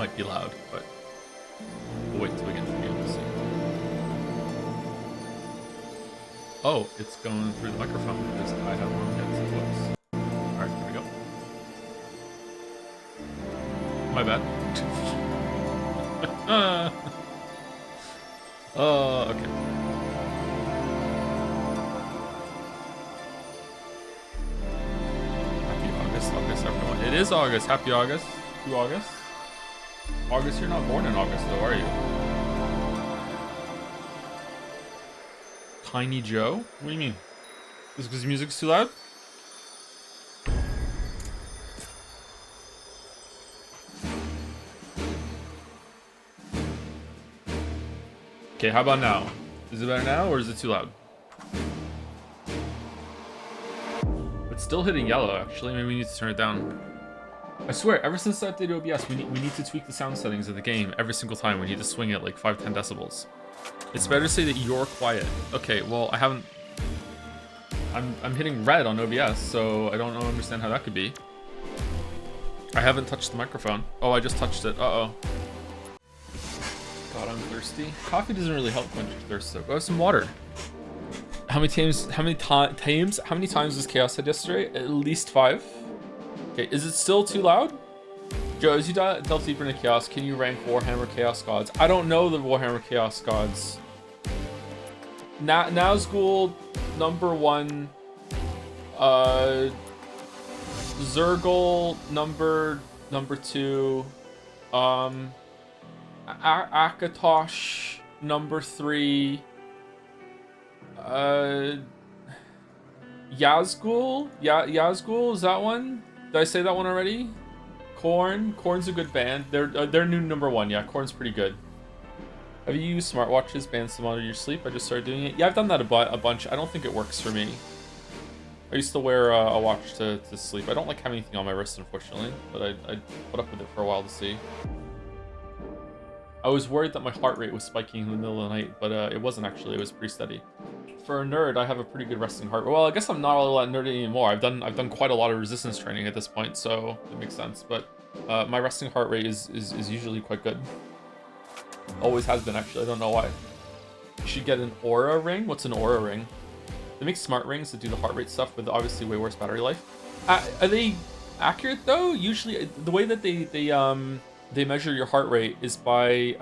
might be loud, but we'll wait till we get to the game to see. Oh, it's going through the microphone because I have one against the voice. Alright, here we go. My bad. Okay. Happy August, everyone. It is August. Happy August. 2 August. August, you're not born in August, though, are you? Tiny Joe? What do you mean? Is it because the music's too loud? Okay, how about now? Is it better now, or is it too loud? It's still hitting yellow, actually. Maybe we need to turn it down. I swear, ever since I did OBS, we need to tweak the sound settings of the game every single time. We need to swing it like 5-10 decibels. It's better to say that you're quiet. Okay, well, I haven't... I'm hitting red on OBS, so I don't understand how that could be. I haven't touched the microphone. Oh, I just touched it. Uh-oh. God, I'm thirsty. Coffee doesn't really help quench your thirst, though. Go have some water. How many times was Chaos said yesterday? At least 5. Okay, is it still too loud? Joe, as you delve deeper into Chaos, can you rank Warhammer Chaos Gods? I don't know the Warhammer Chaos Gods. Nazgul, number 1. Zergal, number 2. Akatosh, number 3. Yazgul? Yazgul, is that one? Did I say that one already? Korn's a good band. They're new number 1. Yeah, Korn's pretty good. Have you used smartwatches, bands to monitor your sleep? I just started doing it. Yeah, I've done that a bunch. I don't think it works for me. I used to wear a watch to sleep. I don't like having anything on my wrist, unfortunately, but I put up with it for a while to see. I was worried that my heart rate was spiking in the middle of the night, but it wasn't actually. It was pretty steady. For a nerd, I have a pretty good resting heart rate. Well, I guess I'm not all that nerdy anymore. I've done quite a lot of resistance training at this point, so it makes sense. But my resting heart rate is usually quite good. Always has been, actually. I don't know why. You should get an Aura ring. What's an Aura ring? They make smart rings that do the heart rate stuff with obviously way worse battery life. Are they accurate though? Usually, the way that they measure your heart rate is by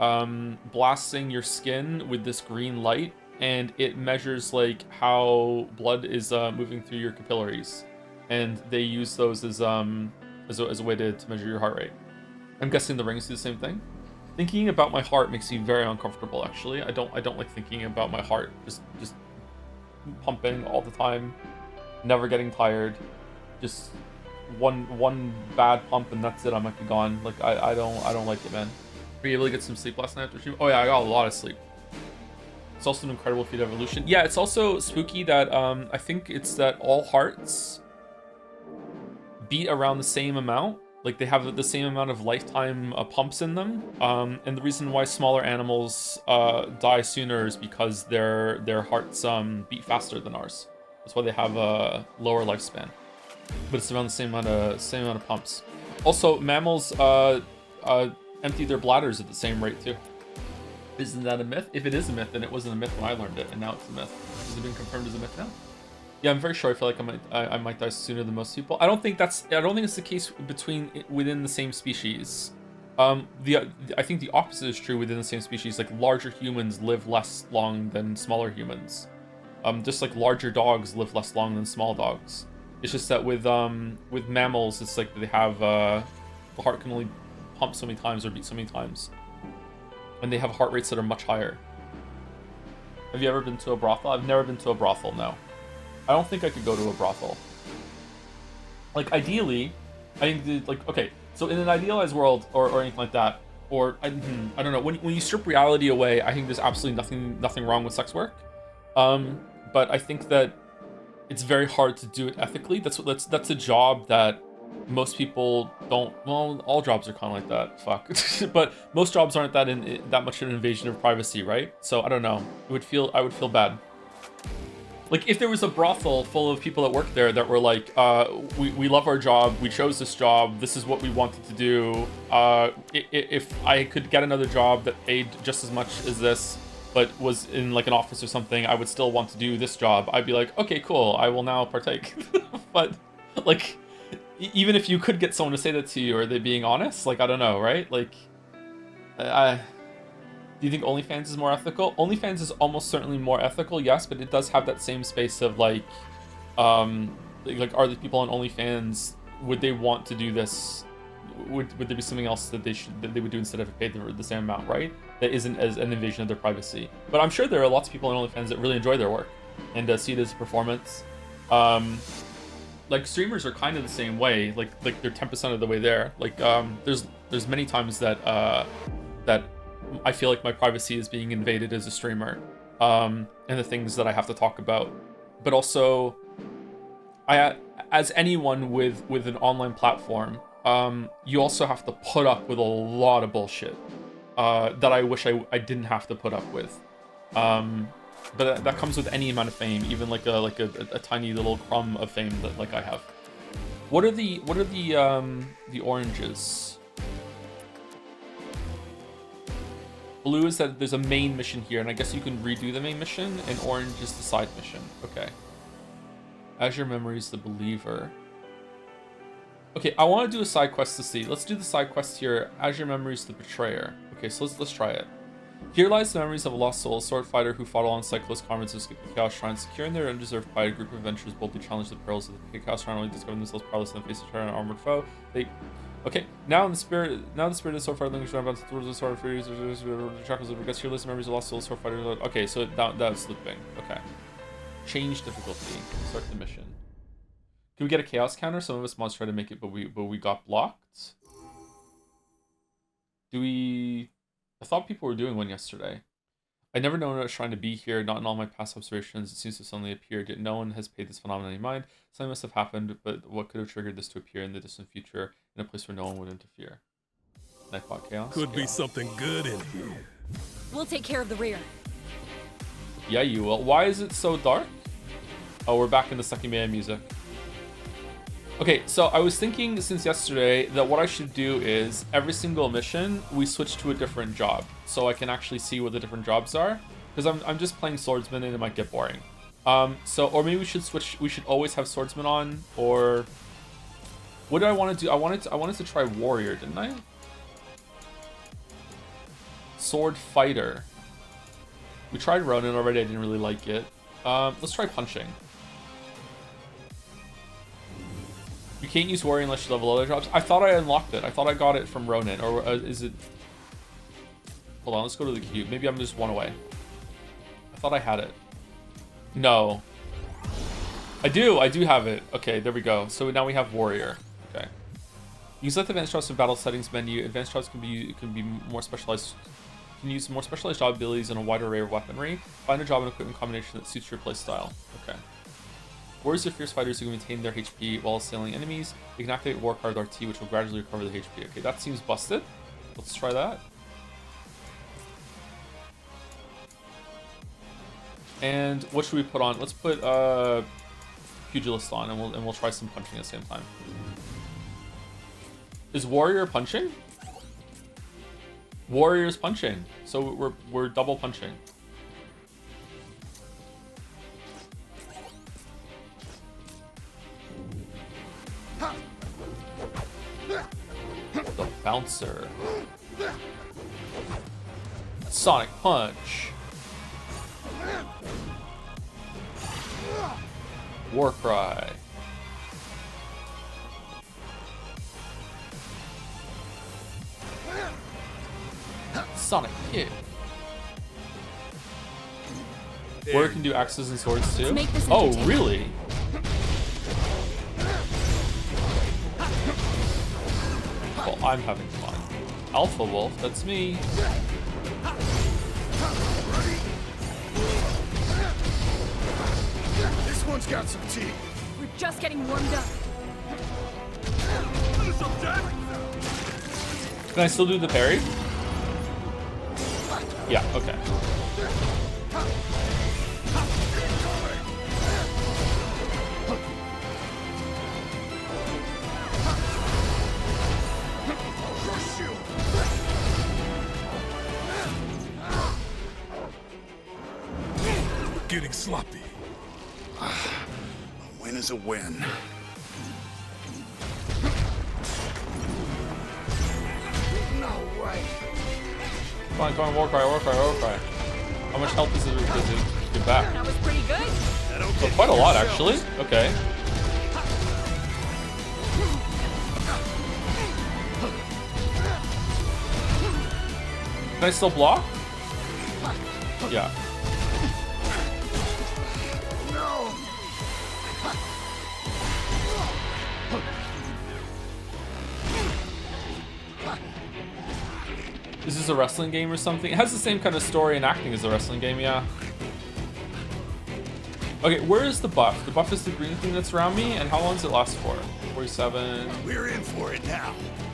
blasting your skin with this green light, and it measures like how blood is moving through your capillaries, and they use those as a way to measure your heart rate. I'm guessing the rings do the same thing. Thinking about my heart makes me very uncomfortable. Actually, I don't like thinking about my heart just pumping all the time, never getting tired. Just one bad pump and that's it. I might be gone. Like I don't like it, man. Were you able to get some sleep last night after stream? Oh yeah, I got a lot of sleep. It's also an incredible feat of evolution. Yeah, it's also spooky that I think it's that all hearts beat around the same amount. Like they have the same amount of lifetime pumps in them. And the reason why smaller animals die sooner is because their hearts beat faster than ours. That's why they have a lower lifespan. But it's around the same amount of pumps. Also, mammals empty their bladders at the same rate too. Isn't that a myth? If it is a myth, then it wasn't a myth when I learned it, and now it's a myth. Has it been confirmed as a myth now? Yeah, I'm very sure. I feel like I might die sooner than most people. I don't think it's the case within the same species. I think the opposite is true within the same species. Like larger humans live less long than smaller humans. Just like larger dogs live less long than small dogs. It's just that with mammals, it's like they have the heart can only pump so many times or beat so many times, and they have heart rates that are much higher. Have you ever been to a brothel? I've never been to a brothel. No, I don't think I could go to a brothel. Like ideally, I think okay. So in an idealized world or anything like that, or I don't know. When you strip reality away, I think there's absolutely nothing wrong with sex work. But I think that it's very hard to do it ethically. That's a job that most people don't. Well, all jobs are kind of like that. Fuck. But most jobs aren't that much an invasion of privacy, right? So I don't know. I would feel bad. Like, if there was a brothel full of people that work there that were like, we love our job, we chose this job, this is what we wanted to do. If I could get another job that paid just as much as this, but was in like an office or something, I would still want to do this job. I'd be like, okay, cool, I will now partake. But like, even if you could get someone to say that to you, are they being honest? Like, I don't know, right? Like, do you think OnlyFans is more ethical? OnlyFans is almost certainly more ethical, yes, but it does have that same space of like are the people on OnlyFans, would they want to do this? Would there be something else that they would do instead of pay the same amount, right? That isn't as an invasion of their privacy. But I'm sure there are lots of people on OnlyFans that really enjoy their work and see it as a performance. Like streamers are kind of the same way. Like they're 10% of the way there. Like there's many times that that I feel like my privacy is being invaded as a streamer, and the things that I have to talk about. But also, as anyone with an online platform, you also have to put up with a lot of bullshit that I wish I didn't have to put up with. But that comes with any amount of fame, even like a tiny little crumb of fame that like I have. What are the oranges? Blue is that there's a main mission here, and I guess you can redo the main mission, and orange is the side mission. Okay. Azure Memories, the Believer. Okay, I want to do a side quest to see. Let's do the side quest here. Azure Memories, the Betrayer. Okay, so let's try it. Here lies the memories of a lost soul, a sword fighter who fought alongside close comrades to escape the Chaos Shrine. Secure in their undeserved pride, a group of adventurers boldly challenge the perils of the Chaos Shrine, only discovering themselves powerless in the face of an armored foe. Okay, now the spirit of the sword fighter lingers around towards the sword for shackles of regrets. Here lies the memories of a lost soul, sword fighter. Okay, so that's looping. Okay. Change difficulty. Start the mission. Can we get a chaos counter? Some of us mods try to make it, but we got blocked. I thought people were doing one yesterday. I never known a shrine to be here, not in all my past observations. It seems to suddenly appeared, yet no one has paid this phenomenon any mind. Something must have happened, but what could have triggered this to appear in the distant future, in a place where no one would interfere? Nightbot chaos? Could be something good in here. We'll take care of the rear. Yeah, you will. Why is it so dark? Oh, we're back in the Sucky Man music. Okay, so I was thinking since yesterday that what I should do is every single mission we switch to a different job, so I can actually see what the different jobs are. Because I'm just playing swordsman and it might get boring. Or maybe we should switch. We should always have swordsman on. Or what do I want to do? I wanted to try warrior, didn't I? Sword fighter. We tried Ronin already. I didn't really like it. Let's try punching. You can't use warrior unless you level other jobs. I thought I unlocked it. I thought I got it from Ronin. Or is it... Hold on, let's go to the cube. Maybe I'm just one away. I thought I had it. No. I do have it. Okay, there we go. So now we have warrior. Okay. You can select the advanced jobs in battle settings menu. Advanced jobs can be more specialized. You can use more specialized job abilities and a wider array of weaponry. Find a job and equipment combination that suits your playstyle. Okay. Warriors are fierce fighters who can maintain their HP while assailing enemies. They can activate War Card RT, which will gradually recover the HP. Okay, that seems busted. Let's try that. And what should we put on? Let's put Pugilist on, and we'll try some punching at the same time. Is Warrior punching? Warrior's punching, so we're double punching. The bouncer. Sonic punch. War cry. Sonic kick. Warrior can do axes and swords too. Oh, really? Well, I'm having fun. Alpha Wolf, that's me. This one's got some teeth. We're just getting warmed up. Can I still do the parry? Yeah, okay. getting sloppy. A win is a win. No way. Come on, Warcry, Warcry, Warcry. How much health does it get back? That was pretty good. Oh, quite a lot, actually. Okay. Can I still block? Yeah. No. Is this a wrestling game or something? It has the same kind of story and acting as a wrestling game, yeah. Okay, where is the buff? The buff is the green thing that's around me, and how long does it last for? 47. We're in for it now.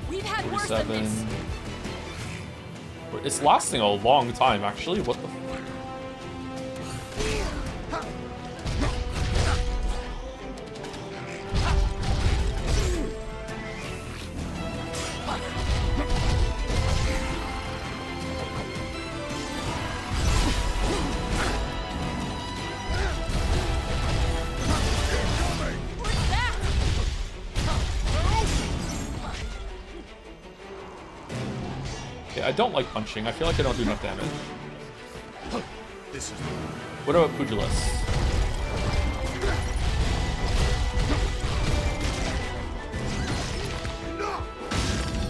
We've had worse than 47. this. It's lasting a long time, actually. What the? What's that? Okay, I don't like punching. I feel like I don't do enough damage. This is What about Pugilist?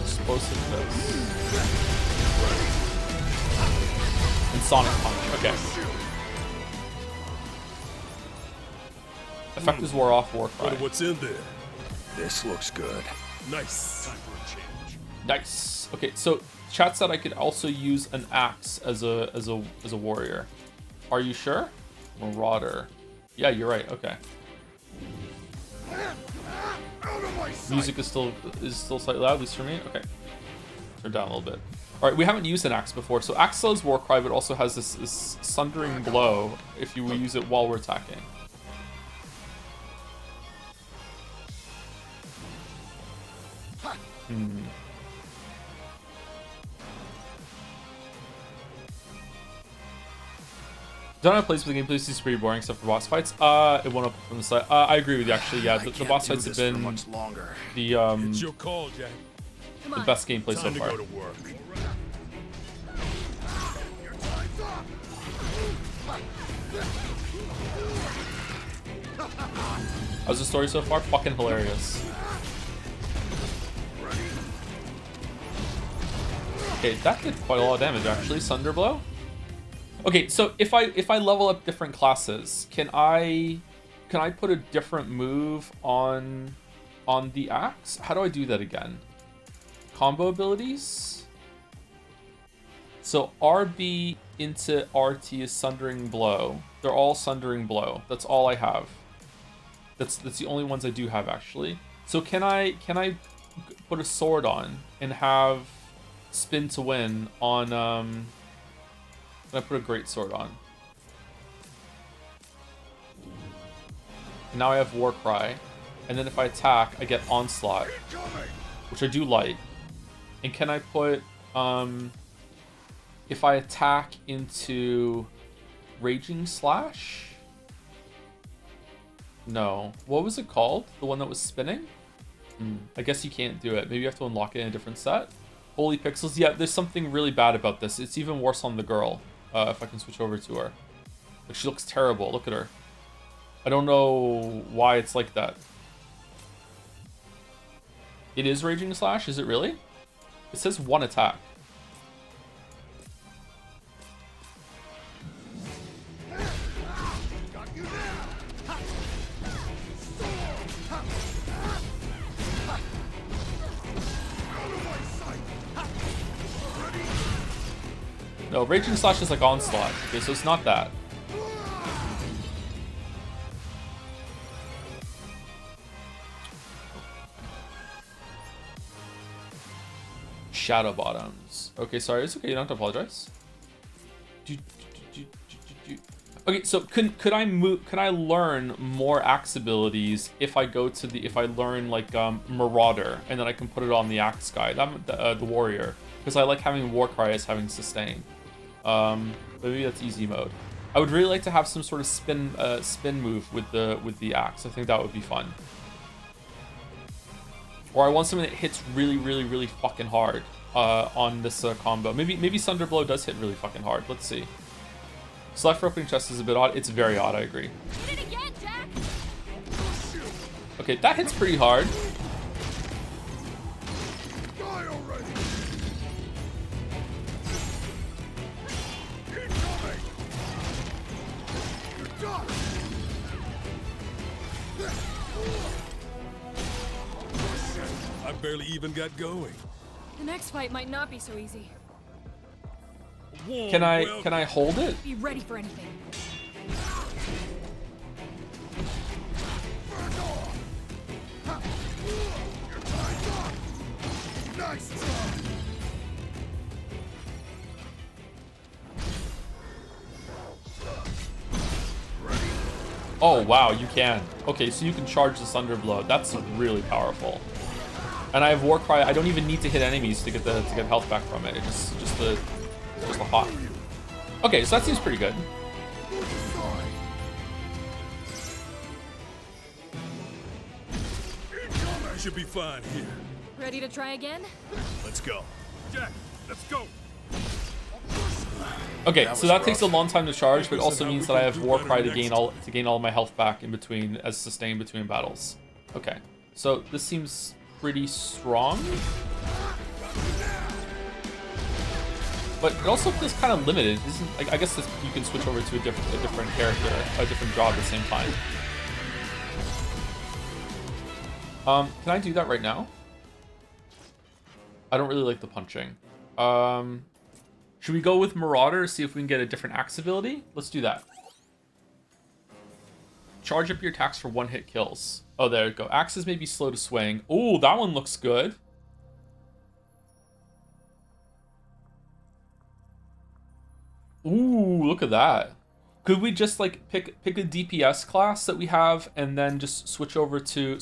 Explosive fist. And Sonic Punch. Okay. Effect is wore off, Warcry. Wonder what's in there. this looks good. Nice. Time for a change. Nice. Okay, so chat said I could also use an axe as a warrior. Are you sure? Marauder. Yeah, you're right. Okay. Music is still slightly loud, at least for me. Okay. Turn down a little bit. All right, we haven't used an axe before, so axe sells Warcry, but also has this sundering blow if you use it while we're attacking. Don't have plays with the game. Plays is pretty boring except for boss fights. It went up from the side. I agree with you actually. Yeah, the boss fights have been much longer. the It's your call, Jack. Come the on. best gameplay so Time to far. go to work. How's the story so far? Fucking hilarious. Okay, that did quite a lot of damage actually. Sunderblow. Okay, so if I level up different classes, can I put a different move on the axe? How do I do that again? Combo abilities. So RB into RT is Sundering Blow. They're all Sundering Blow. That's all I have. That's the only ones I do have actually. So can I put a sword on and have spin to win on can I put a great sword on? And now I have Warcry, and then if I attack, I get Onslaught, which I do like. And can I put if I attack into Raging Slash? No. What was it called? The one that was spinning? I guess you can't do it. Maybe you have to unlock it in a different set. Holy pixels. Yeah, there's something really bad about this. It's even worse on the girl. If I can switch over to her. Like, she looks terrible. Look at her. I don't know why it's like that. It is Raging Slash? Is it really? It says one attack. No, Raging Slash is like Onslaught. Okay, so it's not that. Shadow Bottoms. Okay, sorry, it's okay, you don't have to apologize. Okay, so could I move? Can I learn more axe abilities if I go to the if I learn like Marauder and then I can put it on the axe guy, the warrior, because I like having Warcry as having sustain. Maybe that's easy mode. I would really like to have some sort of spin move with the axe. I think that would be fun. Or I want something that hits really, really, really fucking hard on this combo. Maybe Sunder Blow does hit really fucking hard. Let's see. Select for opening chest is a bit odd. It's very odd, I agree. Hit it again, Jack. Okay, that hits pretty hard. Die already! I barely even got going. The next fight might not be so easy. Can I hold it? Be ready for anything. Nice try! Oh wow, you can. Okay, so you can charge the Thunder Blow. That's really powerful. And I have Warcry. I don't even need to hit enemies to get health back from it. It's just the hot. Okay, so that seems pretty good. I should be fine here. Ready to try again? Let's go. Jack, let's go. Okay, so that takes a rough. long time to charge, but it also How means we that I can have do Warcry better to next gain all of my health back in between as sustained between battles. Okay, so this seems pretty strong, but it also feels kind of limited. Isn't like I guess this, you can switch over to a different character, a different job at the same time. Can I do that right now? I don't really like the punching. Should we go with Marauder, see if we can get a different axe ability? Let's do that. Charge up your attacks for one-hit kills. Oh, there we go. Axes may be slow to swing. Ooh, that one looks good. Ooh, look at that. Could we just like pick a DPS class that we have and then just switch over to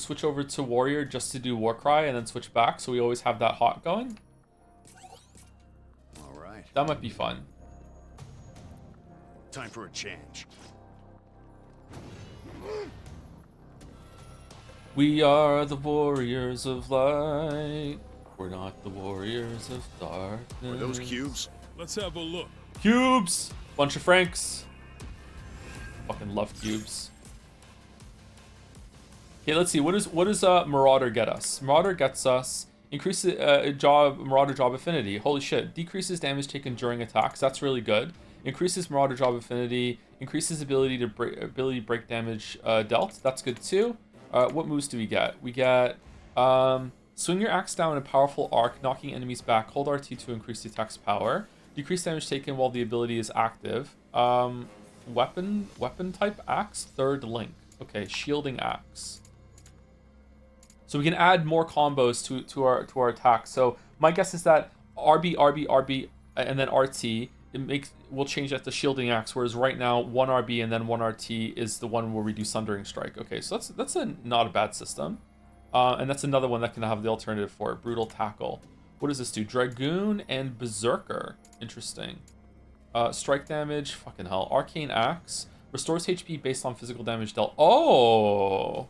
Warrior just to do Warcry and then switch back so we always have that hot going? All right. That might be fun. Time for a change. We are the warriors of light. We're not the warriors of darkness. Are those cubes? Let's have a look. Cubes! Bunch of Franks. Fucking love cubes. Okay, let's see. What does Marauder get us? Marauder gets us increases Marauder job affinity. Holy shit! Decreases damage taken during attacks. That's really good. Increases Marauder job affinity. Increases ability to break damage dealt. That's good too. What moves do we get? We get swing your axe down in a powerful arc, knocking enemies back. Hold RT to increase the attack's power. Decrease damage taken while the ability is active. Weapon type axe, third link. Okay, shielding axe. So we can add more combos to our attack. So my guess is that RB, and then RT. We'll change that to shielding axe. Whereas right now, one RB and then one RT is the one where we do Sundering Strike. Okay, so that's not a bad system. And that's another one that can have the alternative for it. Brutal Tackle. What does this do? Dragoon and Berserker. Interesting. Strike damage. Fucking hell. Arcane Axe. Restores HP based on physical damage dealt. Oh!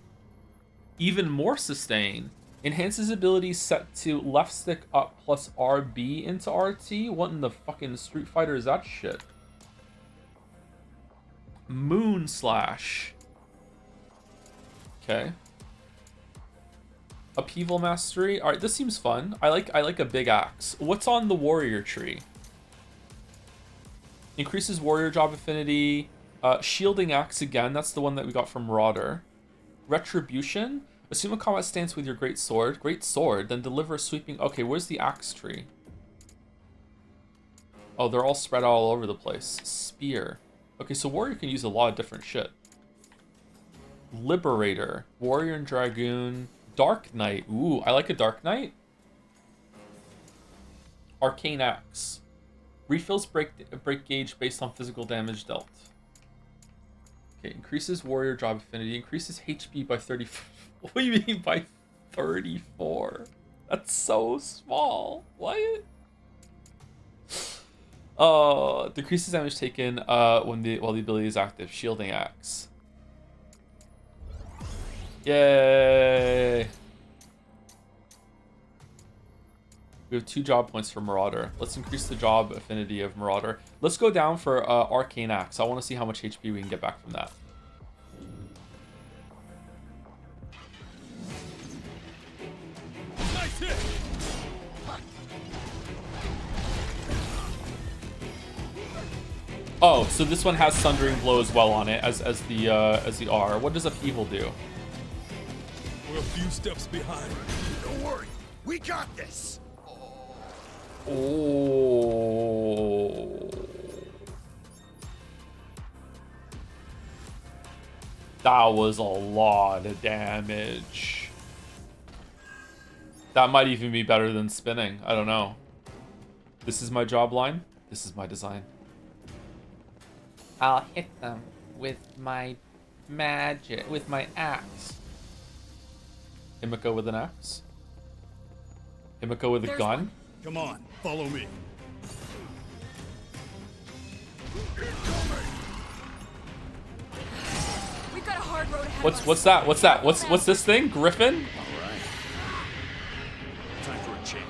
Even more sustain. Enhances abilities set to left stick up plus RB into RT. What in the fucking Street Fighter is that shit? Moon Slash. Okay. Upheaval Mastery. Alright, this seems fun. I like a big axe. What's on the Warrior tree? Increases Warrior job affinity. Shielding Axe again. That's the one that we got from Marauder. Retribution. Assume a combat stance with your great sword. Great sword. Then deliver a sweeping... Okay, where's the axe tree? Oh, they're all spread all over the place. Spear. Okay, so Warrior can use a lot of different shit. Liberator. Warrior and Dragoon. Dark Knight. Ooh, I like a Dark Knight. Arcane Axe. Refills break gauge based on physical damage dealt. Okay, increases Warrior job affinity. Increases HP by 30... What do you mean by 34? That's so small. What? Decreases damage taken while the ability is active. Shielding axe. Yay! We have 2 job points for Marauder. Let's increase the job affinity of Marauder. Let's go down for Arcane Axe. I want to see how much HP we can get back from that. Nice hit. Oh, so this one has Sundering Blow as well on it as the R. What does Upheaval do? We're a few steps behind. Don't worry, we got this. Oh. That was a lot of damage. That might even be better than spinning. I don't know. This is my job line. This is my design. I'll hit them with my magic, with my axe. Himiko with an axe. Himiko with a There's gun. one. Come on, follow me. We've got a hard road ahead of us. What's that? What's that? What's this thing? Griffin? All right. Time for a change.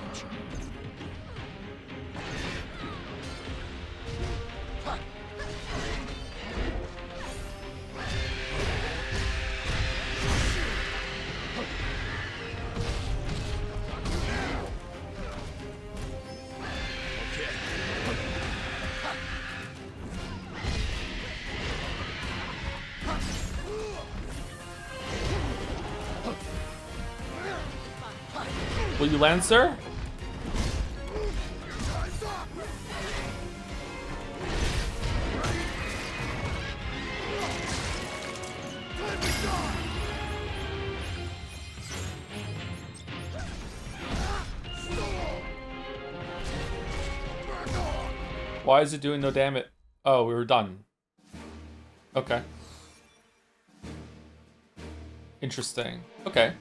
Will you land, sir? Why is it doing no damage? Oh, we were done. Okay. Interesting. Okay.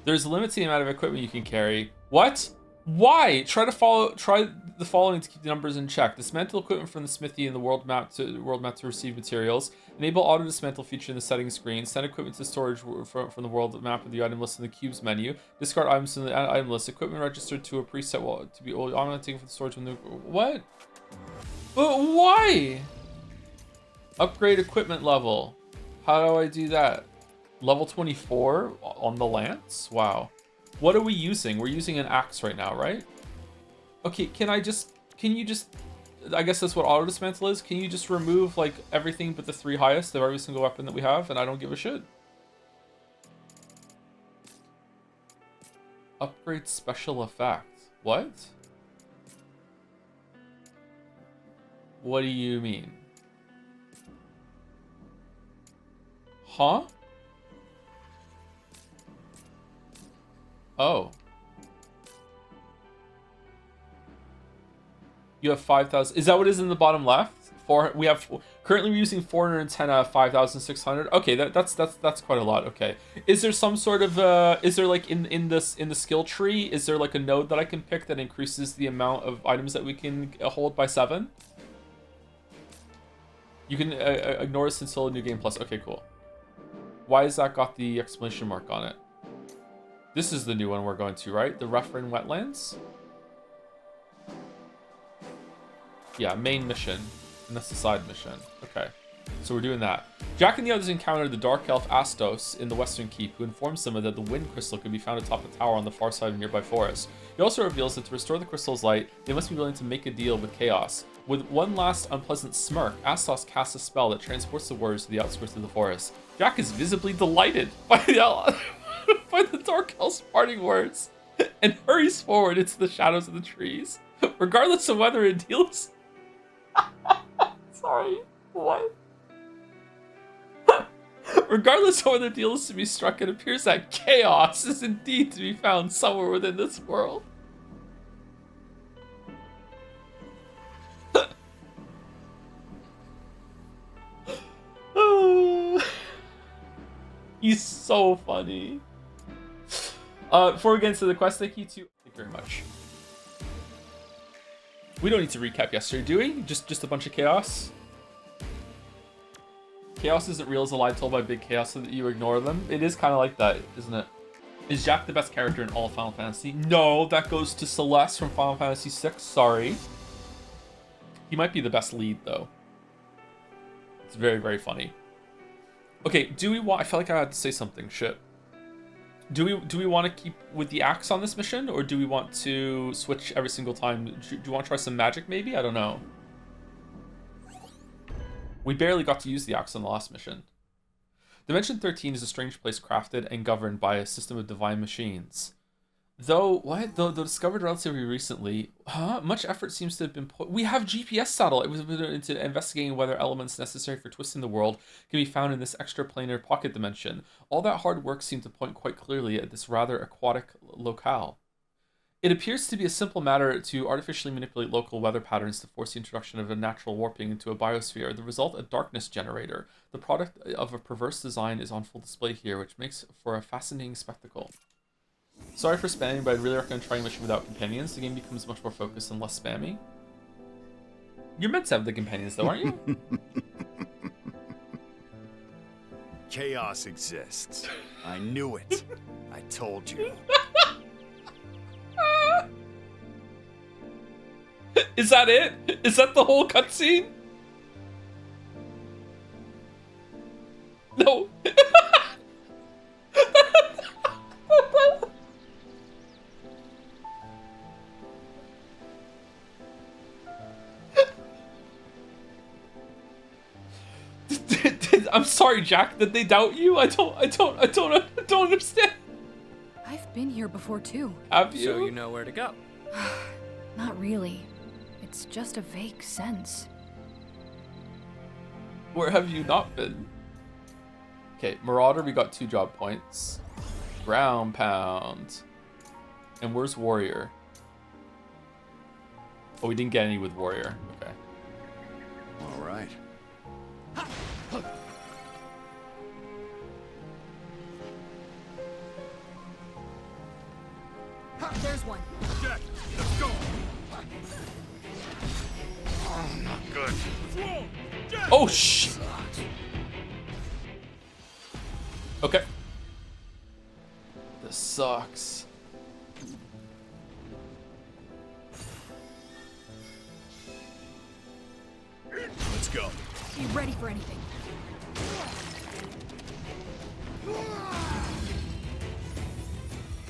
There's a limit to the amount of equipment you can carry. What? Why? Try the following to keep the numbers in check. Dismantle equipment from the smithy in the world map to receive materials. Enable auto dismantle feature in the settings screen. Send equipment to storage from the world map with the item list in the cubes menu. Discard items in the item list. Equipment registered to a preset wall to be automatically from the storage window. What? But why? Upgrade equipment level. How do I do that? Level 24 on the lance? Wow. What are we using? We're using an axe right now, right? Okay, can you just, I guess that's what auto dismantle is. Can you just remove like everything but the 3 highest of every single weapon that we have and I don't give a shit? Upgrade special effect. What? What do you mean? Huh? Oh. You have 5,000. Is that what is in the bottom left? Currently we're using 410 out of 5,600. Okay, that's quite a lot. Okay. Is there some sort of is there like in the skill tree, is there like a node that I can pick that increases the amount of items that we can hold by 7? You can ignore this until a new game plus. Okay, cool. Why has that got the exclamation mark on it? This is the new one we're going to, right? The Referent Wetlands? Yeah, main mission. And that's the side mission. Okay. So we're doing that. Jack and the others encounter the Dark Elf Astos in the Western Keep, who informs them that the Wind Crystal can be found atop the tower on the far side of nearby forest. He also reveals that to restore the crystal's light, they must be willing to make a deal with Chaos. With one last unpleasant smirk, Astos casts a spell that transports the warriors to the outskirts of the forest. Jack is visibly delighted by the by the Dark Elf's parting words, and hurries forward into the shadows of the trees. Regardless of whether a deal is... Sorry, what? Regardless of whether a deal is to be struck, it appears that chaos is indeed to be found somewhere within this world. He's so funny. Before we get into the quest, thank you very much. We don't need to recap yesterday, do we? Just a bunch of chaos? Chaos isn't real as a lie told by big chaos so that you ignore them. It is kind of like that, isn't it? Is Jack the best character in all of Final Fantasy? No, that goes to Celeste from Final Fantasy VI. Sorry. He might be the best lead, though. It's very, very funny. Okay, do we want... I felt like I had to say something. Shit. Do we want to keep with the axe on this mission? Or do we want to switch every single time? Do you want to try some magic, maybe? I don't know. We barely got to use the axe on the last mission. Dimension 13 is a strange place crafted and governed by a system of divine machines. Though discovered relatively recently, much effort seems to have been put... We have GPS satellite. It was into investigating whether elements necessary for twisting the world can be found in this extraplanar pocket dimension. All that hard work seemed to point quite clearly at this rather aquatic locale. It appears to be a simple matter to artificially manipulate local weather patterns to force the introduction of a natural warping into a biosphere. The result, a darkness generator. The product of a perverse design is on full display here, which makes for a fascinating spectacle. Sorry for spamming, but I'd really recommend trying a mission without companions. The game becomes much more focused and less spammy. You're meant to have the companions, though, aren't you? Chaos exists. I knew it. I told you. Is that it? Is that the whole cutscene? No. I'm sorry, Jack. Did they doubt you? I don't understand. I've been here before too. Have you? So you know where to go. Not really. It's just a vague sense. Where have you not been? Okay, Marauder, we got 2 job points. Ground Pound. And where's Warrior? Oh, we didn't get any with Warrior. Okay. All right. There's one. Jack, let's go. Oh, not good. Whoa, Jack. Oh, shit. Okay. This sucks. Let's go. Be ready for anything.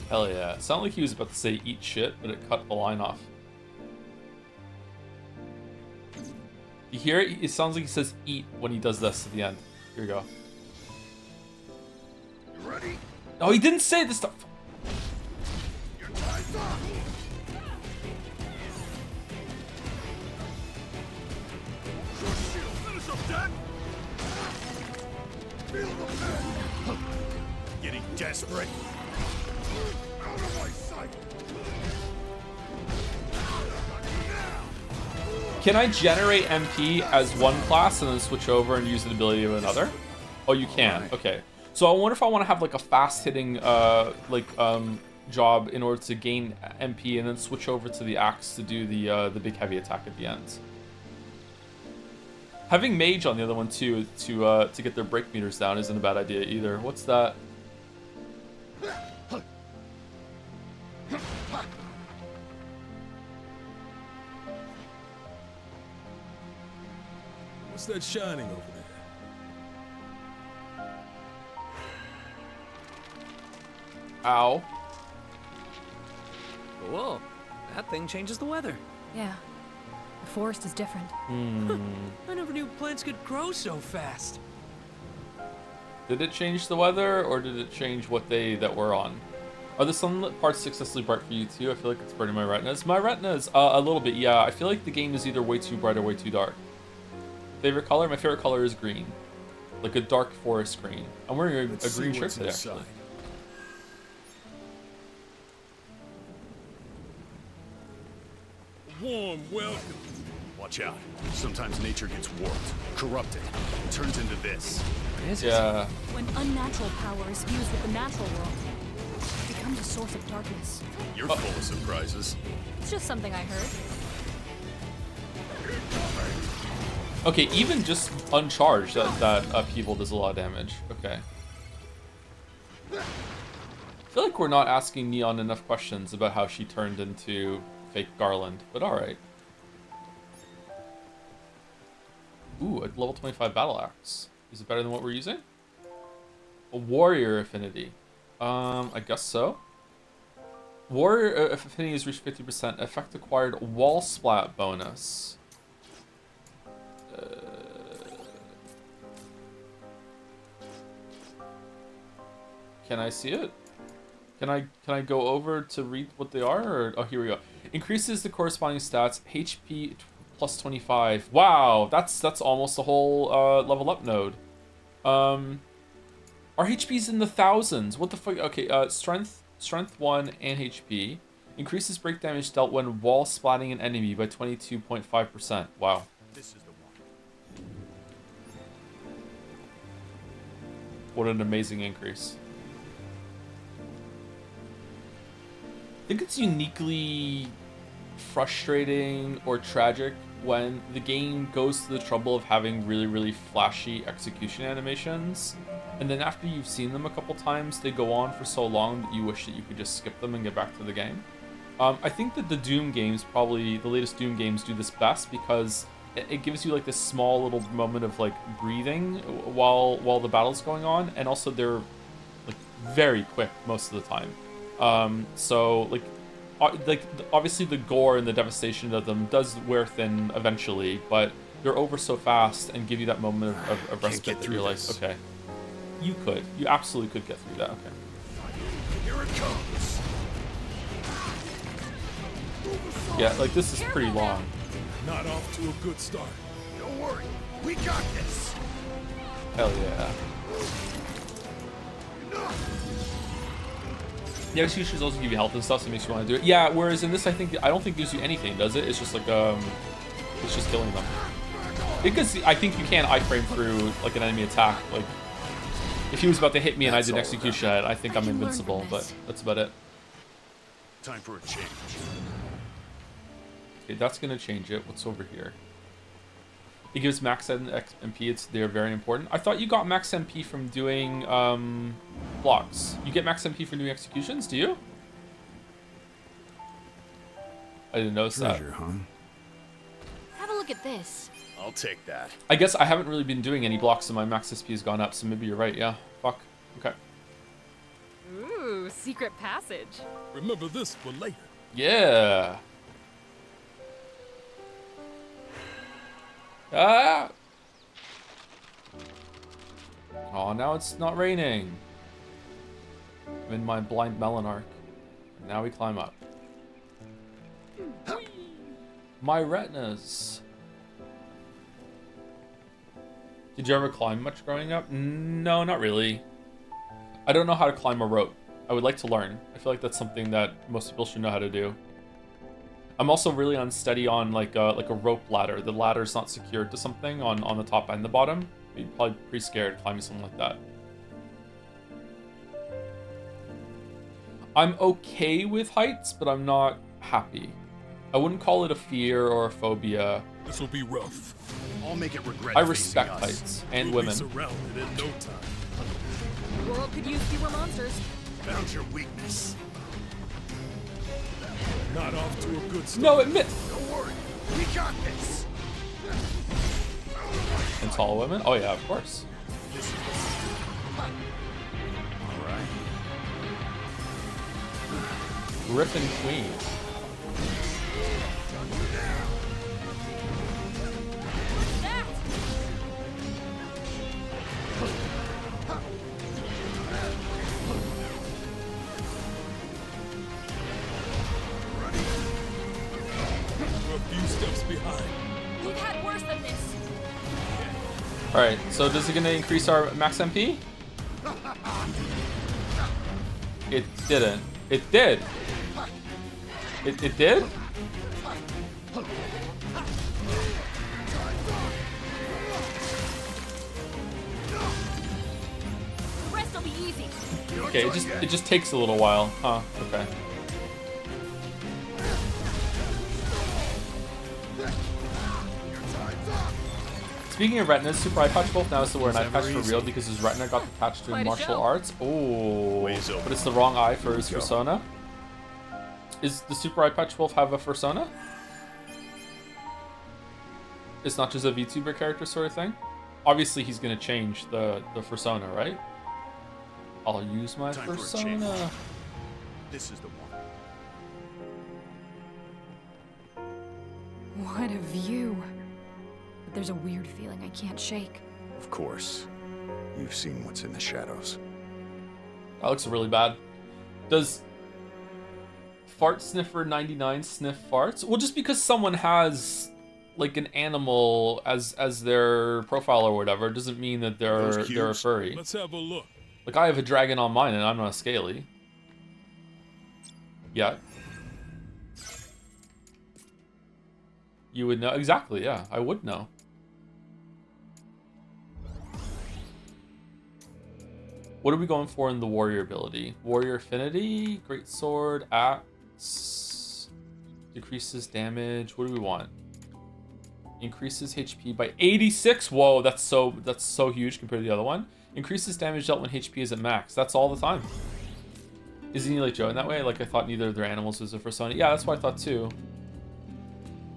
Hell yeah. It sounded like he was about to say eat shit, but it cut the line off. You hear it? It sounds like he says eat when he does this at the end. Here we go. You ready? Oh, he didn't say this stuff. Your time's up. Short shield. Finish up, Jack. Feel the pain. Getting desperate. Out of my sight. Can I generate MP as one class and then switch over and use the ability of another? Oh, you can. Okay. So I wonder if I want to have like a fast-hitting job in order to gain MP and then switch over to the axe to do the big heavy attack at the end. Having mage on the other one too to get their break meters down isn't a bad idea either. What's that? What's that shining over there? Ow. Whoa, that thing changes the weather. Yeah. The forest is different. I never knew plants could grow so fast. Did it change the weather, or did it change what day that we're on? Are the sunlit parts successfully bright for you too? I feel like it's burning my retinas. My retinas, a little bit, yeah. I feel like the game is either way too bright or way too dark. Favorite color? My favorite color is green. Like a dark forest green. I'm wearing a green shirt today, actually. Warm welcome. Watch out. Sometimes nature gets warped, corrupted, and turns into this. Yeah. When unnatural power is fused with the natural world, it becomes a source of darkness. You're full of surprises. It's just something I heard. Okay, even just uncharged, that upheaval does a lot of damage. Okay. I feel like we're not asking Neon enough questions about how she turned into fake Garland, but alright. Ooh, a level 25 battle axe. Is it better than what we're using? A warrior affinity. I guess so. Warrior affinity has reached 50%. Effect acquired wall splat bonus. Can I see it? Can I go over to read what they are? Or, oh, here we go. Increases the corresponding stats. HP plus 25. Wow, that's almost a whole level up node. Our HP's in the thousands. What the fuck? Okay, strength 1 and HP. Increases break damage dealt when wall splatting an enemy by 22.5%. Wow. This is the one. What an amazing increase. I think it's uniquely frustrating or tragic when the game goes to the trouble of having really, really flashy execution animations, and then after you've seen them a couple times, they go on for so long that you wish that you could just skip them and get back to the game. I think that the Doom games, probably the latest Doom games, do this best because it gives you like this small little moment of like breathing while the battle's going on, and also they're like very quick most of the time. So like obviously the gore and the devastation of them does wear thin eventually, but they're over so fast and give you that moment of respite that you're like, okay, you absolutely could get through that. Okay. Here it comes. Yeah, like this is pretty long. Not off to a good start. Don't worry, we got this. Hell yeah. The executions also give you health and stuff, so it makes you want to do it. Yeah, whereas in this, I don't think it gives you anything, does it? It's just like it's just killing them. Because I think you can iframe through like an enemy attack. Like if he was about to hit me and I did an execution, I think I'm invincible, but that's about it. Time for a change. Okay, that's gonna change it. What's over here? It gives max MP. They're very important. I thought you got max MP from doing blocks. You get max MP from doing executions, do you? I didn't notice Treasure, that. huh? Have a look at this. I'll take that. I guess I haven't really been doing any blocks, and my max SP has gone up, so maybe you're right. Yeah. Fuck. Okay. Ooh, secret passage. Remember this for later. Yeah. Ah! Oh, now it's not raining. I'm in my blind melon arc. And now we climb up. My retinas. Did you ever climb much growing up? No, not really. I don't know how to climb a rope. I would like to learn. I feel like that's something that most people should know how to do. I'm also really unsteady on like a rope ladder. The ladder's not secured to something on the top and the bottom. You're probably pretty scared climbing something like that. I'm okay with heights, but I'm not happy. I wouldn't call it a fear or a phobia. This will be rough. I'll make it regret. I respect heights and We'll be women. surrounded in no time. The world could use fewer monsters. Found your weakness. Not off to a good start. No, it missed. Don't worry, we got this. And tall women? Oh yeah, of course. All right. Griffin Queen. That! We're a few steps behind. We've had worse than this. Alright, so is it gonna increase our max MP? It didn't. It did. It did? The rest will be easy. Okay, it just takes a little while. Huh, okay. Speaking of retinas, Super Eye Patch Wolf now is to wear an eye patch for real because his retina got attached to Quite a martial show. arts. Oh, Ways over. but it's the wrong eye for his persona. Is the Super Eye Patch Wolf have a persona? It's not just a VTuber character sort of thing? Obviously, he's going to change the persona, right? I'll use my Time for a persona. change. This is the one. What a view. But there's a weird feeling I can't shake. Of course. You've seen what's in the shadows. That looks really bad. Does Fart Sniffer 99 sniff farts? Well, just because someone has like an animal as their profile or whatever doesn't mean that they're a cubes? furry. Let's have a look. Like I have a dragon on mine and I'm not a scaly. Yeah. You would know exactly, yeah. I would know. What are we going for in the warrior ability? Warrior affinity, great sword, axe, decreases damage. What do we want? Increases HP by 86. Whoa, that's so huge compared to the other one. Increases damage dealt when HP is at max. That's all the time. Isn't he like Joe in that way? Like I thought neither of their animals was a persona. Yeah, that's what I thought too.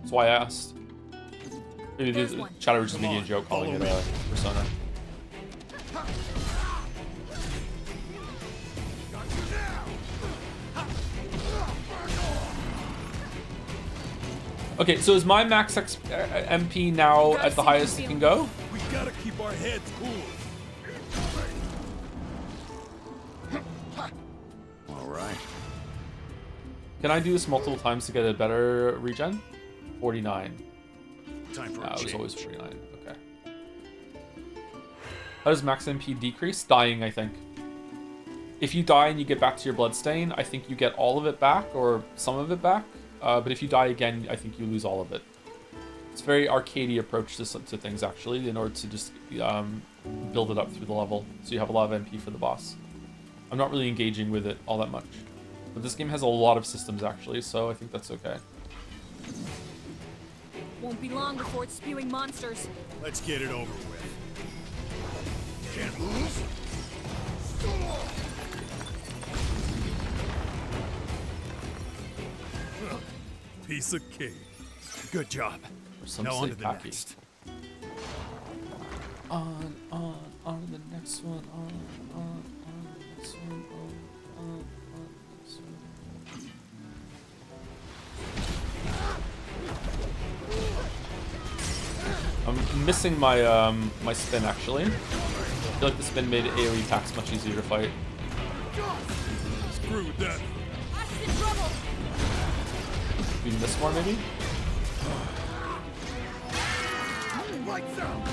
That's why I asked. Maybe the chatter was just making a joke calling it a persona. Okay, so is my max MP now at the highest it can go? We gotta keep our heads cool. All right. Can I do this multiple times to get a better regen? 49. Time for No, a it was change. always 49. Okay. How does max MP decrease? Dying, I think. If you die and you get back to your bloodstain, I think you get all of it back or some of it back. But if you die again, I think you lose all of it. It's a very arcadey approach to things, actually, in order to just build it up through the level. So you have a lot of MP for the boss. I'm not really engaging with it all that much. But this game has a lot of systems, actually, so I think that's okay. Won't be long before it's spewing monsters. Let's get it over with. Can't lose. Piece of cake. Good job. For some Now on sake, to the Paki. next. On to the next one, on the next one, on the next one. I'm missing my my spin actually. I feel like the spin made AoE attacks much easier to fight. Screw that. Axe's in trouble! We miss more maybe? Lights out.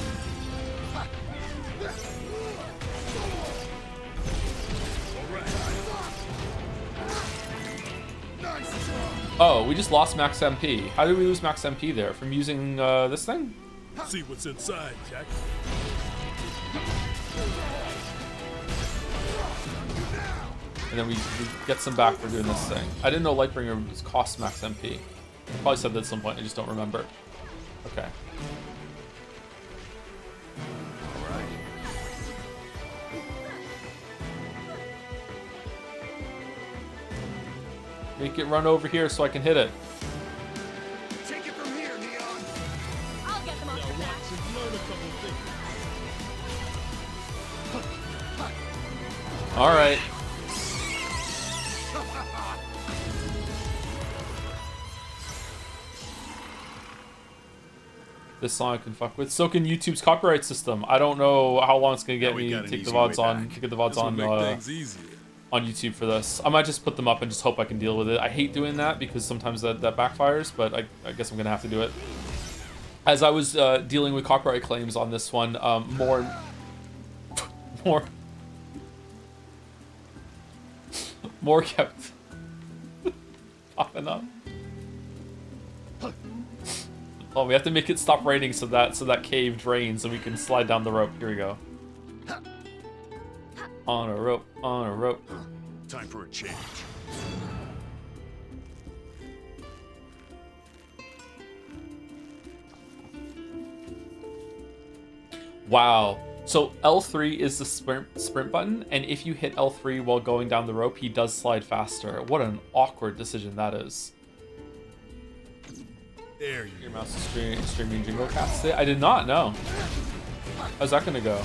Oh, we just lost max MP. How did we lose max MP there? From using this thing? See what's inside, Jack. And then we get some back for doing this thing. I didn't know Lightbringer cost max MP. Probably said that at some point, I just don't remember. Okay. Alright. Make it run over here so I can hit it. Take it from here, Neon. I'll get them off your back. Learn a couple things. Alright. This song I can fuck with. So can YouTube's copyright system. I don't know how long it's gonna get Now we me got to an take the easy VODs way on back. to get the VODs This will on make things easier. on YouTube for this. I might just put them up and just hope I can deal with it. I hate doing that because sometimes that backfires, but I guess I'm gonna have to do it. As I was dealing with copyright claims on this one, more kept popping up. Oh, we have to make it stop raining so that cave drains and we can slide down the rope. Here we go. On a rope, on a rope. Time for a change. Wow. So L3 is the sprint button, and if you hit L3 while going down the rope, he does slide faster. What an awkward decision that is. There you Your go. mouse is streaming Jingle Cast today? I did not know. How's that gonna go?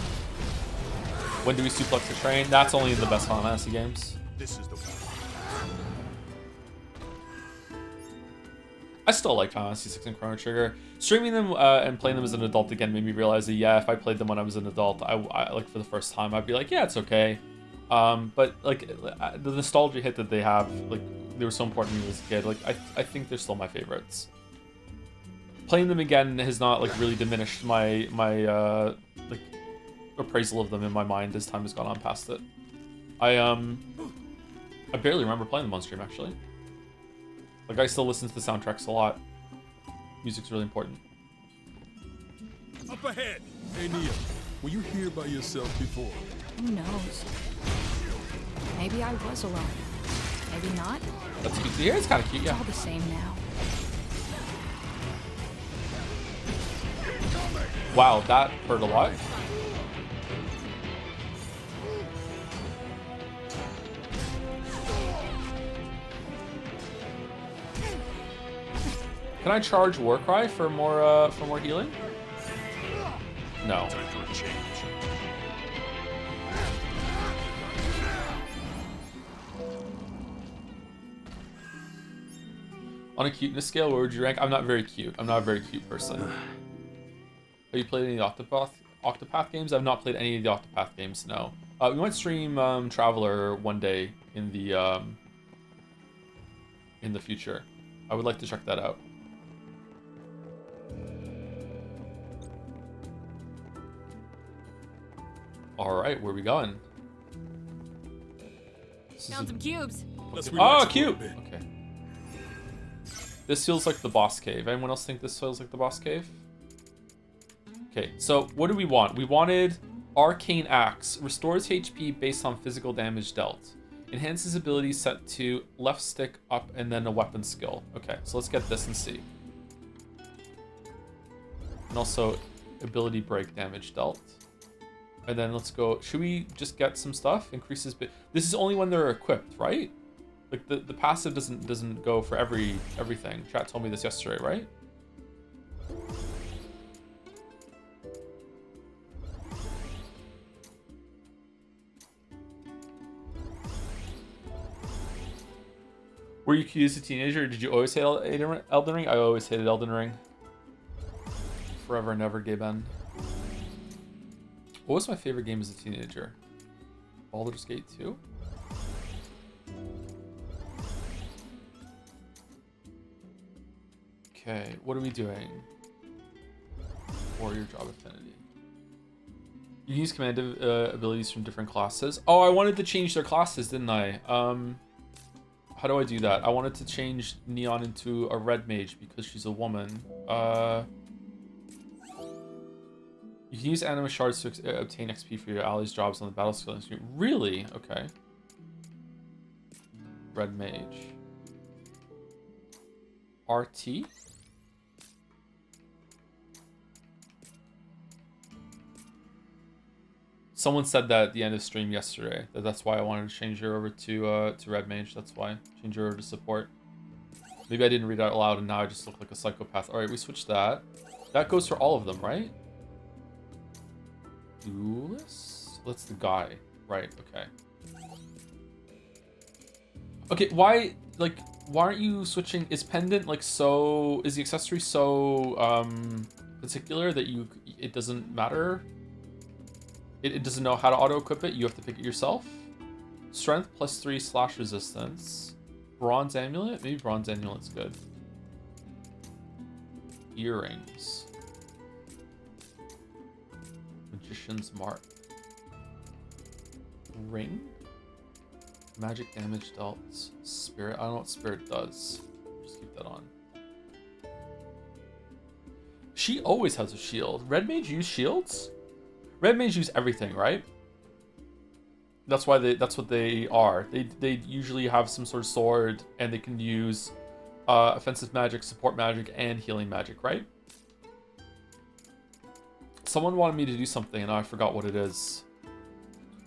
When do we suplex the train? That's only in the best Final Fantasy games. This is the one. I still like Final Fantasy 6 and Chrono Trigger. Streaming them and playing them as an adult again made me realize that, yeah, if I played them when I was an adult, I like for the first time, I'd be like, yeah, it's okay. But like the nostalgia hit that they have, like they were so important to me as a kid. Like I think they're still my favorites. Playing them again has not like really diminished my like appraisal of them in my mind as time has gone on past it. I barely remember playing them on stream actually. Like I still listen to the soundtracks a lot. Music's really important. Up ahead. Hey, Neo, were you here by yourself before? Who knows? Maybe I was alone. Maybe not. That's cute to hear. It's kind of cute, It's yeah. all the same now. Wow, that hurt a lot. Can I charge Warcry for more healing? No. Time for a change. On a cuteness scale, where would you rank? I'm not very cute. I'm not a very cute person. Have you played any of the Octopath games? I've not played any of the Octopath games, no. We might stream Traveler one day in the future. I would like to check that out. Alright, where are we going? This is Found some cubes. Let's Oh, relax for a cute! bit. Okay. This feels like the boss cave. Anyone else think this feels like the boss cave? Okay, so what do we want? We wanted Arcane Axe. Restores HP based on physical damage dealt. Enhances ability set to left stick up and then a weapon skill. Okay, so let's get this and see. And also ability break damage dealt. And then let's go. Should we just get some stuff? Increases. This is only when they're equipped, right? Like the passive doesn't go for everything. Chat told me this yesterday, right? Were you cute as a teenager? Or did you always hate Elden Ring? I always hated Elden Ring. Forever and ever, Gay Ben. What was my favorite game as a teenager? Baldur's Gate 2? Okay, what are we doing? Warrior Job Affinity. You can use command abilities from different classes. Oh, I wanted to change their classes, didn't I? How do I do that? I wanted to change Neon into a red mage because she's a woman. You can use anima shards to obtain XP for your allies' jobs on the battle skill screen. Really? Okay. Red mage. RT? Someone said that at the end of stream yesterday. That's why I wanted to change her over to red mage. That's why. Change her over to support. Maybe I didn't read it out loud and now I just look like a psychopath. Alright, we switched that. That goes for all of them, right? Duelist? That's the guy. Right, okay. Okay, why aren't you switching? Is pendant like so, is the accessory so particular that it doesn't matter? It doesn't know how to auto equip it, you have to pick it yourself? Strength +3 slash resistance. Bronze amulet? Maybe bronze amulet's good. Earrings. Magician's mark. Ring? Magic damage dealt. Spirit. I don't know what spirit does. Just keep that on. She always has a shield. Red mage use shields? Red mage use everything, right? That's why that's what they are. They usually have some sort of sword and they can use offensive magic, support magic, and healing magic, right? Someone wanted me to do something, and now I forgot what it is.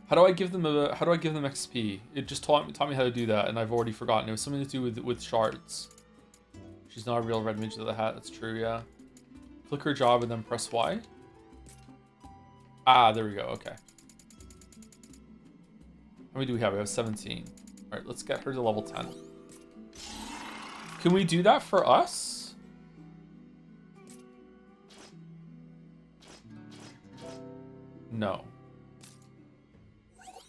How do I give them XP? It just taught me how to do that, and I've already forgotten. It was something to do with shards. She's not a real red mage of the hat. That's true, yeah. Click her job and then press Y. Ah, there we go. Okay. How many do we have? We have 17. All right, let's get her to level 10. Can we do that for us? No.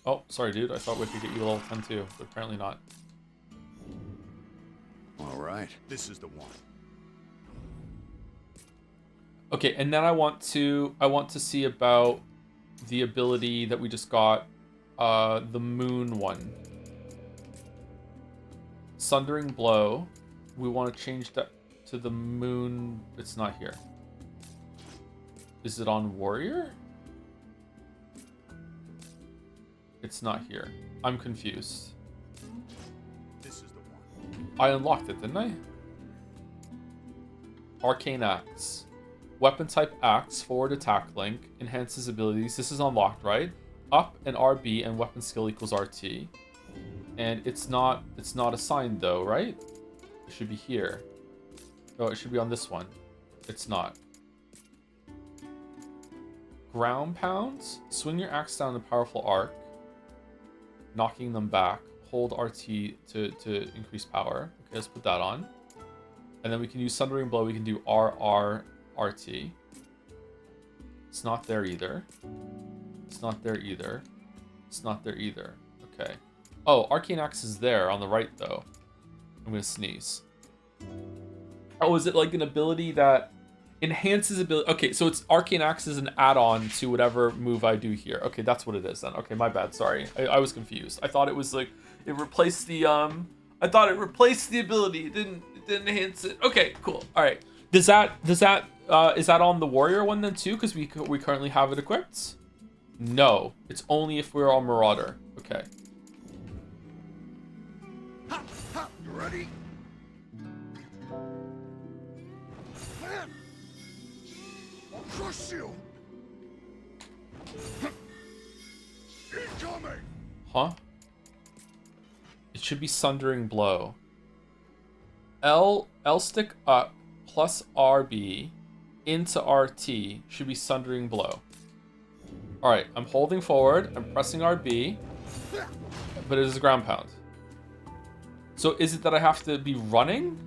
Oh, sorry, dude. I thought we could get you to level 10 too, but apparently not. All right, this is the one. Okay, and then I want to see about the ability that we just got, the moon one. Sundering Blow. We want to change that to the moon. It's not here. Is it on Warrior? It's not here. I'm confused. This is the one. I unlocked it, didn't I? Arcane Axe. Weapon type axe, forward attack link, enhances abilities. This is unlocked, right? Up and RB and weapon skill equals RT. And it's not assigned though, right? It should be here. Oh, it should be on this one. It's not. Ground pounds. Swing your axe down a powerful arc, knocking them back. Hold RT to increase power. Okay, let's put that on. And then we can use Sundering Blow. We can do RT. It's not there either. It's not there either. It's not there either. Okay. Oh, Arcane Axe is there on the right though. I'm gonna sneeze. Oh, is it like an ability that enhances ability? Okay, so it's Arcane Axe is an add-on to whatever move I do here. Okay, that's what it is then. Okay, my bad. Sorry, I was confused. I thought it was like it replaced the I thought it replaced the ability. It didn't enhance it. Okay, cool. All right. Is that on the warrior one then too? Because we currently have it equipped. No, it's only if we're on Marauder. Okay. You ready? I'll crush you. Incoming. Huh? It should be Sundering Blow. L stick up plus RB into RT should be Sundering Blow. Alright, I'm holding forward, I'm pressing RB, but it is a ground pound. So is it that I have to be running?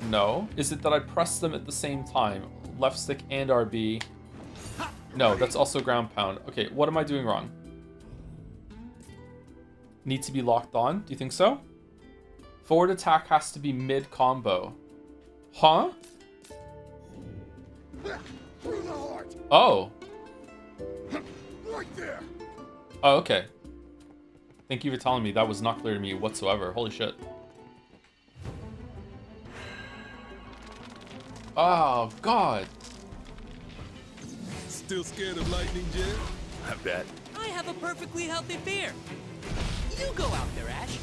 No. Is it that I press them at the same time? Left stick and RB. No, that's also ground pound. Okay, what am I doing wrong? Need to be locked on? Do you think so? Forward attack has to be mid-combo. Huh? Through the heart. Oh. Right there. Oh, okay. Thank you for telling me. That was not clear to me whatsoever. Holy shit. Oh, God. Still scared of lightning, Jet? I bet. I have a perfectly healthy fear. You go out there, Ash.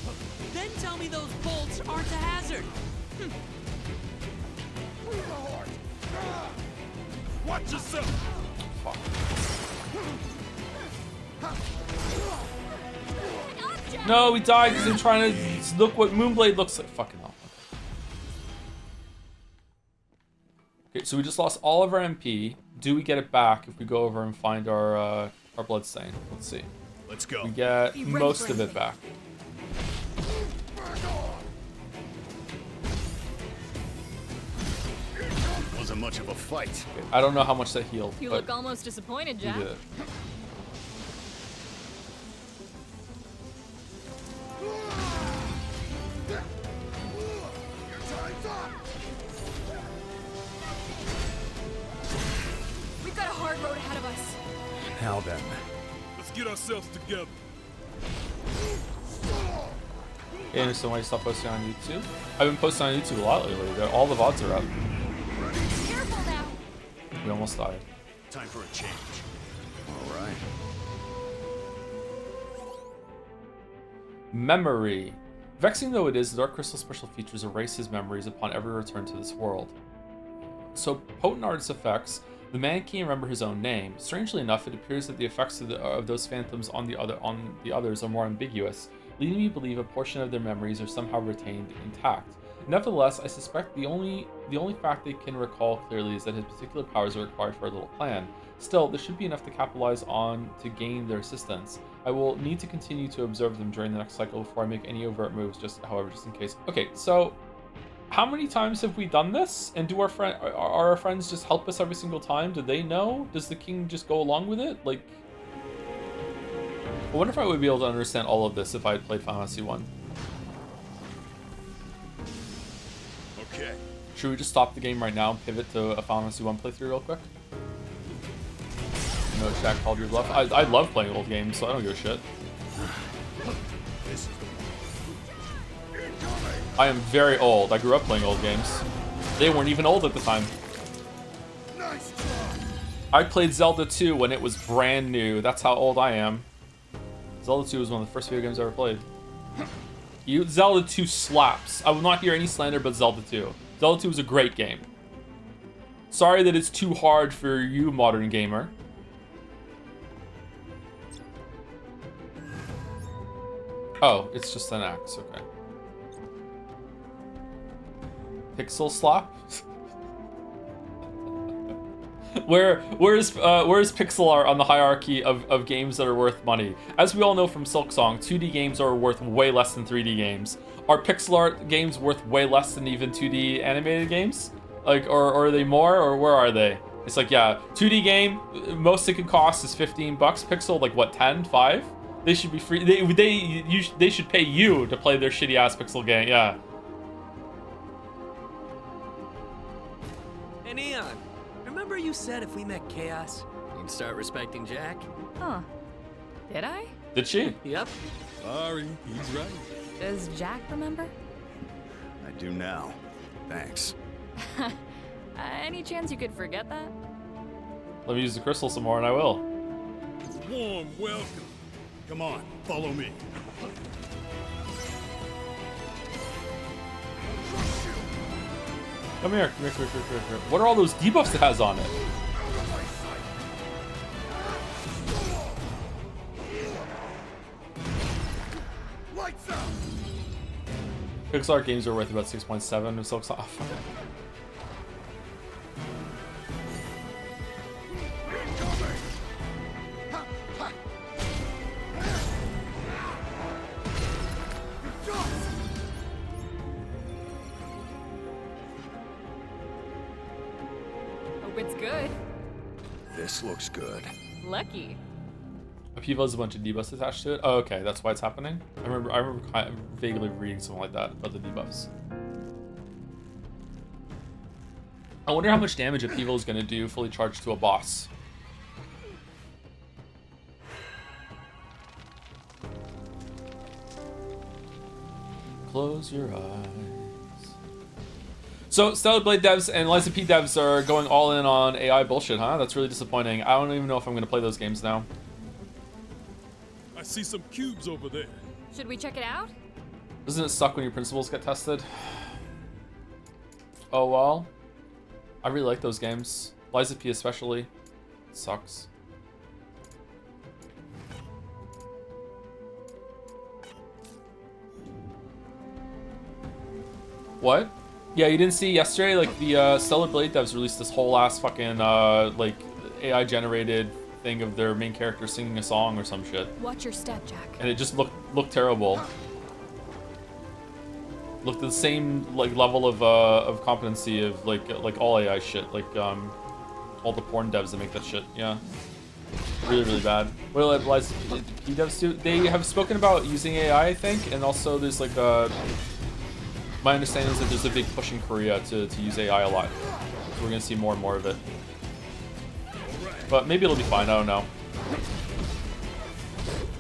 Then tell me those bolts aren't a hazard. Through the heart. Watch yourself. Fuck. No, we died because I'm trying to look what Moonblade looks like. Fucking hell. Okay, so we just lost all of our MP. Do we get it back if we go over and find our bloodstain? Let's see. Let's go. We get Be ready most for of it back. Wasn't much of a fight. Okay, I don't know how much that healed, You but look almost disappointed, we Jack. did it. We've got a hard road ahead of us. Now then. Let's get ourselves together. Hey, understand why you stopped posting on YouTube? I've been posting on YouTube a lot lately. All the VODs are up. Careful now. We almost died. Time for a change. All right. Memory. Vexing though it is, the Dark Crystal special features erase his memories upon every return to this world. So potent artist effects The man can't remember his own name. Strangely enough, it appears that the effects of those phantoms on the others are more ambiguous, leading me to believe a portion of their memories are somehow retained intact. Nevertheless, I suspect the only fact they can recall clearly is that his particular powers are required for a little plan. Still, this should be enough to capitalize on to gain their assistance. I will need to continue to observe them during the next cycle before I make any overt moves, just in case. Okay, so how many times have we done this? And do are our friends just help us every single time? Do they know? Does the king just go along with it? Like, I wonder if I would be able to understand all of this if I had played Final Fantasy 1. Okay. Should we just stop the game right now and pivot to a Final Fantasy 1 playthrough real quick? I know Jack called your bluff. I love playing old games, so I don't give a shit. This is the one. I am very old. I grew up playing old games. They weren't even old at the time. Nice try. I played Zelda 2 when it was brand new. That's how old I am. Zelda 2 was one of the first video games I ever played. Zelda 2 slaps. I will not hear any slander but Zelda 2. Zelda 2 was a great game. Sorry that it's too hard for you, modern gamer. Oh, it's just an axe, okay. Pixel slop? Where's pixel art on the hierarchy of games that are worth money? As we all know from Silksong, 2D games are worth way less than 3D games. Are pixel art games worth way less than even 2D animated games? Like, or are they more, or where are they? It's like, yeah, 2D game, most it could cost is 15 bucks. Pixel, like what, 10, 5? They should be free. They should pay you to play their shitty ass pixel game. Yeah. Hey, Neon. Remember you said if we met Chaos, you'd start respecting Jack? Huh. Did I? Did she? Yep. Sorry, he's right. Does Jack remember? I do now. Thanks. Any chance you could forget that? Let me use the crystal some more, and I will. Warm welcome. Come on, follow me. Come here. Come here. What are all those debuffs it has on it? Lights out. Pixar games are worth about 6.7 of Silk off. Hope it's good. This looks good. Lucky. Upheaval has a bunch of debuffs attached to it. Oh, okay, that's why it's happening. I remember kind of vaguely reading something like that about the debuffs. I wonder how much damage Upheaval is going to do fully charged to a boss. Close your eyes. So, Stellar Blade devs and Liza P devs are going all in on AI bullshit, huh? That's really disappointing. I don't even know if I'm going to play those games now. I see some cubes over there. Should we check it out? Doesn't it suck when your principles get tested? Oh well. I really like those games. Liza P especially. It sucks. What? Yeah, you didn't see yesterday, like, the Stellar Blade devs released this whole ass fucking, like, AI generated thing of their main character singing a song or some shit. Watch your step, Jack. And it just looked terrible. Looked the same, like, level of competency of, like all AI shit. Like, all the porn devs that make that shit, yeah. Really, really bad. What do Liza P devs do? They have spoken about using AI, I think, and also there's, like, my understanding is that there's a big push in Korea to use AI a lot. So we're gonna see more and more of it. But maybe it'll be fine, I don't know.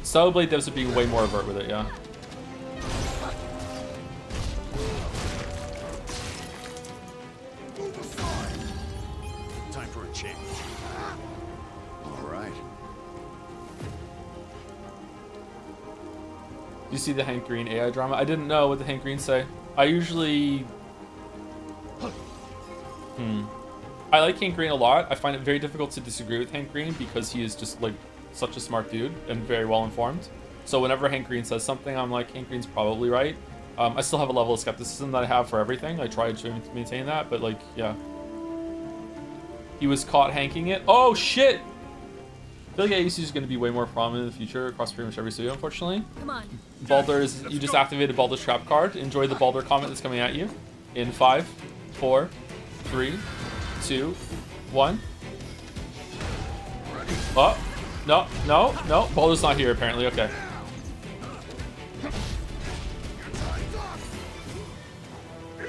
Stellar Blade devs would be way more overt with it, yeah. Time for a change. All right. Do you see the Hank Green AI drama? I didn't know what the Hank Green say. I usually... I like Hank Green a lot. I find it very difficult to disagree with Hank Green because he is just like such a smart dude and very well informed. So whenever Hank Green says something, I'm like, Hank Green's probably right. I still have a level of skepticism that I have for everything. I try to maintain that, but like, yeah. He was caught hanking it. Oh shit! I feel like AUC is going to be way more prominent in the future across pretty much every studio, unfortunately. Come on. Baldur's, you just activated Baldur's trap card. Enjoy the Baldur comment that's coming at you. In 5, 4, 3, 2, 1. Oh, no. Baldur's not here apparently. Okay. By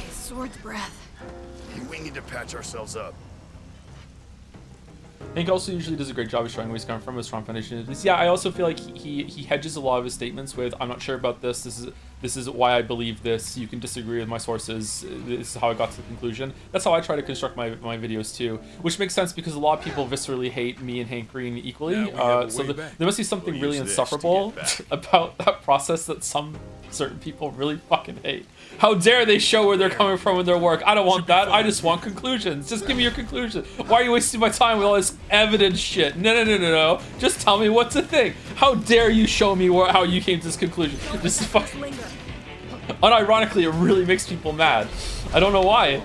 his sword's breath. We need to patch ourselves up. Hank also usually does a great job of showing where he's coming from, a strong foundation. Yeah, I also feel like he hedges a lot of his statements with, I'm not sure about this. This is why I believe this. You can disagree with my sources. This is how I got to the conclusion. That's how I try to construct my videos too, which makes sense because a lot of people viscerally hate me and Hank Green equally. So there must be something really insufferable about that process that some certain people really fucking hate. How dare they show where they're coming from in their work? I don't want that. I just want conclusions. Just give me your conclusion. Why are you wasting my time with all this evidence shit? No. Just tell me what to think. How dare you show me how you came to this conclusion? This is fucking... Unironically, it really makes people mad. I don't know why.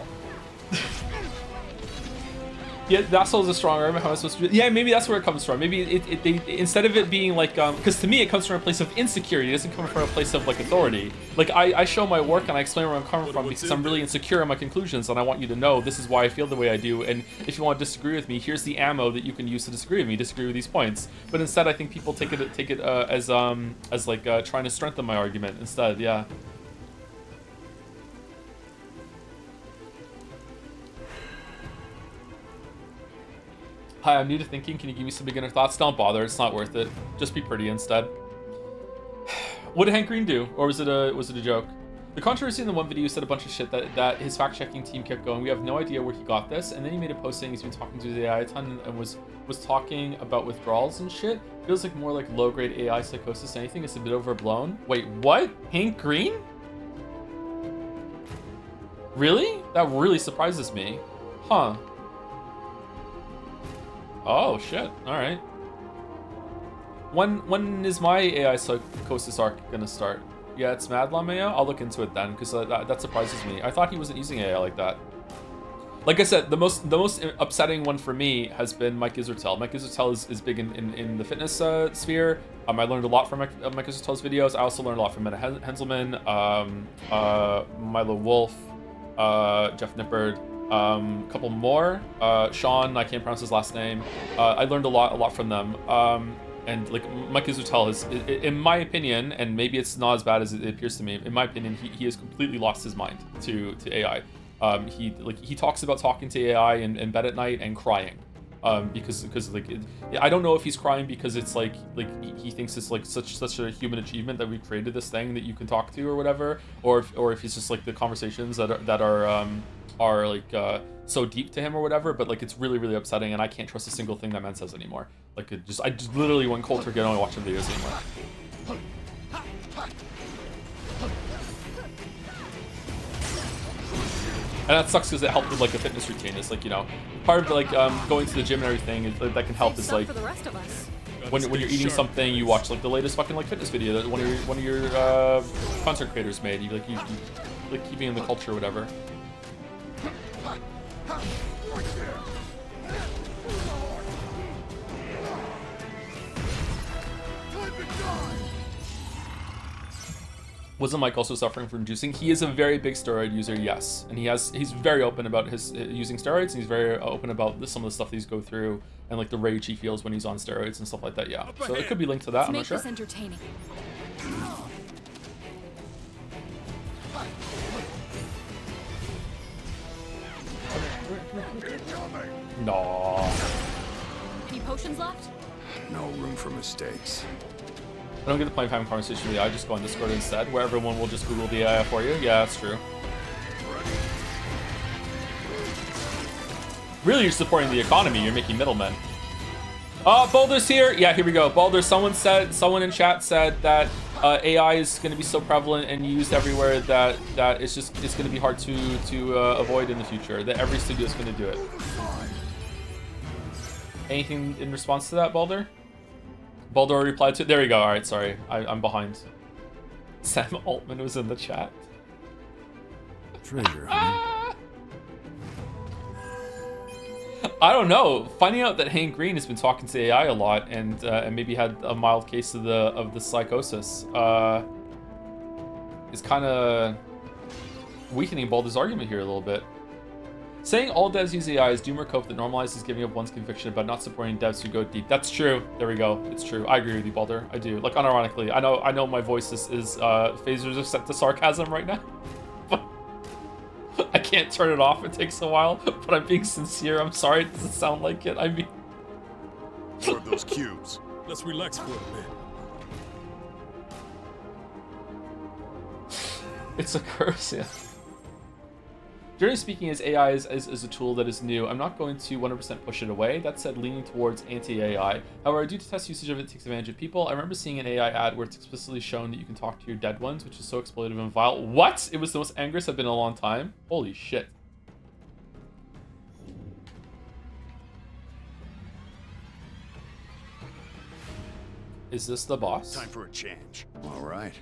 Yeah, Vassal is a strong argument. How am I supposed to do it? Yeah, maybe that's where it comes from. Maybe they instead of it being like, because to me it comes from a place of insecurity. It doesn't come from a place of like authority. Like I show my work and I explain where I'm coming from because I'm really insecure in my conclusions and I want you to know this is why I feel the way I do. And if you want to disagree with me, here's the ammo that you can use to disagree with me. Disagree with these points. But instead, I think people take it as like trying to strengthen my argument instead. Yeah. Hi, I'm new to thinking. Can you give me some beginner thoughts? Don't bother. It's not worth it. Just be pretty instead. What did Hank Green do? Or was it a joke? The controversy in the one video said a bunch of shit that his fact-checking team kept going. We have no idea where he got this. And then he made a post saying he's been talking to his AI a ton and was talking about withdrawals and shit. Feels like more like low-grade AI psychosis than anything. It's a bit overblown. Wait, what? Hank Green? Really? That really surprises me. Huh. Oh shit! All right. When is my AI psychosis arc gonna start? Yeah, it's Mad Lamea. I'll look into it then, because that surprises me. I thought he wasn't using AI like that. Like I said, the most upsetting one for me has been Mike Isertel. Mike Isertel is big in the fitness sphere. I learned a lot from Mike Isertel's videos. I also learned a lot from Meta Henselman, Milo Wolf, Jeff Nippard. Couple more, Sean, I can't pronounce his last name. I learned a lot from them. And like Mike Isertel is, in my opinion, and maybe it's not as bad as it appears to me. In my opinion, he has completely lost his mind to AI. He talks about talking to AI in bed at night and crying. Because I don't know if he's crying because it's like he thinks it's like such a human achievement that we created this thing that you can talk to or whatever, or if it's just like the conversations that are like so deep to him or whatever. But like it's really upsetting, and I can't trust a single thing that man says anymore. Like I just literally went cold turkey. I don't watch him videos anymore. And that sucks because it helped with like a fitness routine. It's like, you know, part of like going to the gym and everything that can help is like for the rest of us. when you're eating something, you watch like the latest fucking like fitness video that one of your content creators made. You like keeping in the culture or whatever. Wasn't Mike also suffering from juicing? He is a very big steroid user, yes, and he's very open about his using steroids, and he's very open about some of the stuff that he's go through and like the rage he feels when he's on steroids and stuff like that. Yeah, so it could be linked to that. I'm not sure. Let's make this entertaining. No. Any potions left? No room for mistakes. I don't get to play having conversation with you. I just go on Discord instead, where everyone will just Google the AI for you. Yeah, that's true. Really, you're supporting the economy. You're making middlemen. Boulder's here. Yeah, here we go. Boulder. Someone in chat said that AI is going to be so prevalent and used everywhere that it's going to be hard to avoid in the future. That every studio is going to do it. Anything in response to that, Baldur? Baldur replied to it. There we go. All right, sorry, I'm behind. Sam Altman was in the chat. Treasure, huh? I don't know. Finding out that Hank Green has been talking to AI a lot and maybe had a mild case of the psychosis is kind of weakening Baldur's argument here a little bit. Saying all devs use AI is doom or cope that normalizes giving up one's conviction, but not supporting devs who go deep. That's true. There we go. It's true. I agree with you, Baldur. I do. Like, unironically. I know my voice is phasers are set to sarcasm right now. I can't turn it off. It takes a while, but I'm being sincere. I'm sorry. It doesn't sound like it. I mean, More of those cubes. Let's relax for a bit. it's a curse, yeah. Generally speaking, as AI is a tool that is new, I'm not going to 100% push it away. That said, leaning towards anti-AI. However, I do detest usage of it takes advantage of people. I remember seeing an AI ad where it's explicitly shown that you can talk to your dead ones, which is so exploitative and vile. What? It was the most angriest I've been in a long time? Holy shit. Is this the boss? Time for a change. All right.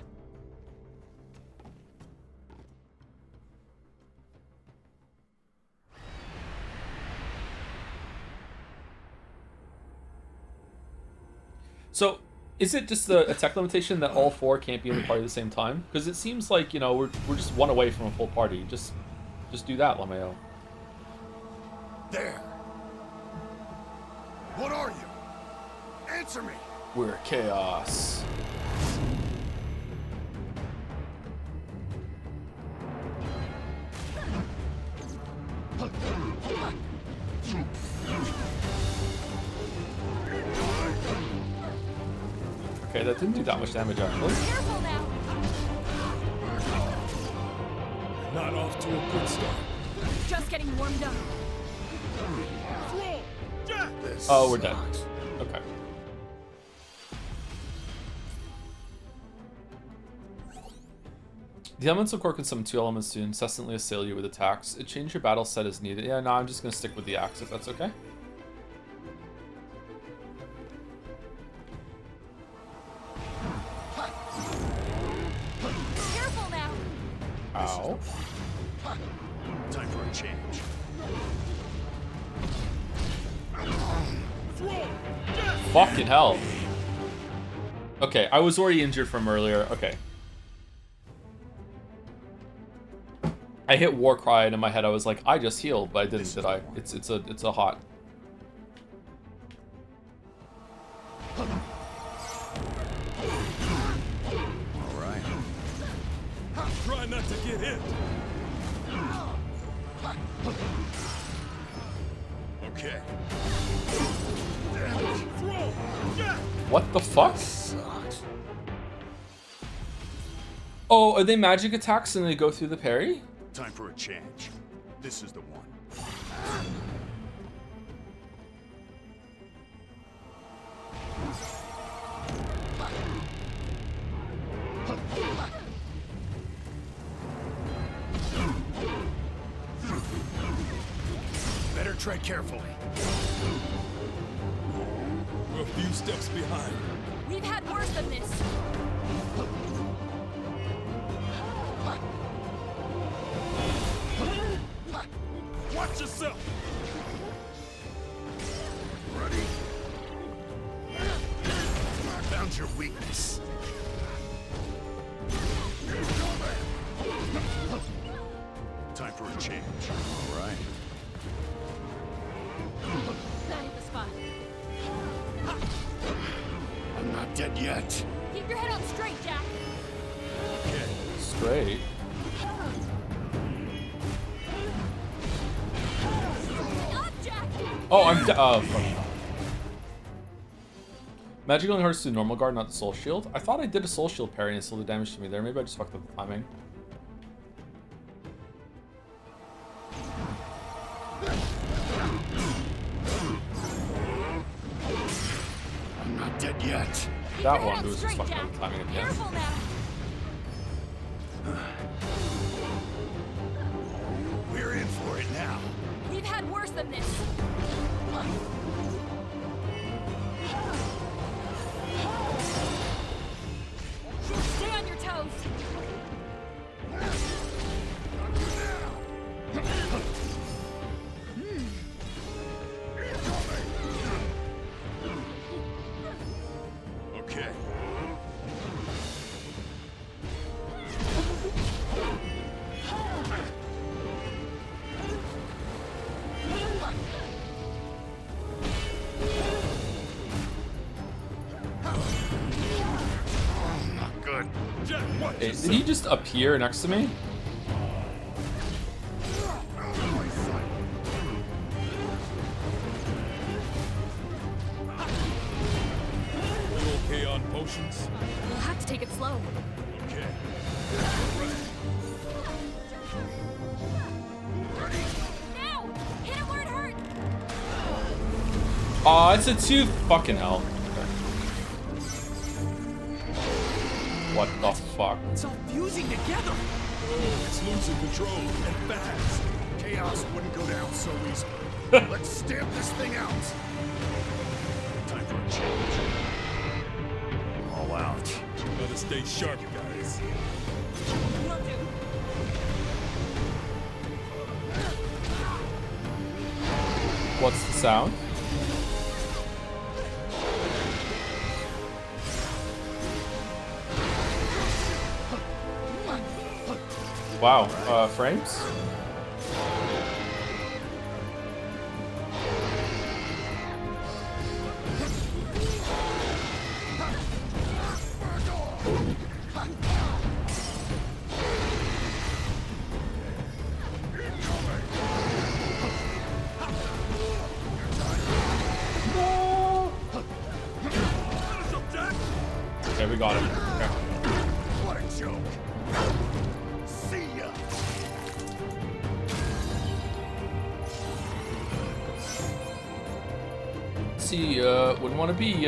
So, is it just a tech limitation that all four can't be in the party at the same time? Because it seems like, you know, we're just one away from a full party. Just do that, LMAO. There. What are you? Answer me. We're chaos. Okay, that didn't do that much damage actually. Careful now. Not off to a good start. Just getting warmed up. This Oh, we're dead. sucks. Okay. The elemental core can summon two elements to incessantly assail you with attacks. Change your battle set as needed. Yeah, no, I'm just gonna stick with the axe if that's okay. Careful now. Ow. Time for a change. Fucking hell. Okay, I was already injured from earlier. Okay. I hit war cry and in my head I was like, I just healed, but I didn't, did I? It's a hot. All right. Try not to get hit. Okay. What the fuck? Sucks. Oh, are they magic attacks and they go through the parry? Time for a change. This is the one. Better tread carefully. We're a few steps behind. We've had worse than this. Watch yourself. Ready? Found your weakness. Time for a change. All right. That hit the spot. I'm not dead yet. Keep your head on straight, Jack. Okay. Straight. Up, Jack. Oh, I'm oh, fuck. Magic only hurts to normal guard, not the soul shield. I thought I did a soul shield parry and it still did damage to me there. Maybe I just fucked up the timing. I'm not dead yet. That Keep your one, head there was just straight, fucking Jack. timing at the end. Careful now. We're in for it now. We've had worse than this. Stay on your toes. Okay. Not good. Jack, what? Hey, did he just appear next to me? You okay on potions? We'll have to take it slow. Okay. Now! Hit him where it hurts! Aw, it's a tooth. Fucking hell. What the fuck? It's all fusing together. It's losing control and fast. Chaos wouldn't go down so easily. Let's stamp this thing out. Time for a change. All out. Gotta stay sharp, guys. Will do. What's the sound? Wow, frames? Okay, we got him. Okay. What a joke. See ya. See, wouldn't want to be,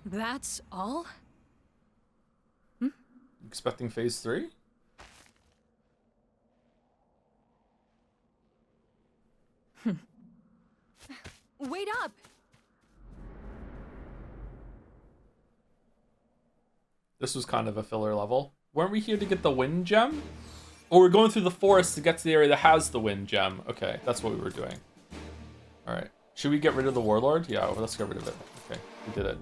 That's all? expecting phase 3? Wait up! This was kind of a filler level. Weren't we here to get the wind gem? Or we're going through the forest to get to the area that has the wind gem. Okay, that's what we were doing. Alright. Should we get rid of the warlord? Yeah, well, let's get rid of it. Okay, we did it.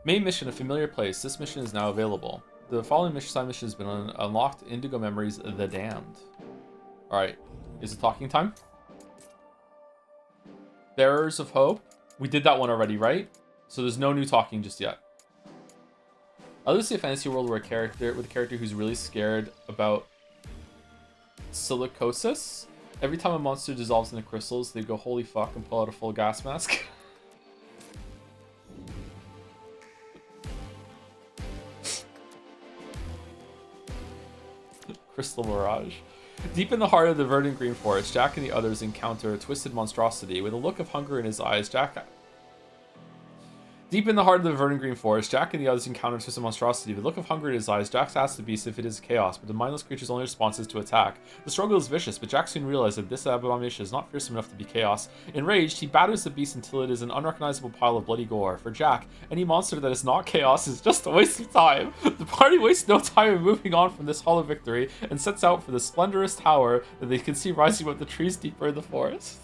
Main mission, a familiar place. This mission is now available. The following side mission has been unlocked. Indigo Memories, The Damned. Alright, is it talking time? Bearers of Hope. We did that one already, right? So there's no new talking just yet. I love to see a fantasy world where a character who's really scared about silicosis. Every time a monster dissolves into crystals, they go holy fuck and pull out a full gas mask. Crystal Mirage. Deep in the heart of the verdant green forest, Jack and the others encounter a twisted monstrosity. With a look of hunger in his eyes, Deep in the heart of the verdant green forest, Jack and the others encounter a twisted monstrosity. With a look of hunger in his eyes, Jack asks the beast if it is chaos, but the mindless creature's only response is to attack. The struggle is vicious, but Jack soon realizes that this abomination is not fearsome enough to be chaos. Enraged, he batters the beast until it is an unrecognizable pile of bloody gore. For Jack, any monster that is not chaos is just a waste of time. The party wastes no time in moving on from this hollow victory and sets out for the splendorous tower that they can see rising above the trees deeper in the forest.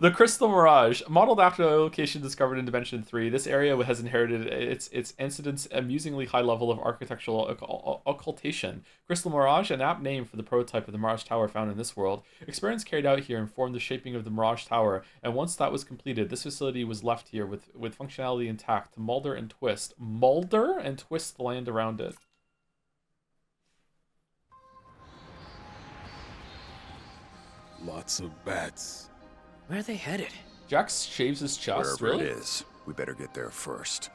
The Crystal Mirage, modeled after a location discovered in Dimension 3, this area has inherited its incident's amusingly high level of architectural occultation. Crystal Mirage, an apt name for the prototype of the Mirage Tower found in this world. Experiments carried out here informed the shaping of the Mirage Tower, and once that was completed, this facility was left here with functionality intact to molder and twist the land around it. Lots of bats. Where are they headed? Jack shaves his chest, Wherever really? it is, we better get there first.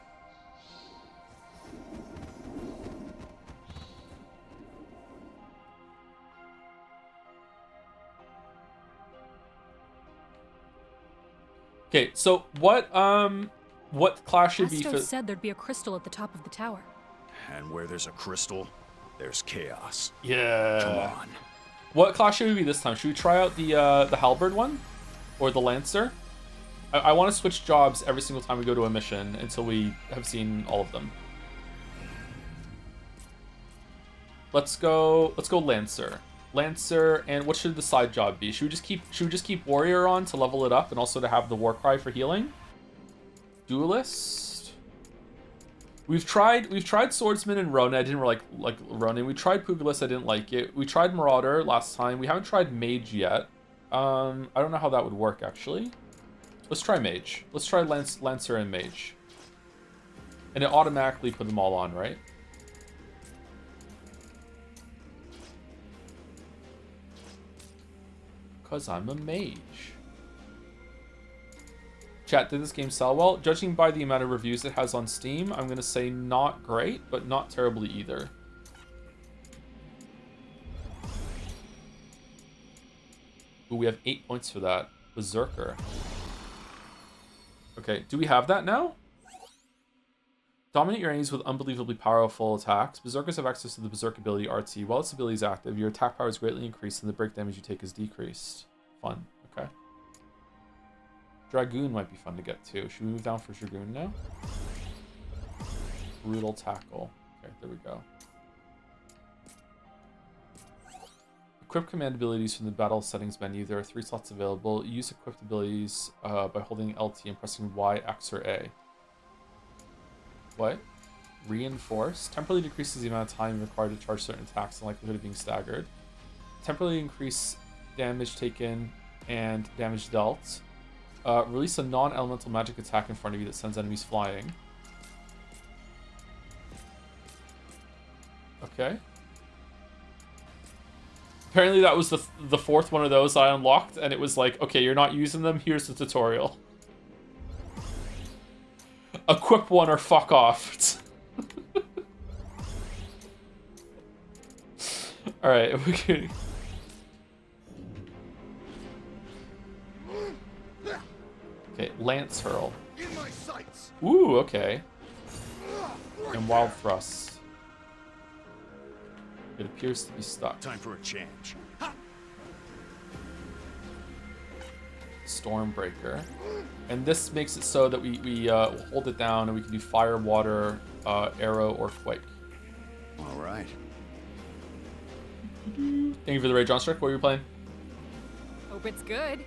Okay, so what class should be Asto for... said there'd be a crystal at the top of the tower. And where there's a crystal, there's chaos. Yeah. Come on. What class should we be this time? Should we try out the halberd one? Or the lancer? I want to switch jobs every single time we go to a mission until we have seen all of them. Let's go lancer. Lancer, and what should the side job be? Should we just keep warrior on to level it up and also to have the war cry for healing? Duelist. We've tried swordsman and Ronin. I didn't really like Ronin. We tried Pugilist. I didn't like it. We tried Marauder last time. We haven't tried mage yet. I don't know how that would work actually. Let's try mage. Let's try lancer and mage. And it automatically put them all on, right? Because I'm a mage. Chat, did this game sell well? Judging by the amount of reviews it has on Steam, I'm going to say not great, but not terribly either. Ooh, we have 8 points for that. Berserker. Okay, do we have that now? Dominate your enemies with unbelievably powerful attacks. Berserkers have access to the Berserk ability RT. While its ability is active, your attack power is greatly increased and the break damage you take is decreased. Fun. Okay. Dragoon might be fun to get to. Should we move down for Dragoon now? Brutal Tackle. Okay, there we go. Equip command abilities from the battle settings menu. There are 3 slots available. Use equipped abilities by holding LT and pressing Y, X, or A. What? Reinforce. Temporarily decreases the amount of time required to charge certain attacks and likelihood of being staggered. Temporarily increase damage taken and damage dealt. Release a non-elemental magic attack in front of you that sends enemies flying. Okay. Apparently that was the 4th one of those I unlocked, and it was like, okay, you're not using them, here's the tutorial. Equip one or fuck off. Alright, okay. Okay, Lance Hurl. Ooh, okay. And Wild Thrust. It appears to be stuck. Time for a change. Stormbreaker. And this makes it so that we hold it down and we can do fire, water, arrow, or quake. All right. Thank you for the raid, John Strick. What are you playing? Hope it's good.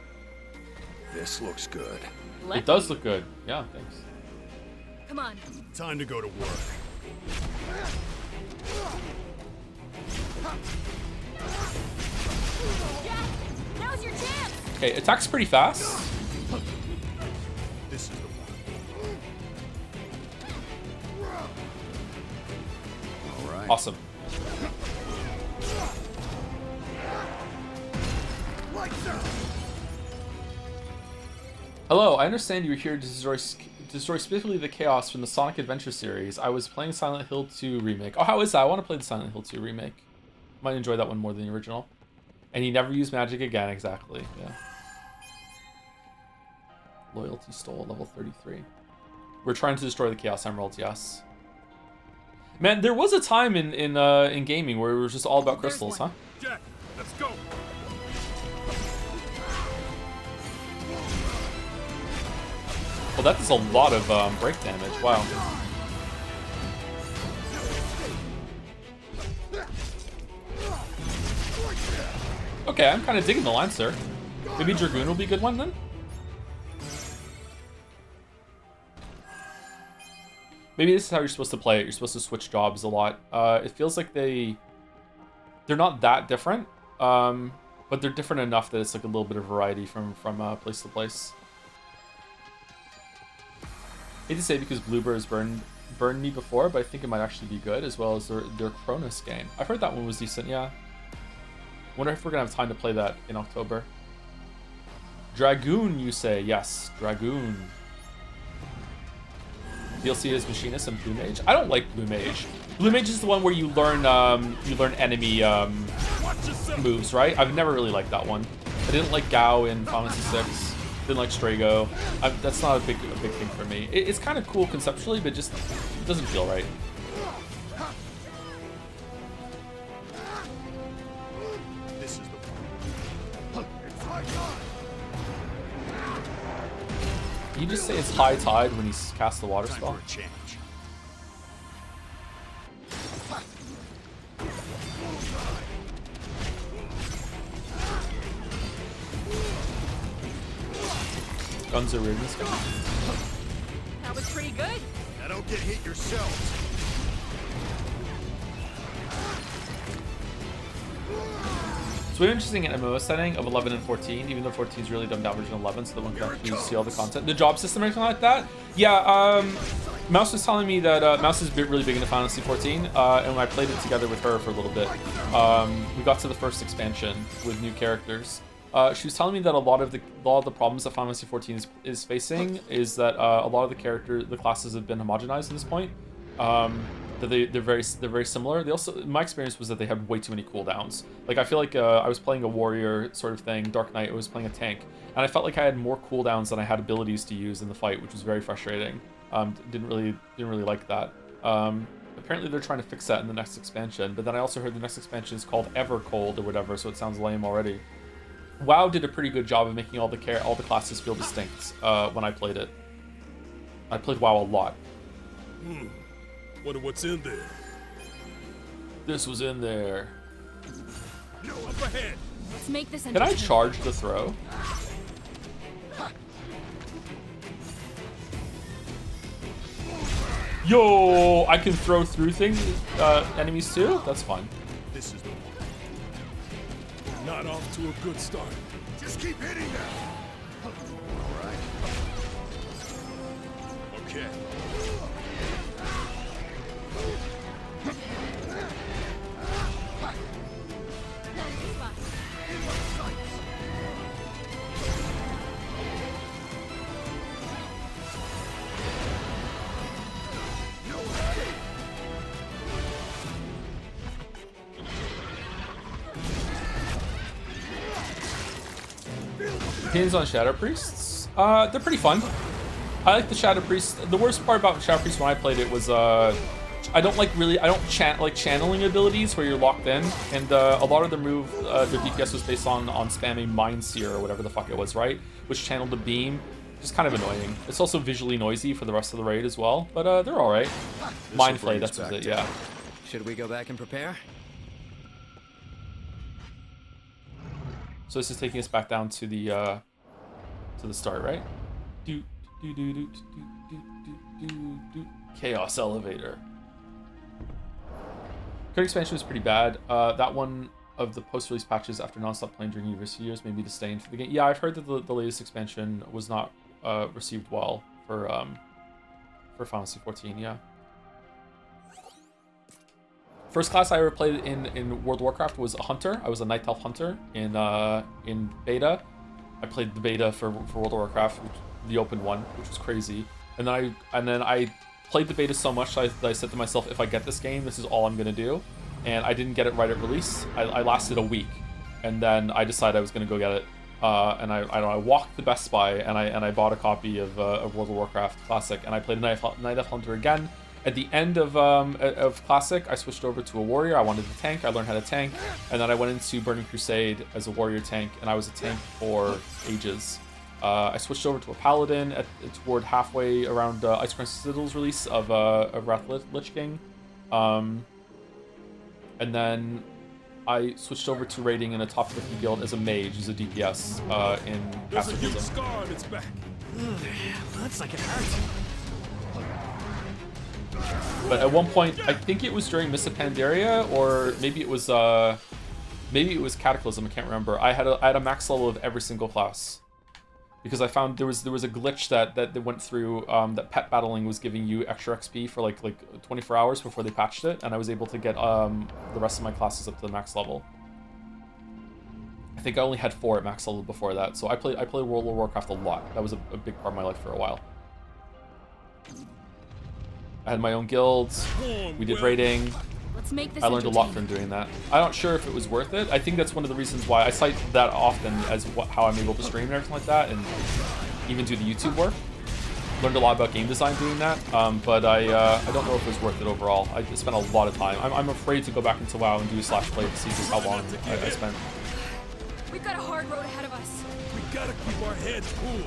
This looks good. It does look good. Yeah, thanks. Come on. Time to go to work. Yeah, now's your chance. Okay, attack's pretty fast. This is the one. All right. Awesome. Hello, I understand you're here to destroy specifically the chaos from the Sonic Adventure series. I was playing Silent Hill 2 Remake. Oh, how is that? I want to play the Silent Hill 2 Remake. Might enjoy that one more than the original. And he never used magic again, exactly. Yeah. Loyalty stole, level 33. We're trying to destroy the Chaos Emeralds, yes. Man, there was a time in gaming where it was just all about crystals, huh? Jack, let's go. Well, that does a lot of break damage. Wow. Okay, I'm kind of digging the Lancer. Maybe Dragoon will be a good one then? Maybe this is how you're supposed to play it. You're supposed to switch jobs a lot. It feels like they're not that different, but they're different enough that it's like a little bit of variety from place to place. Hate to say because Bluebirds burned me before, but I think it might actually be good, as well as their Cronus game. I've heard that one was decent, yeah. Wonder if we're gonna have time to play that in October. Dragoon, you say? Yes, Dragoon. DLC is Machinist and Blue Mage. I don't like Blue Mage. Blue Mage is the one where you learn enemy moves, right? I've never really liked that one. I didn't like Gao in Final Fantasy VI. Didn't like Strago. That's not a big thing for me. It's kind of cool conceptually, but just it doesn't feel right. This is the one. It's high tide. You just say it's high tide when he casts the water Time spell. for a change. Guns are weird in this game. That was pretty good. Now don't get hit yourselves. So we're interesting in MMO setting of 11 and 14, even though 14 is really dumbed down version 11, so that one can actually see all the content. The job system or anything like that? Yeah, Mouse was telling me that Mouse is really big into Final Fantasy 14, and when I played it together with her for a little bit, we got to the first expansion with new characters. She was telling me that a lot of the problems that Final Fantasy 14 is facing is that a lot of the classes have been homogenized at this point. That they're very similar. They also, my experience was that they had way too many cooldowns. Like I feel like I was playing a warrior sort of thing, Dark Knight. I was playing a tank, and I felt like I had more cooldowns than I had abilities to use in the fight, which was very frustrating. Didn't really like that. Apparently they're trying to fix that in the next expansion. But then I also heard the next expansion is called Ever Cold or whatever, so it sounds lame already. WoW did a pretty good job of making all the classes feel distinct when I played it. I played WoW a lot. Wonder what's in there. This was in there. Up ahead. Let's make this Can I charge the throw? Yo, I can throw through things, enemies too? That's fun. This is the one. Not off to a good start. Just keep hitting them. All right. Okay. Opinions on Shadow Priests? They're pretty fun. I like the Shadow Priests. The worst part about Shadow Priests when I played it was I don't like channeling abilities where you're locked in, and a lot of their their DPS was based on spamming Mind Seer or whatever the fuck it was, right? Which channeled the beam. Just kind of annoying. It's also visually noisy for the rest of the raid as well, but they're all right. Mind Flay, that's what it. Yeah. Should we go back and prepare? So this is taking us back down to the start, right? Chaos Elevator. Current expansion was pretty bad. That one of the post-release patches after non-stop playing during university years made me disdain for the game. Yeah, I've heard that the latest expansion was not received well for Final Fantasy 14. Yeah. First class I ever played in World of Warcraft was a hunter. I was a Night Elf hunter in beta. I played the beta for World of Warcraft, the open one, which was crazy. And then I played the beta so much that I said to myself, if I get this game, this is all I'm gonna do. And I didn't get it right at release. I lasted a week, and then I decided I was gonna go get it. And I walked to Best Buy and I bought a copy of World of Warcraft Classic, and I played Night Elf Hunter again. At the end of Classic, I switched over to a warrior. I wanted to tank. I learned how to tank, and then I went into Burning Crusade as a warrior tank, and I was a tank for ages. I switched over to a paladin toward halfway around Ice Crown Citadel's release of Wrath Lich King, and then I switched over to raiding in a top 50 guild as a mage, as a DPS in There's a huge Pacifism. scar on its back. Looks like it hurts. But at one point, I think it was during Mists of Pandaria, or maybe it was Cataclysm. I can't remember. I had a max level of every single class because I found there was a glitch that they went through that pet battling was giving you extra XP for like 24 hours before they patched it, and I was able to get the rest of my classes up to the max level. I think I only had 4 at max level before that, so I played World of Warcraft a lot. That was a big part of my life for a while. I had my own guilds. We did raiding. Let's make this I learned a lot from entertaining. doing that. I'm not sure if it was worth it. I think that's one of the reasons why I cite that often as how I'm able to stream and everything like that, and even do the YouTube work. Learned a lot about game design doing that, but I don't know if it was worth it overall. I spent a lot of time. I'm afraid to go back into WoW and do a slash play to see just how long I spent. We've got a hard road ahead of us. We gotta keep our heads cool.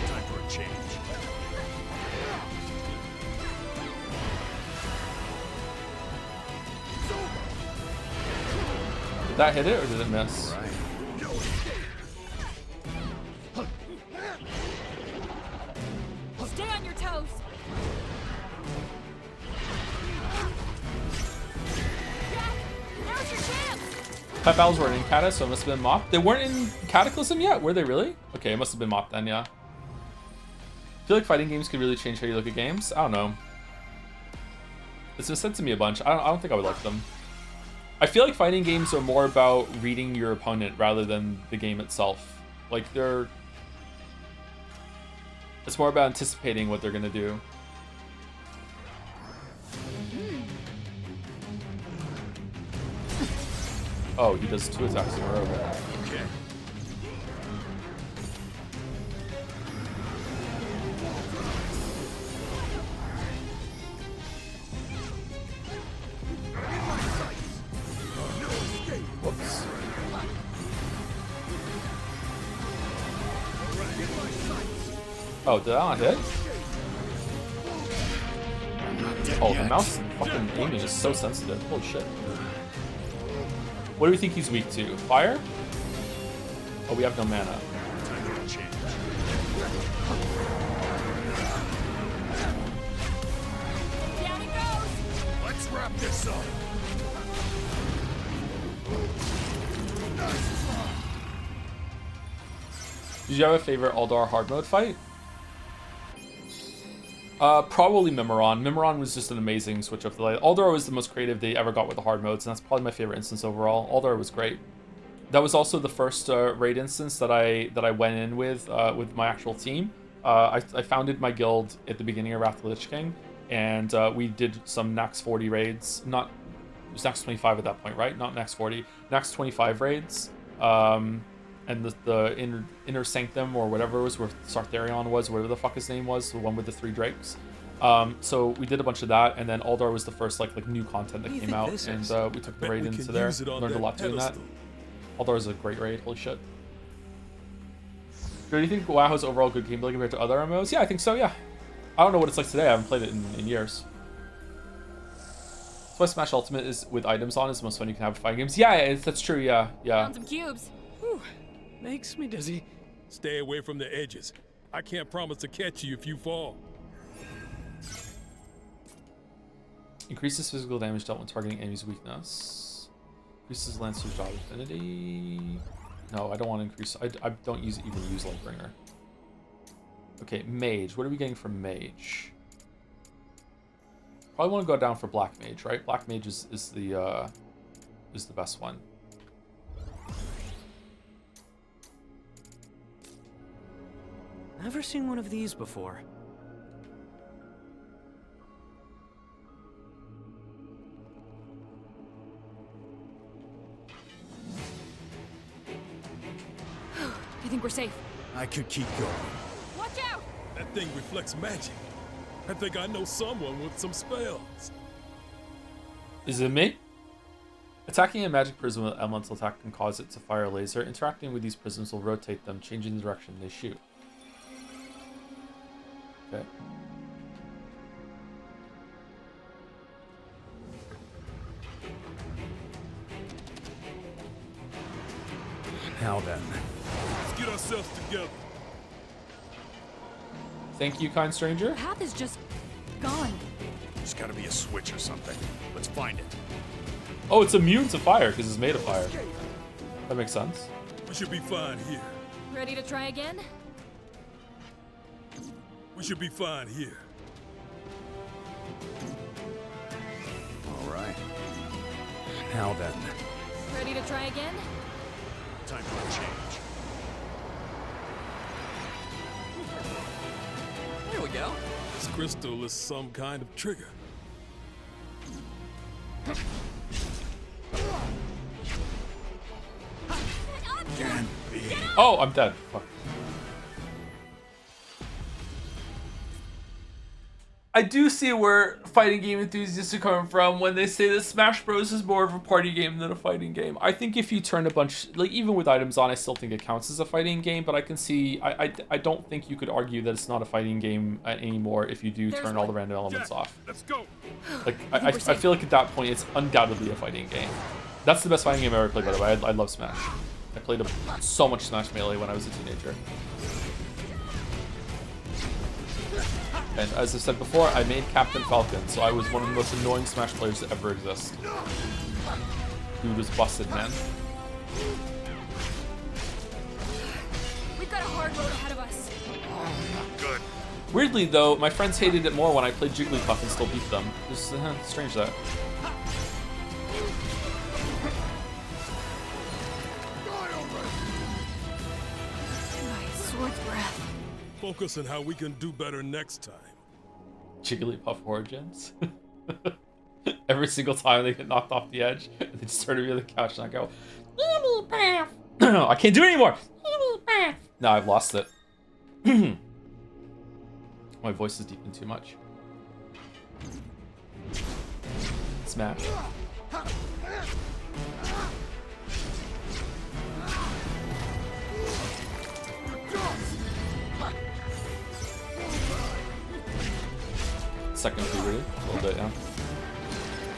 Time for a change. Did that hit it or did it miss? Right. Stay on your toes. Jack, now's your chance. Pet battles weren't in Cata, so it must have been mopped. They weren't in Cataclysm yet, were they really? Okay, it must have been mopped then, yeah. I feel like fighting games could really change how you look at games. I don't know. It's been said to me a bunch. I don't think I would like them. I feel like fighting games are more about reading your opponent rather than the game itself. Like it's more about anticipating what they're gonna do. Oh, he does 2 attacks in a row. Okay. Whoops. Oh, did that not hit? Oh, the mouse fucking aiming is so sensitive. Holy shit. What do we think he's weak to? Fire? Oh, we have no mana. Time for a change. Down it goes. Let's wrap this up. Did you have a favorite Aldar hard mode fight? Probably Mimiron. Mimiron was just an amazing switch up the light. Aldar was the most creative they ever got with the hard modes, and that's probably my favorite instance overall. Aldar was great. That was also the first raid instance that I went in with my actual team. I founded my guild at the beginning of Wrath of the Lich King, and we did some Nax 40 raids. It was Nax 25 at that point, right? Not Nax 40. Nax 25 raids. And the inner sanctum or whatever it was, where Sartharion was, whatever the fuck his name was, the one with the 3 drakes. So we did a bunch of that, and then Aldar was the first like new content that came out, and we took the Bet raid we into can there. use it on Learned a that lot doing that. pedestal. Aldar is a great raid. Holy shit. Do you think WoW has overall good gameplay compared to other MMOs? Yeah, I think so. Yeah. I don't know what it's like today. I haven't played it in years. That's why Smash Ultimate is with items on is the most fun you can have with fighting games. Yeah, that's true. Yeah. Found some cubes. Whew, makes me dizzy. Stay away from the edges. I can't promise to catch you if you fall. Increases physical damage dealt when targeting enemy's weakness. Increases Lancer's job affinity. No, I don't want to increase. I don't even use Lightbringer. Okay, Mage. What are we getting from Mage? Probably want to go down for Black Mage, right? Black Mage is the best one. Never seen one of these before. I think we're safe. I could keep going. Watch out! That thing reflects magic. I think I know someone with some spells. Is it me? Attacking a magic prism with elemental attack can cause it to fire a laser. Interacting with these prisms will rotate them, changing the direction they shoot. Okay. Now then. Let's get ourselves together. Thank you, kind stranger. The path is just gone. There's gotta be a switch or something. Let's find it. Oh, it's immune to fire because it's made of fire. That makes sense. We should be fine here. Ready to try again? We should be fine here. All right. Now then. Ready to try again? Time for a change. we go. This crystal is some kind of trigger. Oh, I'm dead. Fuck. I do see where fighting game enthusiasts are coming from when they say that Smash Bros is more of a party game than a fighting game. I think if you turn a bunch, like even with items on, I still think it counts as a fighting game, but I can see, I don't think you could argue that it's not a fighting game anymore if you do turn all the random elements off. Let's go. Like, I feel like at that point, it's undoubtedly a fighting game. That's the best fighting game I've ever played, by the way. I love Smash. I played so much Smash Melee when I was a teenager. And as I said before, I made Captain Falcon, so I was one of the most annoying Smash players to ever exist. Dude was busted, man. We've got a hard road ahead of us. Good. Weirdly, though, my friends hated it more when I played Jigglypuff and still beat them. It's strange that. My sword's breath. Focus on how we can do better next time. Jigglypuff Origins. Every single time they get knocked off the edge, they just turn to me on the couch and I go, Jigglypuff! I can't do it anymore! Jigglypuff! No, I've lost it. My voice is deepened too much. Smash. Second puberty, a little bit, yeah.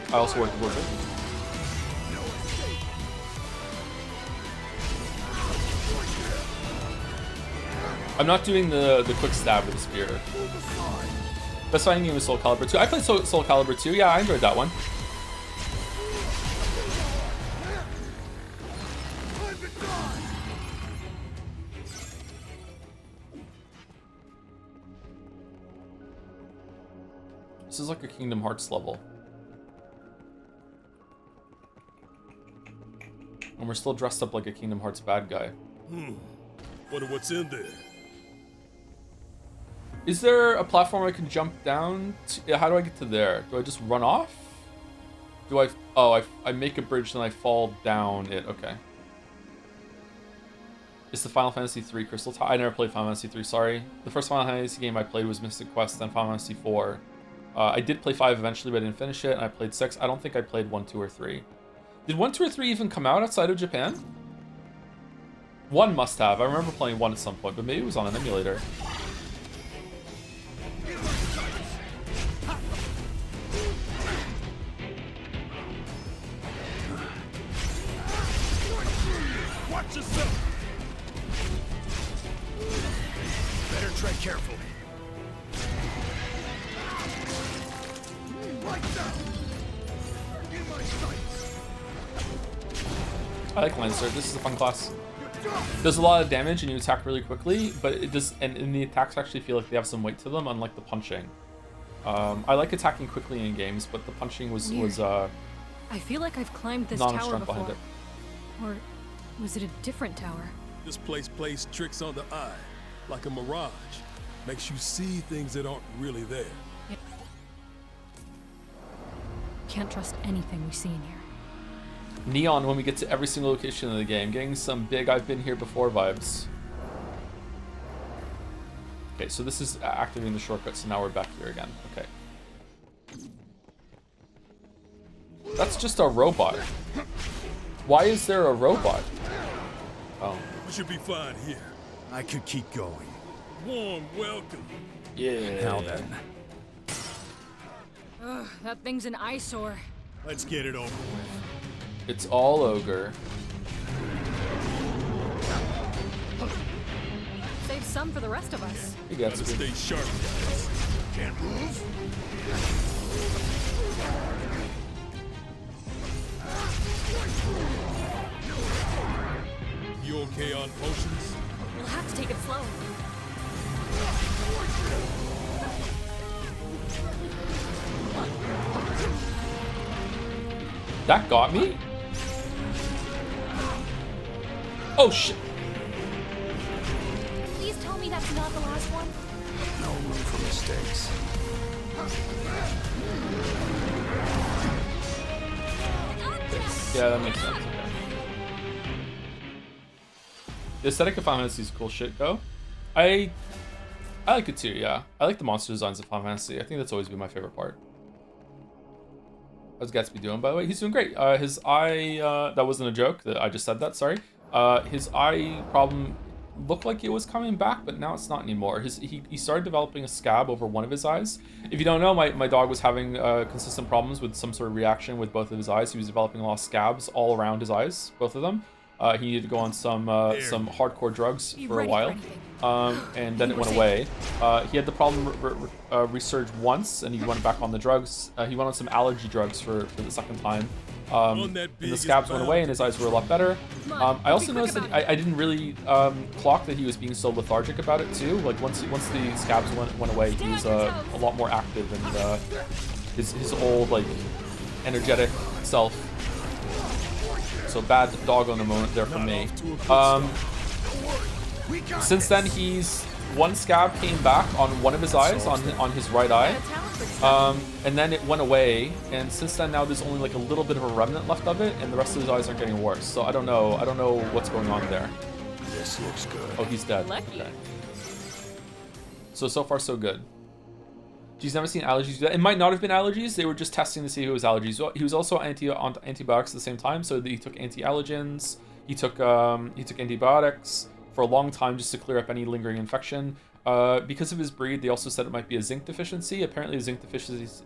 I also worked a little bit. I'm not doing the quick stab with the spear. Best fighting game was Soul Calibur 2. I played Soul Calibur 2, yeah, I enjoyed that one. This is like a Kingdom Hearts level. And we're still dressed up like a Kingdom Hearts bad guy. Wonder what's in there. Is there a platform I can jump down to? How do I get to there? Do I just run off? Do I... Oh, I make a bridge, then I fall down it. Okay. It's the Final Fantasy 3 Crystal Tower. I never played Final Fantasy 3, sorry. The first Final Fantasy game I played was Mystic Quest, then Final Fantasy 4. I did play 5 eventually, but I didn't finish it, and I played 6. I don't think I played 1, 2, or 3. Did 1, 2, or 3 even come out outside of Japan? 1 must have. I remember playing 1 at some point, but maybe it was on an emulator. Watch yourself. Better tread carefully. I like Lancer. This is a fun class. Does a lot of damage and you attack really quickly, but it does, and the attacks actually feel like they have some weight to them, unlike the punching. I like attacking quickly in games, but the punching was I feel like I've climbed this not much tower strength before. behind it. Or was it a different tower? This place plays tricks on the eye, like a mirage. Makes you see things that aren't really there. Can't trust anything we see in here. Neon when we get to every single location in the game, getting some big I've been here before vibes. Okay, so this is activating the shortcut, so now we're back here again. Okay. That's just a robot. Why is there a robot? Oh. We should be fine here. I could keep going. Warm welcome. Yeah. Now then, Ugh, that thing's an eyesore. let's get it over with. It's all ogre. Save some for the rest of us. You got Gotta speed. stay sharp, guys. Can't move? You okay on potions? We'll have to take it slow. That got me? Oh shit. Please tell me that's not the last one. No room for mistakes. Yeah, that makes sense. Okay. The aesthetic of Final Fantasy is cool shit, though. I like it too, yeah. I like the monster designs of Final Fantasy. I think that's always been my favorite part. How's Gatsby doing, by the way? He's doing great. His eye, that wasn't a joke, that I just said that, sorry. His eye problem looked like it was coming back, but now it's not anymore. He started developing a scab over one of his eyes. If you don't know, my dog was having consistent problems with some sort of reaction with both of his eyes. He was developing a lot of scabs all around his eyes, both of them. He needed to go on some hardcore drugs for a while, and then it went away. He had the problem resurge once, and he went back on the drugs. He went on some allergy drugs for the second time. And the scabs went away, and his eyes were a lot better. I also noticed that I didn't really clock that he was being so lethargic about it too. Like once the scabs went away, he was a lot more active, and his old like energetic self. So bad dog on the moment there for me. Since then, one scab came back on one of his eyes, on his right eye, and then it went away. And since then, now there's only like a little bit of a remnant left of it, and the rest of his eyes are getting worse. So I don't know what's going on there. This looks good. Oh, he's dead. Lucky. Okay. So far so good. She's never seen allergies do that. It might not have been allergies. They were just testing to see who was allergies. He was also on antibiotics at the same time, so he took anti-allergens. He took antibiotics for a long time just to clear up any lingering infection. Because of his breed, they also said it might be a zinc deficiency. Apparently, a zinc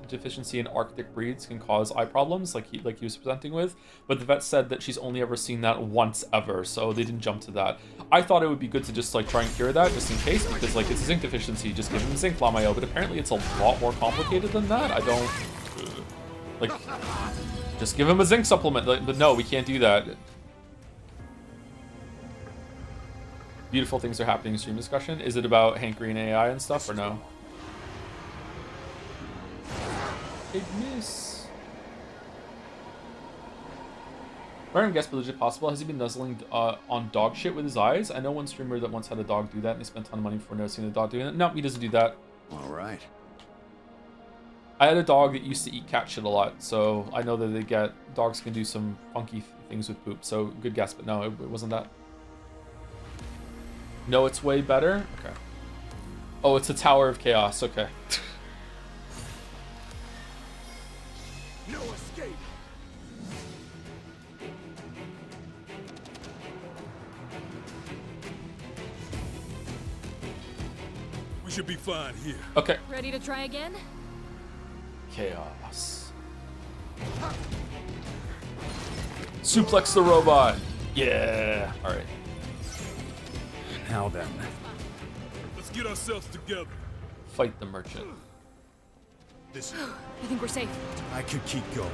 deficiency in Arctic breeds can cause eye problems, like he was presenting with. But the vet said that she's only ever seen that once ever, so they didn't jump to that. I thought it would be good to just like try and cure that, just in case, because like it's a zinc deficiency, just give him zinc Lamayo. But apparently, it's a lot more complicated than that. I don't like just give him a zinc supplement. Like, but no, we can't do that. Beautiful things are happening in stream discussion. Is it about hankering AI and stuff or no? Big miss. Random guess, but legit possible. Has he been nuzzling on dog shit with his eyes? I know one streamer that once had a dog do that and he spent a ton of money before noticing the dog doing it. No, he doesn't do that. All right. I had a dog that used to eat cat shit a lot, so I know that dogs can do some funky things with poop. So good guess, but no, it wasn't that. No, it's way better? Okay. Oh, it's a Tower of Chaos. Okay. No escape. We should be fine here. Okay. Ready to try again? Chaos. Suplex the robot. Yeah. All right. Now then. Let's get ourselves together. Fight the merchant. This I think we're safe. I could keep going.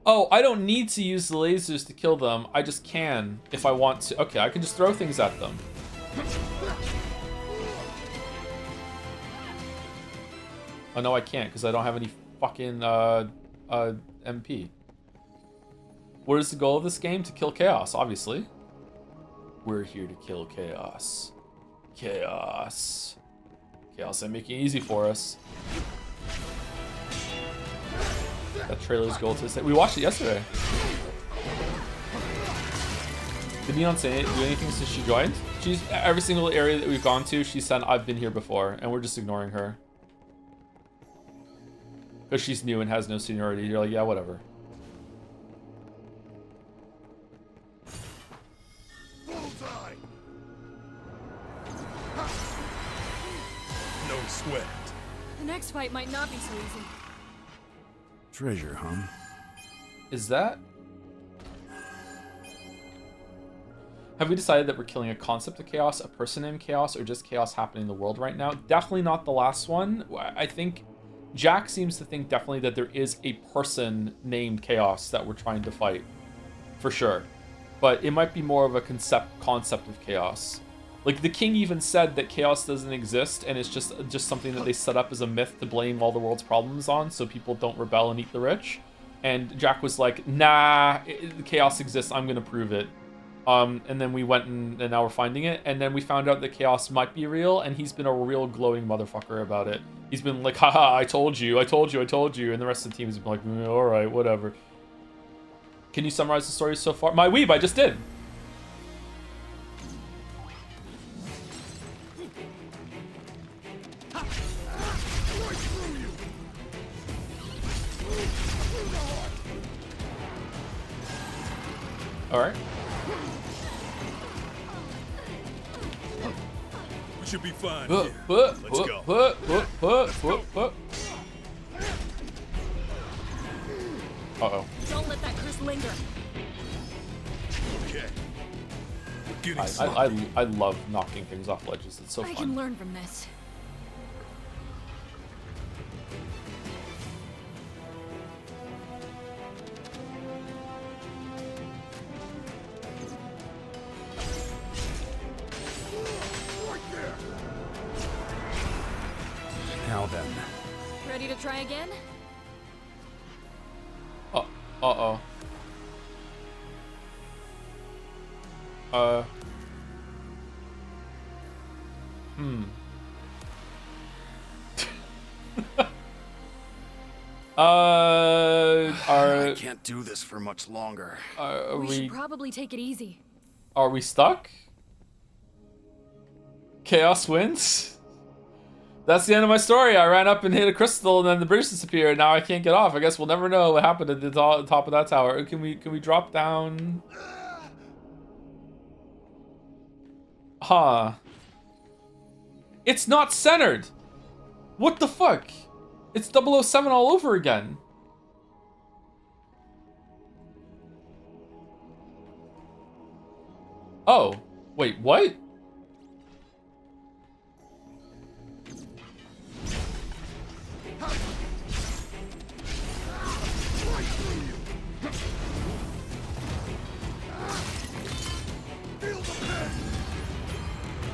Oh, I don't need to use the lasers to kill them. I just can if I want to. Okay, I can just throw things at them. Oh no, I can't because I don't have any fucking MP. What is the goal of this game? To kill chaos, obviously. We're here to kill chaos. Chaos. Chaos ain't making it easy for us. That trailer's goal to say. We watched it yesterday. Did Neon do anything since she joined? She's every single area that we've gone to, she said I've been here before, and we're just ignoring her. Because she's new and has no seniority. You're like, yeah, whatever. bullseye. No sweat. The next fight might not be so easy. Treasure, huh? Is that? Have we decided that we're killing a concept of chaos, a person named chaos, or just chaos happening in the world right now? Definitely not the last one. I think Jack seems to think definitely that there is a person named chaos that we're trying to fight. For sure. But it might be more of a concept of chaos. Like, the king even said that chaos doesn't exist, and it's just something that they set up as a myth to blame all the world's problems on, so people don't rebel and eat the rich. And Jack was like, nah, chaos exists, I'm gonna prove it. And then we went and now we're finding it. And then we found out that chaos might be real, and he's been a real glowing motherfucker about it. He's been like, haha, I told you. And the rest of the team has been like, all right, whatever. Can you summarize the story so far? My weeb, I just did. All right. We should be fine here. Let's go. Uh-oh. Don't let that curse linger. Okay. We're getting I sloppy. love knocking things off ledges. It's so I can fun. learn from this. Now then. Ready to try again? Uh-oh. I can't do this for much longer. We should probably take it easy. Are we stuck? Chaos wins? That's the end of my story. I ran up and hit a crystal, and then the bridge disappeared. Now I can't get off. I guess we'll never know what happened at the top of that tower. Can we drop down? Huh. It's not centered. What the fuck? It's 007 all over again. Oh, wait, what?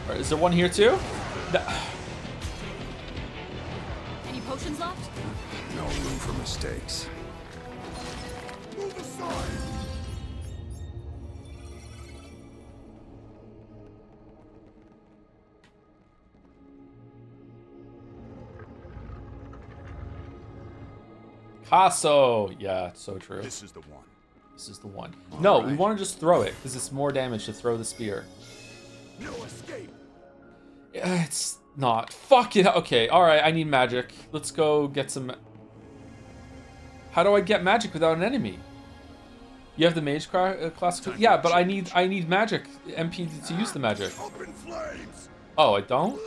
Alright, is there one here too? Any potions left? No room for mistakes. Move aside. Casso! Yeah, it's so true. This is the one. This is the one. No, we Alright. want to just throw it, because it's more damage to throw the spear. No escape. It's not. Fuck it. Okay, alright, I need magic. Let's go get some... How do I get magic without an enemy? You have the mage class? Yeah, but I need magic. MP to use the magic. Up in flames. Oh, I don't?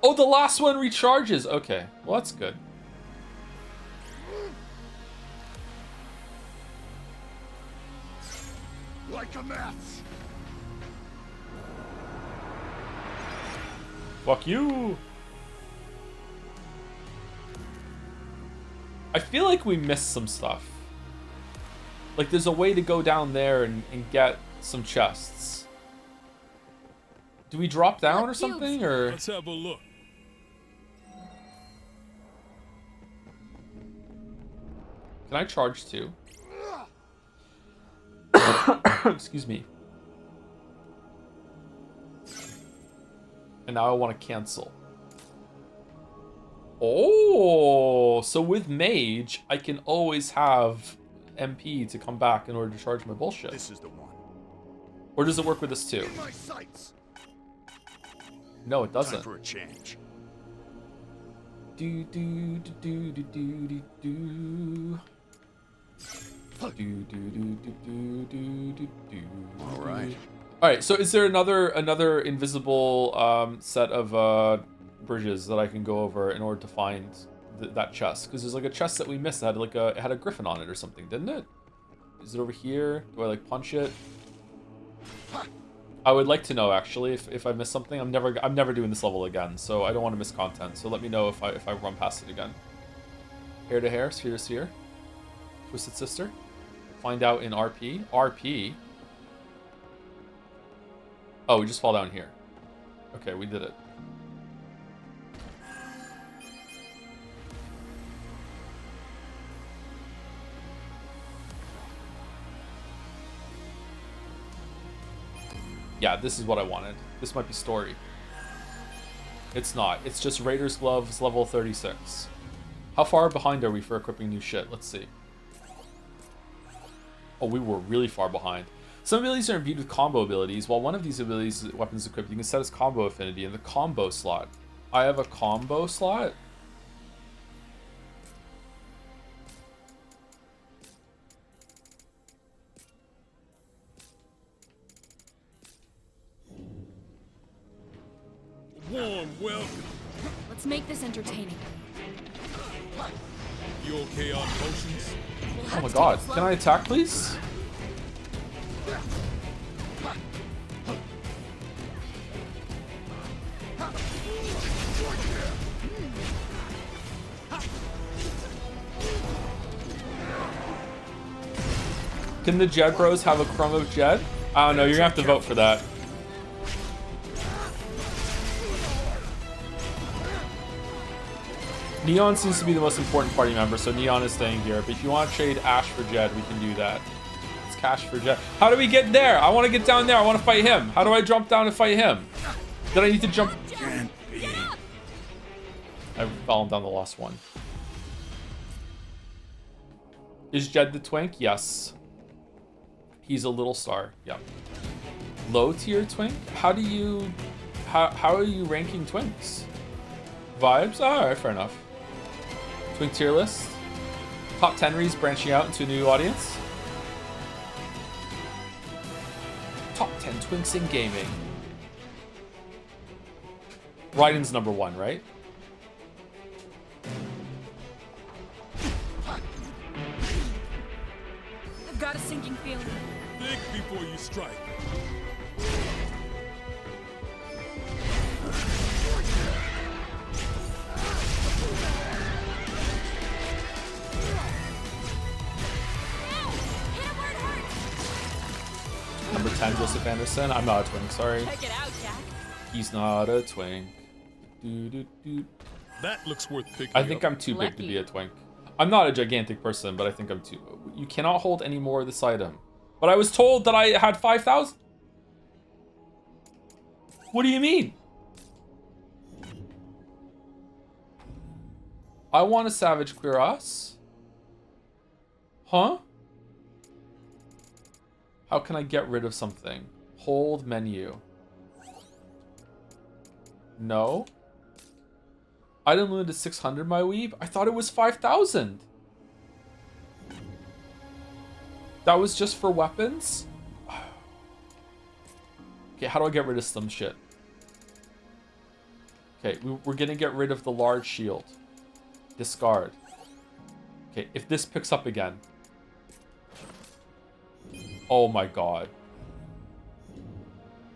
Oh, the last one recharges. Okay, well that's good. Like a mat. Fuck you. I feel like we missed some stuff. Like there's a way to go down there and get some chests. Do we drop down or something, or? Let's have a look. Can I charge too? Excuse me. And now I want to cancel. Oh, so with mage, I can always have MP to come back in order to charge my bullshit. This is the one. Or does it work with this too? In my sights. No, it Time doesn't. for a change. Do do do do do do do do. Do do do do do do do do. All right. All right. So is there another invisible set of bridges that I can go over in order to find that chest? Because there's like a chest that we missed that had it had a griffin on it or something, didn't it? Is it over here? Do I like punch it? I would like to know actually if I missed something. I'm never doing this level again, so I don't want to miss content. So let me know if I run past it again. Hair to hair, sphere to sphere. Twisted Sister. Find out in RP. RP. Oh, we just fall down here. Okay, we did it. Yeah, this is what I wanted. This might be story. It's not. It's just Raider's Gloves level 36. How far behind are we for equipping new shit? Let's see. Oh, we were really far behind. Some abilities are imbued with combo abilities. While one of these abilities is weapons equipped, you can set its combo affinity in the combo slot. I have a combo slot? Warm welcome. Let's make this entertaining. You okay on potions? We'll Oh have my to god. take it slow. Can I attack, please? Can the Jed Bros have a Chrome of Jed? I don't know. You're gonna have to vote for that. Neon seems to be the most important party member, so Neon is staying here. But if you want to trade Ash for Jed, we can do that. It's Cash for Jed. How do we get there? I want to get down there. I want to fight him. How do I jump down and fight him? Did I need to jump? I've fallen down the last one. Is Jed the twink? Yes. He's a little star. Yep. Low tier twink? How do you... How are you ranking twinks? Vibes? Alright, fair enough. Twink tier list. Top 10 reads branching out into a new audience. Top 10 twinks in gaming. Raiden's number 1, right? I've got a sinking feeling. Think before you strike. Number 10, Joseph Anderson. I'm not a twink, sorry. Check it out, Jack. He's not a twink. Doo, doo, doo. That looks worth picking I think up. I'm too big to Lucky. be a twink. I'm not a gigantic person, but I think I'm too... You cannot hold any more of this item. But I was told that I had 5,000. What do you mean? I want a Savage Cuirass. Huh? How can I get rid of something? Hold menu. No. Item limit is 600, my weeb. I thought it was 5,000. That was just for weapons? Okay, how do I get rid of some shit? Okay, we're gonna get rid of the large shield. Discard. Okay, if this picks up again. Oh my god.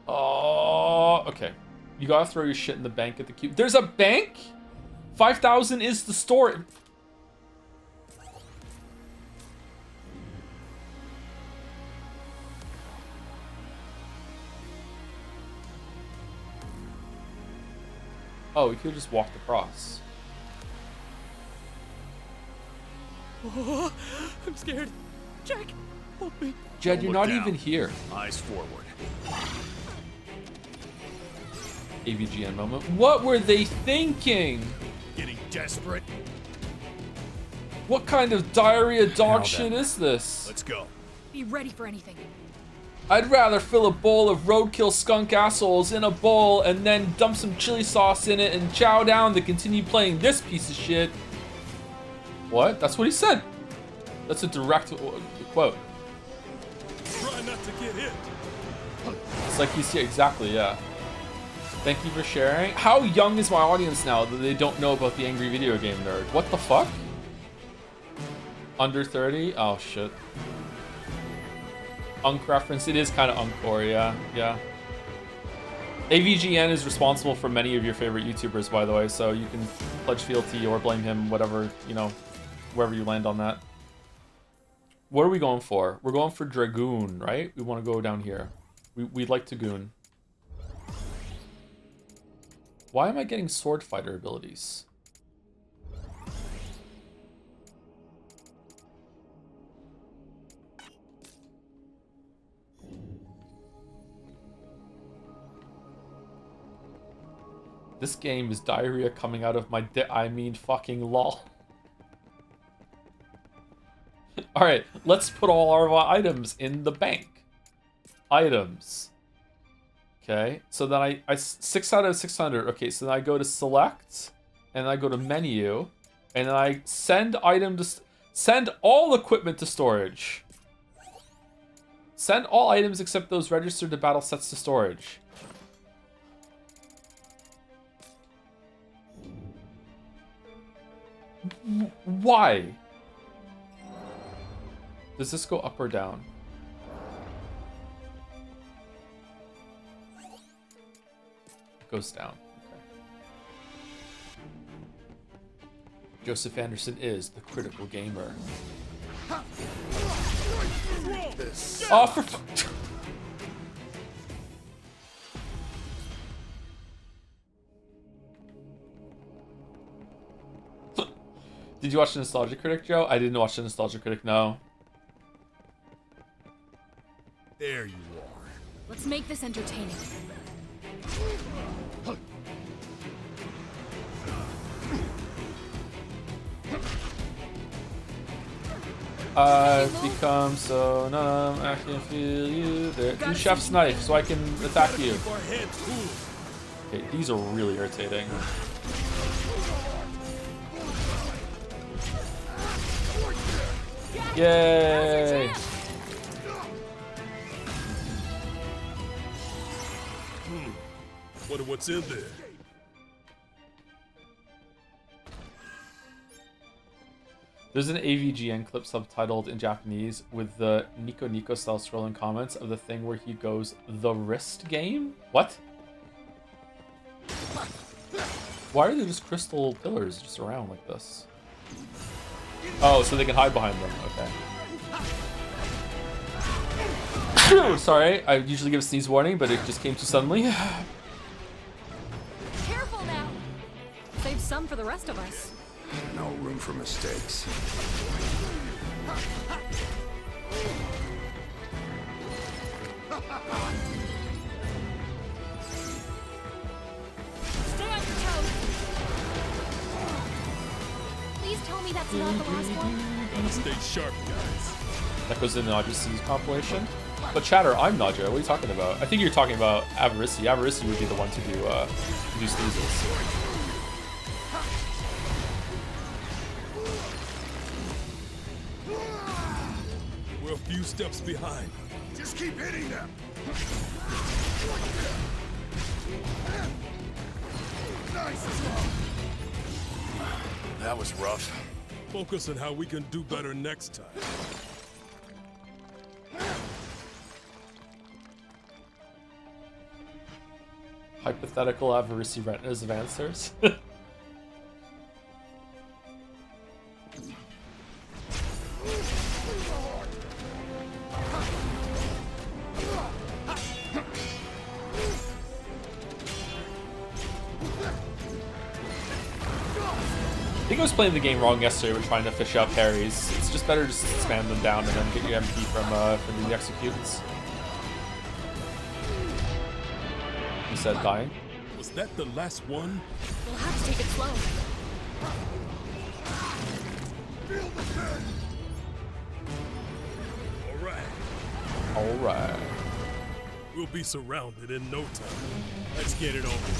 Oh, okay. You gotta throw your shit in the bank at the cube. There's a bank? 5,000 is the store. Oh, we could have just walked across. Oh, I'm scared. Jack, help me. Jed, you're Look not down. even here. Eyes forward. AVGN moment. What were they thinking? Getting desperate? What kind of diarrhea dog Now shit then. is this? Let's go. Be ready for anything. I'd rather fill a bowl of roadkill skunk assholes in a bowl and then dump some chili sauce in it and chow down to continue playing this piece of shit. What? That's what he said. That's a direct quote. Try not to get hit. It's like he's here. Exactly, yeah. Thank you for sharing. How young is my audience now that they don't know about the Angry Video Game Nerd? What the fuck? Under 30? Oh, shit. Unk reference. It is kind of Unkcore, yeah. Yeah. AVGN is responsible for many of your favorite YouTubers, by the way, so you can pledge fealty or blame him, whatever, you know, wherever you land on that. What are we going for? We're going for Dragoon, right? We want to go down here. We'd like to goon. Why am I getting sword fighter abilities? This game is diarrhea coming out of my I mean fucking lol. Alright, let's put all our items in the bank. Items. Okay, so then I 6 out of 600. Okay, so then I go to select, and I go to menu, and then I send item to... Send all equipment to storage. Send all items except those registered to battle sets to storage. Why? Does this go up or down? It goes down. Okay. Joseph Anderson is the critical gamer. Oh, for Did you watch the Nostalgia Critic, Joe? I didn't watch the Nostalgia Critic, no. There you are. Let's make this entertaining. I've become so numb, I can feel you there. Do Chef's Knife so I can attack you. Keep our heads cool. Okay, these are really irritating. Yay! Wonder what's in there. There's an AVGN clip subtitled in Japanese with the Nico Nico style scrolling comments of the thing where he goes, "The wrist game?" What? Why are there just crystal pillars just around like this? Oh, so they can hide behind them. Okay. Sorry, I usually give a sneeze warning, but it just came too suddenly. Careful now. Save some for the rest of us. No room for mistakes. Stay on your toes. Please tell me that's not the last one. Gotta stay sharp, guys. That goes in the Nautilus's compilation. But Chatter, I'm Naja. What are you talking about? I think you're talking about Avarici. Avarici would be the one to do sneezes. We're a few steps behind. Just keep hitting them. Nice. That was rough. Focus on how we can do better next time. Hypothetical Avarici retinas of answers. I think I was playing the game wrong yesterday with trying to fish out parries. It's just better just to spam them down and then get your MP from the executes. You said dying? Was that the last one? We'll have to take it slow. All right. Alright. We'll be surrounded in no time. Let's get it over.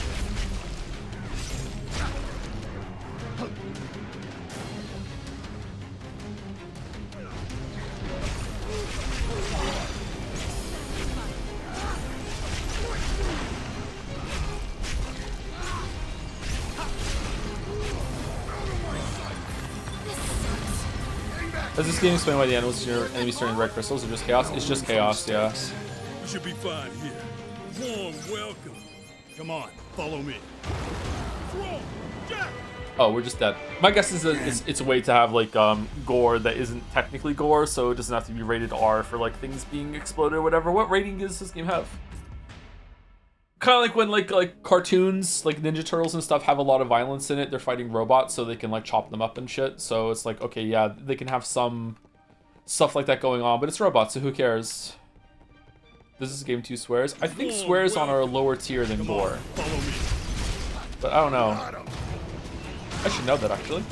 Does this game explain why the enemies turn into red crystals or just chaos? It's just chaos, yeah. We should be fine here. Warm welcome. Come on, follow me. Oh, we're just dead. My guess is that it's a way to have like gore that isn't technically gore, so it doesn't have to be rated R for like things being exploded or whatever. What rating does this game have? Kind of like when like cartoons, like Ninja Turtles and stuff, have a lot of violence in it. They're fighting robots, so they can like chop them up and shit. So it's like, okay, yeah, they can have some stuff like that going on, but it's robots, so who cares? Does this game 2 swears? I think swears on our lower tier than gore. Follow me. But I don't know. I should know that, actually.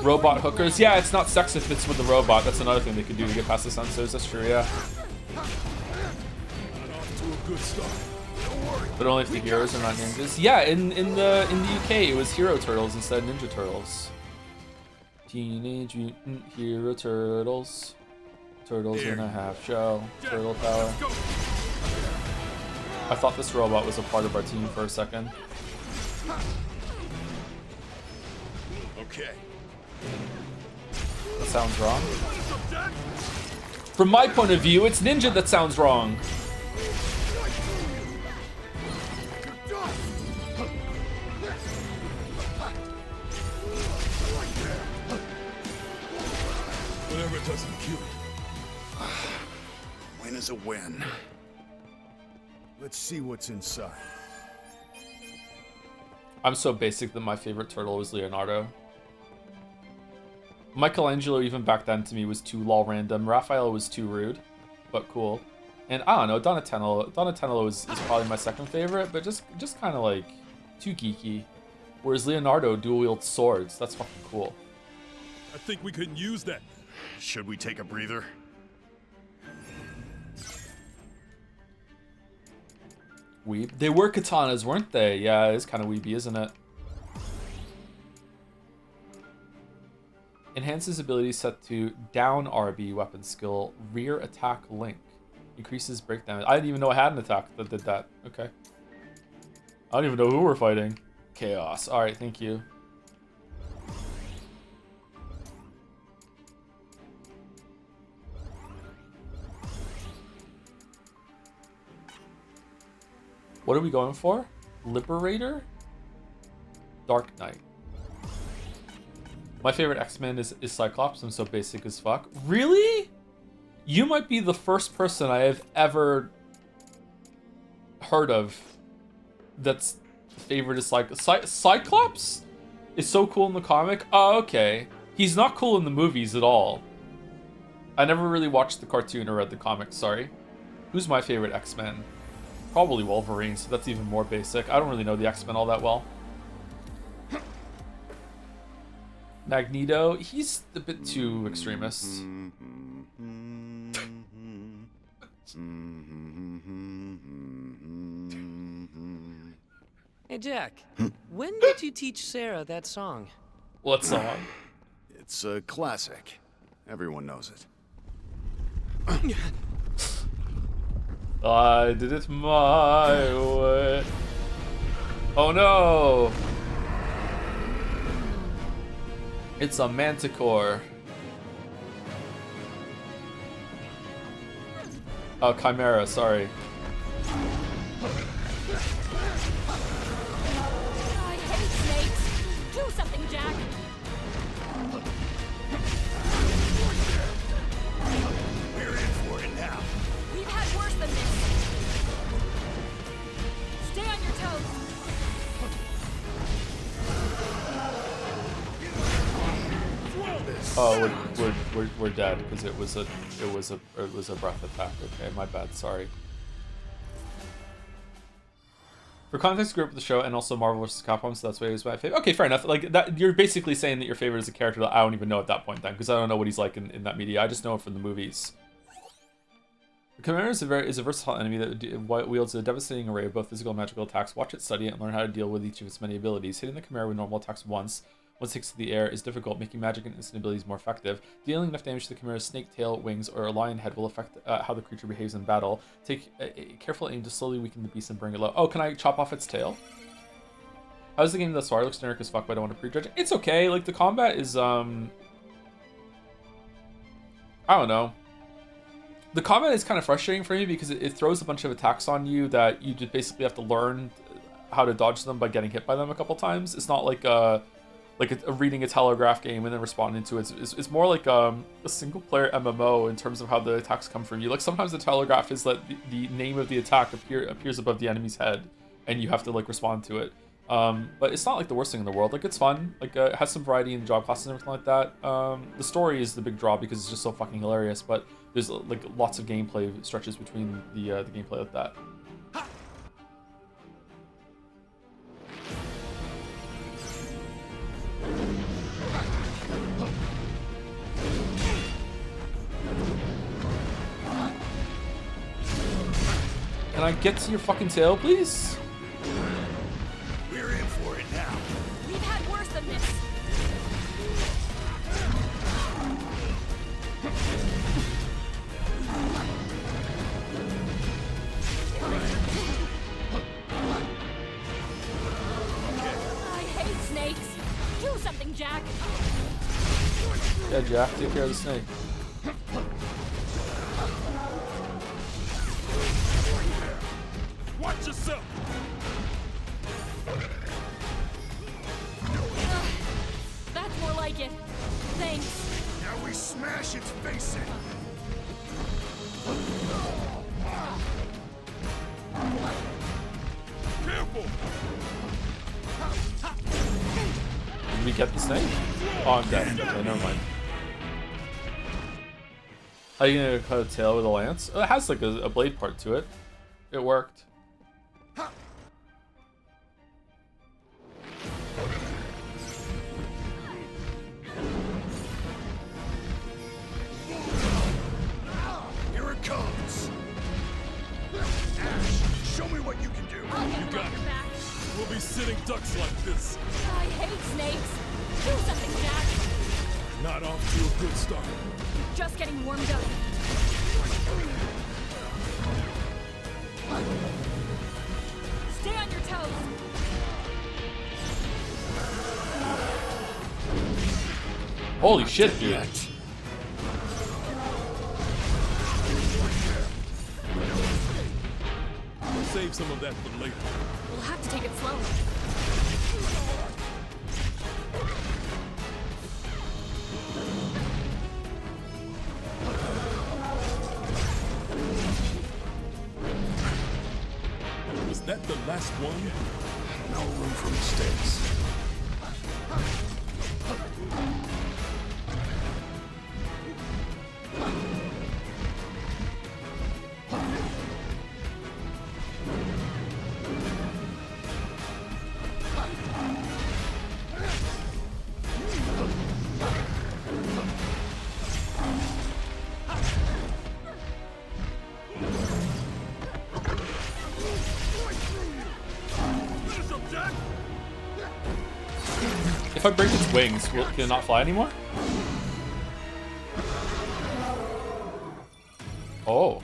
Robot hookers. Yeah, it's not sex if it's with the robot. That's another thing they could do to get past the sensors. That's true, yeah. But only if the heroes are not ninjas. Yeah, in the UK it was Hero Turtles instead of Ninja Turtles. Teenage Mutant Hero Turtles. Turtles in a half shell. Turtle power. I thought this robot was a part of our team for a second. Okay. That sounds wrong. From my point of view, it's Ninja that sounds wrong. Whatever doesn't kill it. Win is a win. Let's see what's inside. I'm so basic that my favorite turtle was Leonardo. Michelangelo, even back then, to me, was too lol random. Raphael was too rude, but cool. And I don't know, Donatello is probably my second favorite, but just kind of like too geeky. Whereas Leonardo dual wields swords. That's fucking cool. I think we couldn't use that. Should we take a breather? Weeb. They were katanas, weren't they? Yeah, it's kind of weeby, isn't it? Enhances ability set to down RB weapon skill, rear attack link. Increases break damage. I didn't even know I had an attack that did that. Okay. I don't even know who we're fighting. Chaos. Alright, thank you. What are we going for? Liberator? Dark Knight. My favorite X-Men is Cyclops. I'm so basic as fuck. Really? You might be the first person I have ever heard of that's favorite is like Cyclops is so cool in the comic. Oh, okay. He's not cool in the movies at all. I never really watched the cartoon or read the comics, sorry. Who's my favorite X-Men? Probably Wolverine, so that's even more basic. I don't really know the X-Men all that well. Magneto, he's a bit too extremist. Hey, Jack. When did you teach Sarah that song? What song? It's a classic. Everyone knows it. I did it my way. Oh no! It's a manticore. Oh, Chimera, sorry. I hate snakes. Do something, Jack. We're in for it now. We've had worse than this. Stay on your toes. Oh, we're dead because it was a breath attack. Okay, my bad. Sorry. For context, grew up with the show and also Marvel vs. Capcom, so that's why he was my favorite. Okay, fair enough. Like that, you're basically saying that your favorite is a character that I don't even know at that point then, because I don't know what he's like in that media. I just know him from the movies. The Chimera is a versatile enemy that wields a devastating array of both physical and magical attacks. Watch it, study it, and learn how to deal with each of its many abilities. Hitting the Chimera with normal attacks once it takes to the air is difficult, making magic and instant abilities more effective. Dealing enough damage to the Chimera's snake tail, wings, or a lion head will affect how the creature behaves in battle. Take a careful aim to slowly weaken the beast and bring it low. Oh, can I chop off its tail? How's the game thus far? It looks generic as fuck, but I don't want to prejudge it. It's okay. Like, the combat is, I don't know. The combat is kind of frustrating for me because it throws a bunch of attacks on you that you just basically have to learn how to dodge them by getting hit by them a couple times. It's not like reading a telegraph game and then responding to it. It's more like a single player MMO in terms of how the attacks come from you. Like, sometimes the telegraph is that the name of the attack appears above the enemy's head and you have to like respond to it. But it's not like the worst thing in the world. Like, it's fun. Like, it has some variety in the job classes and everything like that. The story is the big draw because it's just so fucking hilarious, but there's like lots of gameplay stretches between the gameplay like that. Can I get to your fucking tail, please? We're in for it now. We've had worse than this. I hate snakes. Do something, Jack. Yeah, Jack, take care of the snake. Watch yourself. That's more like it. Thanks. Now we smash its face in. Careful. Did we get the snake? Oh, I'm dead. Okay, never mind. How are you gonna cut a tail with a lance? Oh, it has like a blade part to it. It worked. Here it comes. Ash, show me what you can do. I'll get You them got off it. your back. We'll be sitting ducks like this. I hate snakes. Do something, Jack. Not off to a good start. Just getting warmed up. Stay on your toes. Holy shit, dude. Save some of that for later. We'll have to take it slow. Is that the last one? No room for mistakes. If I break its wings, can it not fly anymore? Oh.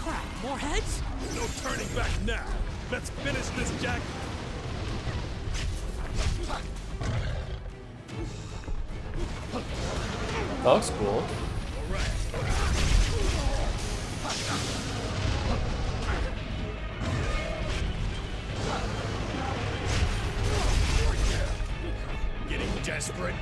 Crap, more heads? No turning back now. Let's finish this, Jack. That looks cool. All right. Getting desperate.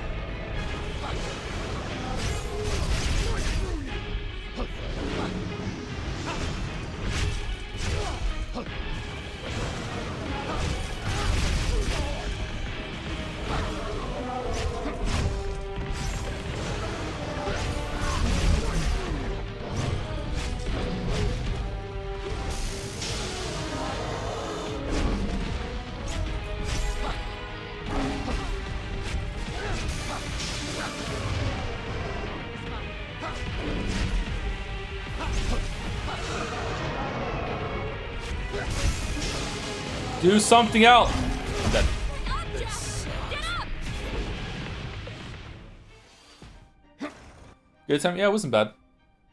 Do something else. I'm dead. Up, Jack! Get up! Good time? Yeah, it wasn't bad.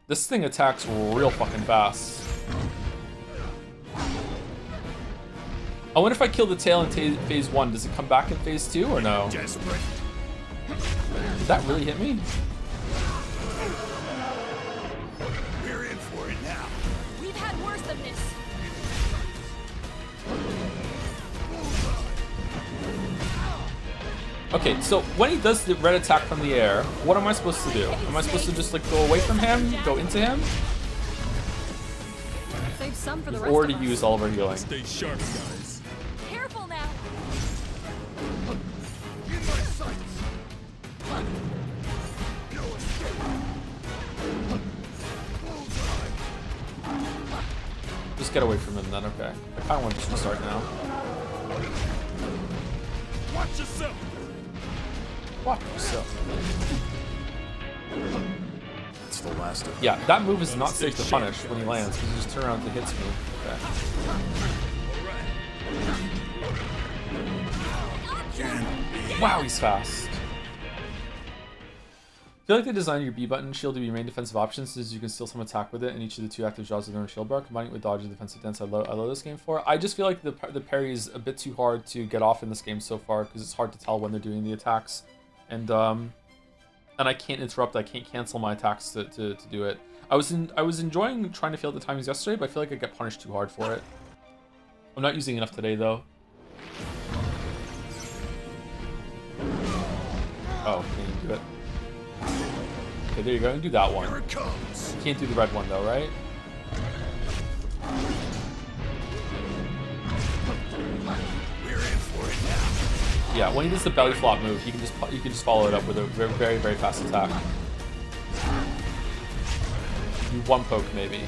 This thing attacks real fucking fast. I wonder if I kill the tail in phase 1, does it come back in phase 2 or no? Desperate. Did that really hit me? We're in for it now. We've had worse than this. Okay, so when he does the red attack from the air, what am I supposed to do? Am I supposed to just like go away from him, go into him? Save some for the We've rest already of us. used all of our healing. Stay sharp, guys. Careful now. In my sights. No escape. Just get away from him then, okay. I kinda want to start now. Watch yourself. Watch yourself. That's the last of it. Yeah, that move is not safe to punish when he lands, because you just turn around to hits move. Okay. Wow, he's fast. I feel like they designed your B button shield to be your main defensive option, since you can steal some attack with it, and each of the 2 active jaws of the shield bar, combining it with dodge and defensive dance. I love this game for. I just feel like the parry is a bit too hard to get off in this game so far, because it's hard to tell when they're doing the attacks, and I can't interrupt. I can't cancel my attacks to do it. I was enjoying trying to fill the timings yesterday, but I feel like I get punished too hard for it. I'm not using enough today though. Oh, can't even do it. Okay, there you go. And do that one. Here it comes. You can't do the red one though, right? We're in for it now. Yeah, when he does the belly flop move, you can just follow it up with a very, very fast attack. Do one poke maybe.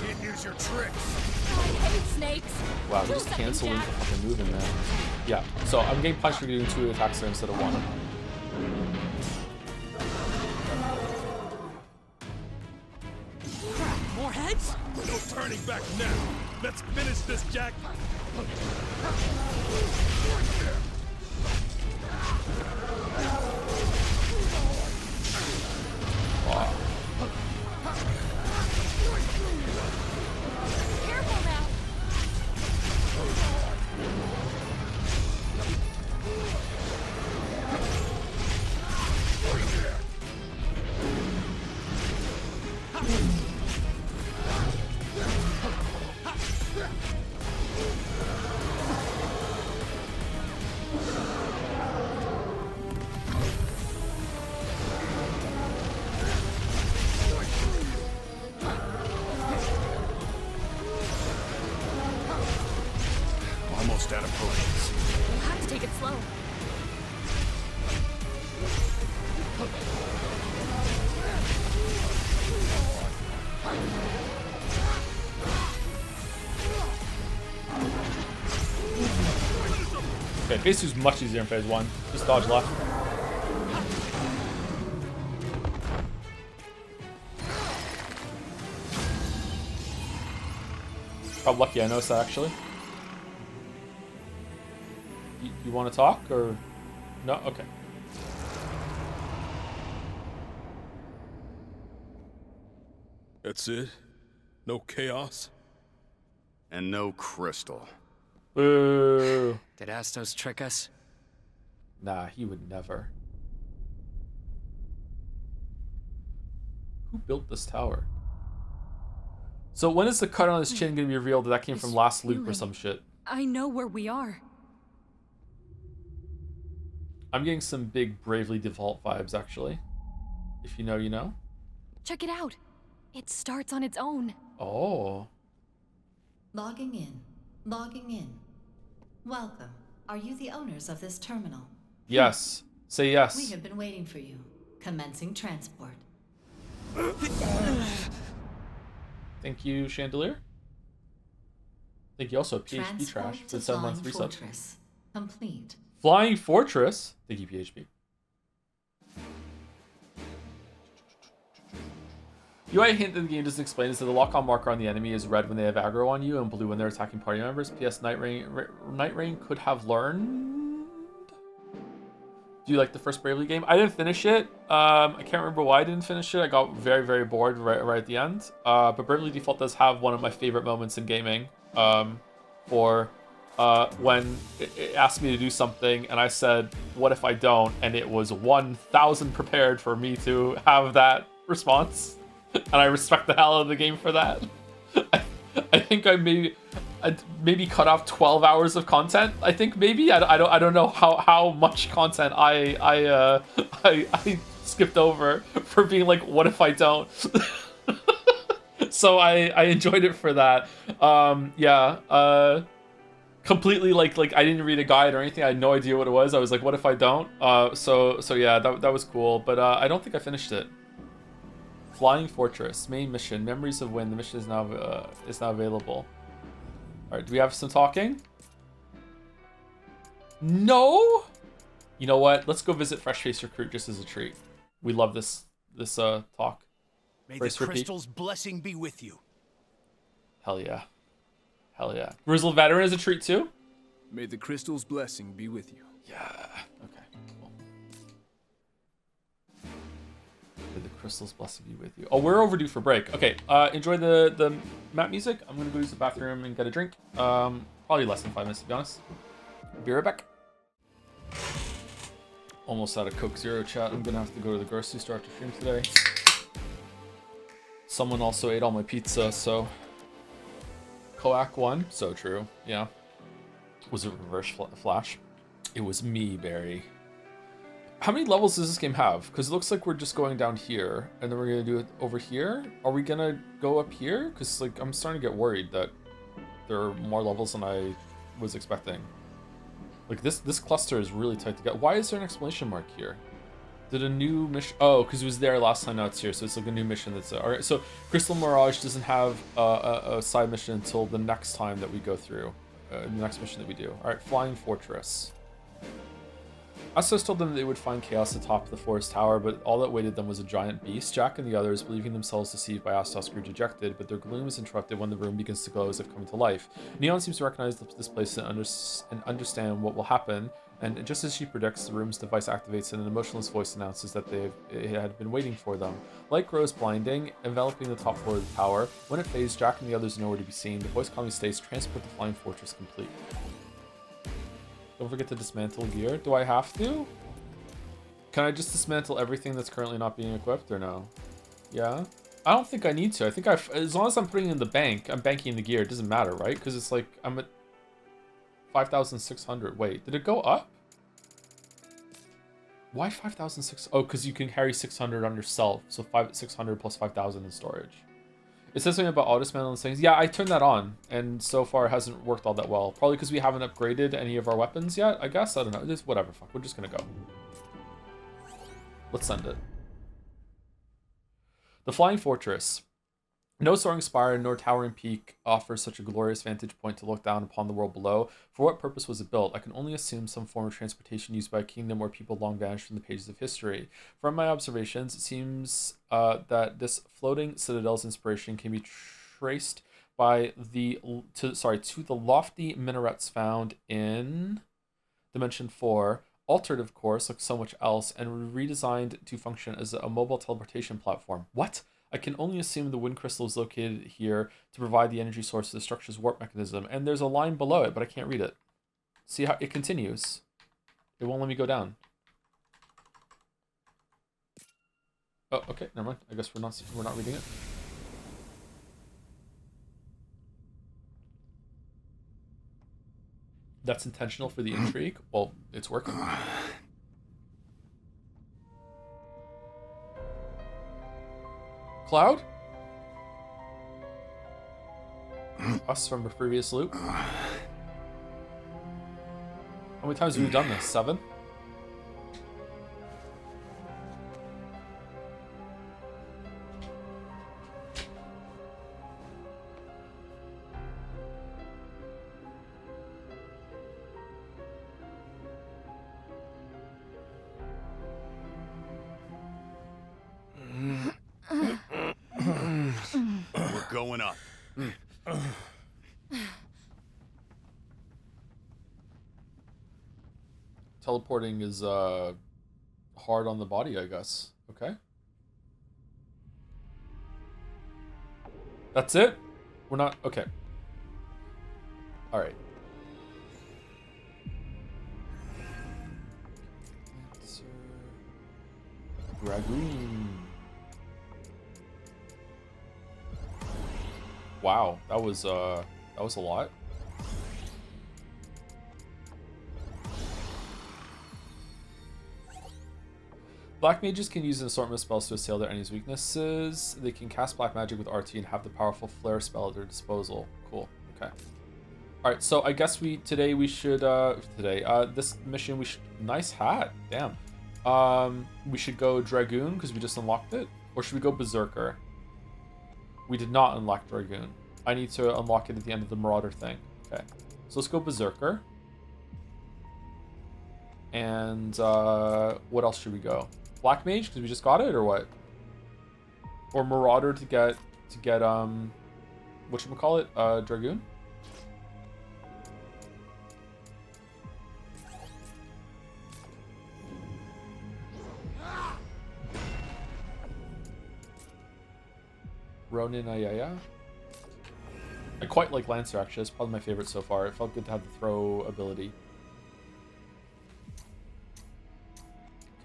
Can't use your tricks. I hate snakes. Wow, Do just something, canceling the Jack. fucking move in there. Yeah, so I'm getting punched for doing 2 attacks there instead of 1. More heads? No turning back now. Let's finish this, Jack. Wow. Careful now. Almost out of potions. We'll have to take it slow. Okay, phase 2 is much easier in phase 1. Just dodge left. Oh, lucky I noticed that actually. You want to talk or no? Okay. That's it? No chaos? And no crystal. Boo. Did Astos trick us? Nah, he would never. Who built this tower? So when is the cut on his chin gonna be revealed that that came from last loop or some shit? I know where we are. I'm getting some big Bravely Default vibes, actually. If you know, you know. Check it out. It starts on its own. Oh. Logging in. Logging in. Welcome. Are you the owners of this terminal? Yes. Say We yes. have been waiting for you. Commencing transport. Thank you, Chandelier. Thank you also, PHP Transport Trash, to for 7 months Flying resub. Fortress. Complete. Flying Fortress. Thank you, PHP. UI hint that the game doesn't explain is that the lock-on marker on the enemy is red when they have aggro on you and blue when they're attacking party members. PS Night Rain could have learned. Do you like the first Bravely game? I didn't finish it. I can't remember why I didn't finish it. I got very, very bored right at the end. But Bravely Default does have one of my favorite moments in gaming. When it asked me to do something and I said, what if I don't? And it was 1,000 prepared for me to have that response. And I respect the hell out of the game for that. I think I maybe cut off 12 hours of content. I think maybe I don't know how much content I skipped over for being like, what if I don't? So I enjoyed it for that. Completely like I didn't read a guide or anything. I had no idea what it was. I was like, what if I don't? So yeah, that was cool. But I don't think I finished it. Flying Fortress, main mission, Memories of Wind. The mission is now available. All right, do we have some talking? No. You know what? Let's go visit Fresh Face Recruit just as a treat. We love this talk. May the Brace repeat. crystal's blessing be with you. Hell yeah. Hell yeah. Grizzled Veteran is a treat too? May the crystal's blessing be with you. Yeah. Okay, cool. May the crystal's blessing be with you. Oh, we're overdue for break. Okay, enjoy the map music. I'm gonna go use the bathroom and get a drink. Probably less than 5 minutes to be honest. Be right back. Almost out of Coke Zero chat. I'm gonna have to go to the grocery store after stream today. Someone also ate all my pizza, so... Coac won. So true. Yeah. Was it reverse flash? It was me, Barry. How many levels does this game have? Because it looks like we're just going down here, and then we're gonna do it over here. Are we gonna go up here? Because like I'm starting to get worried that there are more levels than I was expecting. Like this cluster is really tight together. Why is there an exclamation mark here? Did a new mission? Oh, because it was there last time. Now it's here, so it's like a new mission. That's all right. So Crystal Mirage doesn't have a side mission until the next time that we go through. The next mission that we do. All right, Flying Fortress. Astos told them they would find chaos atop the forest tower, but all that waited them was a giant beast. Jack and the others, believing themselves deceived by Astos, grew dejected, but their gloom is interrupted when the room begins to glow as if coming to life. Neon seems to recognize this place and understand what will happen, and just as she predicts, the room's device activates and an emotionless voice announces that it had been waiting for them. Light grows blinding, enveloping the top floor of the tower. When it fades, Jack and the others are nowhere to be seen. The voice calmly states, "Transport the Flying Fortress complete." Don't forget to dismantle gear. Do I have to? Can I just dismantle everything that's currently not being equipped or no? Yeah? I don't think I need to. I think as long as I'm putting it in the bank, I'm banking the gear. It doesn't matter, right? Because it's like, I'm at 5,600. Wait, did it go up? Why 5,600? Oh, because you can carry 600 on yourself. So 600 plus 5,000 in storage. It says something about auto-dismantle and things. Yeah, I turned that on, and so far it hasn't worked all that well. Probably because we haven't upgraded any of our weapons yet, I guess. I don't know. Just whatever. Fuck. We're just gonna go. Let's send it. The Flying Fortress. No soaring spire nor towering peak offers such a glorious vantage point to look down upon the world below. For what purpose was it built? I can only assume some form of transportation used by a kingdom where people long vanished from the pages of history. From my observations, it seems that this floating citadel's inspiration can be traced by to the lofty minarets found in Dimension 4, altered of course like so much else, and redesigned to function as a mobile teleportation platform. What? I can only assume the wind crystal is located here to provide the energy source to the structure's warp mechanism, and there's a line below it, but I can't read it. See how it continues? It won't let me go down. Oh, okay, never mind. I guess we're not reading it. That's intentional for the intrigue. Well, it's working. Cloud? Us from a previous loop? How many times have we done this? 7? Going up. Teleporting is hard on the body, I guess. Okay. That's it? We're not... Okay. Alright. Dragoon. Wow, that was a lot. Black mages can use an assortment of spells to assail their enemies' weaknesses. They can cast black magic with RT and have the powerful flare spell at their disposal. Cool. Okay. All right. So I guess today we should this mission we should nice hat. Damn. We should go Dragoon because we just unlocked it, or should we go Berserker? We did not unlock Dragoon. I need to unlock it at the end of the Marauder thing. Okay. So let's go Berserker. And what else should we go? Black Mage because we just got it, or what? Or Marauder to get whatchamacallit? Dragoon? Ronin Ayaya. I quite like Lancer actually. It's probably my favorite so far. It felt good to have the throw ability.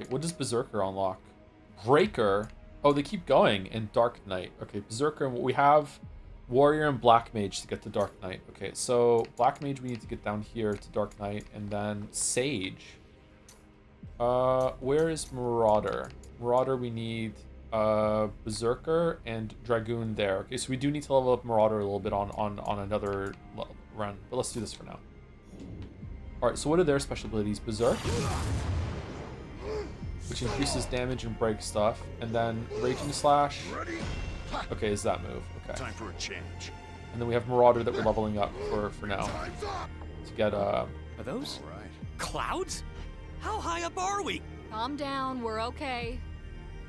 Okay, what does Berserker unlock? Breaker. Oh, they keep going. And Dark Knight. Okay, Berserker. We have Warrior and Black Mage to get to Dark Knight. Okay, so Black Mage we need to get down here to Dark Knight, and then Sage. Where is Marauder? Marauder we need Berserker and Dragoon there. Okay, so we do need to level up Marauder a little bit on another run, but let's do this for now. All right, so what are their special abilities? Berserk, which increases damage and breaks stuff, and then Raging Slash. Okay, is that move? Okay. Time for a change. And then we have Marauder that we're leveling up for now to get Are those Right. clouds? How high up are we? Calm down, we're okay.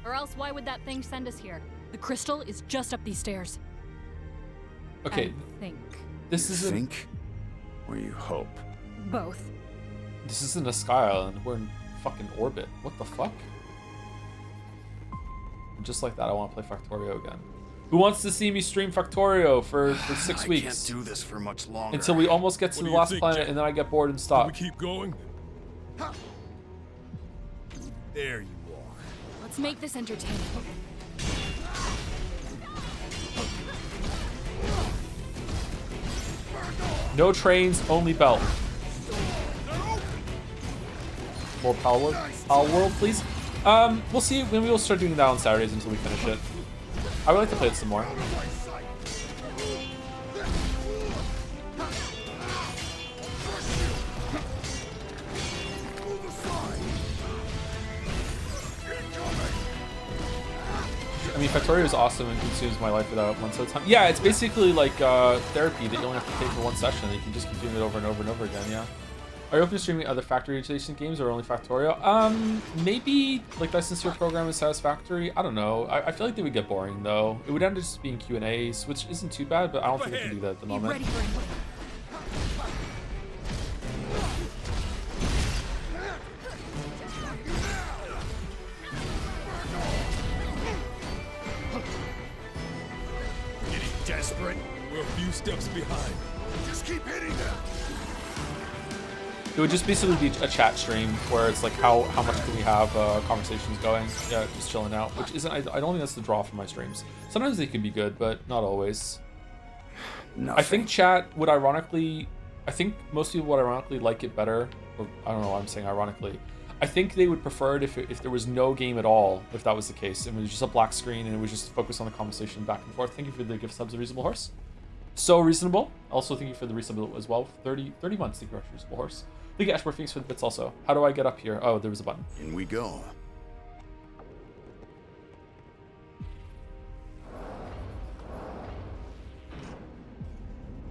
Or else why would that thing send us here? The crystal is just up these stairs. Okay, I think. this isn't Think or you hope. Both. this isn't a Sky Island. We're in fucking orbit. What the fuck? And just like that, I want to play Factorio again. Who wants to see me stream Factorio for 6 I weeks? can't do this for much longer. Until we almost get to What the do you last think, planet, Jack? and then I get bored and Do stop. we keep going? There you are. Let's make this entertaining. No trains, only belt. More Power World, please. We'll see. Maybe we'll start doing that on Saturdays until we finish it. I would like to play it some more. I mean, Factorio is awesome and consumes my life without months at a time. Yeah, it's basically like therapy that you only have to pay for one session. And you can just keep doing it over and over and over again, yeah. Are you open to streaming other factory adjacent games or only Factorio? Maybe like License Your Program is Satisfactory. I don't know. I feel like they would get boring though. It would end up just being Q&As, which isn't too bad, but I don't think I can do that at the Be moment. ready for anything. Getting desperate. We're a few steps behind. Just keep hitting them. It would just basically be a chat stream where it's like how much can we have conversations going? Yeah, just chilling out, which isn't. I don't think that's the draw for my streams. Sometimes they can be good, but not always. I think chat would ironically. I think most people would ironically like it better. Or I don't know why I'm saying ironically. I think they would prefer it if there was no game at all, if that was the case, and it was just a black screen and it was just focused on the conversation back and forth. Thank you for the gift subs, A Reasonable Horse. So reasonable. Also, thank you for the resub as well. 30 months. Thank you, Reasonable Horse. Thank you, Ashmore Phoenix, for the bits also. How do I get up here? Oh, there was a button. In we go.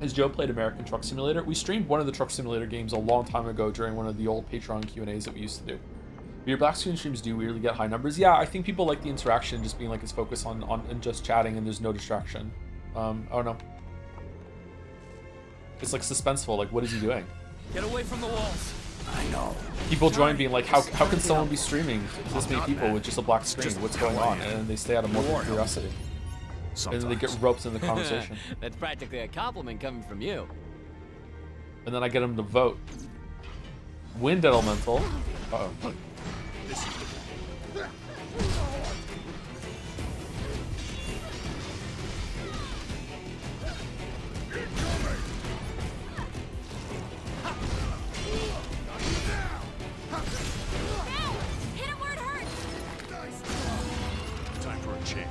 Has Joe played American Truck Simulator? We streamed one of the Truck Simulator games a long time ago during one of the old Patreon Q&As that we used to do. But your black screen streams do weirdly get high numbers. Yeah, I think people like the interaction, just being like it's focused on and just chatting and there's no distraction. I don't know. It's like suspenseful. Like, what is he doing? Get away from the walls. I know. People join being like, how can someone be streaming this many people with just a black screen? Just What's how going I on? am. And then they stay out of more curiosity. And Sometimes. then they get roped in the conversation. That's practically a compliment coming from you. And then I get them to vote. Wind Elemental. Uh-oh. Hit him where it hurts! Time for a change.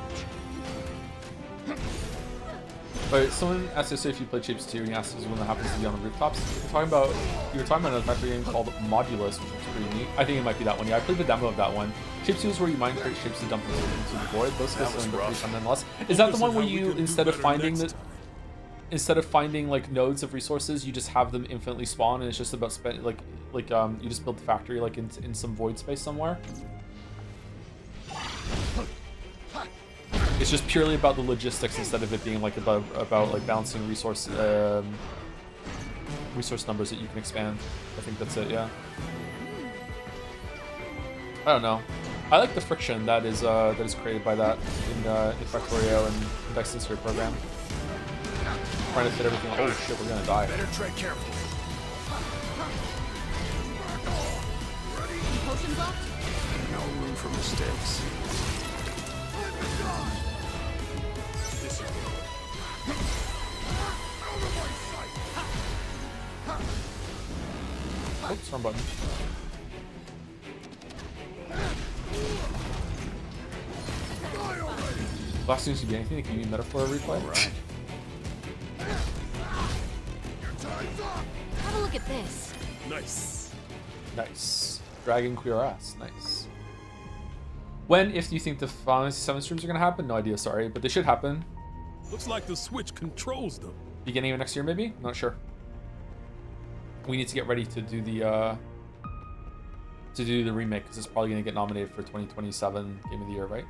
But someone asked us if you played Shapes 2 and he asked us when that happens to be on the rooftops. You were talking about another factory game called Modulus, which was pretty neat. I think it might be that one. Yeah, I played the demo of that one. Shapes 2 is where you mine create shapes to dump into the void. Those guys are pretty fun nonetheless. Is that the one where you, instead of finding like nodes of resources, you just have them infinitely spawn and it's just about you just build the factory like in some void space somewhere? It's just purely about the logistics instead of it being like about like balancing resource resource numbers that you can expand. I think that's it. Yeah. I don't know. I like the friction that is created by that in Factorio and Index History program. Trying to fit everything. Oh shit, we're gonna die. Better tread carefully. Potions left? No room for mistakes. Oops, wrong button. Last seems to be anything that can be a metaphor replay. Right. Have a look at this. Nice. Nice. Dragon Queer Ass. Nice. When, if do you think the Final Fantasy 7 streams are gonna happen? No idea, sorry, but they should happen. Looks like the Switch controls them. Beginning of next year, maybe? Not sure. We need to get ready to do the remake because it's probably gonna get nominated for 2027 Game of the Year, right?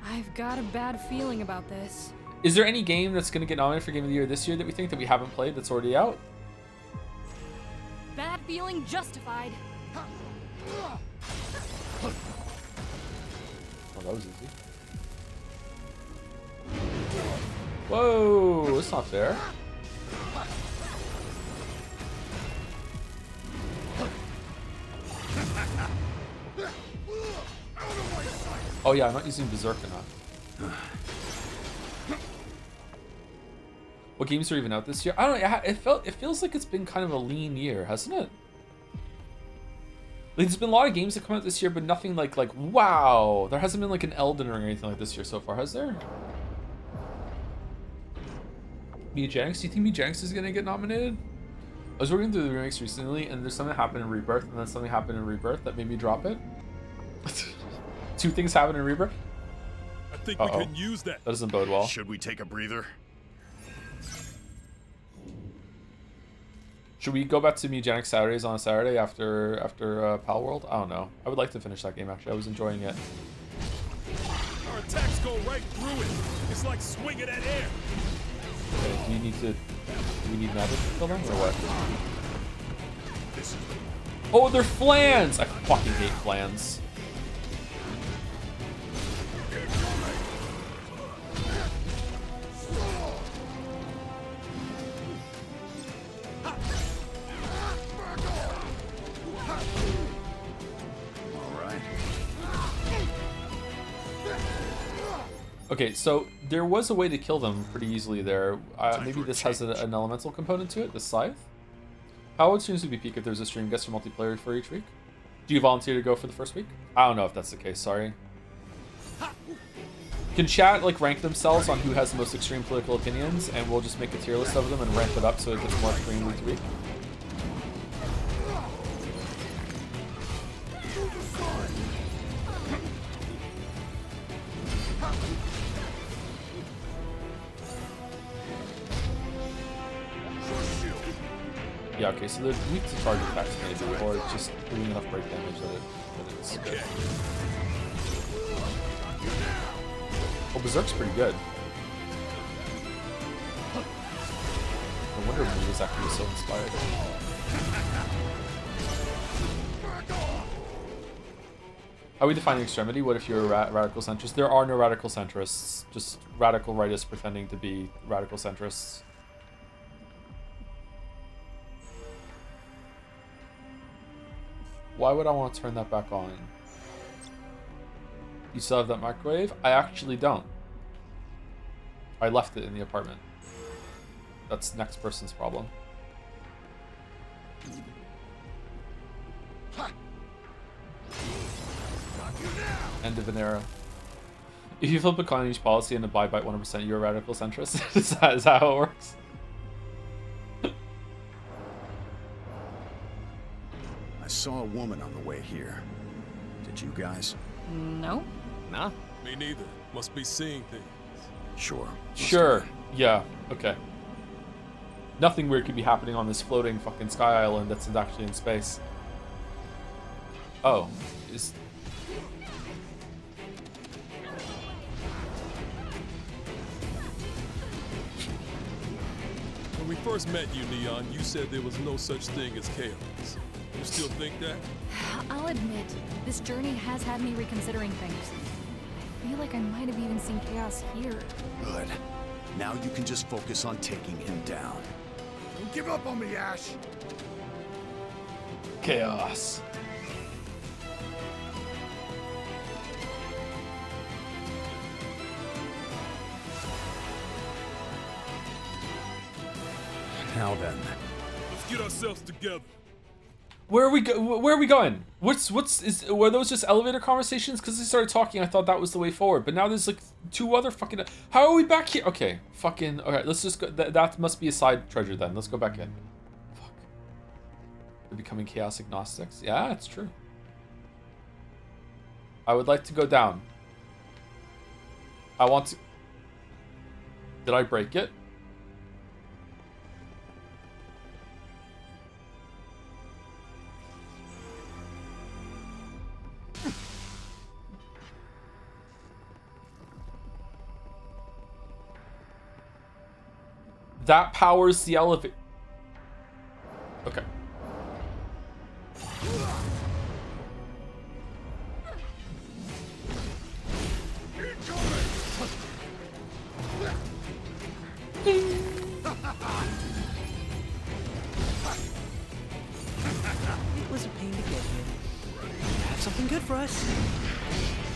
I've got a bad feeling about this. Is there any game that's gonna get nominated for Game of the Year this year that we think that we haven't played that's already out? Bad feeling justified. Oh, that was easy. Whoa, that's not fair. Oh yeah, I'm not using Berserk enough. What games are even out this year? I don't know. It feels like it's been kind of a lean year, hasn't it? Like, there's been a lot of games that come out this year, but nothing like wow. There hasn't been like an Elden Ring or anything like this year so far, has there? Miyajanics? Do you think Miyajanics is gonna get nominated? I was working through the remakes recently, and there's something happened in Rebirth, and then something happened in Rebirth that made me drop it. Two things happened in Rebirth. I think we can use that. That doesn't bode well. Should we take a breather? Should we go back to Miyajanics Saturdays on a Saturday after Pal World? I don't know. I would like to finish that game actually. I was enjoying it. Our attacks go right through it. It's like swinging at air. Okay, do we need magic to kill them or what? Oh, they're flans! I fucking hate flans. Okay, so there was a way to kill them pretty easily there. Maybe this has an elemental component to it, the scythe. How would streams would be peak if there's a stream guest or multiplayer for each week? Do you volunteer to go for the first week? I don't know if that's the case, sorry. Can chat like rank themselves on who has the most extreme political opinions, and we'll just make a tier list of them and ramp it up so it gets more extreme week to week? Yeah, okay, so they're weak to target attacks maybe, or just doing enough break damage that it's good. Oh, Berserk's pretty good. No wonder Miyazaki was so inspired. How are we defining extremity? What if you're a radical centrist? There are no radical centrists, just radical rightists pretending to be radical centrists. Why would I want to turn that back on? You still have that microwave? I actually don't. I left it in the apartment. That's next person's problem. End of an era. If you flip a coin in each policy and abide by 100%, you're a radical centrist? Is that how it works? I saw a woman on the way here. Did you guys? No. Nah. Me neither. Must be seeing things. Sure. Sure. Yeah. Okay. Nothing weird could be happening on this floating fucking sky island that's actually in space. Oh. When we first met you, Neon, you said there was no such thing as chaos. You still think that? I'll admit, this journey has had me reconsidering things. I feel like I might have even seen chaos here. Good. Now you can just focus on taking him down. Don't give up on me, Ash. Chaos. Now then. Let's get ourselves together. Where are we where are we going? Were those just elevator conversations? Because they started talking, I thought that was the way forward. But now there's like 2 other fucking. How are we back here? Okay, fucking. Okay, let's just go. That must be a side treasure then. Let's go back in. Fuck. We're becoming chaos agnostics. Yeah, it's true. I would like to go down. I want to. Did I break it? That powers the elevator. Okay. It was a pain to get here. Have something good for us.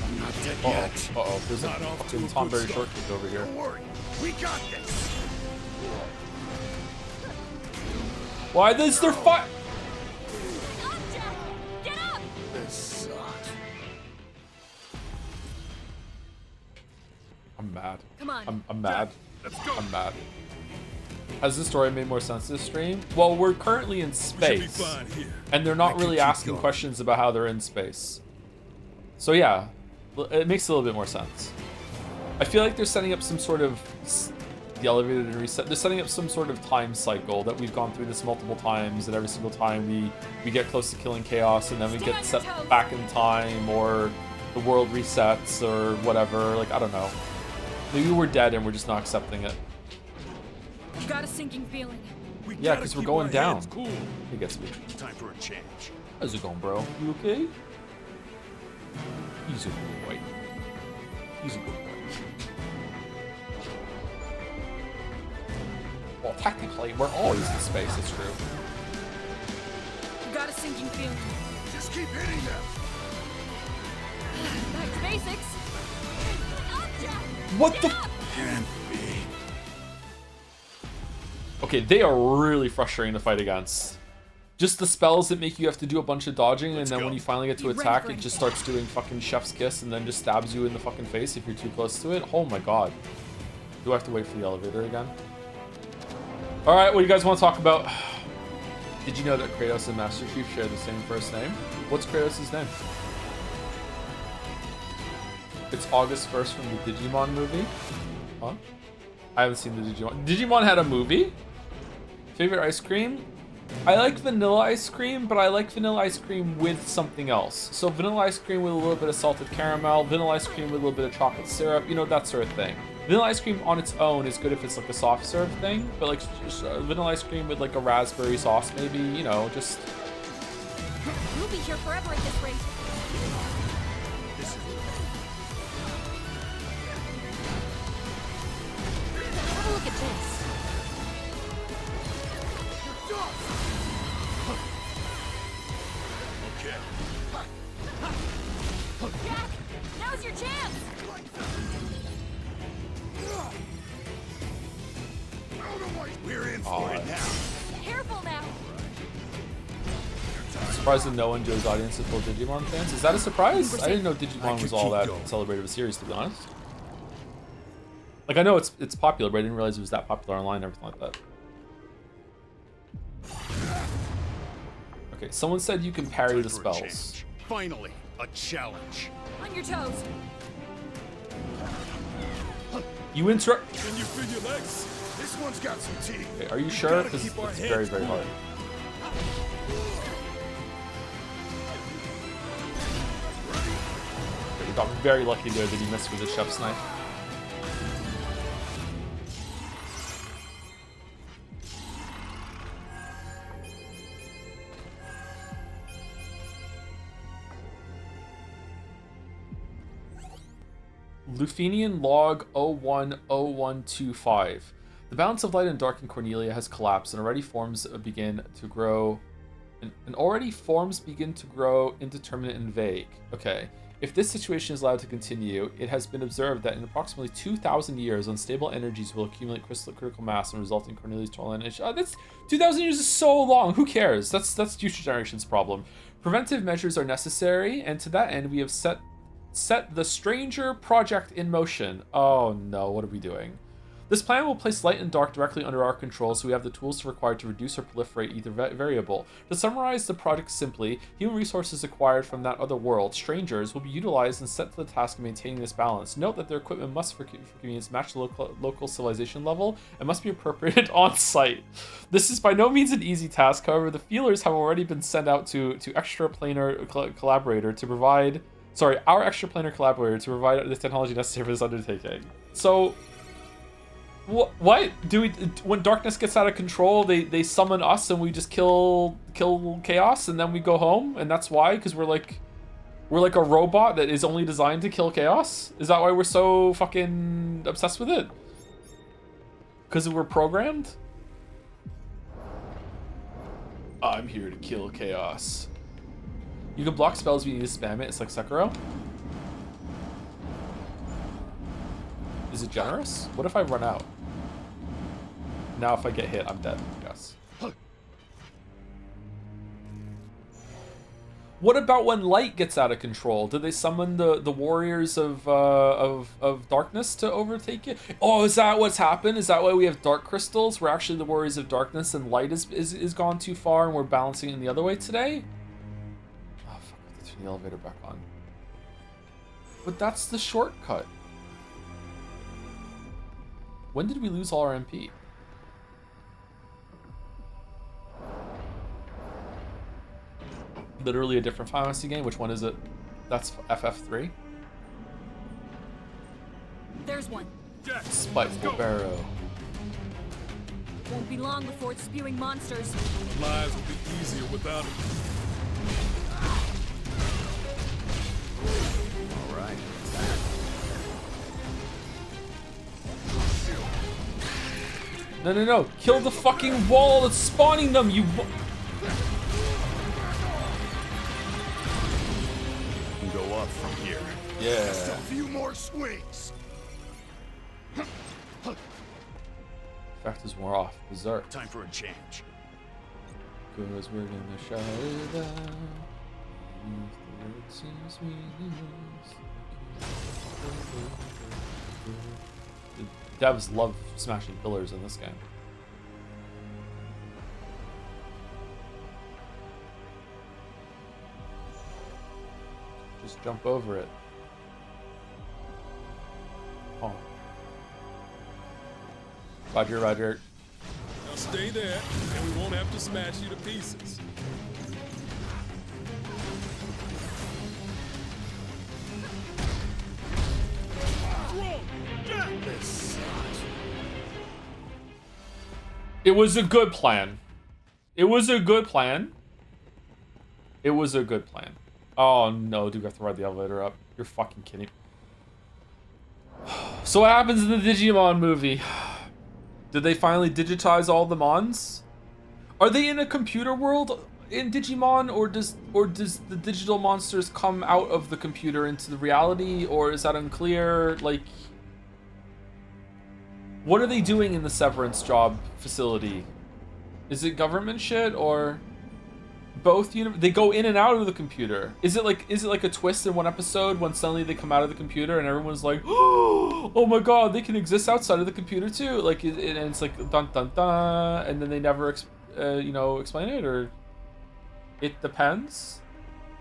I'm not dead yet. Uh-oh. There's a fucking Tom Berry shortcut over here. Don't worry. We got this. Why is there fight? Get up! This sucks. I'm mad. Come on. I'm mad. Let's go. I'm mad. Has this story made more sense this stream? Well, we're currently in We should be space. fine here. And they're not I can really keep asking going. questions about how they're in space. So yeah, it makes a little bit more sense. I feel like they're setting up some sort of the elevator to reset. They're setting up some sort of time cycle that we've gone through this multiple times, and every single time we get close to killing chaos, and then we Stay get on set your toes. back in time, or the world resets, or whatever. Like, I don't know. Maybe we're dead and we're just not accepting it. I've got a sinking feeling. We Yeah, gotta 'cause we're keep going our down. heads Cool. It gets me. Time for a change. How's it going, bro? You okay? He's a good boy. He's a good boy. Well, technically, we're always in space, it's true. I've got a sinking feeling. Just keep hitting them. Back to basics. What the? Can't be. Okay, they are really frustrating to fight against. Just the spells that make you have to do a bunch of dodging, and then go. when you finally get to Be ready attack, for it just anything. starts doing fucking chef's kiss, and then just stabs you in the fucking face if you're too close to it. Oh my god. Do I have to wait for the elevator again? Alright, what do you guys want to talk about? Did you know that Kratos and Master Chief share the same first name? What's Kratos' name? It's August 1st from the Digimon movie. Huh? I haven't seen the Digimon. Digimon had a movie? Favorite ice cream? I like vanilla ice cream, but I like vanilla ice cream with something else. So vanilla ice cream with a little bit of salted caramel, vanilla ice cream with a little bit of chocolate syrup, you know, that sort of thing. Vanilla ice cream on its own is good if it's like a soft serve thing, but like just, vanilla ice cream with like a raspberry sauce maybe, you know, just... We'll be here forever at this rate. Have a look at this. Okay. Jack, now's your chance. We're in for it now. Careful now. Surprised that no one Joe's audience is full of Digimon fans. Is that a surprise? I didn't know Digimon was all that celebrated of a series, to be honest. Like, I know it's popular, but I didn't realize it was that popular online and everything like that. Okay, someone said you can parry the Time for a spells. change. Finally, a challenge. On your toes. You interrupt. Can you feel your legs? This one's got some teeth. Okay, are you sure? gotta Because keep our it's heads very, very cool. hard. Okay, you got very lucky there that he missed with the chef's knife. Lufenian log 010125. The balance of light and dark in Cornelia has collapsed, and already forms begin to grow. And already forms begin to grow indeterminate and vague. Okay. If this situation is allowed to continue, it has been observed that in approximately 2,000 years, unstable energies will accumulate critical mass and result in Cornelius' total energy. That's 2,000 years is so long. Who cares? That's future generations' problem. Preventive measures are necessary, and to that end, we have set the Stranger Project in motion. Oh no, what are we doing? This plan will place light and dark directly under our control, so we have the tools required to reduce or proliferate either variable. To summarize the project simply, human resources acquired from that other world, strangers, will be utilized and set to the task of maintaining this balance. Note that their equipment must, for convenience, match the local civilization level and must be appropriated on site. This is by no means an easy task, however, the feelers have already been sent out to extraplanar collaborator to provide... Sorry, our extraplanar collaborator to provide the technology necessary for this undertaking. So... What do we? When darkness gets out of control, they summon us and we just kill chaos and then we go home, and that's why, because we're like a robot that is only designed to kill chaos. Is that why we're so fucking obsessed with it? Because we're programmed. I'm here to kill chaos. You can block spells if you need to spam it. It's like Sekiro. Is it generous? What if I run out? Now if I get hit, I'm dead, yes. What about when light gets out of control? Do they summon the warriors of darkness to overtake it? Oh, is that what's happened? Is that why we have dark crystals? We're actually the warriors of darkness and light is gone too far and we're balancing it in the other way today? Oh, fuck, I have to turn the elevator back on. But that's the shortcut. When did we lose all our MP? Literally a different Final Fantasy game? Which one is it? That's FF3? There's one. Spiteful Barrow. Won't be long before it's spewing monsters. Lives will be easier without it. All right. No. Kill the fucking wall that's spawning them, you... Can go up from here. Yeah. Just a few more swings. Fact is more off. Berserk. Time for a change. Cause we're gonna shut it down. The devs love smashing pillars in this game. Just jump over it. Oh. Roger. Now stay there, and we won't have to smash you to pieces. It was a good plan. It was a good plan. Oh no, do we have to ride the elevator up? You're fucking kidding. So what happens in the Digimon movie? Did they finally digitize all the Mons? Are they in a computer world in Digimon, or does the digital monsters come out of the computer into the reality, or is that unclear? Like, what are they doing in the Severance job facility? Is it government shit or both? They go in and out of the computer. Is it like a twist in one episode when suddenly they come out of the computer and everyone's like, oh my god, they can exist outside of the computer too? Like, and it's like dun dun dun, and then they never explain it, or it depends.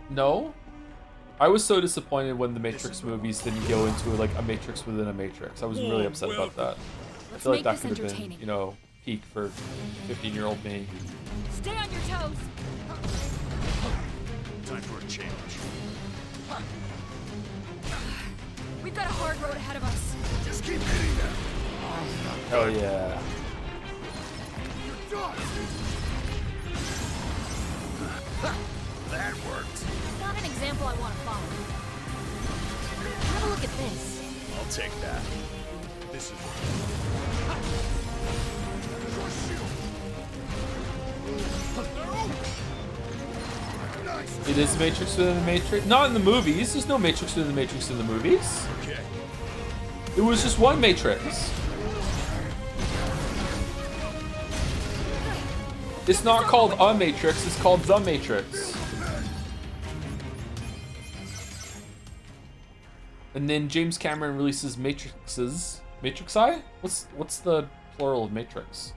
No. I was so disappointed when the Matrix movies didn't go into like a Matrix within a Matrix. I was really upset about that. I feel like that could have been, peak for 15-year-old me. Stay on your toes. Time for a change. We've got a hard road ahead of us. Just keep hitting them. Hell yeah. That worked. Not an example I want to follow. Have a look at this. I'll take that. This is It is Matrix within the Matrix. Not in the movies. There's no Matrix within the Matrix in the movies. okay. It was just one Matrix. It's not called a Matrix, it's called the Matrix. And then James Cameron releases Matrixes. Matrixi? What's the plural of Matrix?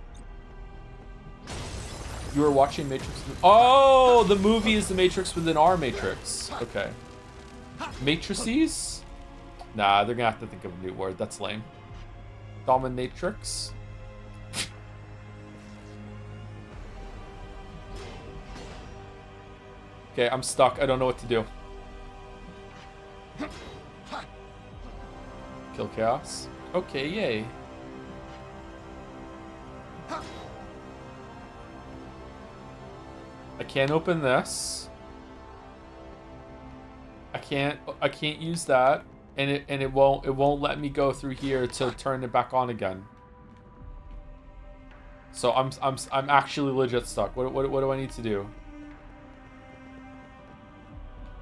You were watching Matrix. Oh, the movie is the Matrix within our Matrix. Okay. Matrices? Nah, they're gonna have to think of a new word. That's lame. Dominatrix? Okay, I'm stuck. I don't know what to do. Kill chaos. Okay, yay. I can't open this. I can't use that, and it won't let me go through here to turn it back on again. So I'm actually legit stuck. What do I need to do?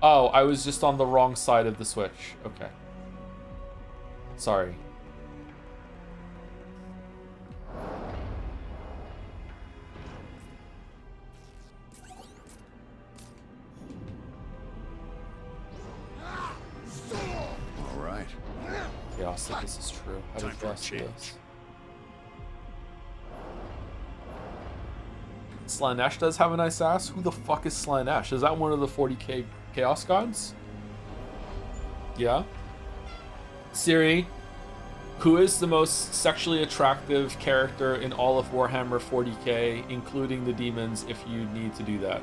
Oh, I was just on the wrong side of the switch. Okay. Sorry. All right. Chaos, that this is true. How Time did for a Chaos do change. this? Slanesh does have a nice ass. Who the fuck is Slanesh? Is that one of the 40k Chaos Gods? Yeah. Siri, who is the most sexually attractive character in all of Warhammer 40k, including the demons, if you need to do that?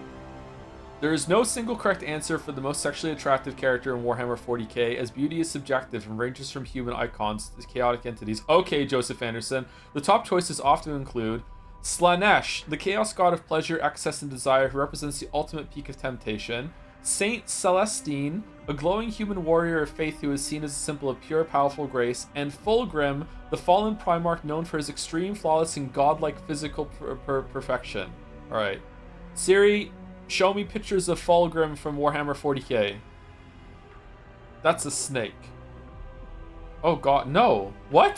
There is no single correct answer for the most sexually attractive character in Warhammer 40k, as beauty is subjective and ranges from human icons to chaotic entities. Okay, Joseph Anderson. The top choices often include Slanesh, the chaos god of pleasure, excess, and desire, who represents the ultimate peak of temptation. Saint Celestine, a glowing human warrior of faith who is seen as a symbol of pure, powerful grace. And Fulgrim, the fallen Primarch known for his extreme, flawless, and godlike physical perfection. Alright. Siri, show me pictures of Fulgrim from Warhammer 40k. That's a snake. Oh god, no. What?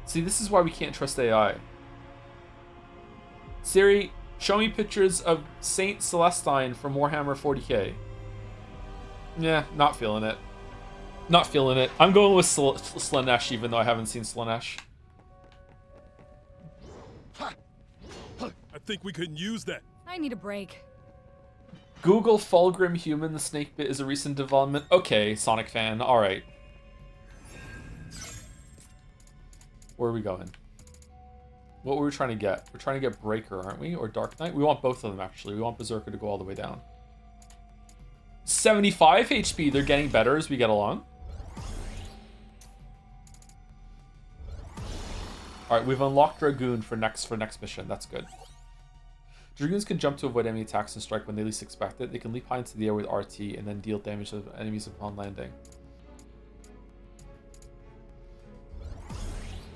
See, this is why we can't trust AI. Siri, show me pictures of Saint Celestine from Warhammer 40k. Yeah, not feeling it. Not feeling it. I'm going with Slanesh, even though I haven't seen Slanesh. I think we couldn't use that. I need a break. Google Fulgrim Human, the snake bit is a recent development. Okay, Sonic fan, alright. Where are we going? What were we trying to get? We're trying to get Breaker, aren't we? Or Dark Knight? We want both of them, actually. We want Berserker to go all the way down. 75 HP. They're getting better as we get along. Alright, we've unlocked Dragoon for next mission. That's good. Dragoons can jump to avoid enemy attacks and strike when they least expect it. They can leap high into the air with RT and then deal damage to enemies upon landing.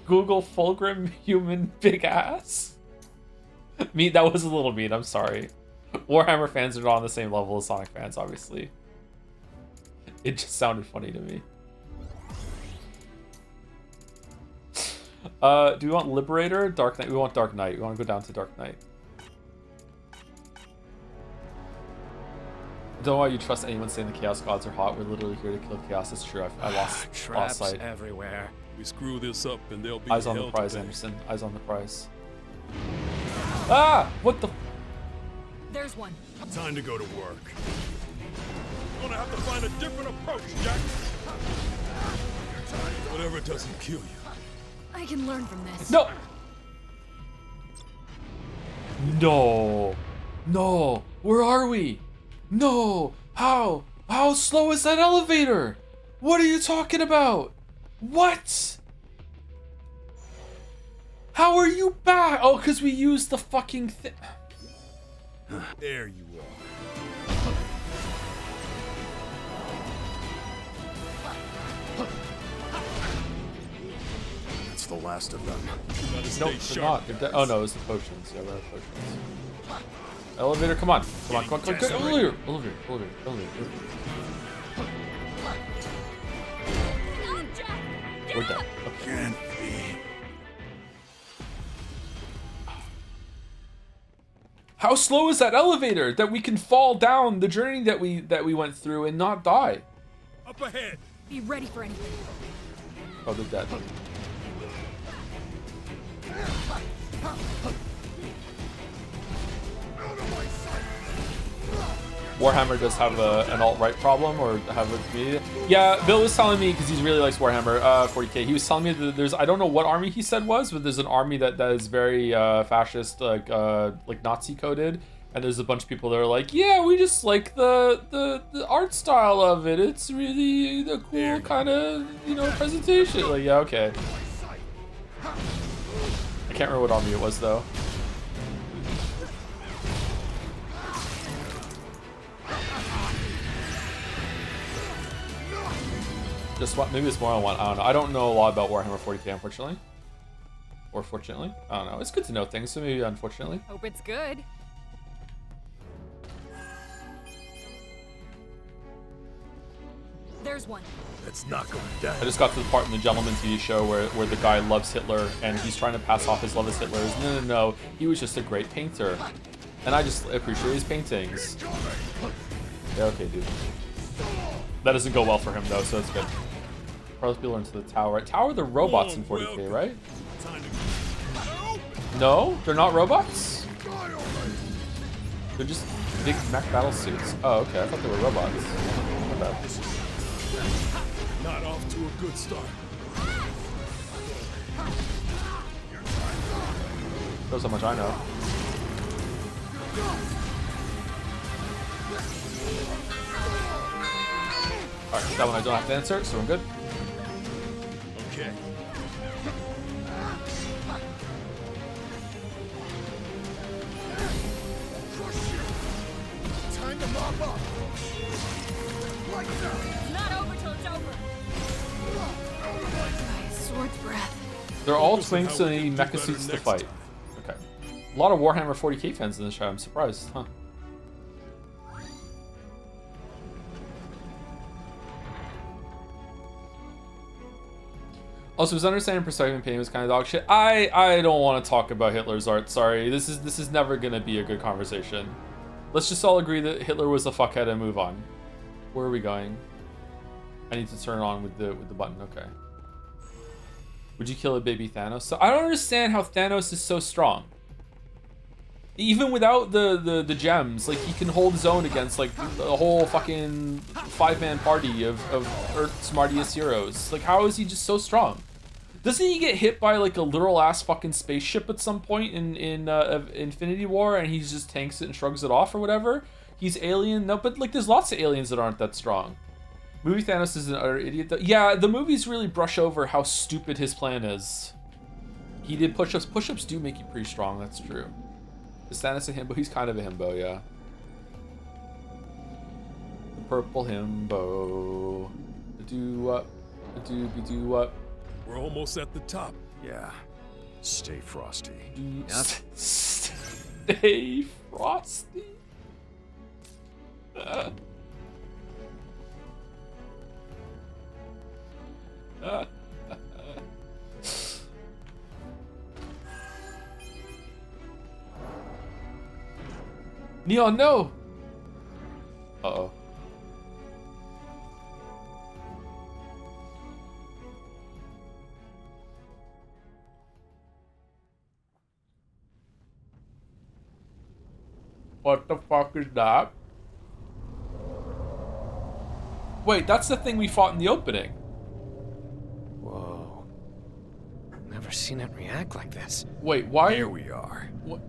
Google Fulgrim Human Big Ass. Me, that was a little mean, I'm sorry. Warhammer fans are not on the same level as Sonic fans, obviously. It just sounded funny to me. Do we want Liberator? Dark Knight? We want Dark Knight. We want to go down to Dark Knight. Don't know why you trust anyone saying the Chaos Gods are hot. We're literally here to kill Chaos. It's true. I lost Traps sight. everywhere. We screw this up and they'll be Eyes on the hell prize, to pay. Anderson. Eyes on the prize. Ah! What the? There's one. Time to go to work. Gonna have to find a different approach, Jack. Whatever doesn't kill you. I can learn from this. No! No! No! Where are we? No! How? How slow is that elevator? What are you talking about? What? How are you back? Oh, because we used the fucking thing. There you are. That's the last of them. You gotta stay No, they're sharp. not. Oh no, it's the potions. Yeah, we're out of potions. Elevator, come on. Come on, come on, come on. Come on. Elevator, elevator, elevator, elevator. We're done. Okay. Can't be. How slow is that elevator that we can fall down the journey that we went through and not die? Up ahead. Be ready for anything. Oh, they're dead. Warhammer does have an alt-right problem, or have a community. Yeah, Bill was telling me, because he really likes Warhammer 40k, he was telling me that there's, I don't know what army he said was, but there's an army that is very fascist, like Nazi coded, and there's a bunch of people that are like, yeah, we just like the art style of it. It's really the cool kind of, you know, presentation. Like, yeah, okay. I can't remember what army it was though. Just what? Maybe it's more on one. I don't know. I don't know a lot about Warhammer 40k, unfortunately. Or fortunately, I don't know. It's good to know things, so maybe unfortunately. Hope it's good. There's one. Let's knock him down. I just got to the part in the Gentleman TV show where the guy loves Hitler and he's trying to pass off his love as Hitler. No, he was just a great painter. And I just appreciate his paintings. Yeah, okay, dude. That doesn't go well for him though, so it's good. Carlos people into the tower. Right? Tower, the robots in 40k, right? No, they're not robots. They're just big mech battle suits. Oh, okay. I thought they were robots. My bad. Not off to a good start. Shows how much I know. Alright, that one I don't have to answer, so I'm good. Okay. Time to mop up. It's not over till it's over. Sword's breath. They're all Focus on twinks how so we they can need do mecha better suits to next fight. time. Okay. A lot of Warhammer 40k fans in this chat, I'm surprised, huh? Also, his understanding perspective and pain was kind of dog shit. I don't want to talk about Hitler's art. Sorry, this is never gonna be a good conversation. Let's just all agree that Hitler was a fuckhead and move on. Where are we going? I need to turn on with the button. Okay. Would you kill a baby Thanos? So I don't understand how Thanos is so strong. Even without the gems, like he can hold his own against like a whole fucking 5-man party of Earth's mightiest heroes. Like how is he just so strong? Doesn't he get hit by like a literal ass fucking spaceship at some point in Infinity War and he just tanks it and shrugs it off or whatever? He's alien. No, but like there's lots of aliens that aren't that strong. Movie Thanos is an utter idiot though. Yeah, the movies really brush over how stupid his plan is. He did push-ups. Push-ups do make you pretty strong, that's true. Is Thanos a himbo? He's kind of a himbo, yeah. The purple himbo. Do-up. Do-be-do-up. We're almost at the top. Yeah. Stay frosty. Stay frosty. Neon, no! Uh-oh. What the fuck is that? Wait, that's the thing we fought in the opening. Whoa. Never seen it react like this. Wait, why? Here we are. What?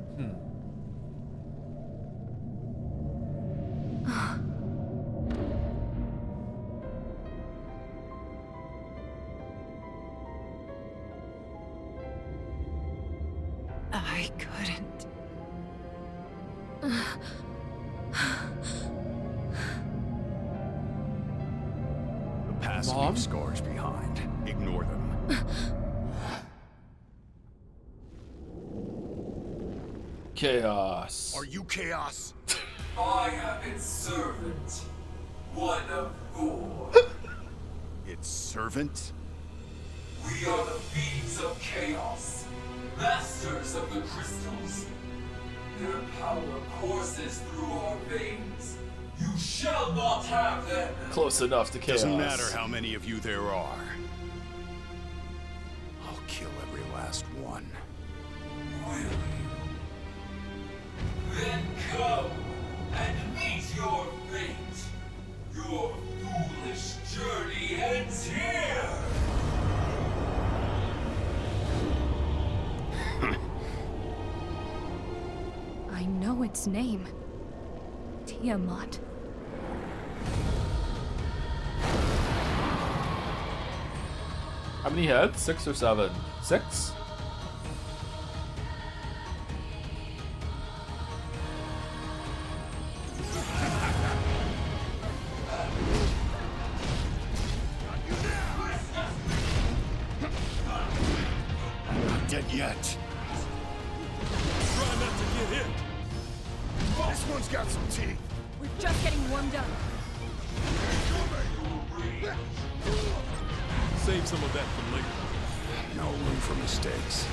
I couldn't. The past Mom? leaves scars behind. Ignore them. I. Chaos. Are you Chaos? I am its servant, one of four. Its servant? We are the beings of chaos, masters of the crystals. Their power courses through our veins. You shall not have them. Close enough to chaos. Doesn't matter how many of you there are. I'll kill every last one. Will you? Then come and meet your fate. Your foolish journey ends here. I know its name. Tiamat. How many heads? 6 or 7? 6? Not dead yet. Try not to get hit. This one's got some teeth. We're just getting warmed up. Save some of that for later. No room for mistakes.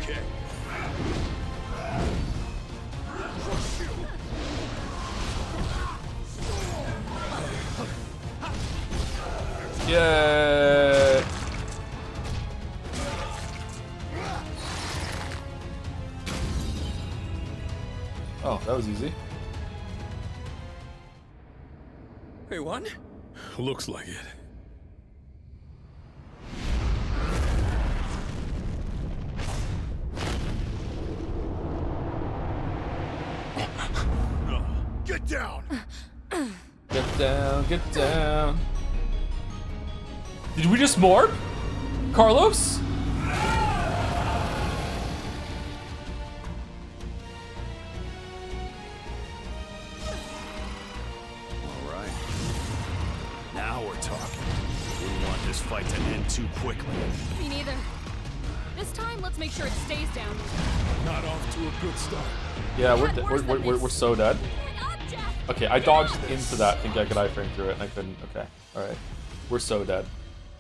Okay. Yeah. Oh, that was easy. We won? Looks like it. Get down! Get down, get down. Did we just morph? Carlos? All right. Now we're talking. We want this fight to end too quickly. Me neither. This time, let's make sure it stays down. Not off to a good start. Yeah, We had worse than we're this. so dead. Get up, Jeff! Okay, I dodged into that thinking I could iframe through it, and I couldn't. Okay, alright. We're so dead.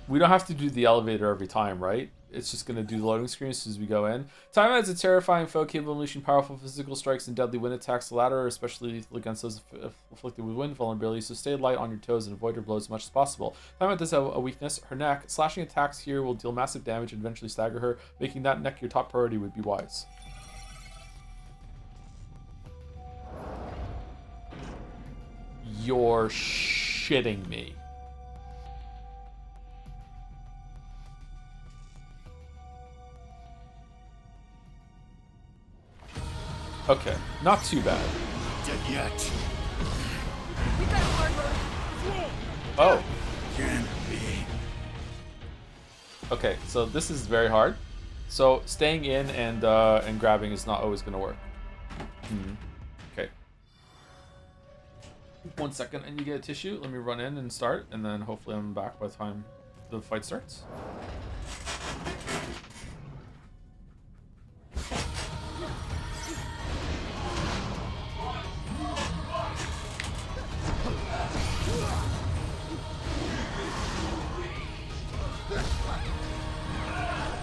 We don't have to do the elevator every time, right? It's just going to do the loading screen as soon as we go in. Tiamat is a terrifying foe capable of unleashing powerful physical strikes and deadly wind attacks. The latter are especially lethal against those afflicted with wind vulnerability, so stay light on your toes and avoid her blows as much as possible. Tiamat does have a weakness, her neck. Slashing attacks here will deal massive damage and eventually stagger her. Making that neck your top priority would be wise. You're shitting me. Okay, not too bad. Dead yet. We've got a hard road. Oh, Can't be. okay. So this is very hard. So staying in and grabbing is not always going to work. Okay. 1 second, and you get a tissue. Let me run in and start, and then hopefully I'm back by the time the fight starts.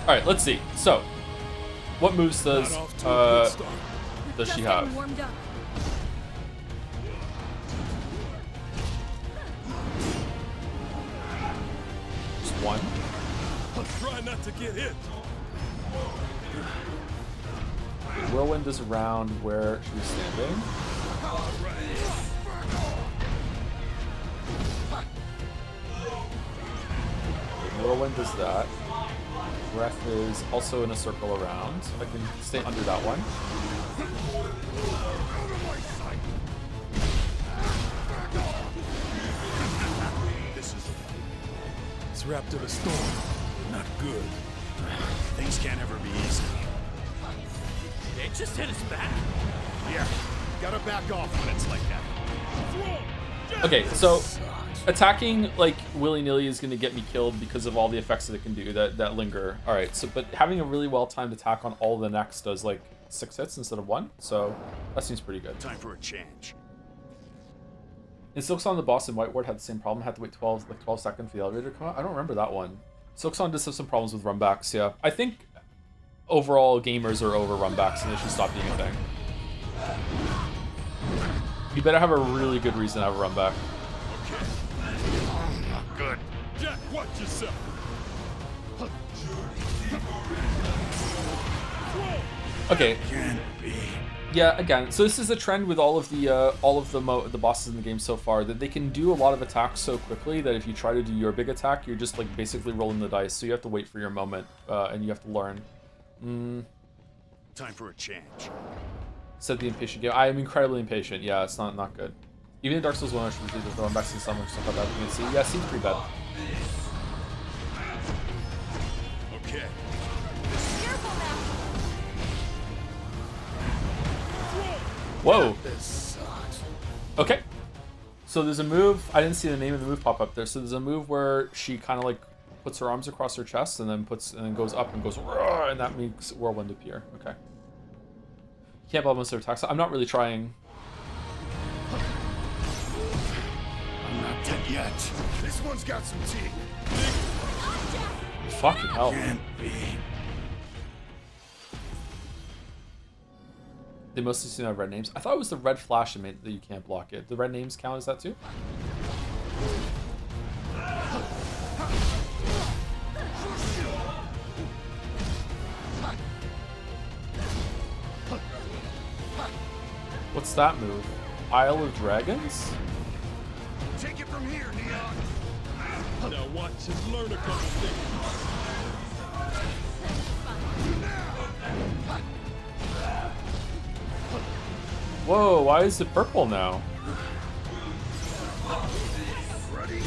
All right, let's see. So, what moves does Not off to a good start. does she Just have? getting warmed up. Just one. Try not to get hit. Whirlwind is around where she's standing. Whirlwind does that. Breath is also in a circle around. I can stay under that one. It's wrapped in a storm. Not good. Things can't ever be easy. It just hit us back. Yeah, gotta back off when it's like that. Okay, so attacking like willy-nilly is going to get me killed because of all the effects that it can do that linger. All right, so but having a really well-timed attack on all the necks does like 6 hits instead of 1, so that seems pretty good. Time for a change. And Silksong the boss in White Ward had the same problem. Had to wait 12 seconds for the elevator to come out. I don't remember that one. Silksong does have some problems with runbacks. Yeah, I think overall gamers are over runbacks and they should stop being a thing. You better have a really good reason to have a runback. Not good. Jack, watch yourself. Okay. Can't be. Yeah, again, so this is a trend with all of the bosses in the game so far, that they can do a lot of attacks so quickly that if you try to do your big attack, you're just like basically rolling the dice. So you have to wait for your moment, and you have to learn. Time for a change. Said the impatient game. I am incredibly impatient. Yeah, it's not good. Even in Dark Souls 1, I should be throwing back some summer stuff like that. You can see, yeah, it seems pretty bad. Okay. Careful now. Whoa. This sucks. Okay. So there's a move. I didn't see the name of the move pop up there. So there's a move where she kind of like puts her arms across her chest and then goes up and goes, "Roar," and that makes Whirlwind appear. Okay. Can't block most of their attacks. I'm not really trying. I'm not dead yet. This one's got some teeth. Fucking hell. Can't be. They mostly seem to have red names. I thought it was the red flash that made that you can't block it. The red names count as that too? What's that move? Isle of Dragons? Take it from here, Neon. Now watch and learn a couple things. Whoa, why is it purple now? Ready?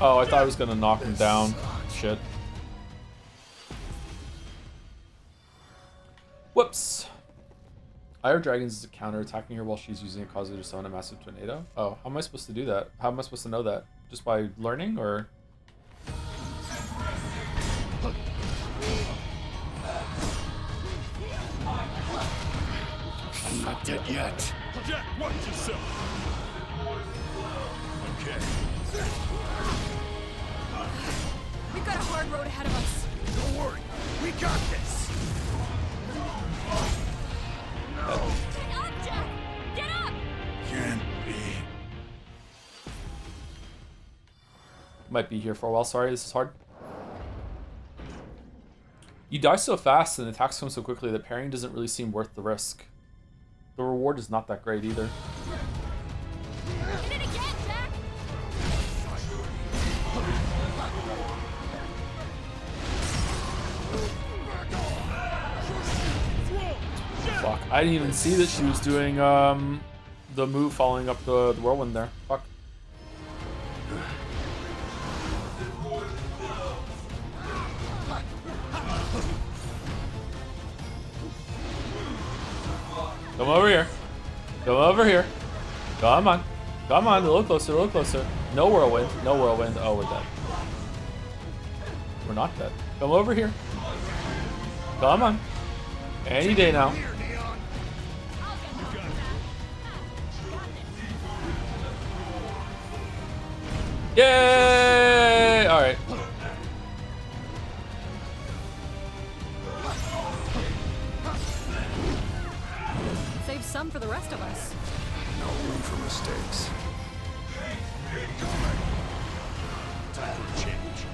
Oh, I thought I was gonna knock him down. Shit. Whoops. Ire Dragons is a counter attacking her while she's using a causes her to summon a massive tornado. Oh, how am I supposed to do that? How am I supposed to know that? Just by learning, or? I'm not dead yet. Jack, watch yourself. Okay. We've got a hard road ahead of us. Don't worry. We got this. Get up, Jack! Get up! Can't be. Might be here for a while. Sorry, this is hard. You die so fast and attacks come so quickly that parrying doesn't really seem worth the risk. The reward is not that great either. Hit it again, Jack! Fuck. I didn't even see that she was doing the move following up the whirlwind there. Fuck. Come over here. Come over here. Come on. Come on. A little closer. A little closer. No whirlwind. No whirlwind. Oh, we're dead. We're not dead. Come over here. Come on. Any day now. Yay! All right. Save some for the rest of us. No room for mistakes. Time for a change.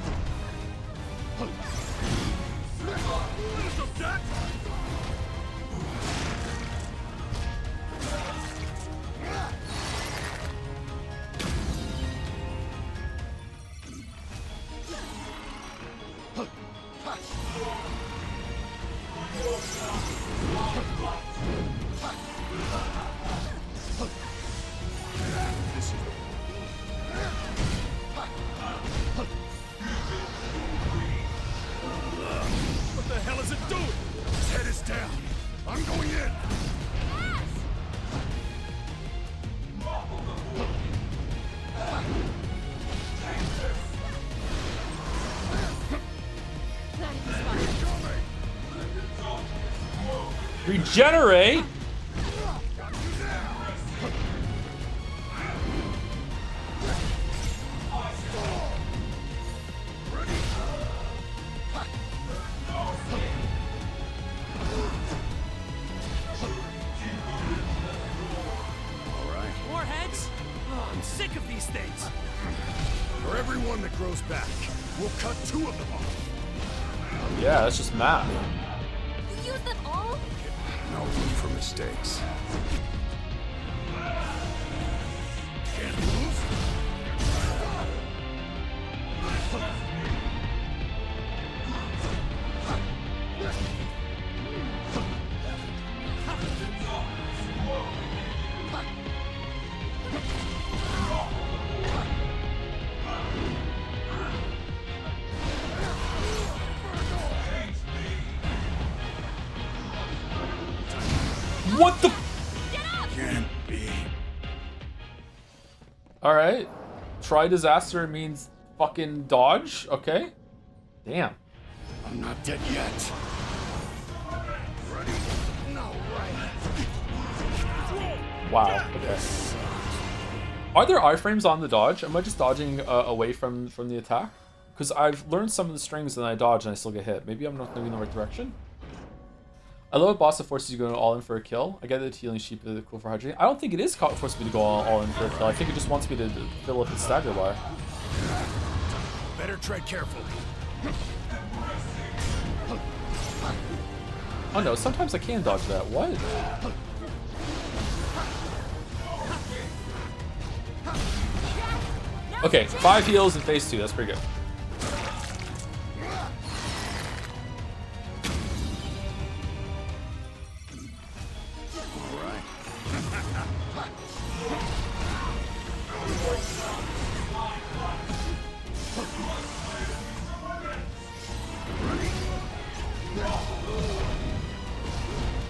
regenerate. More heads? Oh, I'm sick of these things. For every one that grows back, we'll cut 2 of them off. Yeah, that's just math. You use them all? No room for mistakes. Can't move? What the? Can't be. All right. Try disaster means fucking dodge. Okay. Damn. I'm not dead yet. Ready? No, right. Wow. Okay. Are there iframes on the dodge? Am I just dodging away from the attack? Because I've learned some of the strings and I dodge and I still get hit. Maybe I'm not moving in the right direction. I love a boss that forces you to go all in for a kill. I get that healing sheep is cool for hydrating. I don't think it is forcing me to go all in for a kill. I think it just wants me to fill up its stagger bar. Better tread carefully. Oh no, sometimes I can dodge that. What? Okay, 5 heals in phase 2. That's pretty good.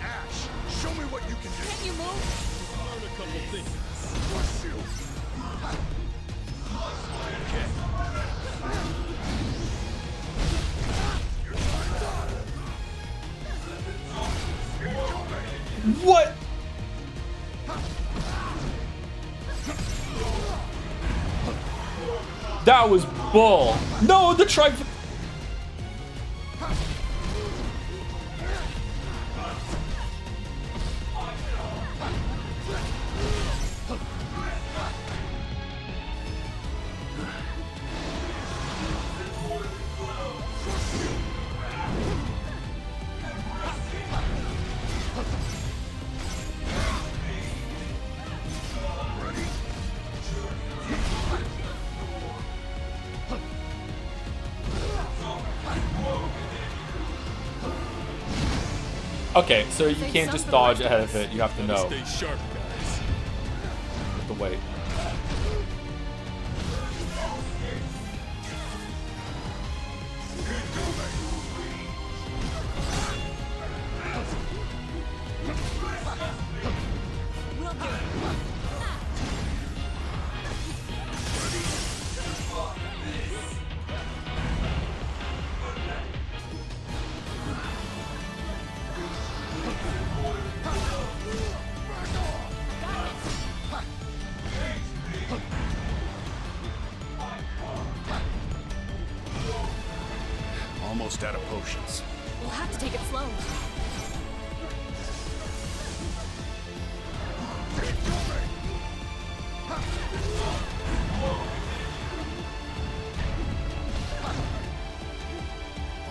Ash, show me what you can do. Can you move? Learn a couple things. What? That was bull. No, the tri. Okay, so you can't just dodge ahead of it. You have to know. Stay sharp, guys. You have to wait. Almost out of potions. We'll have to take it slow.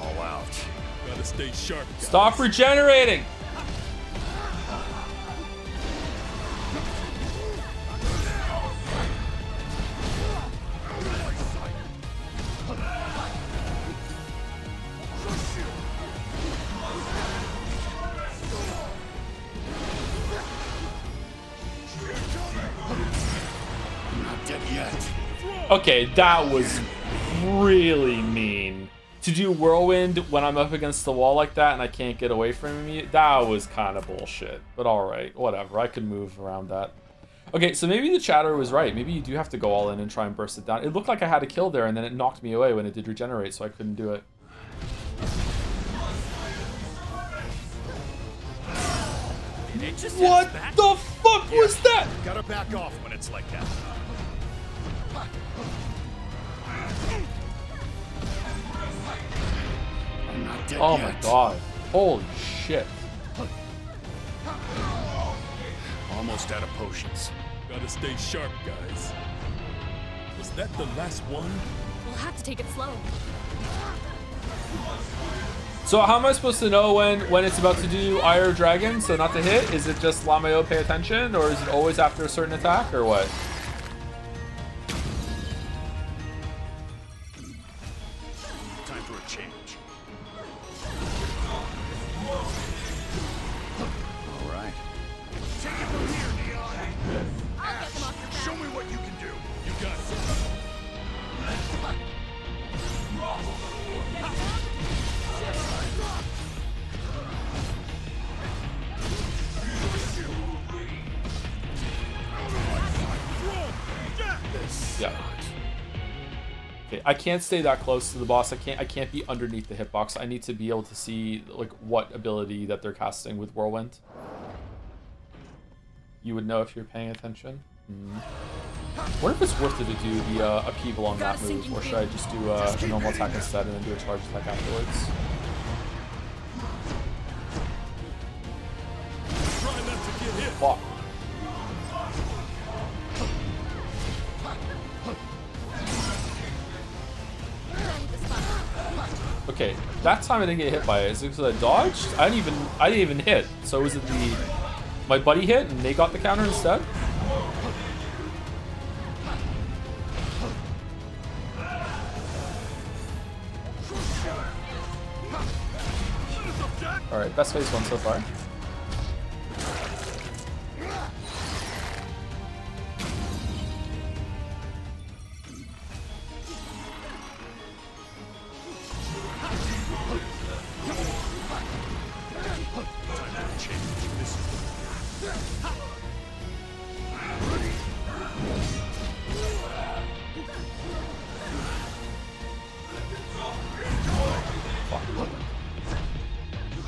All out. Gotta stay sharp, guys. Stop regenerating. Okay, that was really mean. To do whirlwind when I'm up against the wall like that and I can't get away from you, that was kind of bullshit. But alright, whatever. I could move around that. Okay, so maybe the chatter was right. Maybe you do have to go all in and try and burst it down. It looked like I had a kill there and then it knocked me away when it did regenerate, so I couldn't do it. anxious? What Back? the fuck was that? Gotta back off when it's like that. I'm not dead Oh yet. my god. Holy shit. Almost out of potions. Gotta stay sharp, guys. Was that the last one? We'll have to take it slow. So how am I supposed to know when it's about to do Ire Dragon, so not to hit? Is it just Lameo pay attention, or is it always after a certain attack, or what? Time for a change. All right. Take it from here, Neon. I'll get them off your back. Show me what you can do. You got it. Yeah. Okay, I can't stay that close to the boss. I can't be underneath the hitbox. I need to be able to see like what ability that they're casting with Whirlwind. You would know if you're paying attention. What if it's worth it to do the upheaval on that move, or should I just do a normal attack instead and then do a charge attack afterwards? Try not to get hit. Fuck. Okay, that time I didn't get hit by it. Is it because I dodged? I didn't even hit. So was it my buddy hit and they got the counter instead? All right, best phase one so far.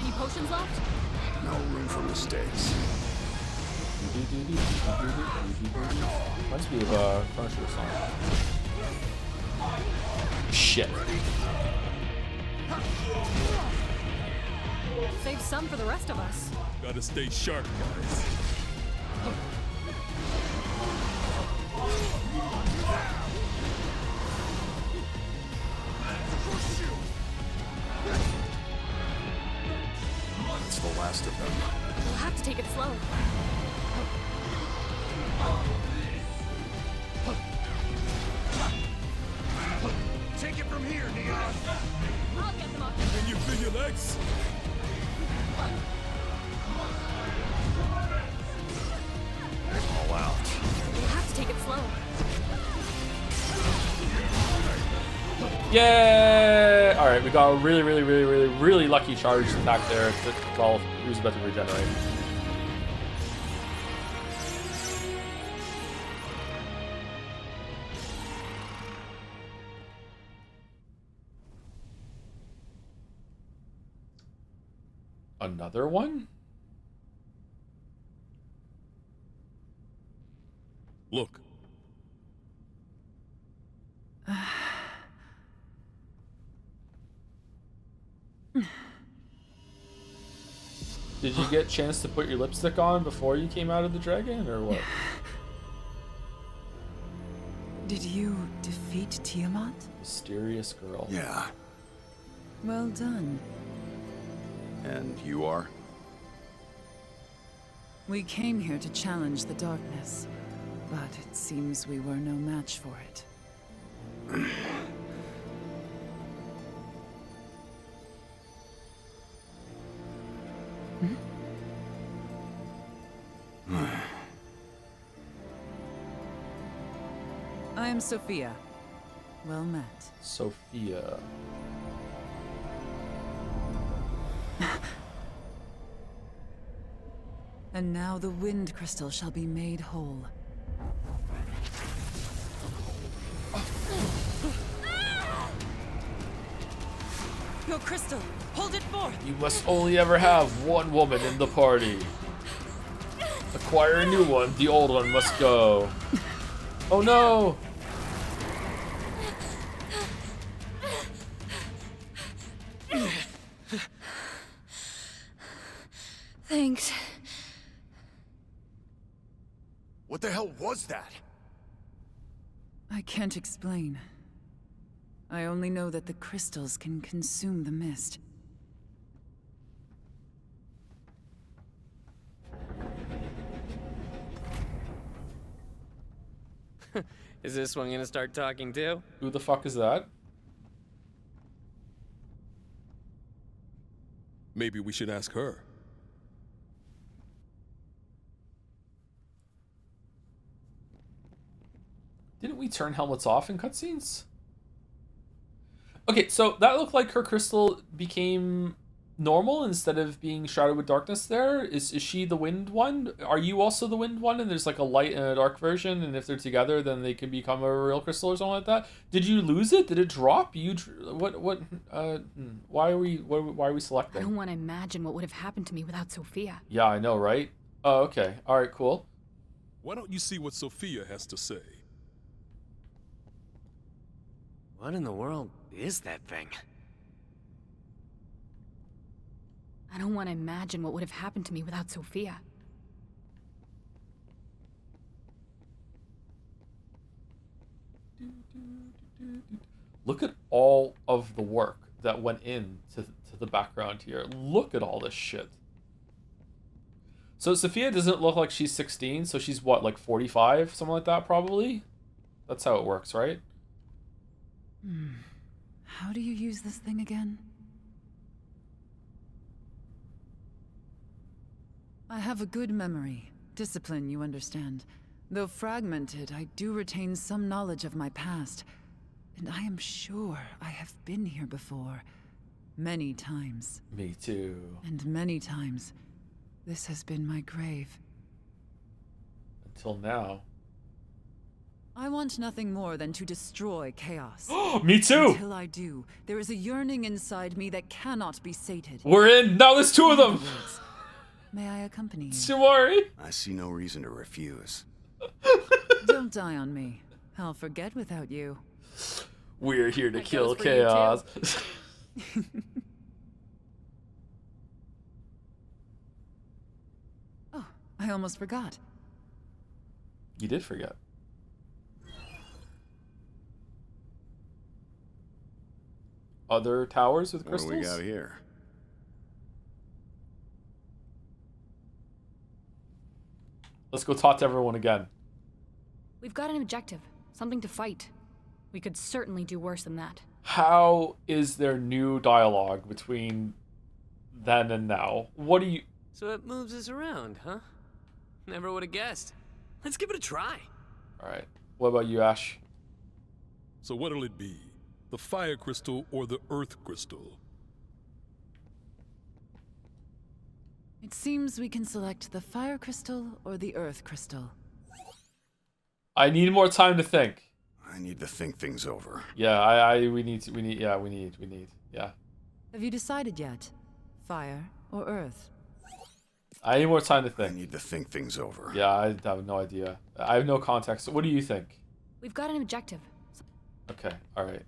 Any potions left? No room for mistakes. Reminds me of a Punisher song. Shit. Save some for the rest of us. Gotta stay sharp, guys. It's the last of them. We'll have to take it slow. Take it from here, Neon. I'll get them off. Can you feel your legs? All out. We'll have to take it slow. Yay! All right, we got a really lucky charge attack there. Well, he was about to regenerate. Another one? Look. Did you get a chance to put your lipstick on before you came out of the dragon, or what? Did you defeat Tiamat? Mysterious girl. Yeah. Well done. And you are? We came here to challenge the darkness, but it seems we were no match for it. I am Sophia. Well met. Sophia. And now the wind crystal shall be made whole. Your crystal! Hold it forth! You must only ever have one woman in the party. Acquire a new one. The old one must go. Oh no! Thanks. What the hell was that? I can't explain. I only know that the crystals can consume the mist. Is this one gonna start talking too? Who the fuck is that? Maybe we should ask her. Didn't we turn helmets off in cutscenes? Okay, so that looked like her crystal became normal instead of being shrouded with darkness there. Is she the wind one? Are you also the wind one? And there's like a light and a dark version, and if they're together, then they can become a real crystal or something like that. Did you lose it? Did it drop? Why are we selecting? I don't want to imagine what would have happened to me without Sophia. Yeah, I know, right? Oh, okay. All right, cool. Why don't you see what Sophia has to say? What in the world is that thing? I don't want to imagine what would have happened to me without Sophia. Look at all of the work that went into the background here. Look at all this shit. So Sophia doesn't look like she's 16, so she's what, like 45, something like that, probably? That's how it works, right? How do you use this thing again? I have a good memory. Discipline, you understand. Though fragmented, I do retain some knowledge of my past. And I am sure I have been here before. Many times. Me too. And many times, this has been my grave. Until now. I want nothing more than to destroy chaos. Me too! Until I do, there is a yearning inside me that cannot be sated. We're in! Now there's two of them! May I accompany you? Shimari! I see no reason to refuse. Don't die on me. I'll forget without you. We're here to That kill goes for you, chaos. Oh, I almost forgot. You did forget. Other towers with crystals? What do we got here? Let's go talk to everyone again. We've got an objective, something to fight. We could certainly do worse than that. How is there new dialogue between then and now? What do you... So it moves us around, huh? Never would have guessed. Let's give it a try. Alright. What about you, Ash? So what'll it be? The fire crystal or the earth crystal? It seems we can select the fire crystal or the earth crystal. I need more time to think. I need to think things over. Yeah, we need. Yeah. Have you decided yet? Fire or earth? I need more time to I think. need to think things over. Yeah, I have no idea. I have no context. What do you think? We've got an objective. Okay, alright.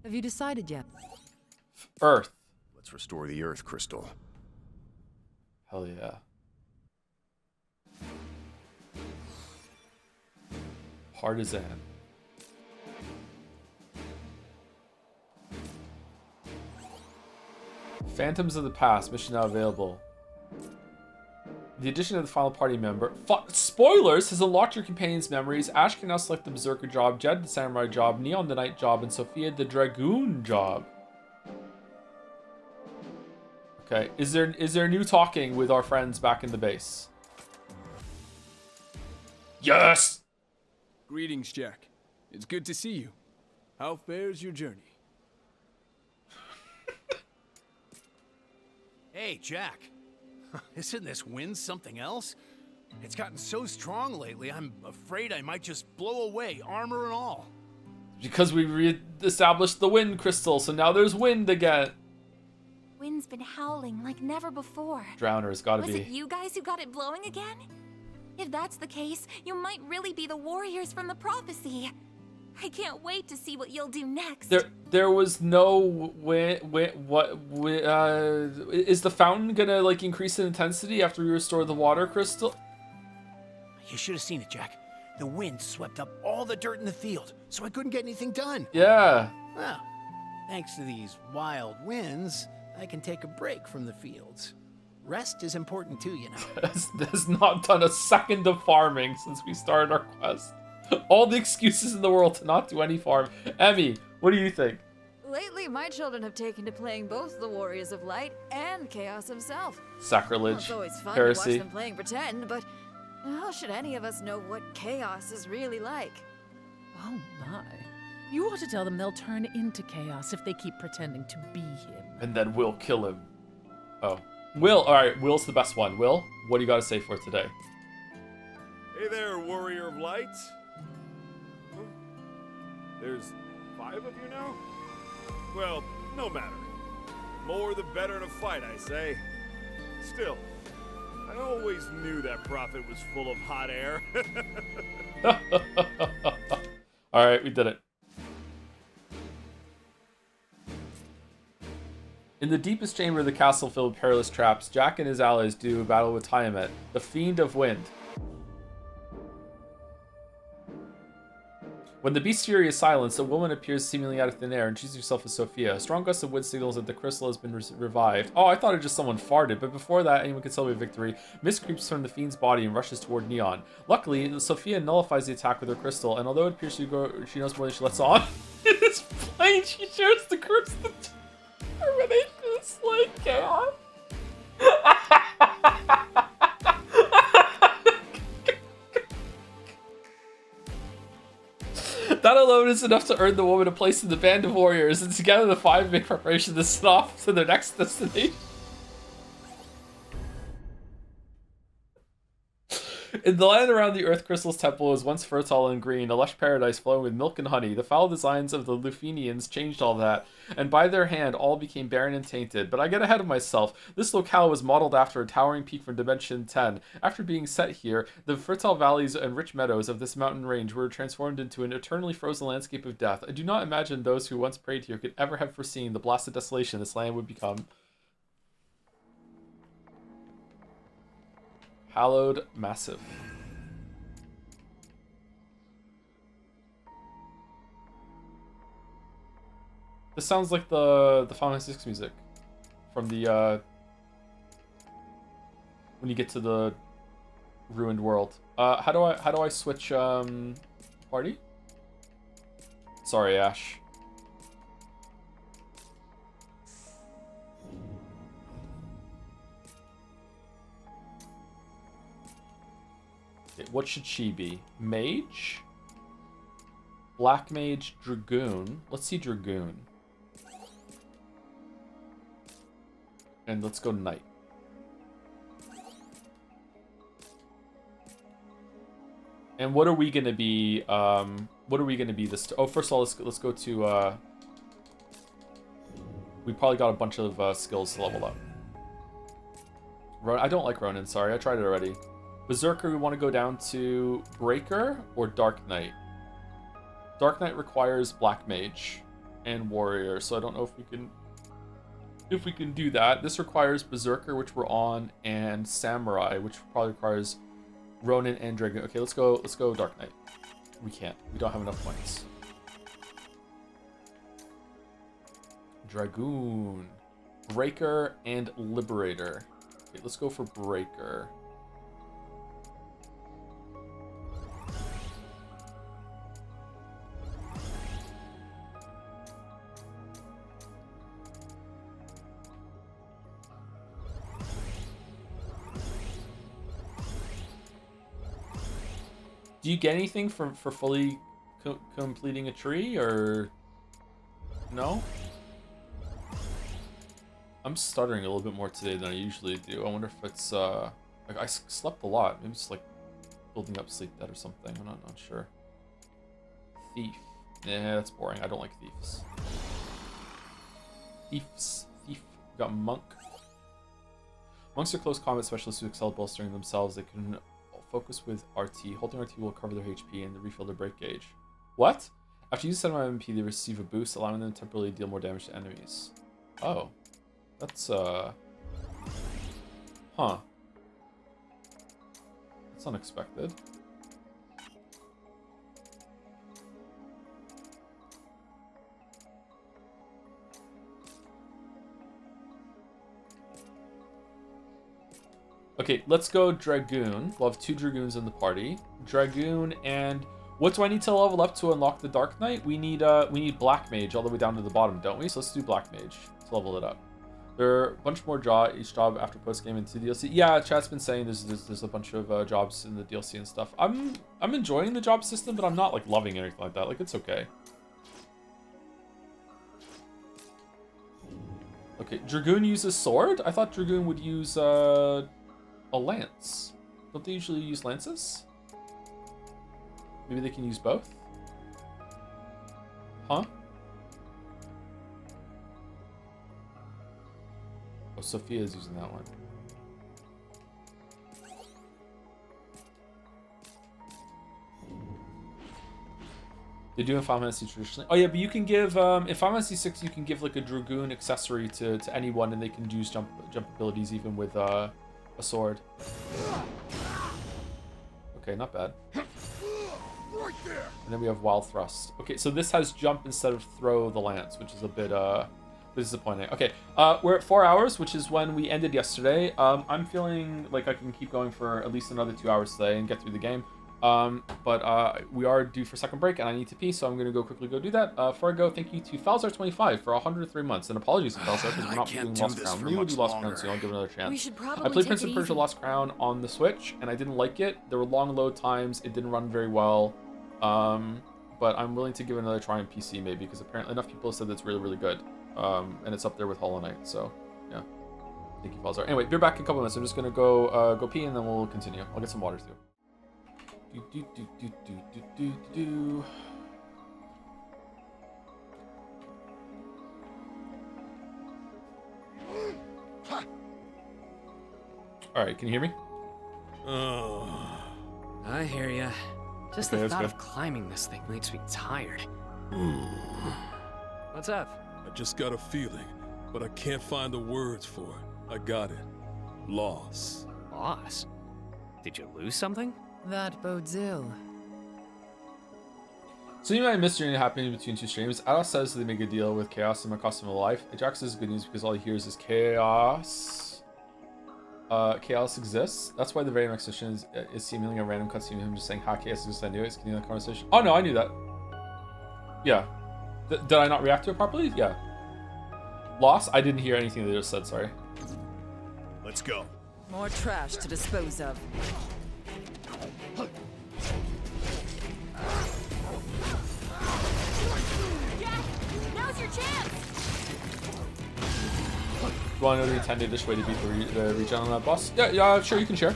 Have you decided yet? Earth. Let's restore the earth crystal. Hell yeah. Partisan. Phantoms of the Past. Mission now available. The addition of the final party member. Spoilers! Has unlocked your companion's memories. Ash can now select the Berserker job, Jed the Samurai job, Neon the Knight job, and Sophia the Dragoon job. Okay, is there new talking with our friends back in the base? Yes! Greetings, Jack. It's good to see you. How fares your journey? Hey, Jack. Isn't this wind something else? It's gotten so strong lately, I'm afraid I might just blow away, armor and all. Because we re-established the wind crystal, so now there's wind again. wind's been howling like never before. Drowner's gotta Was be. it you guys who got it blowing again? If that's the case, you might really be the warriors from the prophecy. I can't wait to see what you'll do next. There was no is the fountain gonna like increase in intensity after we restore the water crystal? You should have seen it, Jack. The wind swept up all the dirt in the field, so I couldn't get anything done. Yeah. Well, thanks to these wild winds, I can take a break from the fields. Rest is important too, you know. Has not done a second of farming since we started our quest. All the excuses in the world to not do any farm. Emmy, what do you think? Lately, my children have taken to playing both the Warriors of Light and Chaos himself. Sacrilege. It's always fun Heresy. to watch them playing pretend, but how should any of us know what Chaos is really like? Oh my. You ought to tell them they'll turn into Chaos if they keep pretending to be him. And then we'll kill him. Oh. Will, alright, Will's the best one. Will, what do you got to say for today? Hey there, Warrior of Light. There's 5 of you now? Well, no matter. More the better to fight, I say. Still, I always knew that prophet was full of hot air. Alright, we did it. In the deepest chamber of the castle filled with perilous traps, Jack and his allies do battle with Tiamat, the Fiend of Wind. When the beast's fury is silenced, a woman appears seemingly out of thin air and introduces herself as Sophia. A strong gust of wind signals that the crystal has been revived. Oh, I thought it just someone farted, but before that, anyone could celebrate victory. Mist creeps from the fiend's body and rushes toward Neon. Luckily, Sophia nullifies the attack with her crystal, and although it appears she knows more than she lets on, in this plane, she shares the crystal determination to slay chaos. That alone is enough to earn the woman a place in the band of warriors, and together the 5 make preparation to set off to their next destination. In the land around the Earth Crystal's temple was once fertile and green, a lush paradise flowing with milk and honey. The foul designs of the Lufenians changed all that, and by their hand all became barren and tainted. But I get ahead of myself. This locale was modeled after a towering peak from Dimension 10. After being set here, the fertile valleys and rich meadows of this mountain range were transformed into an eternally frozen landscape of death. I do not imagine those who once prayed here could ever have foreseen the blasted desolation this land would become. Hallowed Massive. This sounds like the Final Fantasy VI music from the when you get to the ruined world. How do I switch party? Sorry, Ash. Okay, what should she be? Mage? Black Mage, Dragoon. Let's see Dragoon. And let's go Knight. And what are we gonna be? What are we gonna be this? Oh, first of all, let's go to. We probably got a bunch of skills to level up. I don't like Ronin. Sorry, I tried it already. Berserker, we want to go down to Breaker or Dark Knight. Dark Knight requires Black Mage and Warrior, so I don't know if we can do that. This requires Berserker, which we're on, and Samurai, which probably requires Ronin and Dragoon. Okay, let's go Dark Knight. We can't. We don't have enough points. Dragoon, Breaker, and Liberator. Okay, let's go for Breaker. Do you get anything for fully completing a tree, or no? I'm stuttering a little bit more today than I usually do. I wonder if it's like I slept a lot. Maybe it's like building up sleep debt or something. I'm not sure. Thief. Yeah, that's boring. I don't like thieves. Thief. We got Monk. Monks are close combat specialists who excel at bolstering themselves. They can focus with RT. Holding RT will cover their HP and refill their break gauge. What? After you set them on MP, they receive a boost, allowing them to temporarily deal more damage to enemies. Oh. That's, Huh. That's unexpected. Okay, let's go Dragoon. We'll have 2 Dragoons in the party. Dragoon and... What do I need to level up to unlock the Dark Knight? We need Black Mage all the way down to the bottom, don't we? So let's do Black Mage to level it up. There are a bunch more each job after post-game into DLC. Yeah, chat's been saying there's a bunch of jobs in the DLC and stuff. I'm enjoying the job system, but I'm not like loving anything like that. Like, it's okay. Okay, Dragoon uses sword? I thought Dragoon would use a lance. Don't they usually use lances? Maybe they can use both? Huh? Oh, Sophia's using that one. They do in Final Fantasy traditionally. Oh yeah, but you can give, in Final Fantasy 6, you can give like a Dragoon accessory to anyone and they can use jump abilities even with a sword. Okay, not bad. Right there. And then we have Wild Thrust. Okay, so this has jump instead of throw the lance, which is a bit disappointing. Okay, we're at 4 hours, which is when we ended yesterday. I'm feeling like I can keep going for at least another 2 hours today and get through the game. But we are due for second break and I need to pee, so I'm going to quickly go do that. Before I go, thank you to Falzar25 for 103 months. And apologies to Falzar because we're not doing Lost Crown. We will do Lost Crown soon, I'll give it another chance. We should probably I played Prince of Persia Lost Crown on the Switch and I didn't like it. There were long load times, it didn't run very well. But I'm willing to give it another try on PC maybe, because apparently enough people have said that it's really, really good. And it's up there with Hollow Knight, so yeah. Thank you, Falzar. Anyway, be back in a couple minutes. I'm just gonna go pee and then we'll continue. I'll get some water too. Alright, can you hear me? I hear ya. Just Okay, the that's thought good. of climbing this thing makes me tired. What's up? I just got a feeling, but I can't find the words for it. I got it. Loss. Loss? Did you lose something? That bodes ill. So you might have missed anything happening between 2 streams. Ados says they make a deal with Chaos and might cost him a life. Ajax says good news because all he hears is Chaos. Chaos exists. That's why the very next session is seemingly a random cutscene of him just saying, "Ha, Chaos exists." I knew it. It's continuing the conversation. Oh no, I knew that. Yeah. Did I not react to it properly? Yeah. Loss? I didn't hear anything they just said, sorry. Let's go. More trash to dispose of. Jack, now's your chance. Do you want to know the intended way to beat the regen on that boss? Yeah, sure, you can share.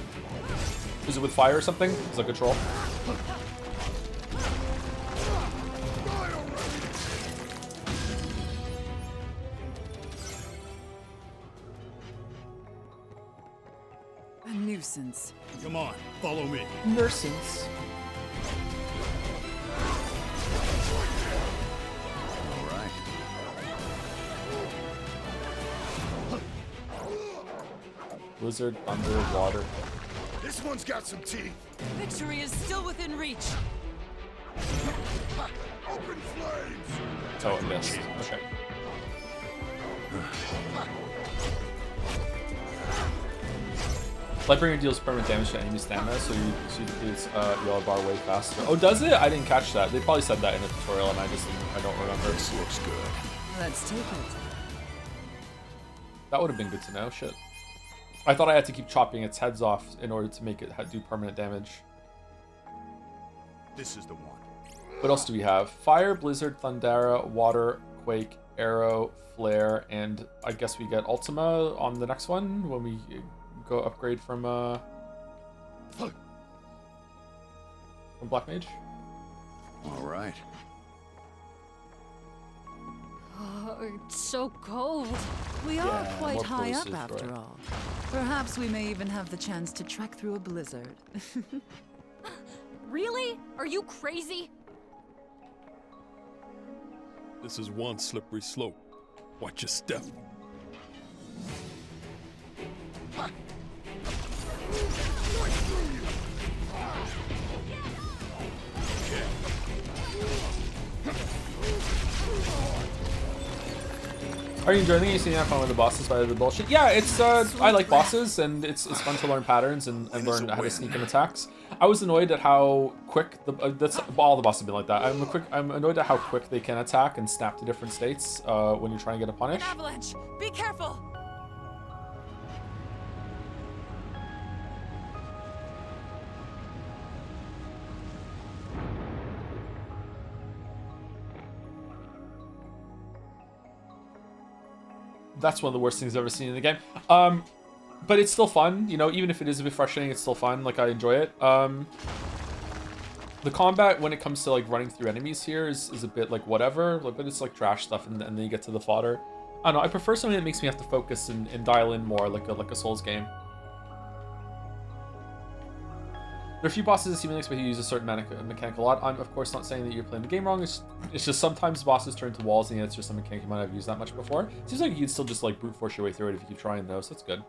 Is it with fire or something? Is like a troll? A nuisance. Come on, follow me. Nuisance. All right. Blizzard, thunder, water. This one's got some teeth. Victory is still within reach. Open flames. So it missed. Okay. Lightbringer deals permanent damage to enemy stamina, so you depletes yellow bar way faster. Oh, does it? I didn't catch that. They probably said that in the tutorial, and I don't remember. This looks good. Let's take it. That would have been good to know. Shit. I thought I had to keep chopping its heads off in order to make it do permanent damage. This is the one. What else do we have? Fire, Blizzard, Thundera, Water, Quake, Arrow, Flare, and I guess we get Ultima on the next one when we go upgrade from Black Mage. All right. it's so cold. We are Yeah, quite more high up postage, after right. all. Perhaps we may even have the chance to trek through a blizzard. Really? Are you crazy? This is one slippery slope. Watch your step. Are you enjoying it? You seem to have fun with the bosses by the bullshit? Yeah, it's I like bosses, and it's fun to learn patterns and learn how to sneak in attacks. I was annoyed at how quick that's all the bosses have been like that. I'm annoyed at how quick they can attack and snap to different states when you're trying to get a punish. An avalanche! Be careful! That's one of the worst things I've ever seen in the game. But it's still fun, you know, even if it is a bit frustrating, it's still fun. Like, I enjoy it. The combat, when it comes to, like, running through enemies here is a bit, like, whatever. Like, but it's, like, trash stuff, and then you get to the fodder. I don't know, I prefer something that makes me have to focus and dial in more, like a Souls game. There are a few bosses that seemingly expect you to use a certain mechanic a lot. I'm, of course, not saying that you're playing the game wrong. It's just sometimes bosses turn to walls, and it's just a mechanic you might have used that much before. Seems like you'd still just, like, brute force your way through it if you keep trying, though, so that's good.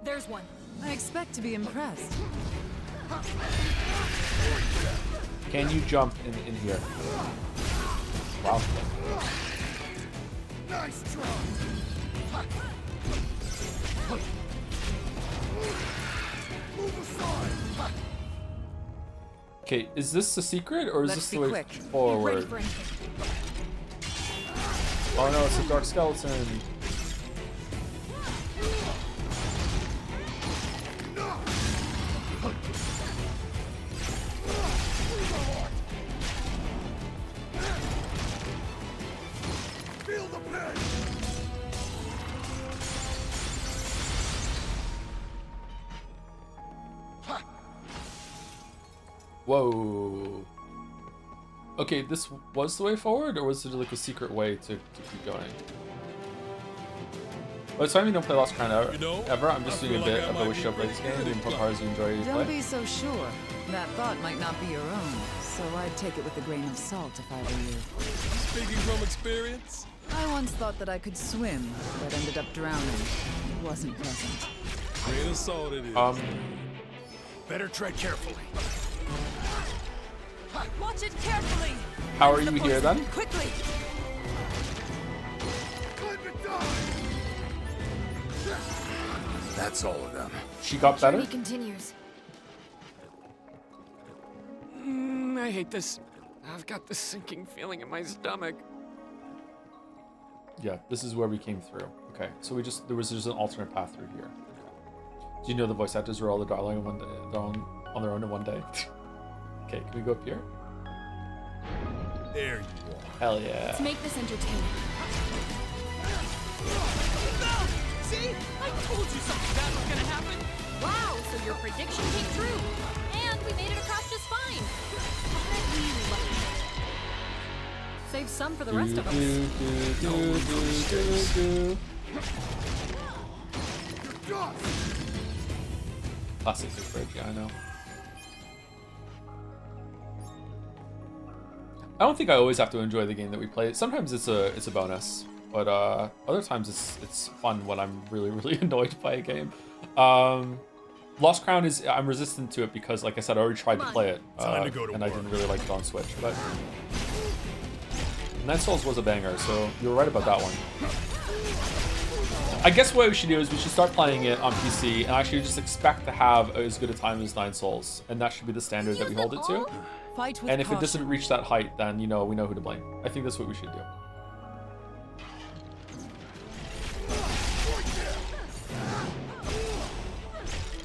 There's one. I expect to be impressed. Can you jump in here? Wow. Nice try. Okay, is this a secret, or is Let's this be the way quick. forward? Oh no, it's a dark skeleton. Feel the pain. Whoa. Okay, this was the way forward, or was it like a secret way to keep going? Well, it's fine if you don't play Lost Crown ever. I'm just doing a bit of a wish to play this game and put hard as you enjoy it. Don't be so sure. That thought might not be your own, so I'd take it with a grain of salt if I were you. Speaking from experience? I once thought that I could swim, but ended up drowning. It wasn't pleasant. Grain of salt it is. Better tread carefully. Watch it carefully! How are you here then? Quickly! That's all of them. She got better? Journey continues. I hate this. I've got this sinking feeling in my stomach. Yeah, this is where we came through. Okay, so there's an alternate path through here. Do you know the voice actors are all the dialogue on their own in one day? Okay, can we go up here? There you are. Hell yeah. Let's make this entertaining. No! See? I told you something bad was gonna happen. Wow, so your prediction came true. And we made it across just fine. Aren't we lucky? Save some for the rest of us. Classic bridge, yeah, I know. I don't think I always have to enjoy the game that we play. Sometimes it's a bonus, but other times it's fun when I'm really annoyed by a game. Lost Crown I'm resistant to it because, like I said, I already tried to play it, and I didn't really like it on Switch. But Nine Souls was a banger, so you were right about that one. I guess what we should do is we should start playing it on PC and actually just expect to have as good a time as Nine Souls, and that should be the standard that we hold it to. Fight with And if it caution. doesn't reach that height, then we know who to blame. I think that's what we should do.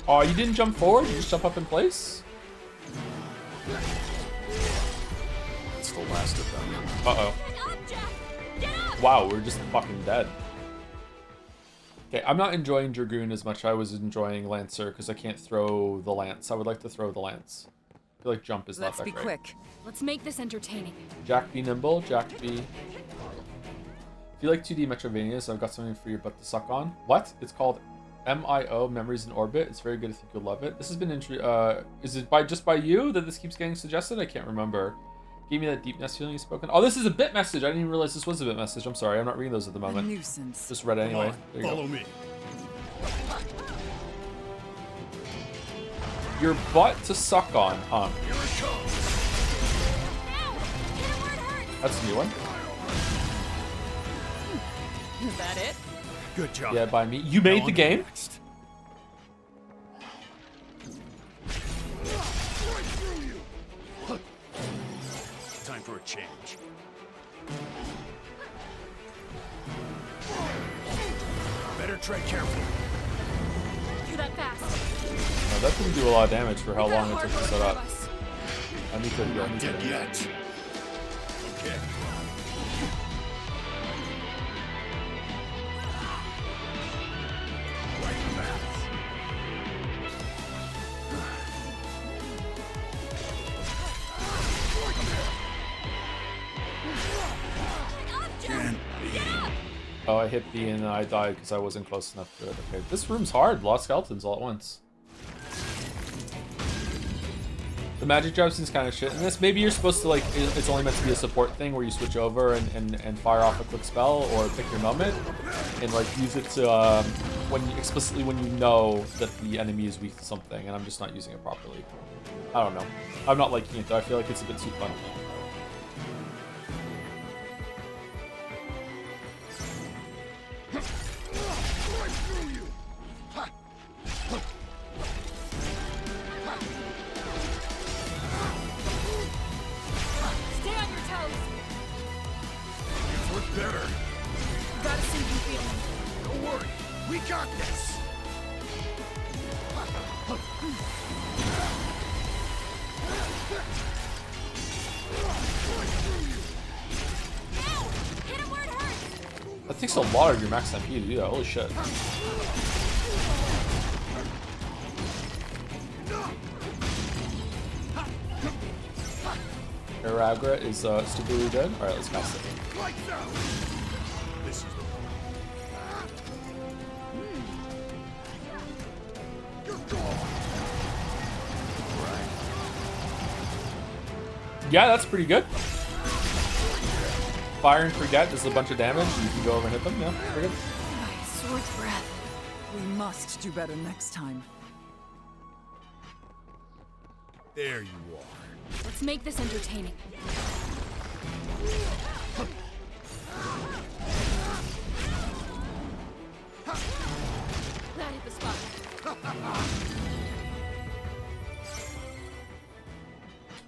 Oh, you didn't jump forward? You just jump up in place? It's the last of them. Uh-oh. Wow, we're just fucking dead. Okay, I'm not enjoying Dragoon as much as I was enjoying Lancer because I can't throw the lance. I would like to throw the lance. feel like jump is not Let's that be great. quick. Let's make this entertaining. Jack be nimble, Jack be... If you like 2D Metrovanias, I've got something for your butt to suck on. What? It's called MIO, Memories in Orbit. It's very good. I think you'll love it. This has been is it just by you that this keeps getting suggested? I can't remember. Gave me that deepness feeling you spoken. Oh, this is a bit message. I didn't even realize this was a bit message. I'm sorry. I'm not reading those at the moment. Nuisance. Just read it anyway. There you Follow go. me. Your butt to suck on, huh? That's a new one. Is that it? Good job. Yeah, by me. You made the game? Next. Time for a change. Better tread carefully. Do that fast. No, that didn't do a lot of damage for how long it took to set up. I need to go. Dead yet. Okay. Oh, I hit B and then I died because I wasn't close enough to it. Okay, this room's hard. A lot of skeletons all at once. The magic jab seems kind of shit. And this, maybe you're supposed to, like, it's only meant to be a support thing where you switch over and fire off a quick spell or pick your moment and, like, use it to, explicitly when you know that the enemy is weak to something, and I'm just not using it properly. I don't know. I'm not liking it though. I feel like it's a bit too fun. Stay on your toes. It's worth better. Got a sinking feeling. Don't worry. We got this. Hit him where it hurts. That takes a lot of your max MP to do that. Holy shit. Aragra is stupidly dead. Alright, let's cast it. This is the Yeah, that's pretty good. Fire and forget does a bunch of damage. You can go over and hit them. Yeah, pretty good. My sword's breath. We must do better next time. There you are. Let's make this entertaining. That hit the spot.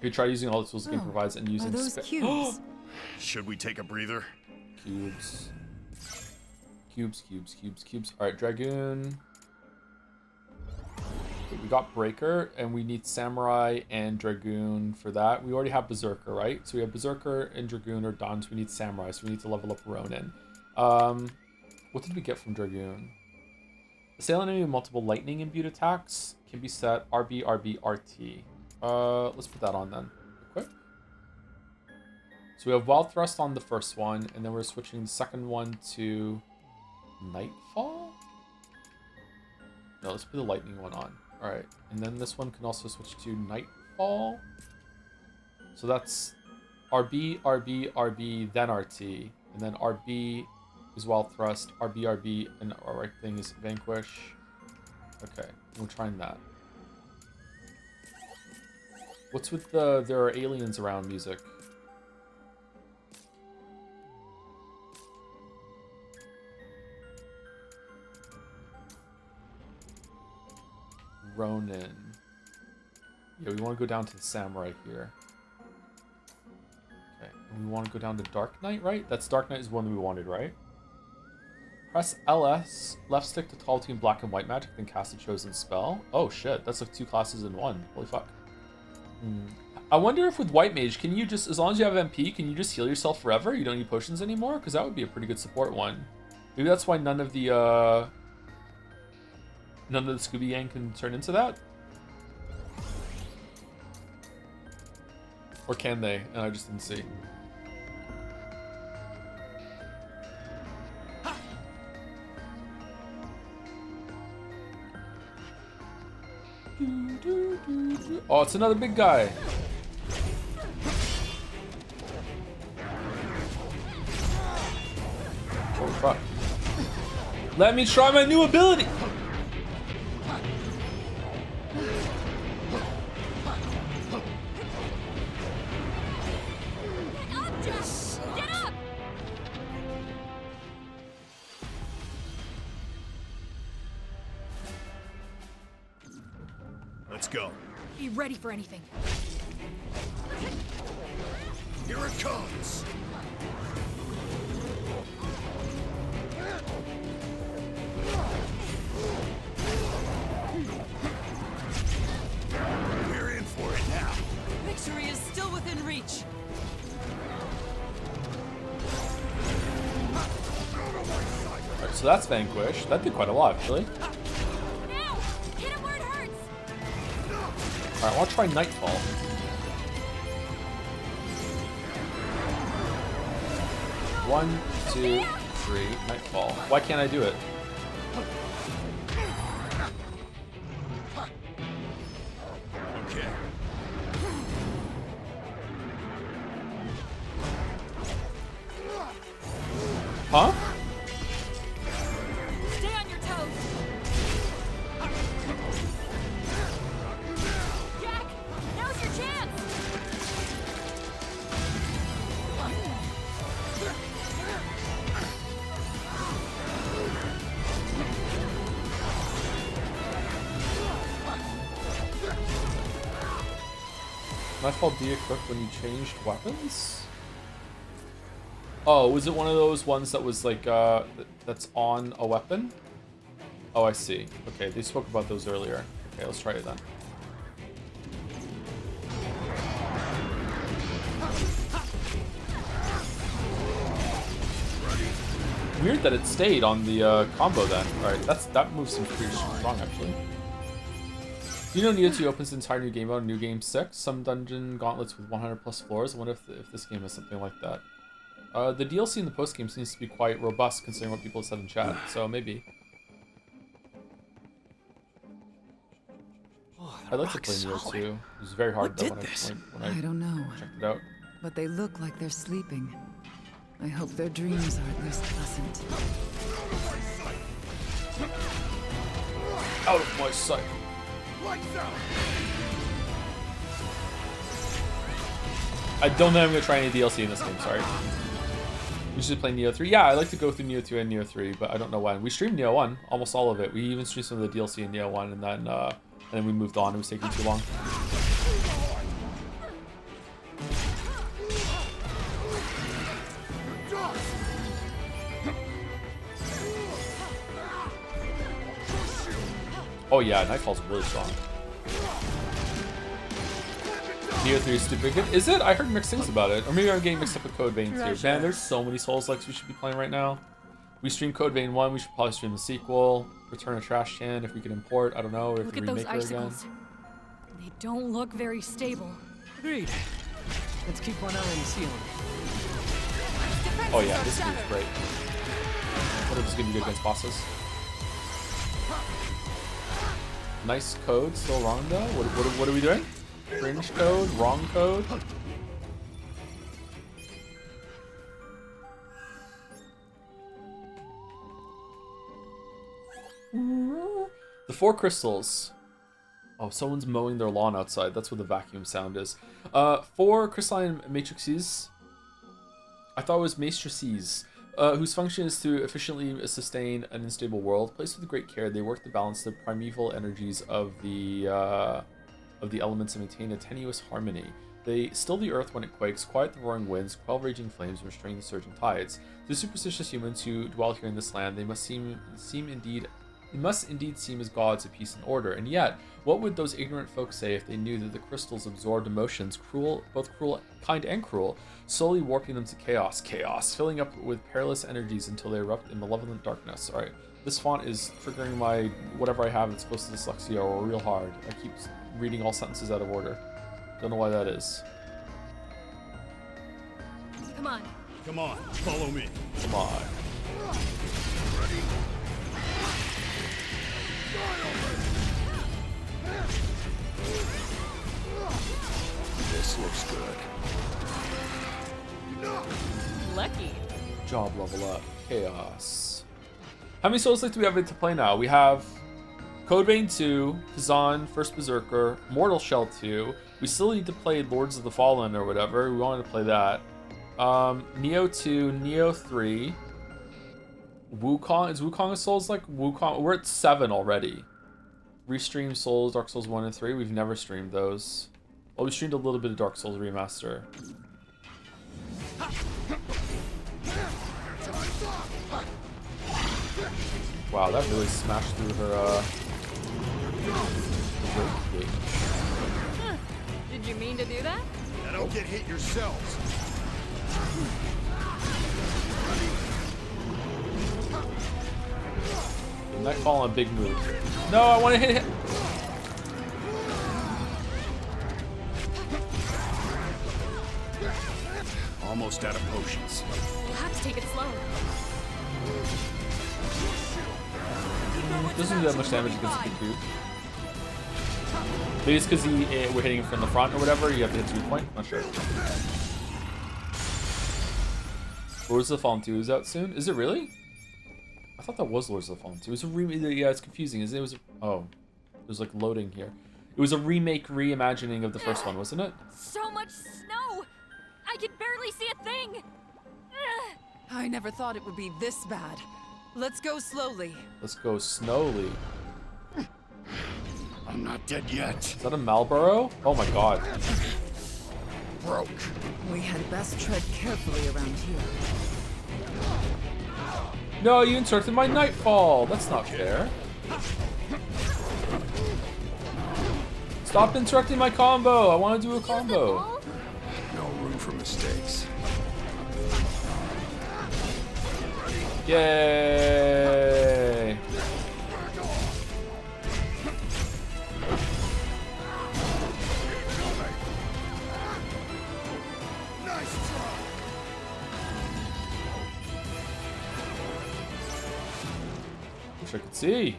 You try using all the tools the game provides and using Are those cubes? Should we take a breather? Cubes. Cubes. Alright, Dragoon. Okay, we got Breaker, and we need Samurai and Dragoon for that. We already have Berserker, right? So we have Berserker and Dragoon are done, so we need Samurai, so we need to level up Ronin. What did we get from Dragoon? Assail an enemy with multiple lightning imbued attacks can be set RB, RT. Let's put that on then, real quick. So we have Wild Thrust on the first one, and then we're switching the second one to Nightfall? No, let's put the lightning one on. Alright, and then this one can also switch to Nightfall. So that's RB, then RT. And then RB is Wild Thrust, RB, and our right thing is Vanquish. Okay, we're trying that. What's with the there are aliens around music? Ronin. Yeah, we want to go down to the Samurai here. Okay, and we want to go down to Dark Knight, right? That's Dark Knight is one that we wanted, right? Press LS, left stick to toggle between black and white magic, then cast a chosen spell. Oh shit, that's like 2 classes in one. Holy fuck. I wonder if with White Mage, can you just, as long as you have MP, can you just heal yourself forever? You don't need potions anymore? Because that would be a pretty good support one. Maybe that's why none of the Scooby Gang can turn into that? Or can they? And I just didn't see. Oh, it's another big guy. Oh, fuck. Let me try my new ability! Get up! Let's go. Be ready for anything. Here it comes. We're in for it now. Victory is still within reach. Alright, so that's vanquished. That did quite a lot, actually. Now! Hit him where it hurts! Alright, I want to try Nightfall. One, two, three, Nightfall. Why can't I do it? Okay. Huh? Stay on your toes! Jack! Now's your chance! Nightfall de-equipped when you changed weapons? Oh, was it one of those ones that was like, that's on a weapon? Oh, I see. Okay, they spoke about those earlier. Okay, let's try it then. Weird that it stayed on the combo then. Alright, that move seems pretty strong actually. You know Neo 2 opens the entire new game mode, New Game 6, some dungeon gauntlets with 100 plus floors. I wonder if this game has something like that. The DLC in the post-game seems to be quite robust considering what people have said in chat, so maybe. I'd like to play Neo 2. It was very hard though when I don't know. checked it out. But they look like they're sleeping. I hope their dreams are at least pleasant. Out of my sight. I don't think I'm gonna try any DLC in this game, sorry. We should play Neo 3. Yeah, I like to go through Neo 2 and Neo 3, but I don't know when. We streamed Neo 1, almost all of it. We even streamed some of the DLC in Neo 1, and then we moved on. It was taking too long. Oh yeah, Nightfall's really strong. Neo 3 is stupid good. Is it? I heard mixed things about it. Or maybe I'm getting mixed up with Code Vein 2. Man, there's so many Souls-likes we should be playing right now. We streamed Code Vein 1, we should probably stream the sequel. Return a Trash Can if we can import, I don't know, or if Look we at those remake her again. icicles. They don't look very stable. Agreed. Let's keep one eye on the ceiling. Oh yeah, this game's great. What if it's gonna be good against bosses? Nice code, still wrong though? What are we doing? Cringe code, wrong code? The 4 crystals. Oh, someone's mowing their lawn outside. That's what the vacuum sound is. 4 crystalline matrices. I thought it was matrices. Whose function is to efficiently sustain an unstable world. Placed with great care, they work to balance the primeval energies of the elements and maintain a tenuous harmony. They still the earth when it quakes, quiet the roaring winds, quell raging flames, and restrain the surging tides. To the superstitious humans who dwell here in this land, they must indeed seem as gods of peace and order. And yet, what would those ignorant folk say if they knew that the crystals absorbed emotions, both kind and cruel, slowly warping them to chaos, filling up with perilous energies until they erupt in malevolent darkness. Alright, this font is triggering my whatever I have that's close to dyslexia or real hard. I keep reading all sentences out of order. Don't know why that is. Come on, follow me. Come on. This looks good. Lucky. Job level up. Chaos. How many Souls Like do we have to play now? We have Code Vein 2, Kazan, First Berserker, Mortal Shell 2. We still need to play Lords of the Fallen or whatever. We wanted to play that. Neo 2, Neo 3. Wukong. Is Wukong a Souls like? Wukong. We're at 7 already. Restream Souls, Dark Souls 1 and 3. We've never streamed those. Well, we streamed a little bit of Dark Souls Remaster. Wow, that really smashed through her, Did you mean to do that? Now don't get hit yourselves. Nightfall on a big move. No, I want to hit him. Almost out of potions. We'll have to take it slow. Doesn't do that much damage against the dude. Maybe it's because we're hitting him from the front or whatever. You have to hit 2 point. Not sure. Lords of the Fallen 2 is out soon. Is it really? I thought that was Lords of the Fallen 2. It was a yeah, it's confusing. It was it was like loading here. It was a remake, reimagining of the first one, wasn't it? So much snow! I can barely see a thing! I never thought it would be this bad. Let's go slowly. Let's go slowly. I'm not dead yet. Is that a Marlboro? Oh my god. Broke. We had best tread carefully around here. No, you inserted my Nightfall. That's not fair. Stop interrupting my combo. I want to do a combo. No room for mistakes. Yay! Wish I could see.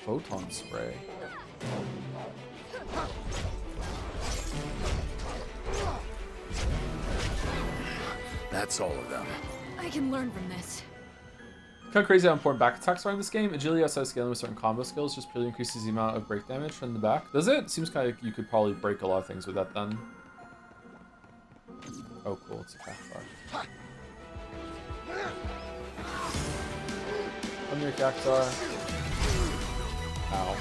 Photon spray. That's all of them. I can learn from this. Kind of crazy how important back attacks are in this game. Agility outside scaling with certain combo skills just purely increases the amount of break damage from the back. Does it? Seems kind of like you could probably break a lot of things with that then. Oh cool, it's a cactuar. Come here, cactuar. Ow.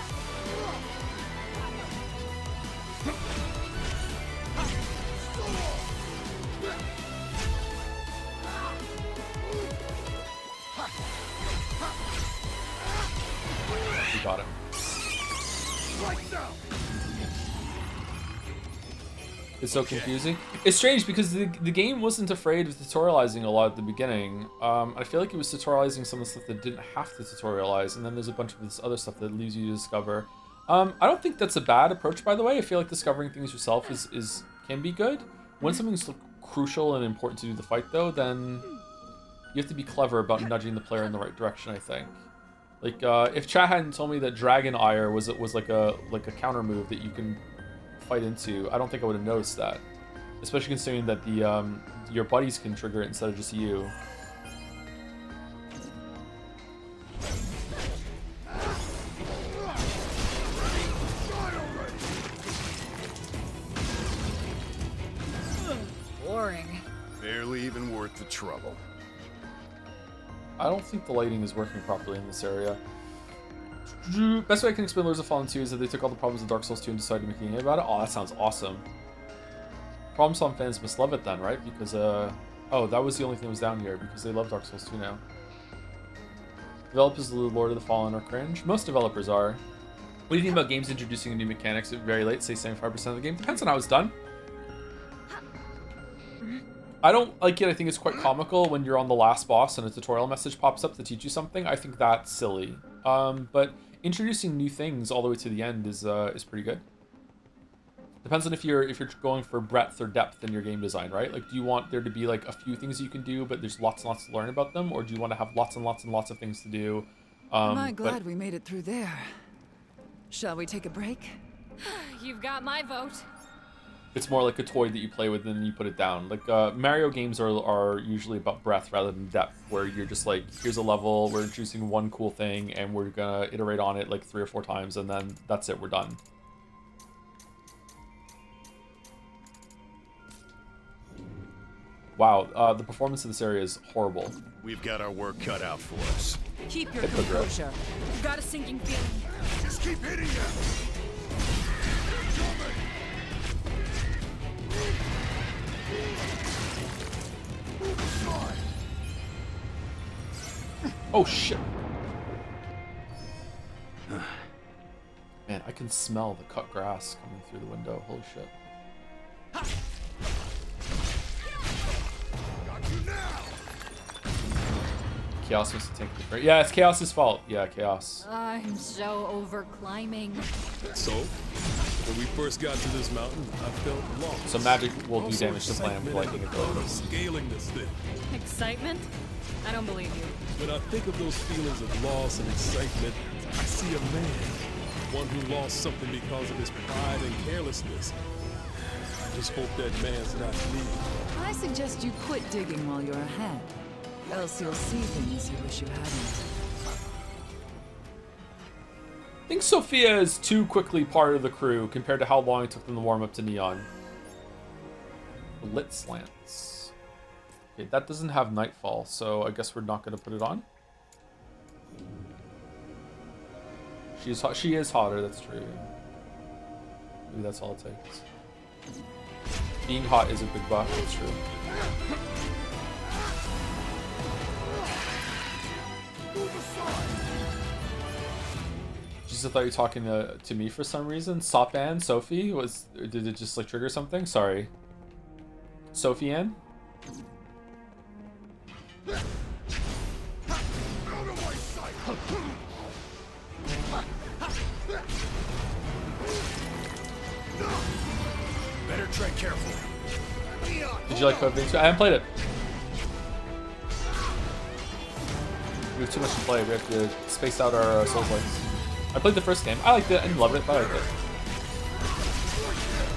We got him. It's so confusing. It's strange because the game wasn't afraid of tutorializing a lot at the beginning. I feel like it was tutorializing some of the stuff that didn't have to tutorialize, and then there's a bunch of this other stuff that leaves you to discover. I don't think that's a bad approach, by the way. I feel like discovering things yourself can be good. When something's crucial and important to do the fight, though, then you have to be clever about nudging the player in the right direction, I think. Like, if chat hadn't told me that Dragon Ire was like a counter move that you can fight into, I don't think I would have noticed that. Especially considering that the your buddies can trigger it instead of just you. Boring. Barely even worth the trouble. I don't think the lighting is working properly in this area. Best way I can explain Lords of Fallen 2 is that they took all the problems of Dark Souls 2 and decided to make a game about it. Oh, that sounds awesome. Problem Solving fans must love it then, right? Because, oh, that was the only thing that was down here, because they love Dark Souls 2 now. Developers of the Lord of the Fallen are cringe. Most developers are. What do you think about games introducing new mechanics at very late, say 75% of the game? Depends on how it's done. I don't like it. I think it's quite comical when you're on the last boss and a tutorial message pops up to teach you something. I think that's silly. But introducing new things all the way to the end is pretty good. Depends on if you're going for breadth or depth in your game design, right? Like, do you want there to be like a few things you can do, but there's lots and lots to learn about them, or do you want to have lots and lots and lots of things to do? Am I glad we made it through there? Shall we take a break? You've got my vote. It's more like a toy that you play with and then you put it down. Like Mario games are usually about breadth rather than depth, where you're just like, here's a level, we're introducing one cool thing, and we're gonna iterate on it like 3 or 4 times, and then that's it, we're done. Wow, the performance of this area is horrible. We've got our work cut out for us. Keep your composure. You've got a sinking feeling. Just keep hitting him. Oh shit. Man, I can smell the cut grass coming through the window. Holy shit. Chaos must have taken the break. Yeah, it's Chaos's fault. Yeah, Chaos. I'm so over climbing. So, when we first got to this mountain, I felt lost. So magic will do Also damage to plant with lightning ability. Scaling this thing. Excitement? I don't believe you. When I think of those feelings of loss and excitement, I see a man, one who lost something because of his pride and carelessness. I just hope that man's not me. I suggest you quit digging while you're ahead, else you'll see things you wish you hadn't. I think Sophia is too quickly part of the crew compared to how long it took them to warm up to Neon. Lit slants. Okay, that doesn't have Nightfall, so I guess we're not going to put it on. She is hotter, that's true. Maybe that's all it takes. Being hot is a big buff, that's true. Just thought you were talking to me for some reason. Sopan, Sophie, did it just like trigger something? Sorry. Sophie Ann? Better tread carefully. Did you like Code Vein 2? I haven't played it. We have too much to play. We have to space out our Souls likes. I played the first game. I liked it. I didn't love it, but I liked it.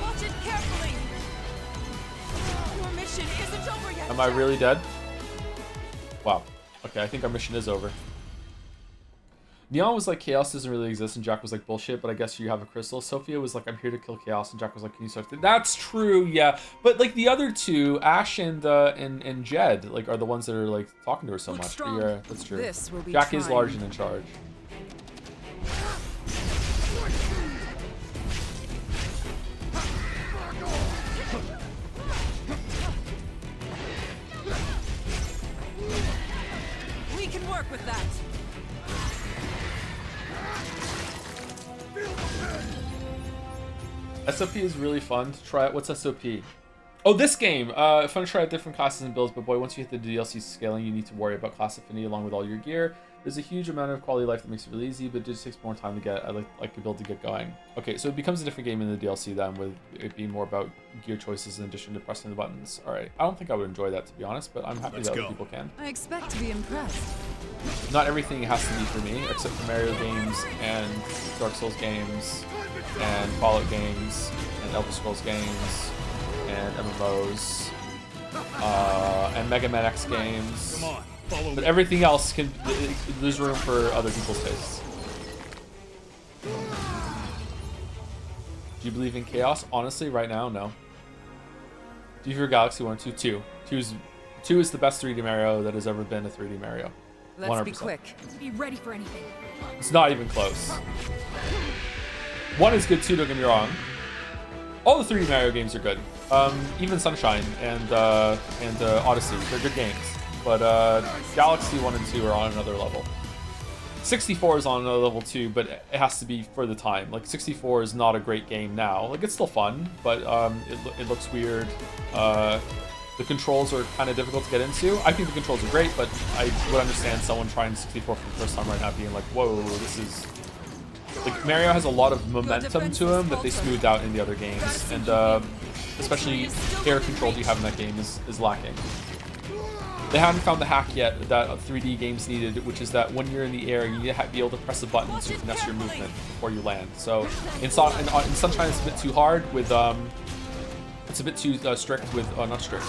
Watch it carefully. Your mission isn't over yet. Am I really dead? Wow. Okay, I think our mission is over. Neon was like, Chaos doesn't really exist, and Jack was like, bullshit, but I guess you have a crystal. Sophia was like, I'm here to kill Chaos, and Jack was like, can you start? That's true, yeah. But like the other two, Ash and Jed, like are the ones that are like talking to her so much. Yeah, that's true. This will be Jack is trying. large and in charge. We can work with that. SOP is really fun to try. What's SOP? Oh, this game. Fun to try out different classes and builds, but boy, once you hit the DLC scaling, you need to worry about class affinity along with all your gear. There's a huge amount of quality of life that makes it really easy, but it just takes more time to get. I like the build to get going. Okay, so it becomes a different game in the DLC then, with it being more about gear choices in addition to pressing the buttons. All right, I don't think I would enjoy that, to be honest, but I'm happy that other people can. I expect to be impressed. Not everything has to be for me, except for Mario games and Dark Souls games and Fallout games and Elder Scrolls games and MMOs and Mega Man X games. Come on, follow me. But everything else can. There's room for other people's tastes. Do you believe in chaos? Honestly, right now, no. Do you fear Galaxy 1, 2, 2? 2 is the best 3D Mario that has ever been a 3D Mario. Let's 100%. be quick. Be ready for anything. It's not even close. 1 is good too, don't get me wrong. All the 3D Mario games are good. Even Sunshine and Odyssey, they're good games. But Galaxy 1 and 2 are on another level. 64 is on another level too, but it has to be for the time. Like 64 is not a great game now. Like it's still fun, but it looks weird. The controls are kind of difficult to get into. I think the controls are great, but I would understand someone trying 64 for the first time right now being like, whoa, this is Like, Mario has a lot of momentum to him that they smoothed out in the other games, and especially air control you have in that game is lacking. They haven't found the hack yet that 3D games needed, which is that when you're in the air, you need to be able to press a button to finesse your movement before you land. So in Sunshine, it's a bit too hard with it's a bit too strict with not strict.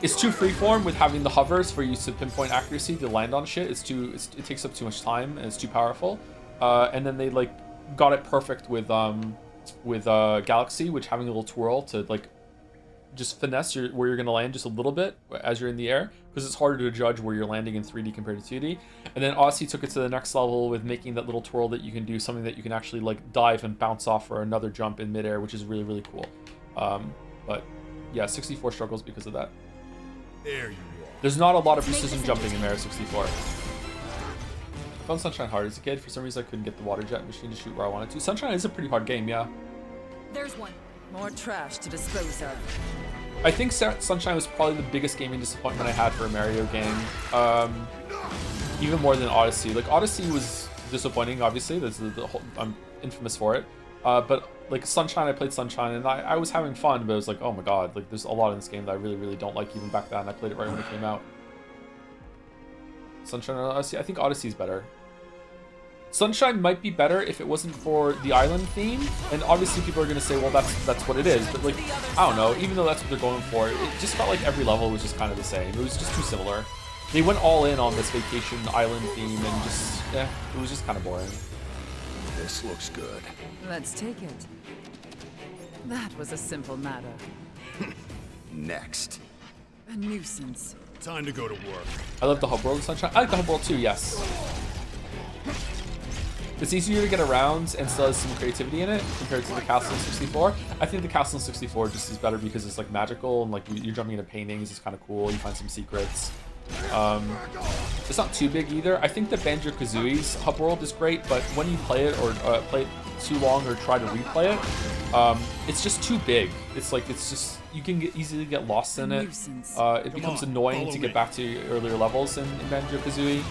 It's too freeform with having the hovers for you to pinpoint accuracy to land on shit. It takes up too much time and it's too powerful. And then they like got it perfect with Galaxy, which having a little twirl to like just finesse where you're going to land just a little bit as you're in the air, because it's harder to judge where you're landing in 3D compared to 2D. And then Odyssey took it to the next level with making that little twirl that you can do something that you can actually like dive and bounce off for another jump in midair, which is really, really cool. But yeah, 64 struggles because of that. There you are. There's not a lot of precision jumping in Mario 64. I found Sunshine hard as a kid. For some reason, I couldn't get the water jet machine to shoot where I wanted to. Sunshine is a pretty hard game, yeah. There's one. More trash to dispose of. I think Sunshine was probably the biggest gaming disappointment I had for a Mario game. Even more than Odyssey. Like, Odyssey was disappointing, obviously. That's the whole, I'm infamous for it. But like Sunshine, I played Sunshine and I was having fun, but it was like, oh my god, like there's a lot in this game that I really, really don't like even back then. I played it right when it came out. Sunshine and Odyssey, I think Odyssey's better. Sunshine might be better if it wasn't for the island theme, and obviously people are going to say, well, that's what it is, but like, I don't know, even though that's what they're going for, it just felt like every level was just kind of the same. It was just too similar. They went all in on this vacation island theme and just, it was just kind of boring. This looks good. Let's take it. That was a simple matter. Next. A nuisance. Time to go to work. I love the hub world in Sunshine. I like the hub world too, yes. It's easier to get around and still has some creativity in it compared to the castle in 64. I think the castle in 64 just is better because it's like magical and like you're jumping into paintings. It's kind of cool. You find some secrets. It's not too big either. I think the Banjo-Kazooie's hub world is great, but when you play it or play it too long or try to replay it, it's just too big. It's like it's just you can easily get lost in it. It becomes annoying to get back to earlier levels in Banjo-Kazooie.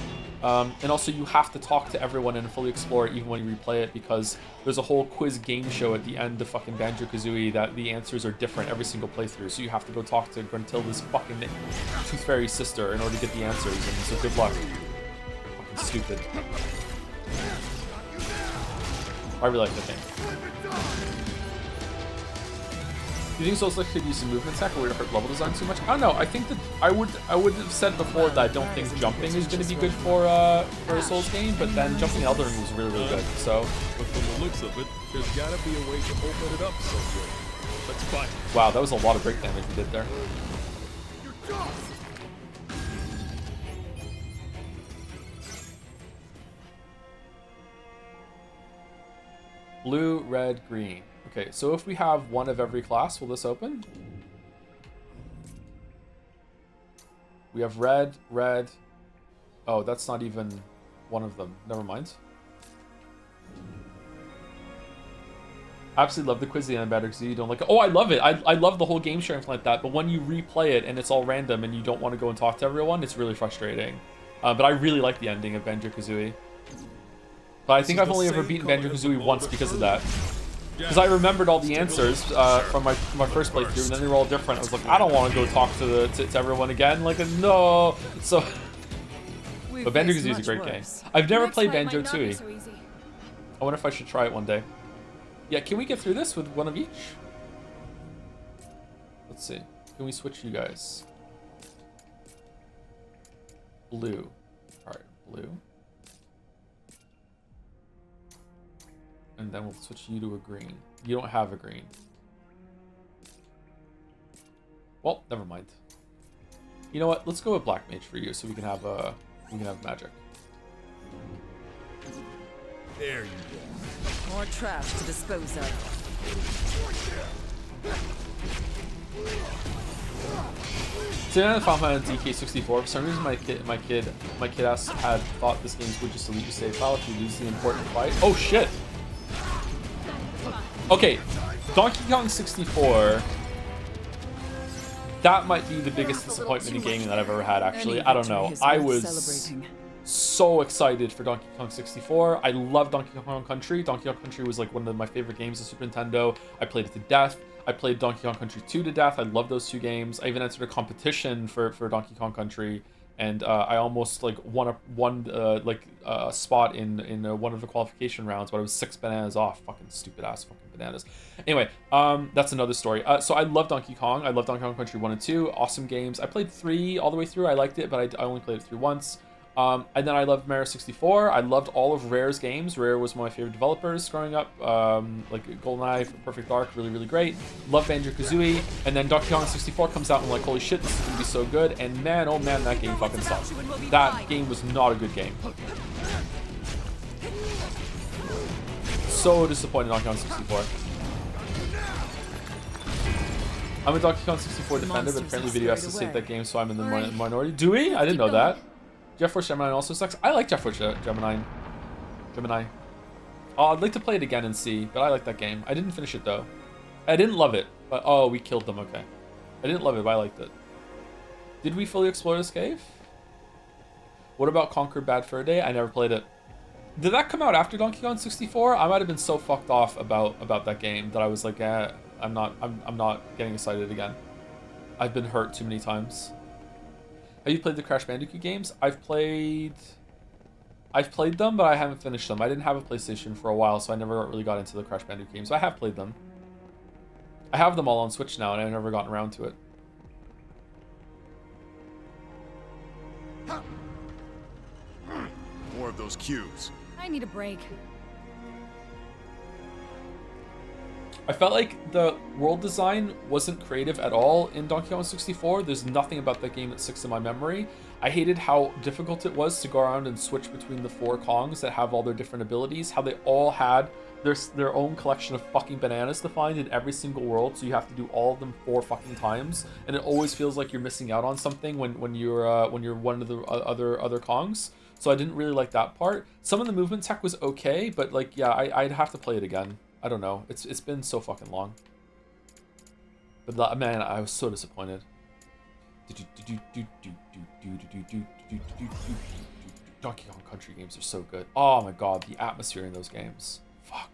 And also you have to talk to everyone and fully explore it even when you replay it, because there's a whole quiz game show at the end of fucking Banjo-Kazooie that the answers are different every single playthrough. So you have to go talk to Gruntilda's fucking Tooth Fairy sister in order to get the answers, and so good luck. Fucking stupid. I really like the game. Do you think Souls Like could use some movement tech, or would it hurt level design too much? I don't know. I think that I would have said before that I don't think jumping is going to be good for a Souls game, but then jumping in Elden Ring was really, really good. So, but from the looks of it, there's got to be a way to open it up somewhere. Let's fight. Wow, that was a lot of break damage we did there. Blue, red, green. Okay, so if we have one of every class, will this open? We have red, red. Oh, that's not even one of them. Never mind. Absolutely love the quiz the end better because you don't like it. Oh, I love it. I love the whole game sharing like that. But when you replay it and it's all random and you don't want to go and talk to everyone, it's really frustrating. But I really like the ending of Banjo-Kazooie. But I think I've only ever beaten Banjo-Kazooie once because of that. Because I remembered all the answers from my first playthrough, and then they were all different. I was like, I don't want to go talk to everyone again. Like, no. So, but Banjo-Kazooie is a great game. I've never played Banjo-Tooie. I wonder if I should try it one day. Yeah, can we get through this with one of each? Let's see. Can we switch you guys? Blue. All right, blue. And then we'll switch you to a green. You don't have a green. Well, never mind. You know what? Let's go with black mage for you, so we can have magic. There you go. More trash to dispose of. So now the Final Fantasy DK64. For some reason, my kid ass had thought this game would just delete your save file if you lose the important fight. Oh shit! Okay, Donkey Kong 64, that might be the biggest disappointment in gaming that I've ever had, actually. I don't know. I was So excited for Donkey Kong 64. I love Donkey Kong Country. Donkey Kong Country was like one of my favorite games of Super Nintendo. I played it to death. I played Donkey Kong Country 2 to death. I love those two games. I even entered a competition for Donkey Kong Country, and I almost like won a spot in one of the qualification rounds, but I was 6 bananas off. Fucking stupid ass fucking bananas. Anyway, that's another story. So I love Donkey Kong. I love Donkey Kong Country 1 and 2. Awesome games. I played 3 all the way through. I liked it, but I only played it through once. And then I loved Mario 64. I loved all of Rare's games. Rare was one of my favorite developers growing up. Like GoldenEye, Perfect Dark, really, really great. Love Banjo-Kazooie. And then Donkey Kong 64 comes out and I'm like, holy shit, this is gonna be so good. And man, oh man, that game fucking sucks. That game was not a good game. So disappointed in Donkey Kong 64. I'm a Donkey Kong 64 defender, but apparently video has to save that game, so I'm in the minority. Do we? I didn't know that. Jet Force Gemini also sucks. I like Jet Force Gemini. Oh, I'd like to play it again and see, but I like that game. I didn't finish it though. I didn't love it, but oh, we killed them. Okay. I didn't love it, but I liked it. Did we fully explore this cave? What about Conquer Bad Fur Day? I never played it. Did that come out after Donkey Kong 64? I might have been so fucked off about that game that I was like, I'm not getting excited again. I've been hurt too many times. Have you played the Crash Bandicoot games? I've played them, but I haven't finished them. I didn't have a PlayStation for a while, so I never really got into the Crash Bandicoot games. I have played them. I have them all on Switch now, and I've never gotten around to it. More of those cues. I need a break. I felt like the world design wasn't creative at all in Donkey Kong 64. There's nothing about that game that sticks in my memory. I hated how difficult it was to go around and switch between the 4 Kongs that have all their different abilities, how they all had their own collection of fucking bananas to find in every single world, so you have to do all of them 4 fucking times, and it always feels like you're missing out on something when you're one of the other Kongs. So I didn't really like that part. Some of the movement tech was okay, but like, yeah, I'd have to play it again. I don't know. It's been so fucking long. But man, I was so disappointed. Donkey Kong Country games are so good. Oh my god, the atmosphere in those games. Fuck.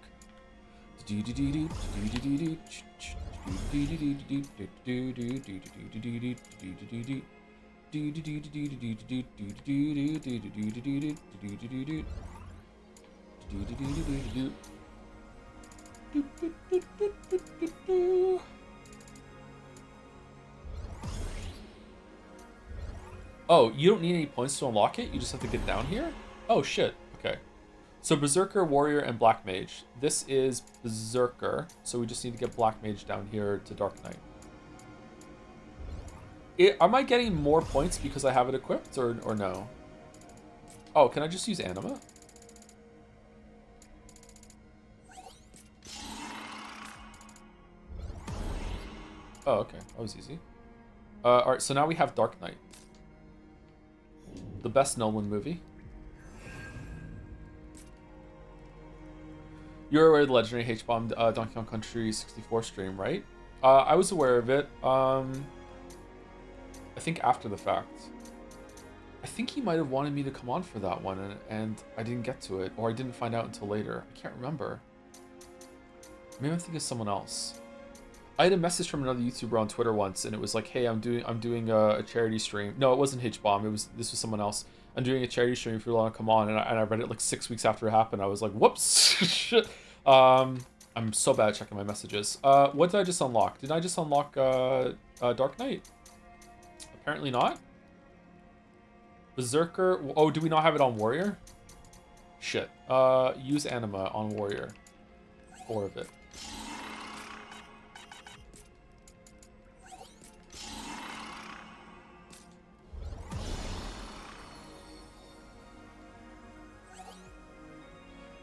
Oh, you don't need any points to unlock it? You just have to get down here? Oh shit, okay. So Berserker, Warrior, and Black Mage. This is Berserker, so we just need to get Black Mage down here to Dark Knight. Am I getting more points because I have it equipped, or no? Oh, can I just use Anima? Oh, okay. That was easy. Alright, so now we have Dark Knight. The best Nolan movie. You're aware of the legendary H-bombed Donkey Kong Country 64 stream, right? I was aware of it. I think after the fact. I think he might have wanted me to come on for that one, and I didn't get to it, or I didn't find out until later. I can't remember. Maybe I'm thinking of someone else. I had a message from another YouTuber on Twitter once, and it was like, "Hey, I'm doing a charity stream." No, it wasn't H-bomb. This was someone else. I'm doing a charity stream if you want to come on, and I read it like 6 weeks after it happened. I was like, "Whoops, shit." I'm so bad at checking my messages. What did I just unlock? Did I just unlock Dark Knight? Apparently not. Berserker. Oh, do we not have it on Warrior? Shit. Use Anima on Warrior. 4 of it.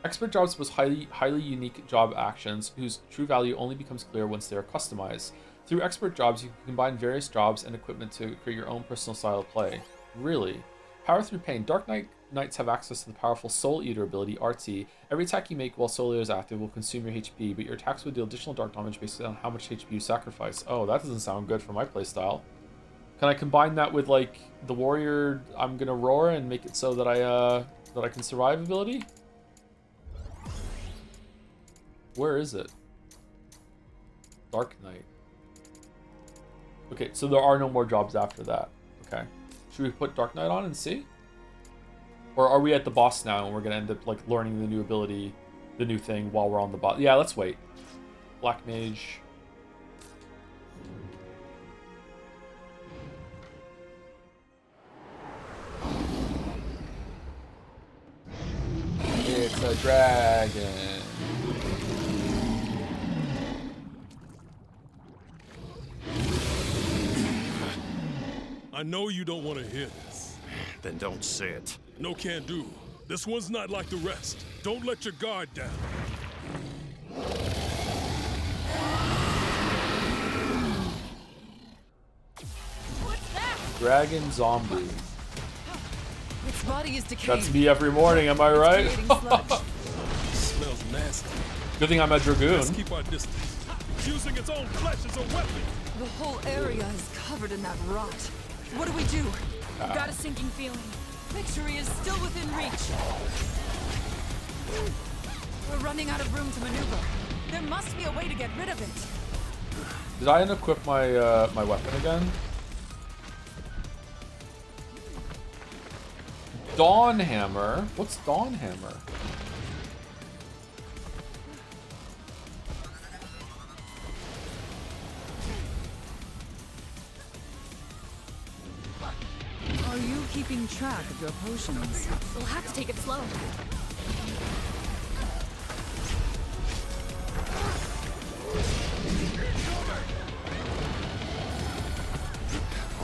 Expert jobs was highly unique job actions whose true value only becomes clear once they are customized. Through expert jobs, you can combine various jobs and equipment to create your own personal style of play. Really? Power through pain. Dark Knights have access to the powerful Soul Eater ability, RT. Every attack you make while Soul Eater is active will consume your HP, but your attacks will deal additional dark damage based on how much HP you sacrifice. Oh, that doesn't sound good for my playstyle. Can I combine that with like the warrior I'm gonna roar and make it so that I can survive ability? Where is it? Dark Knight. Okay, so there are no more jobs after that. Okay. Should we put Dark Knight on and see? Or are we at the boss now and we're gonna end up like learning the new ability, the new thing while we're on the boss? Yeah, let's wait. Black Mage. It's a dragon. I know you don't want to hear this. Then don't say it. No can do. This one's not like the rest. Don't let your guard down. What's that? Dragon zombie. Its body is decaying. That's me every morning, am I right? Smells nasty. Good thing I'm a dragoon. Let's keep our distance. It's using its own flesh as a weapon. The whole area is covered in that rot. What do we do? I've got a sinking feeling. Victory is still within reach. We're running out of room to maneuver. There must be a way to get rid of it. Did I unequip my my weapon again? Dawn Hammer? What's Dawn Hammer? Are you keeping track of your potions? We'll have to take it slow.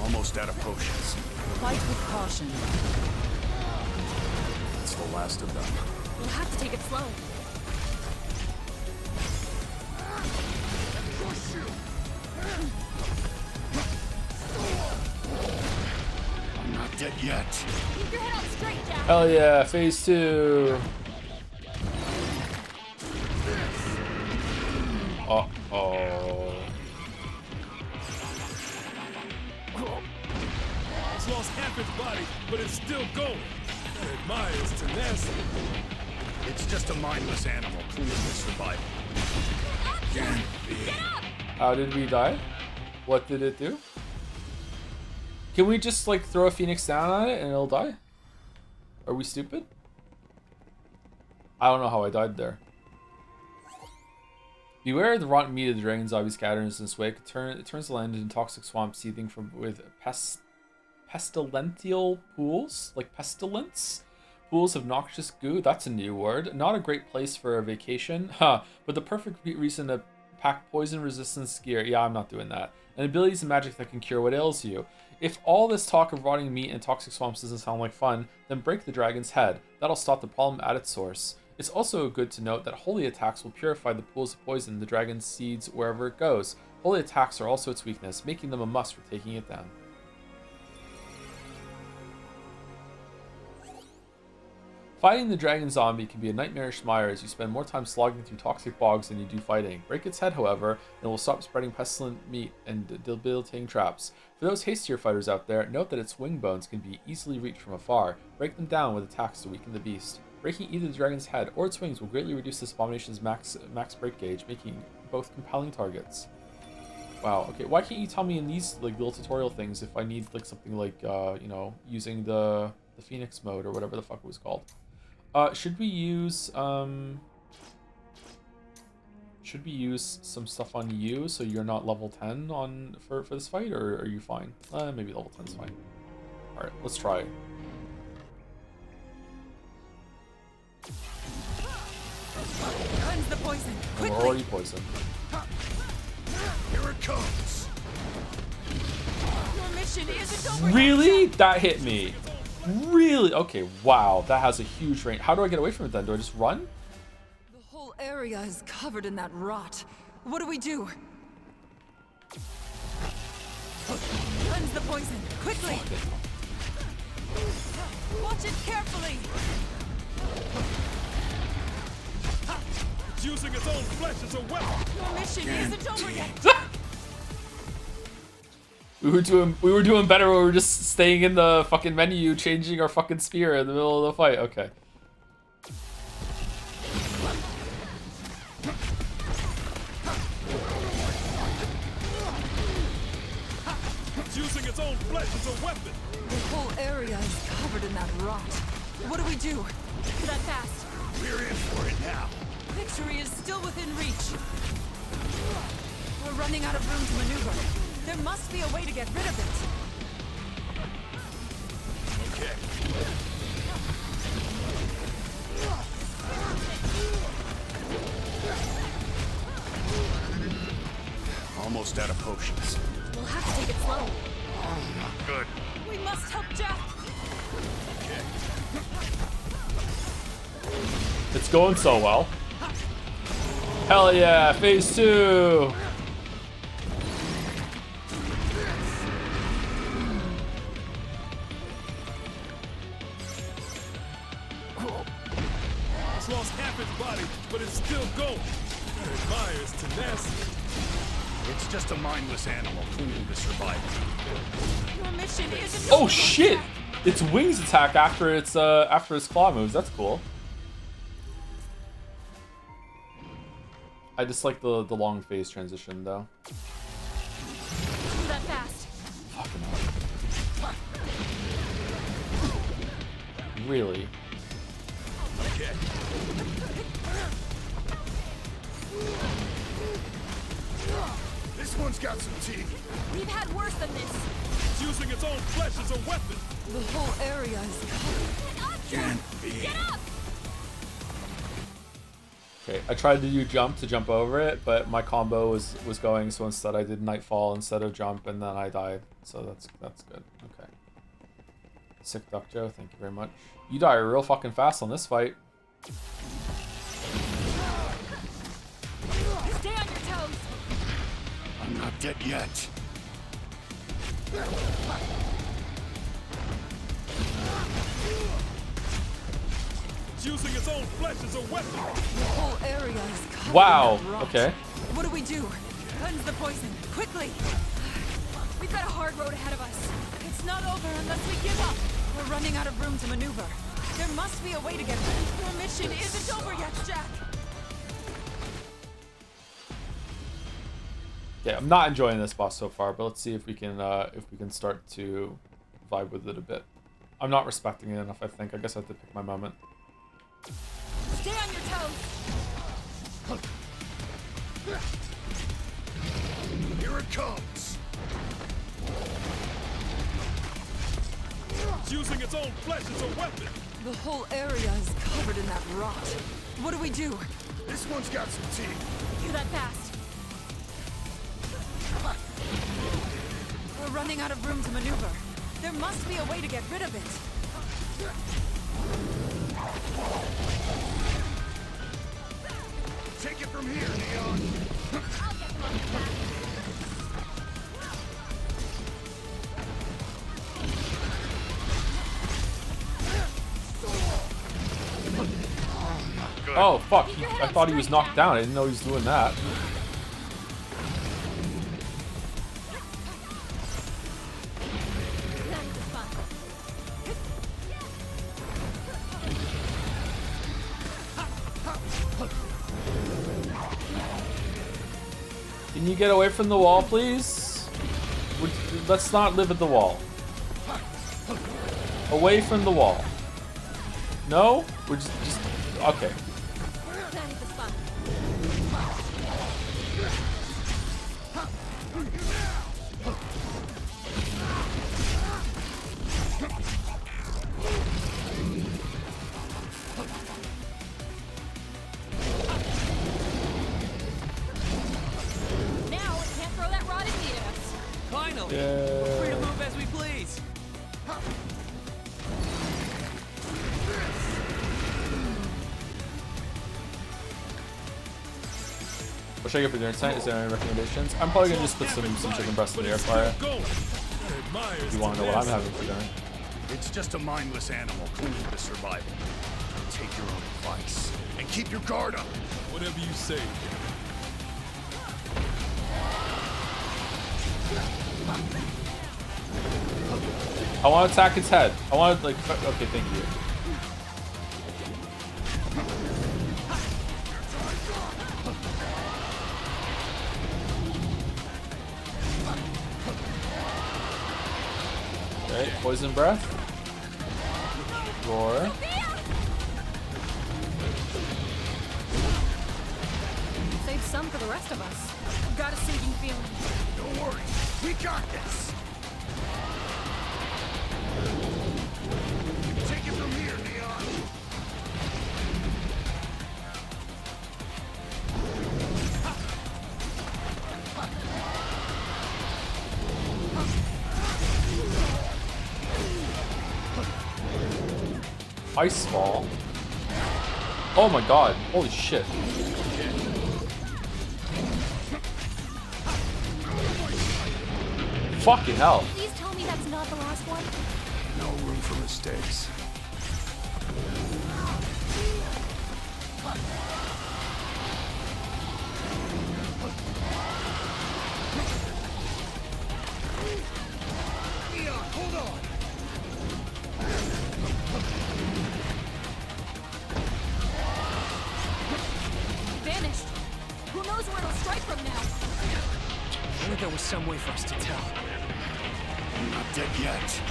Almost out of potions. Fight with caution. It's the last of them. We'll have to take it slow. I'm not dead yet. Keep your head on straight, Jack. Hell yeah, phase 2. Uh-oh. It's lost half its body, but it's still going. I admire its tenacity. It's just a mindless animal clueless to survival. Can't be. How did we die? What did it do? Can we just like throw a phoenix down on it and it'll die? Are we stupid? I don't know how I died there. Beware of the rotten meat of the dragon zombie scatters in this way. It turns the land into toxic swamp seething with pestilential pools, like pestilence. Pools of noxious goo. That's a new word. Not a great place for a vacation, huh? But the perfect reason to pack poison resistance gear. Yeah, I'm not doing that. And abilities and magic that can cure what ails you. If all this talk of rotting meat and toxic swamps doesn't sound like fun, then break the dragon's head. That'll stop the problem at its source. It's also good to note that holy attacks will purify the pools of poison the dragon's seeds wherever it goes. Holy attacks are also its weakness, making them a must for taking it down. Fighting the dragon zombie can be a nightmarish mire as you spend more time slogging through toxic bogs than you do fighting. Break its head, however, and it will stop spreading pestilent meat and debilitating traps. For those hastier fighters out there, note that its wing bones can be easily reached from afar. Break them down with attacks to weaken the beast. Breaking either the dragon's head or its wings will greatly reduce this abomination's max break gauge, making both compelling targets. Wow, okay, why can't you tell me in these like little tutorial things if I need like something like, you know, using the Phoenix mode or whatever the fuck it was called? Should we use some stuff on you so you're not level 10 on for this fight, or are you fine? Maybe level 10's fine. All right, let's try. Cleanse the poison. We're already poisoned. Here it comes. Your mission isn't over. Really? That hit me. Really? Okay, wow. That has a huge range. How do I get away from it then? Do I just run? The whole area is covered in that rot. What do we do? Cleanse the poison, quickly! Watch it carefully! It's using its own flesh as a weapon. Your mission isn't over yet. We were doing better when we were just staying in the fucking menu, changing our fucking spear in the middle of the fight. Okay. It's using its own flesh as a weapon. The whole area is covered in that rot. What do we do? That fast. We're in for it now. Victory is still within reach. We're running out of room to maneuver. There must be a way to get rid of it. Okay. Almost out of potions. We'll have to take it slow. Not good. We must help Jack. It's going so well. Hell yeah, phase 2. It's lost half its body, but it's still going. I admire its tenacity. It's just a mindless animal clinging to survival. Your mission isn't. Oh shit! Its wings attack after its claw moves. That's cool. I dislike the long phase transition though. That fast. Fucking hell. Really? Okay. This one's got some teeth. We've had worse than this. It's using its own flesh as a weapon. The whole area is covered. Get up, Can't be. Get up! Okay, I tried to do jump to jump over it, but my combo was going, so instead I did Nightfall instead of jump, and then I died. So that's good. Okay. Sick Duck Joe, thank you very much. You die real fucking fast on this fight. Stay on your toes. I'm not dead yet. It's using its own flesh as a weapon. The whole area is covered Wow. in that rot. Okay. What do we do? Cleanse the poison, quickly! We've got a hard road ahead of us. It's not over unless we give up. We're running out of room to maneuver. There must be a way to get rid. Your mission isn't over yet, Jack. Yeah, I'm not enjoying this boss so far, but let's see if we can start to vibe with it a bit. I'm not respecting it enough, I think. I guess I have to pick my moment. Stay on your toes. Here it comes. It's using its own flesh as a weapon. The whole area is covered in that rot. What do we do? This one's got some teeth. Do that fast. We're running out of room to maneuver. There must be a way to get rid of it. Take it from here, Neon. I'll get them on your back. Oh fuck! I thought he was knocked down. I didn't know he was doing that. Can you get away from the wall, please? Let's not live at the wall. Away from the wall. No? We're just okay. Now we can't throw that rod at us. Finally! Yeah. We're free to move as we please. What should I get for dinner tonight? Is there any recommendations? I'm probably gonna just put some chicken breast in the air fryer. If you want to know what I'm having for dinner. It's just a mindless animal clinging to survival. Take your own advice and keep your guard up. Whatever you say. I want to attack its head. I want to, like, okay, thank you. Okay, poison breath. Roar. Save some for the rest of us. Got a sinking feeling. Don't worry, we got this. Take it from here, Neon. Ice Ball. Oh my god. Holy shit. Fucking hell. Please tell me that's not the last one. No room for mistakes. Neon, hold on. Vanished. Who knows where it'll strike from now? I knew there was some way for us to tell. I'm not dead yet.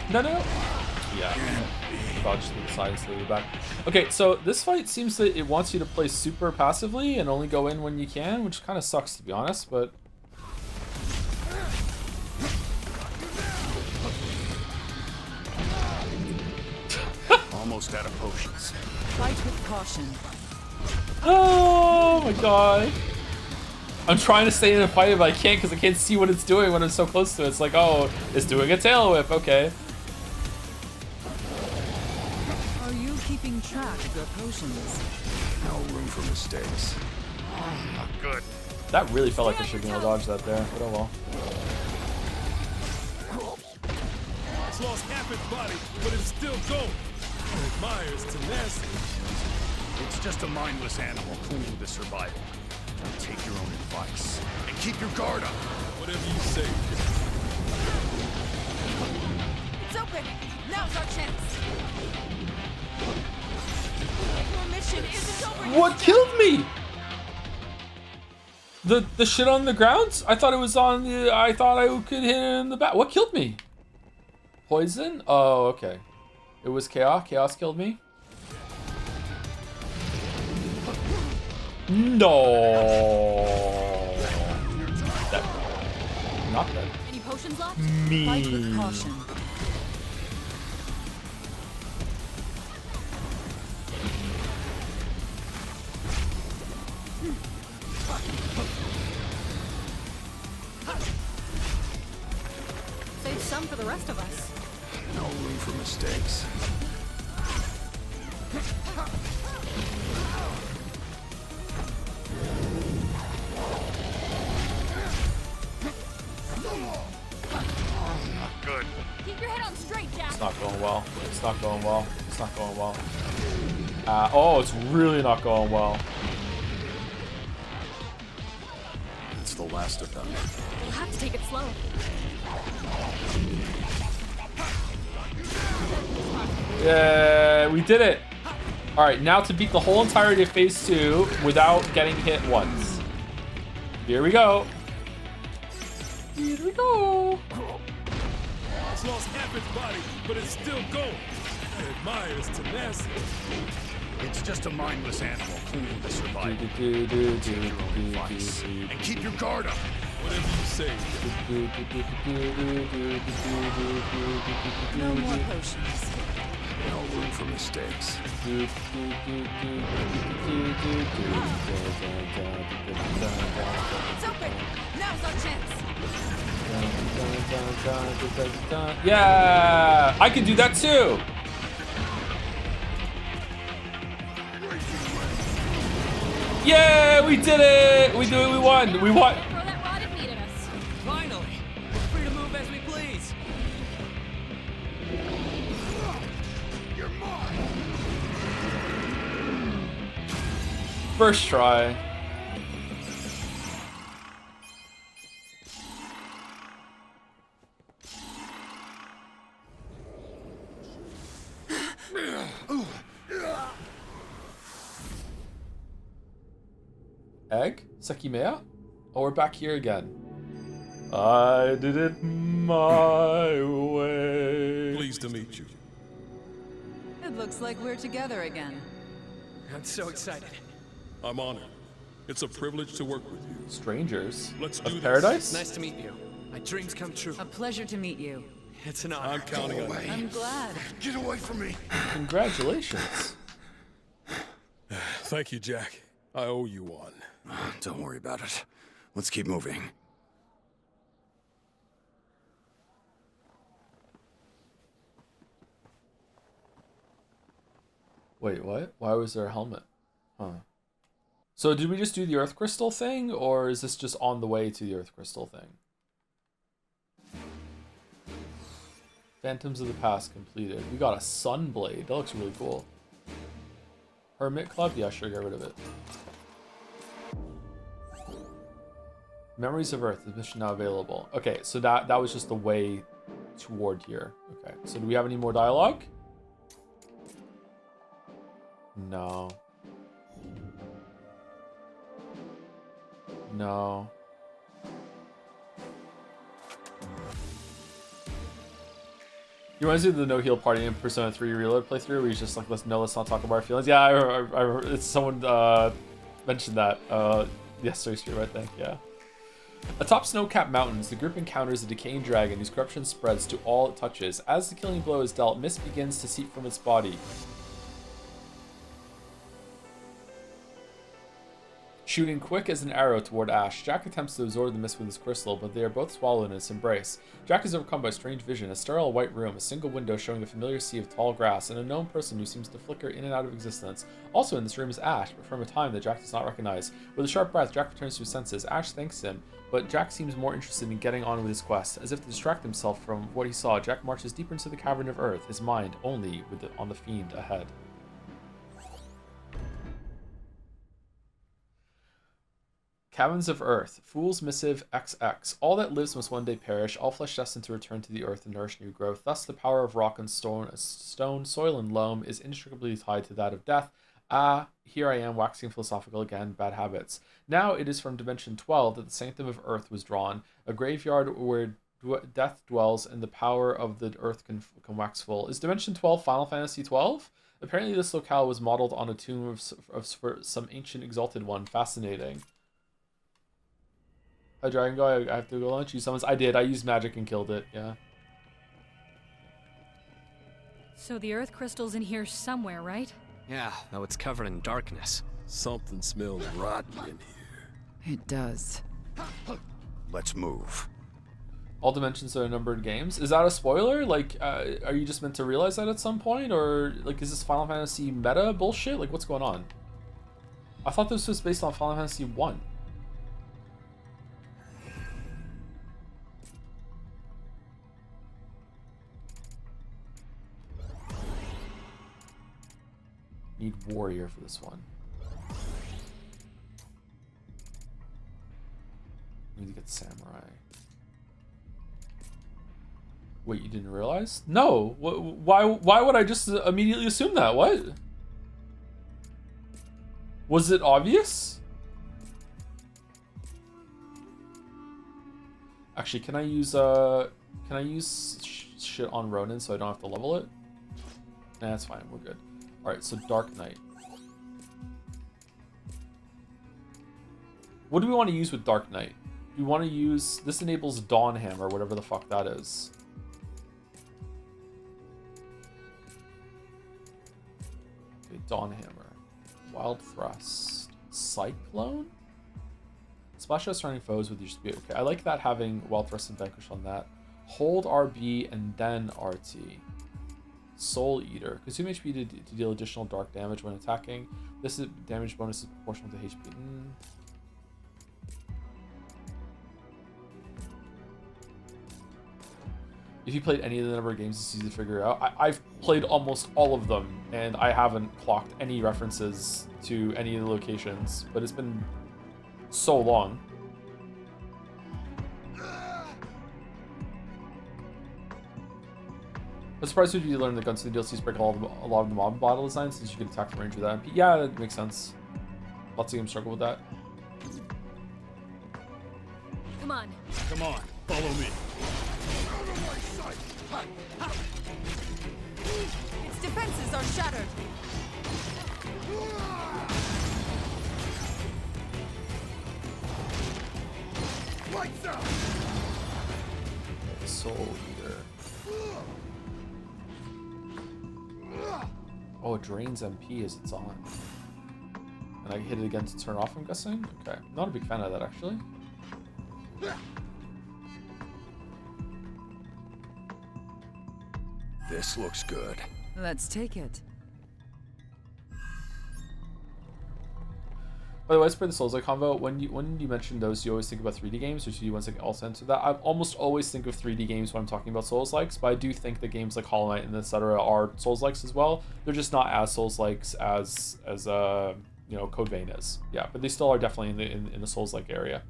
No, no. Yeah. Dodge to the side, slowly back. Okay, so this fight seems that it wants you to play super passively and only go in when you can, which kind of sucks to be honest, but... Almost out of potions. Fight with caution. Oh my god. I'm trying to stay in a fight, but I can't because I can't see what it's doing when I'm so close to it. It's like, oh, it's doing a tail whip. Okay. Are you keeping track of your potions? No room for mistakes. Not good. That really felt like I should be able to dodge that there, but oh well. It's lost half its body, but it's still going. It admires tenacity. It's just a mindless animal clued to survival. Take your own advice and keep your guard up. Whatever you say. It's open. Now's our chance. Your mission isn't over yet. What killed me? The shit on the ground? I thought it was on the... I thought I could hit it in the back. What killed me? Poison? Oh, okay. It was Chaos. Chaos killed me? No. Dead. Not dead. Any potions left? Fight with Me. caution. Save some for the rest of us. No room for mistakes. Not good. Keep your head on straight, Jack. It's not going well. It's not going well. It's not going well. Oh, it's really not going well. It's the last of them. We'll have to take it slow. Yeah, we did it. All right, now to beat the whole entirety of phase 2 without getting hit once. Here we go. Here we go. It's lost half its body, but it's still going. It admires tenacity. It's just a mindless animal clued to survival. Take your own advice and keep your guard up. Whatever you say. No more potions. No room for mistakes. It's open. Now's our chance. Yeah, I can do that too. Yeah, we did it. We did it. We won. We won. Throw that rod if needed us. Finally! We're free to move as we please. You're mine. First try. Egg? Sekimea? Oh, we're back here again. I did it my way. Pleased to meet you. It looks like we're together again. I'm so excited. I'm honored. It's a privilege to work with you. Strangers? Let's Of do this. paradise? Nice to meet you. My dreams come true. A pleasure to meet you. It's an honor. I'm counting on you. I'm glad. Get away from me. Congratulations. Thank you, Jack. I owe you one. Don't worry about it. Let's keep moving. Wait, what? Why was there a helmet? Huh. So did we just do the Earth Crystal thing, or is this just on the way to the Earth Crystal thing? Phantoms of the Past completed. We got a Sunblade. That looks really cool. Hermit Club? Yeah, sure, get rid of it. Memories of Earth. Is mission now available? Okay, so that was just the way toward here. Okay, so do we have any more dialogue? No. No. You reminds me of the No Heal Party in Persona 3 Reload playthrough where he's just like, let's not talk about our feelings. Yeah, I it's someone mentioned that yesterday stream, I think, yeah. Atop snow-capped mountains, the group encounters a decaying dragon whose corruption spreads to all it touches. As the killing blow is dealt, mist begins to seep from its body. Shooting quick as an arrow toward Ash, Jack attempts to absorb the mist with his crystal, but they are both swallowed in its embrace. Jack is overcome by strange vision, a sterile white room, a single window showing a familiar sea of tall grass, and a known person who seems to flicker in and out of existence. Also in this room is Ash, but from a time that Jack does not recognize. With a sharp breath, Jack returns to his senses. Ash thanks him, but Jack seems more interested in getting on with his quest. As if to distract himself from what he saw, Jack marches deeper into the cavern of Earth, his mind only on the fiend ahead. Caverns of Earth, Fool's Missive XX. All that lives must one day perish, all flesh destined to return to the earth and nourish new growth. Thus the power of rock and stone, soil and loam is inextricably tied to that of death. Ah, here I am waxing philosophical again, bad habits. Now it is from Dimension 12 that the Sanctum of Earth was drawn, a graveyard where death dwells and the power of the earth can wax full. Is Dimension 12 Final Fantasy 12? Apparently this locale was modeled on a tomb of some ancient exalted one. Fascinating. Hi Dragon Guy, I have to go launch you summons. I did, I used magic and killed it, yeah. So the Earth Crystal's in here somewhere, right? Yeah, though it's covered in darkness. Something smells rotten in here. It does. Let's move. All dimensions are numbered games. Is that a spoiler? Like, are you just meant to realize that at some point? Or, like, is this Final Fantasy meta bullshit? Like, what's going on? I thought this was based on Final Fantasy 1. Need warrior for this one. Need to get samurai. Wait, you didn't realize? No. Why would I just immediately assume that? What? Was it obvious? Actually, can I use shit on Ronin so I don't have to level it? Nah, that's fine. We're good. Alright, so Dark Knight. What do we want to use with Dark Knight? Do we want to use... This enables Dawn Hammer, whatever the fuck that is. Okay, Dawn Hammer. Wild Thrust. Cyclone? Splash out surrounding foes with your speed. Okay, I like that having Wild Thrust and Vanquish on that. Hold RB and then RT. Soul Eater. Consume HP to deal additional dark damage when attacking. This is damage bonus is proportional to HP. If you played any of the number of games, it's easy to figure out. I've played almost all of them, and I haven't clocked any references to any of the locations, but it's been so long. I'm surprised if you learn the guns to the DLCs break a lot of the mob battle designs since you can attack from range with that MP. Yeah, that makes sense. Lots of games struggle with that. Come on, follow me. Its defenses are shattered. Lights out. Soul Eater. Oh, it drains MP as it's on. And I hit it again to turn off, I'm guessing? Okay. Not a big fan of that, actually. This looks good. Let's take it. By the way, as per the Souls-like convo, when you mention those, you always think about 3D games, or do you want to also answer that? I almost always think of 3D games when I'm talking about Souls-likes, but I do think that games like Hollow Knight and etc. are Souls-likes as well. They're just not as Souls-likes as you know, Code Vein is. Yeah, but they still are definitely in the Souls-like area.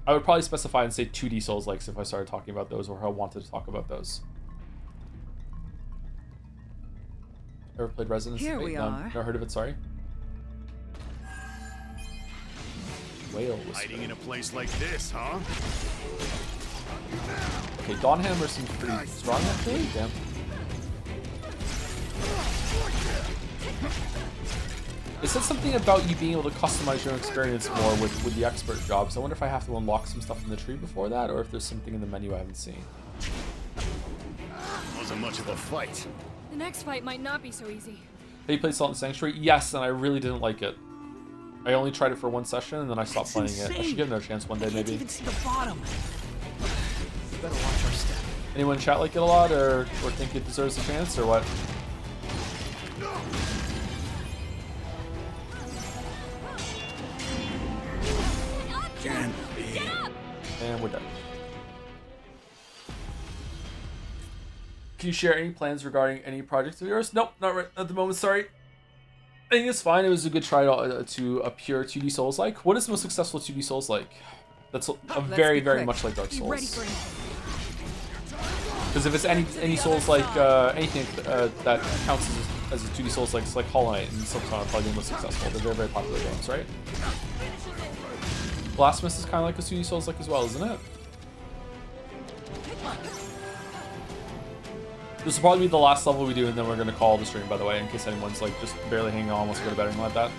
I would probably specify and say 2D Souls-likes if I started talking about those, or if I wanted to talk about those. Ever played Resident Evil? Here we are. Never heard of it, sorry. Whale Whisperer. Hiding in a place like this, huh? Okay, Dawnhammer seems pretty strong actually. Damn. It said something about you being able to customize your own experience more with the expert jobs. I wonder if I have to unlock some stuff in the tree before that, or if there's something in the menu I haven't seen. Wasn't much of a fight. The next fight might not be so easy. Have you played Salt and Sanctuary? Yes, and I really didn't like it. I only tried it for one session and then I stopped playing it. I should give it another chance one day, maybe. Even see the bottom. Better watch our step. Anyone in chat like it a lot, or think it deserves a chance, or what? And we're done. Can you share any plans regarding any projects of yours? Nope, not right at the moment, sorry. I think it's fine. It was a good try to a pure 2D Souls-like. What is the most successful 2D Souls-like? That's a very, very much like Dark Souls. Because if it's any Souls-like, anything that counts as a 2D Souls-like, it's like Hollow Knight and Silksong are probably the most successful. They're very, very popular games, right? Blasphemous is kind of like a 2D Souls-like as well, isn't it? This will probably be the last level we do, and then we're gonna call the stream. By the way, in case anyone's like just barely hanging on, wants to go to bed or anything like that.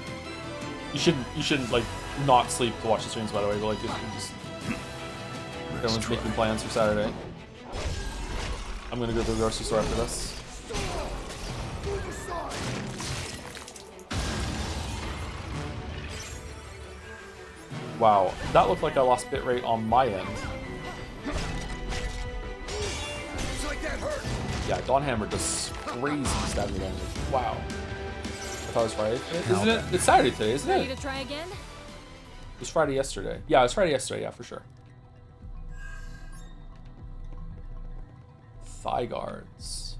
You shouldn't like not sleep to watch the streams. By the way, but like just everyone's making plans for Saturday. I'm gonna go to the grocery store after this. Wow, that looked like I lost bitrate on my end. Yeah, Dawnhammer does crazy stabbing damage. Wow. I thought it was Friday today. Isn't it? It's Saturday today, isn't it? Ready to try again? It was Friday yesterday. Yeah, it was Friday yesterday, yeah, for sure. Thigh guards.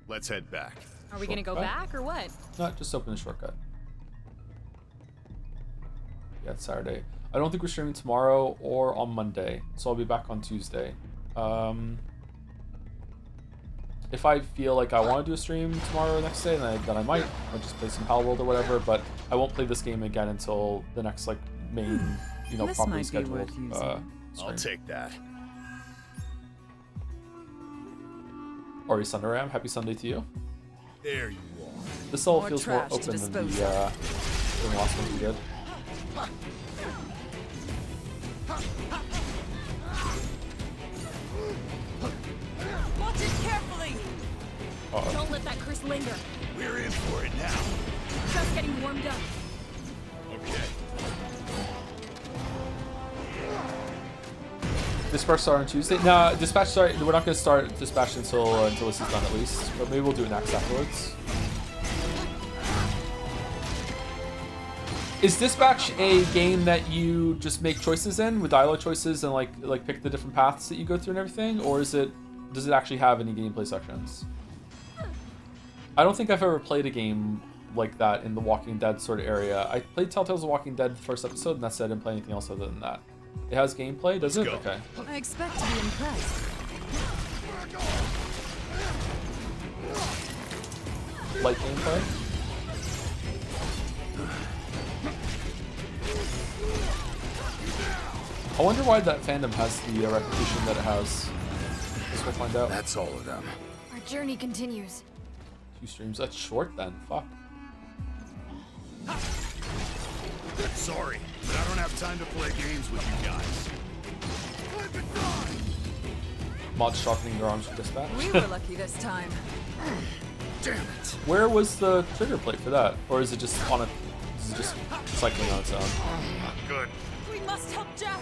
Let's head back. Are we gonna go back or what? No, just open the shortcut. Yeah, it's Saturday. I don't think we're streaming tomorrow or on Monday, so I'll be back on Tuesday. If I feel like I want to do a stream tomorrow or next day, then I might. I'll just play some Pal World or whatever, but I won't play this game again until the next like main, you know, properly scheduled stream. I'll take that. Ori Sunderam, happy Sunday to you. There you are. This all feels more open than the last ones we did. Watch it carefully. Don't let that curse linger. We're in for it now. Just getting warmed up. Okay. Dispatch start on Tuesday? No, Dispatch start. We're not going to start Dispatch until this is done at least. But maybe we'll do it next afterwards. Is Dispatch a game that you just make choices in with dialogue choices and like pick the different paths that you go through and everything, or does it actually have any gameplay sections? I don't think I've ever played a game like that in the Walking Dead sort of area. I played Telltale's The Walking Dead the first episode, and that's it. I didn't play anything else other than that. It has gameplay, does it? Okay. I expect to be impressed. Light gameplay? I wonder why that fandom has the reputation that it has. Guess we'll find out. That's all of them. Our journey continues. 2 streams. That's short then. Fuck. Sorry, but I don't have time to play games with you guys. Mods sharpening their arms for dispatch. We were lucky this time. Damn it. Where was the trigger plate for that? Or is it just on a... Is it just cycling on its own? Not good. We must help Jack.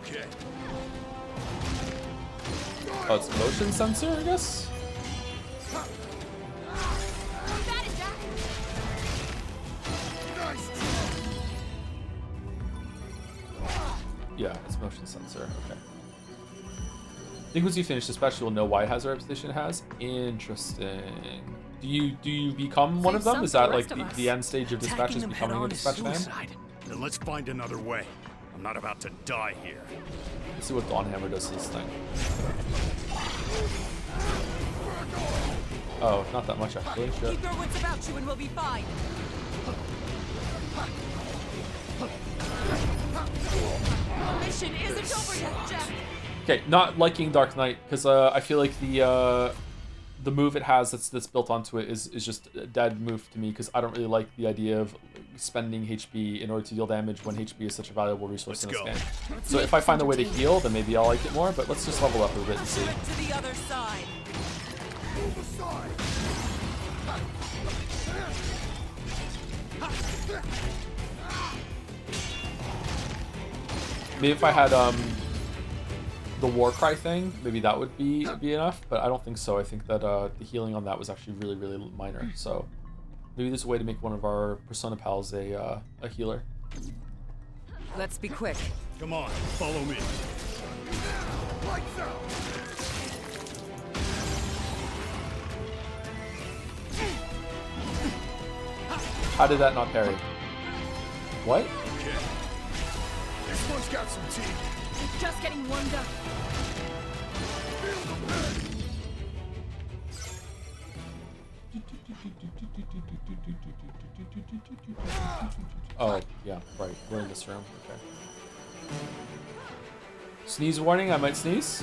Okay. Oh, it's a motion sensor, I guess? Yeah, it's motion sensor. Okay. I think once you finish dispatch, you'll know why it has the reputation it has. Interesting. Do you become one of them? Is that like the end stage of dispatch is becoming a dispatch fan? Then let's find another way. I'm not about to die here. Let's see what Dawnhammer does to this thing. Oh, not that much actually. Shit. Keep your wits about you and we'll be fine. The mission isn't over yet, Jack. Okay, not liking Dark Knight because I feel like the move it has that's built onto it is just a dead move to me because I don't really like the idea of spending HP in order to deal damage when HP is such a valuable resource in this game. So if I find a way to heal, then maybe I'll like it more. But let's just level up a bit and see. To the other side. Maybe if I had the war cry thing, maybe that would be enough, but I don't think so. I think that the healing on that was actually really minor. So maybe there's a way to make one of our Persona pals a healer. Let's be quick. Come on, follow me. How did that not parry? What? Okay. This one's got some teeth. It's just getting warmed up. Oh, yeah, right. We're in this room. Okay. Sneeze warning, I might sneeze.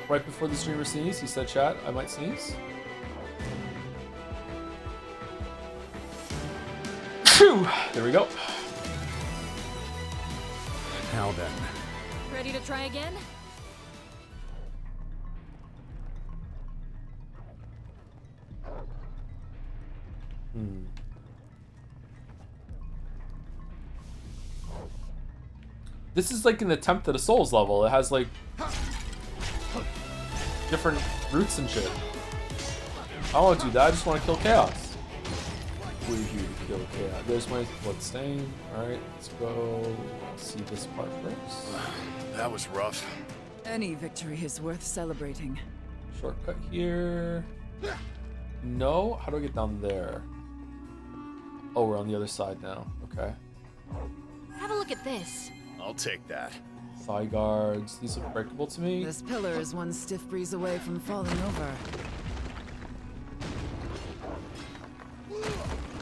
Right before the streamer sneezed, he said, chat, I might sneeze. Phew! There we go. Now then. Ready to try again? This is like an attempt at a Souls level. It has like different routes and shit. I don't want to do that. I just want to kill chaos. We're here to kill chaos. There's my bloodstain. Alright, let's go see this part first. That was rough. Any victory is worth celebrating. Shortcut here. No? How do I get down there? Oh, we're on the other side now. Okay. Have a look at this. I'll take that. Thigh guards. These look breakable to me. This pillar is one stiff breeze away from falling over.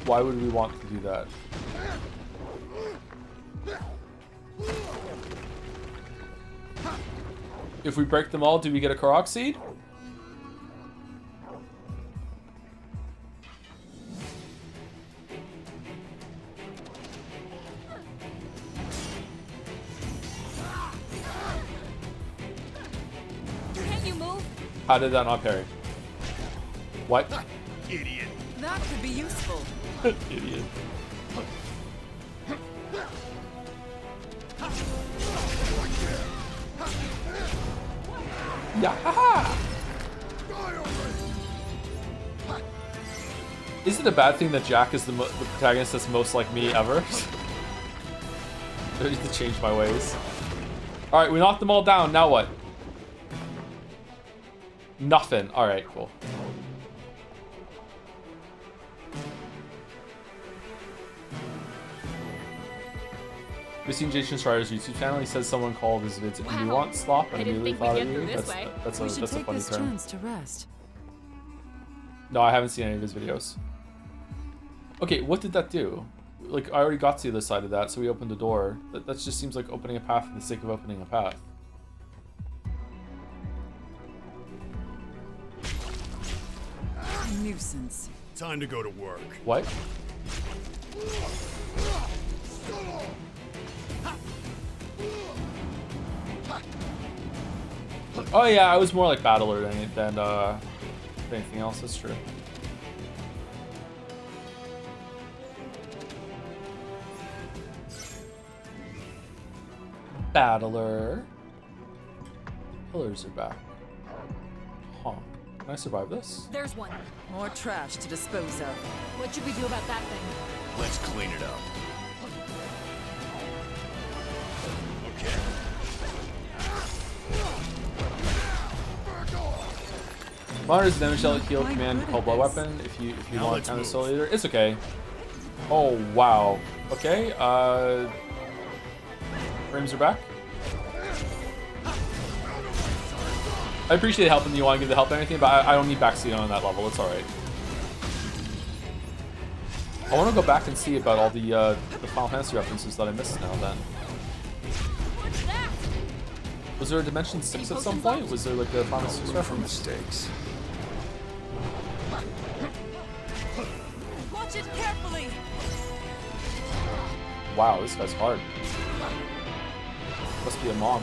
Why would we want to do that? If we break them all, do we get a Korok seed? Can't you move? How did that not parry? What? Idiot. That could be useful. Idiot. Yeah. Is it a bad thing that Jack is the protagonist that's most like me ever? I need to change my ways. Alright, we knocked them all down. Now what? Nothing. Alright, cool. We've seen Jason Schreier's YouTube channel. He says someone called his vids. Do you want slop? And immediately thought of you. That's a funny term. Chance to rest. No, I haven't seen any of his videos. Okay, what did that do? like, I already got to the other side of that, so we opened the door. That just seems like opening a path for the sake of opening a path. Nuisance. Time to go to work. What? Oh yeah, I was more like battler than anything else. That's true. Battler. Pillars are back. Huh. Can I survive this? There's one. More trash to dispose of. What should we do about that thing? Let's clean it up. Okay. Monitors damage shell heal command called blood weapon if you want kind of soul eater. It's okay. Oh wow. Okay. Frames are back. I appreciate helping you want to give the help or anything, but I don't need backseat on that level. It's alright. I want to go back and see about all the Final Fantasy references that I missed now then. Was there a Dimension 6 at some point? Was there like a Final 6 reference? Mistakes. Watch it carefully. Wow, this guy's hard. Must be a mom.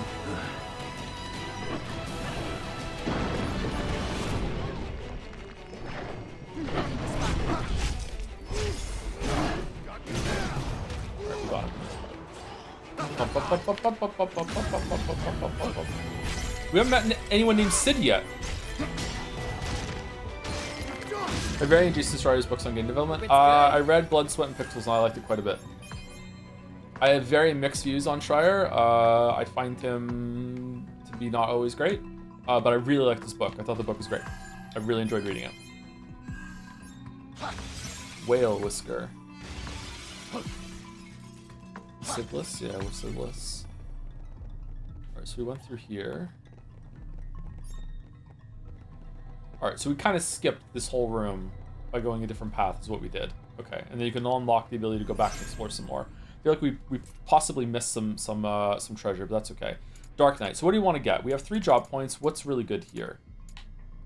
We haven't met anyone named Sid yet. I very enjoyed Destroyer's books on game development. I read Blood, Sweat, and Pixels, and I liked it quite a bit. I have very mixed views on Schreier. I find him to be not always great, but I really liked this book. I thought the book was great. I really enjoyed reading it. Whale Whisker. Sidless? Yeah, we're Sidless. Alright, so we went through here. Alright, so we kind of skipped this whole room by going a different path is what we did. Okay, and then you can unlock the ability to go back and explore some more. I feel like we possibly missed some treasure, but that's okay. Dark Knight. So what do you want to get? We have 3 job points. What's really good here?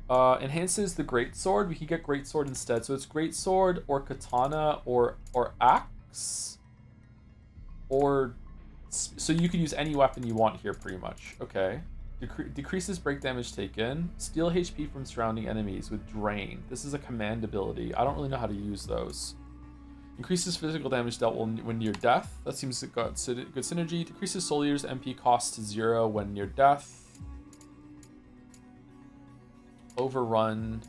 Enhances the Greatsword. We can get Greatsword instead. So it's Greatsword or Katana or Axe. Or, so you can use any weapon you want here pretty much. Okay. Decreases break damage taken. Steal HP from surrounding enemies with Drain. This is a command ability. I don't really know how to use those. Increases physical damage dealt when near death. That seems to got good synergy. Decreases Soul Eater's MP cost to 0 when near death. Overrun.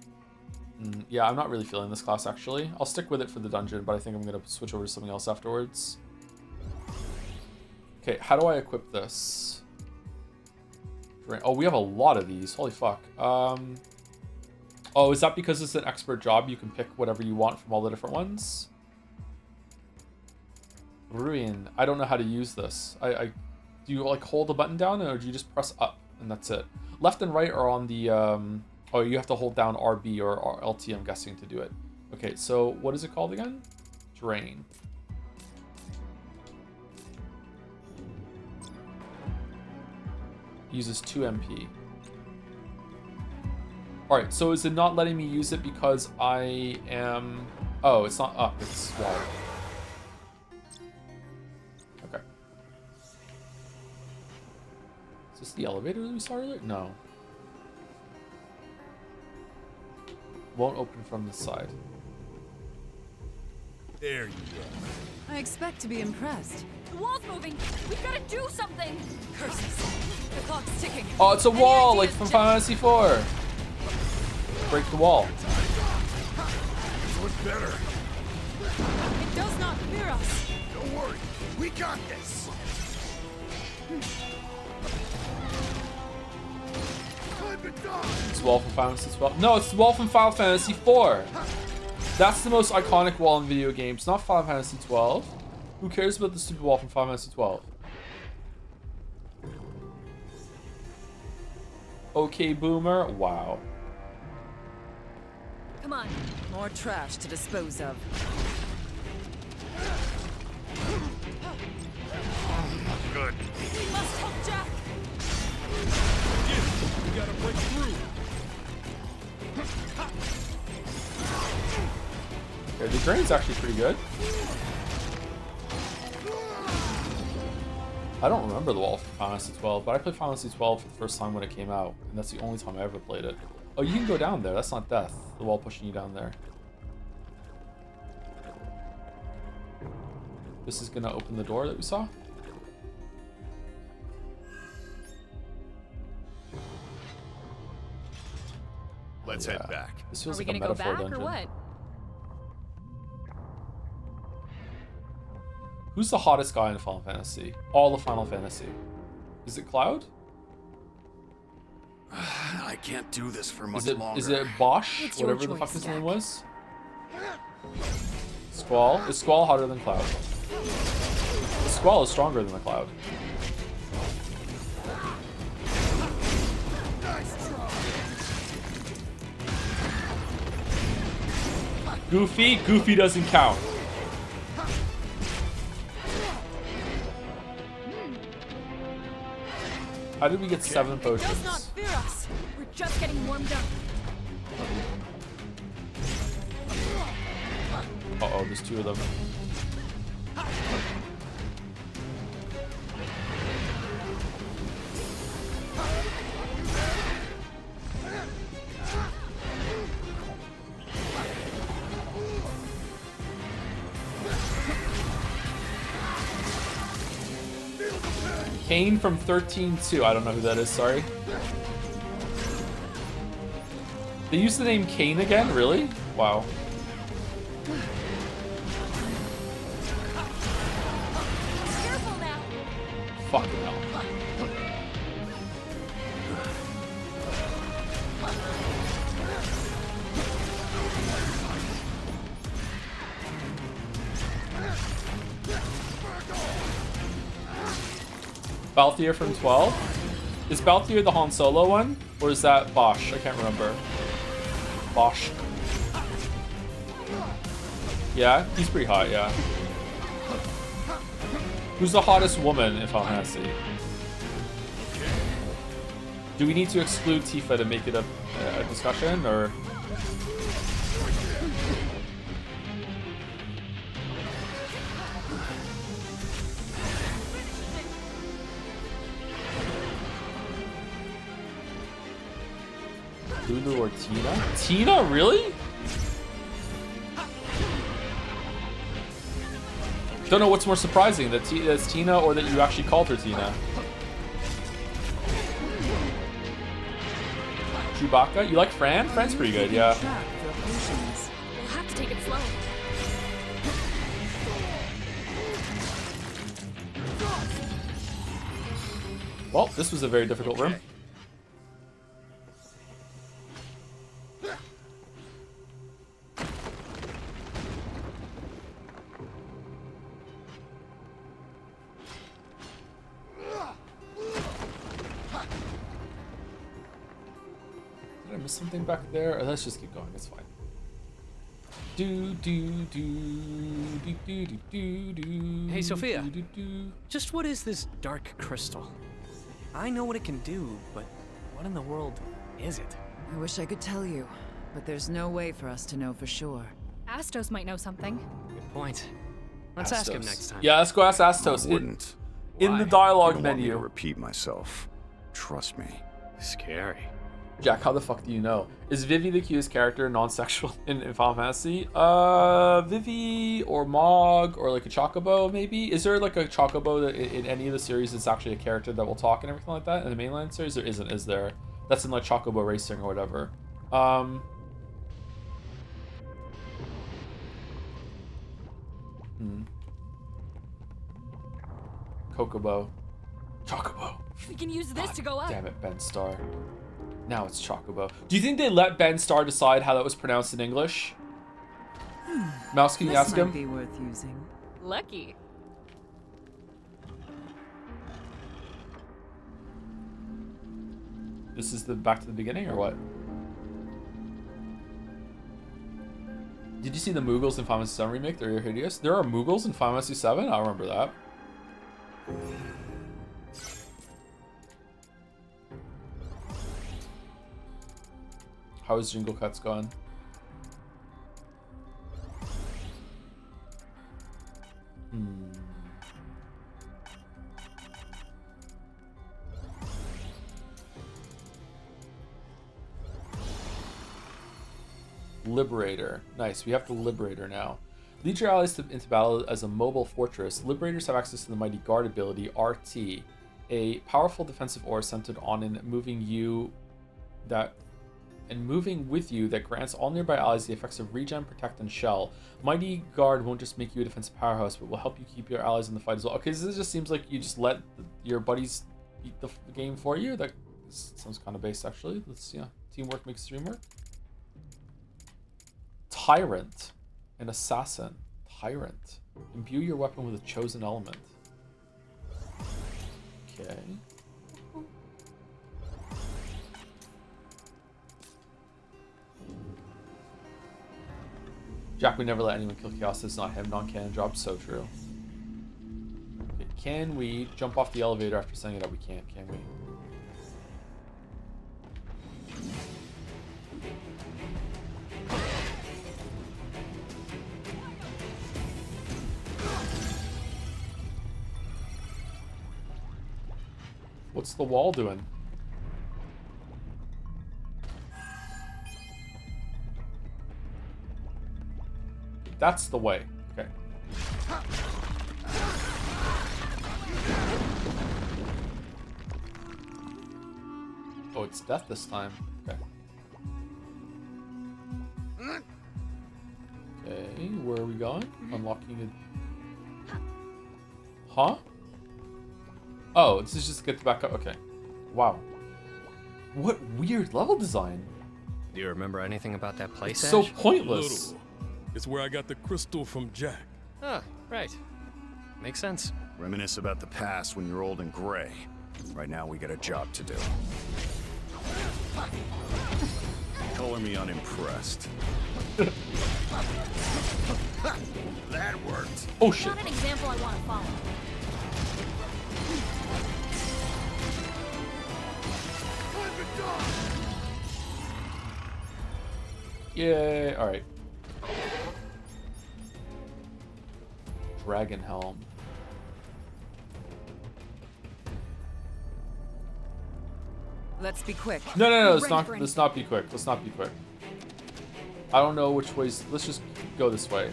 Yeah, I'm not really feeling this class actually. I'll stick with it for the dungeon, but I think I'm going to switch over to something else afterwards. Okay, how do I equip this? Oh, we have a lot of these. Holy fuck. Oh, is that because it's an expert job? You can pick whatever you want from all the different ones? Ruin. I don't know how to use this. Do you like hold the button down or do you just press up and that's it? Left and right are on the... oh, you have to hold down RB or LT, I'm guessing, to do it. Okay, so what is it called again? Drain. Uses 2 MP. Alright, so is it not letting me use it because I am... Oh, it's not up, it's Y. Okay. Is this the elevator that we saw earlier? No. Won't open from this side. There you go. I expect to be impressed. The wall's moving. We've got to do something. Curses. The clock's ticking. Oh, it's a wall, like from Final Fantasy 4. Break the wall. What's better? It does not fear us. Don't worry. We got this. It's the wall from Final Fantasy 12. No, it's the wall from Final Fantasy 4. That's the most iconic wall in video games, not Final Fantasy 12. Who cares about the stupid wall from Final Fantasy 12? Okay, boomer. Wow. Come on. More trash to dispose of. We must help Jack. We gotta break through. Okay, the grade's actually pretty good. I don't remember the wall for Final Fantasy 12, but I played Final Fantasy 12 for the first time when it came out, and that's the only time I ever played it. Oh, you can go down there. That's not death. The wall pushing you down there. This is gonna open the door that we saw. Let's head back. This feels Are we like a gonna go metaphor back dungeon. or what? Who's the hottest guy in Final Fantasy? All of Final Fantasy. Is it Cloud? I can't do this for much longer. Is it Bosch? It's your Whatever the fuck choice, his Jack. name was? Squall? Is Squall hotter than Cloud? The Squall is stronger than the Cloud. Goofy? Goofy doesn't count. How did we get 7 Does not potions? fear us. We're just getting warmed up. Uh-oh, there's 2 of them. Kane from 13-2. I don't know who that is, sorry. They used the name Kane again? Really? Wow. Careful now. Fucking hell. Balthier from 12? Is Balthier the Han Solo one? Or is that Bosch? I can't remember. Bosch. Yeah, he's pretty hot, yeah. Who's the hottest woman in Final Fantasy? Do we need to exclude Tifa to make it a discussion, or...? Lulu or Tina? Tina, really? Don't know what's more surprising, that it's Tina or that you actually called her Tina. Chewbacca? You like Fran? Fran's pretty good, yeah. We'll have to take it slow. Well, this was a very difficult room. Did I miss something back there? Or let's just keep going, it's fine. Hey, Sophia. Just what is this dark crystal? I know what it can do, but what in the world is it? I wish I could tell you, but there's no way for us to know for sure. Astos might know something. Good point. Let's ask him next time. Yeah, let's go ask Astos. I wouldn't. In the dialogue You don't want me to menu. repeat myself. Trust me. Scary. Jack, how the fuck do you know? Is Vivi the cutest character non-sexual in Final Fantasy? Vivi or Mog or like a Chocobo maybe? Is there like a Chocobo that in any of the series that's actually a character that will talk and everything like that in the mainland series? There isn't, is there? That's in like Chocobo Racing or whatever. Chocobo. Chocobo. We can use this to go up. Damn it, Ben Star. Now it's Chocobo. Do you think they let Ben Star decide how that was pronounced in English? Mouse, can you ask him? This might be worth using. Lucky. This is the back to the beginning or what? Did you see the Moogles in Final Fantasy 7 remake? They're hideous. There are Moogles in Final Fantasy 7? I remember that. How's Jingle Cuts going? Liberator. Nice, we have the Liberator now. Lead your allies into battle as a mobile fortress. Liberators have access to the Mighty Guard ability, RT, a powerful defensive aura centered on moving with you that grants all nearby allies the effects of regen, protect, and shell. Mighty Guard won't just make you a defensive powerhouse, but will help you keep your allies in the fight as well. Okay, so this just seems like you just let your buddies beat the game for you. That sounds kind of base, actually. Let's, yeah, teamwork makes dream work. Tyrant. An assassin. Tyrant. Imbue your weapon with a chosen element. Okay. Jack would never let anyone kill Chaos. It's not him. Non-canon job. So true. Okay, can we jump off the elevator after setting it up? We can't, can we? What's the wall doing? That's the way. Okay. Oh, it's death this time. Okay. Okay, where are we going? Unlocking it. Huh? Oh, this is just to get back up. Okay. Wow. What weird level design. Do you remember anything about that place? It's so pointless. Little. It's where I got the crystal from Jack. Ah, right. Makes sense. Reminisce about the past when you're old and gray. Right now, we got a job to do. Color me unimpressed. That worked. Oh shit. Not an example I want to follow. Yay, alright. Dragon Helm. Let's be quick. No, let's not be quick. Let's not be quick. I don't know which ways. Let's just go this way.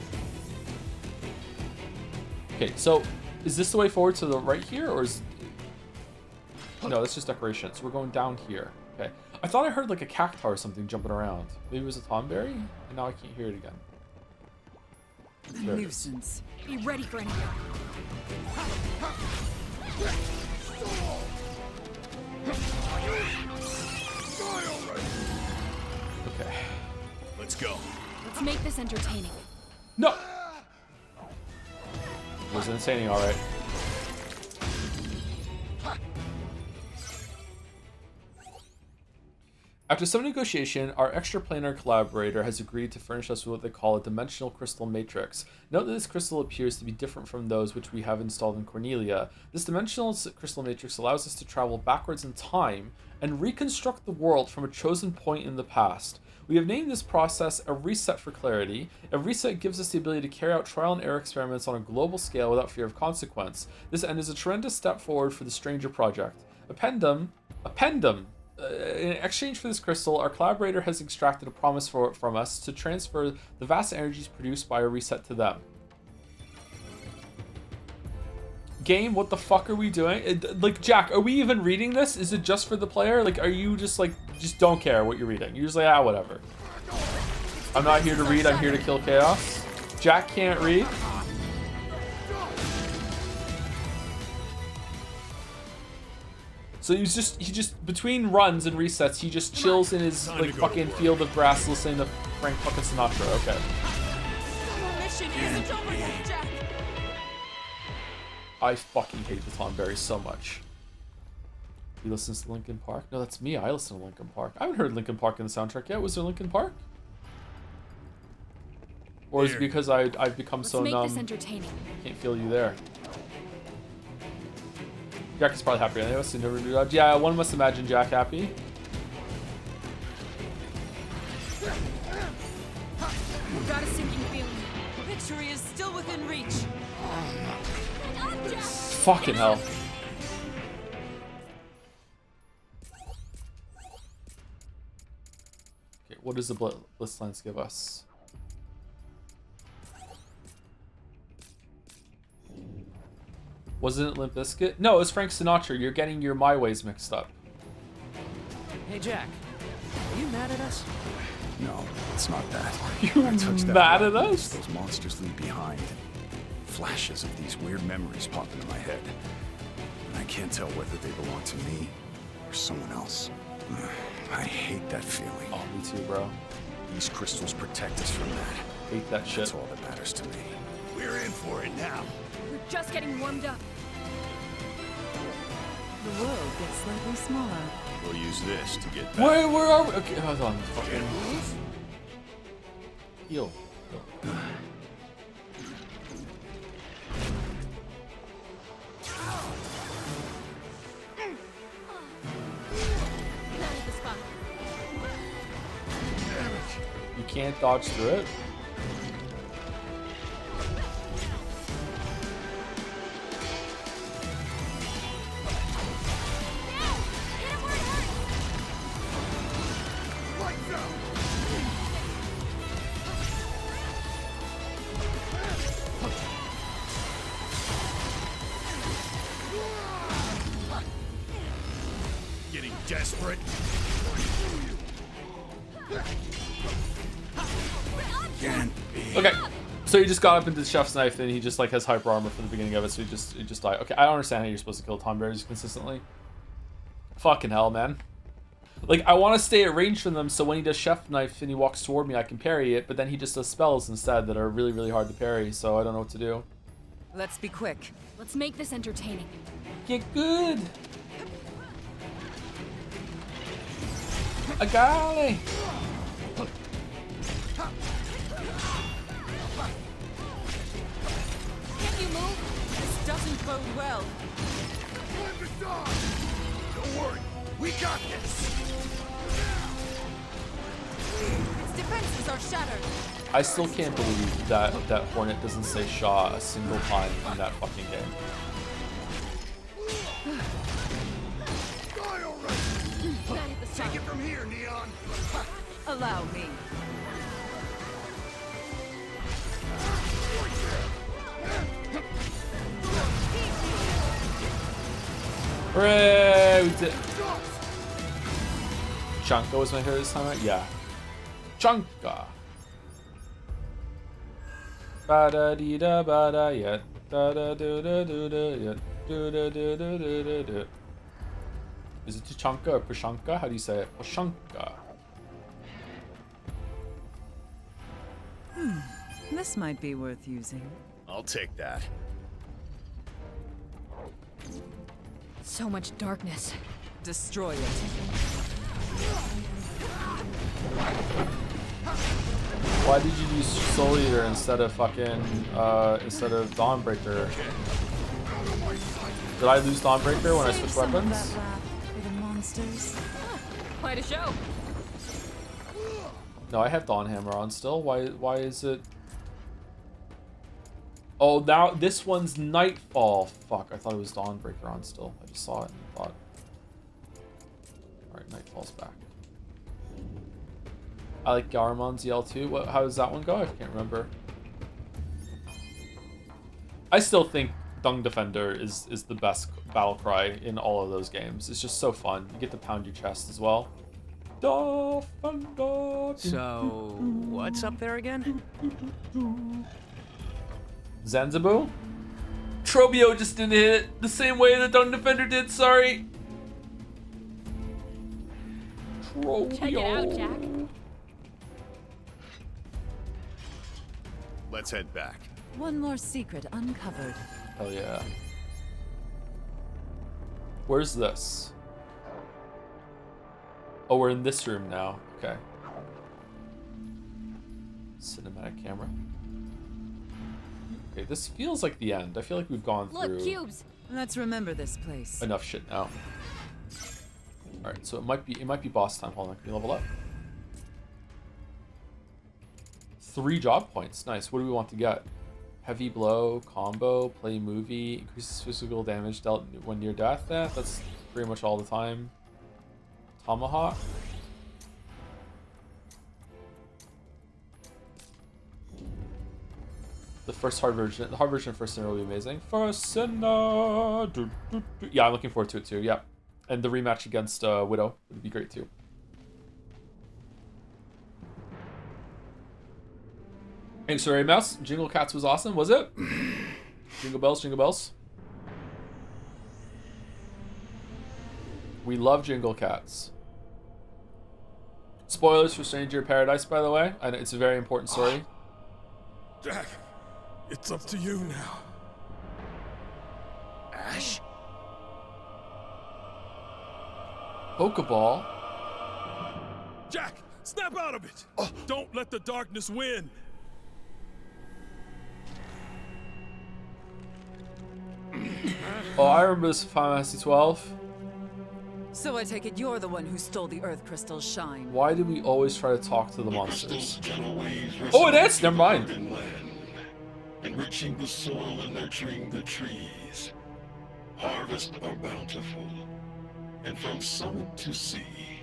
Okay, so is this the way forward to the right here, or is... No, that's just decoration. So we're going down here. Okay. I thought I heard like a cacti or something jumping around. Maybe it was a tomberry, and now I can't hear it again. There it is. Nuisance. Be ready for anything. Okay. Let's go. Let's make this entertaining. No! It was entertaining, alright. After some negotiation, our extraplanar collaborator has agreed to furnish us with what they call a dimensional crystal matrix. Note that this crystal appears to be different from those which we have installed in Cornelia. This dimensional crystal matrix allows us to travel backwards in time and reconstruct the world from a chosen point in the past. We have named this process a reset for clarity. A reset gives us the ability to carry out trial and error experiments on a global scale without fear of consequence. This end is a tremendous step forward for the Stranger Project. Appendum. In exchange for this crystal, our collaborator has extracted a promise from us to transfer the vast energies produced by a reset to them. Game, what the fuck are we doing? Like, Jack, are we even reading this? Is it just for the player? Like, are you just like, just don't care what you're reading? You're just like, ah, whatever. I'm not here to read, I'm here to kill chaos. Jack can't read. So he just between runs and resets, he just chills in his like fucking field of grass listening to Frank fucking Sinatra. Okay. Your mission isn't over yet, Jack. I fucking hate the Tonberry so much. He listens to Linkin Park? No, that's me. I listen to Linkin Park. I haven't heard Linkin Park in the soundtrack yet. Was there Linkin Park? Or is it because I've become so numb? Let's make this entertaining. Can't feel you there. Jack is probably happy anyway, so never do that. Yeah, one must imagine Jack happy. Got a sinking feeling. Victory is still within reach. Fucking hell. Okay, what does the Bliss Lens give us? Wasn't it Limp Bizkit? No, it was Frank Sinatra. You're getting your My Ways mixed up. Hey, Jack. Are you mad at us? No, it's not that. You I touched that mad at black us? Those monsters leave behind. Flashes of these weird memories pop into my head. And I can't tell whether they belong to me or someone else. I hate that feeling. Oh, me too, bro. These crystals protect us from that. Hate that shit. That's all that matters to me. We're in for it now. We're just getting warmed up. The world gets slightly smaller. We'll use this to get back. Wait, where are we? Okay, hold on. Fucking heal. Planted the spot. You can't dodge through it. Getting desperate. Okay, so he just got up into the chef's knife, and he just like has hyper armor from the beginning of it, so he just died. Okay, I don't understand how you're supposed to kill Tom Berries consistently. Fucking hell, man. Like, I want to stay at range from them, so when he does chef knife and he walks toward me, I can parry it, but then he just does spells instead that are really, really hard to parry, so I don't know what to do. Let's be quick. Let's make this entertaining. Get good. A golly. Can't you move? This doesn't bode well. Don't worry, we got this. Its defenses are shattered. I still can't believe that Hornet doesn't say Shaw a single time in that fucking game. Die already. Take it from here, Neon. Allow me. Hooray! We did. Chunka was my hero this time, right? Yeah. Chunka. Ba da dee da ba da yeah. Da da do da do da yeah. Do da do da do da do. Is it Tachanka or Pashanka? How do you say it? Pashanka. This might be worth using. I'll take that. So much darkness. Destroy it. Why did you use Soul Eater instead of fucking Dawnbreaker? Did I lose Dawnbreaker when I switched weapons? For the monsters. Quite a show. No, I have Dawnhammer on still. Why is it? Oh, now this one's Nightfall. Fuck, I thought it was Dawnbreaker on still. I just saw it and thought. Alright, Nightfall's back. I like Garumon's Yell too. How does that one go? I can't remember. I still think Dung Defender is the best battle cry in all of those games. It's just so fun. You get to pound your chest as well. Defender. So, what's up there again? Zanzibu? Trobio just didn't hit it the same way the Dung Defender did, sorry. Trobio. Check it out, Jack. Let's head back. One more secret uncovered. Hell yeah. Where's this? Oh, we're in this room now. Okay. Cinematic camera. Okay, this feels like the end. I feel like we've gone Look, through cubes. Let's remember this place. enough shit now. Alright, so it might be boss time. Hold on, can we level up? 3 job points. Nice. What do we want to get? Heavy blow, combo, play movie, increases physical damage dealt when near death. That's pretty much all the time. Tomahawk. The hard version first sinner will be amazing. First sinner. Yeah, I'm looking forward to it too. Yeah, and the rematch against Widow would be great too. Thanks for Mouse. Jingle Cats was awesome, was it? Jingle bells, jingle bells. We love Jingle Cats. Spoilers for Stranger in Paradise, by the way. And it's a very important story. Jack, it's up to you now. Ash? Pokeball. Jack, snap out of it! Don't let the darkness win! Oh, I remember this from Final Fantasy 12. So I take it you're the one who stole the Earth Crystal's shine. Why do we always try to talk to the monsters? Oh, it is! Never mind. Enriching the soil and nurturing the trees. Harvests are bountiful, and from summit to sea,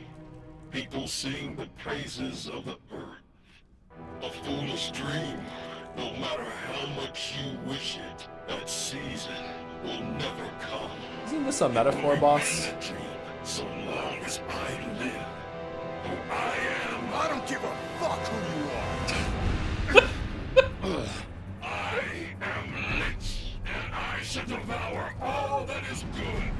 people sing the praises of the earth. A foolish dream, no matter how much you wish it, that season will never come. Isn't this a metaphor, boss? So long as I live, who I am, I don't give a fuck who you are. I am Lich, and I shall devour all that is good.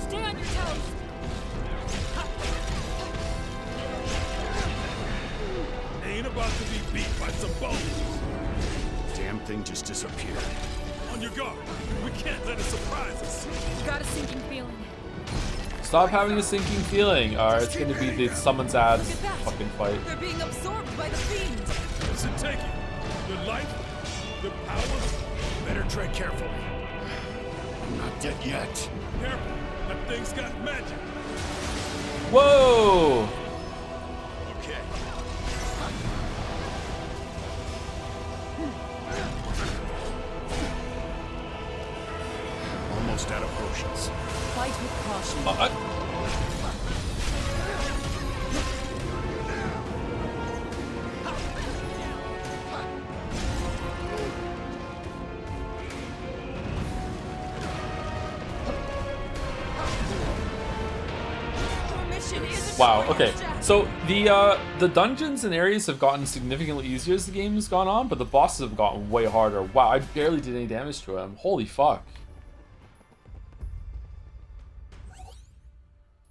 Stay on your toes. Ain't about to be beat by some bones. Damn thing just disappeared. On your guard. We can't let it surprise us. Got a sinking feeling. Stop having a sinking feeling. Alright, it's gonna be the summons ads fucking fight. They're being absorbed by the fiend. What's it taking? The life? The power? Better tread carefully. I'm not dead yet. Careful. That thing's got magic. Whoa! Okay. Almost out of potions. Fight with caution. Wow, okay. So the dungeons and areas have gotten significantly easier as the game's gone on, but the bosses have gotten way harder. Wow, I barely did any damage to him. Holy fuck.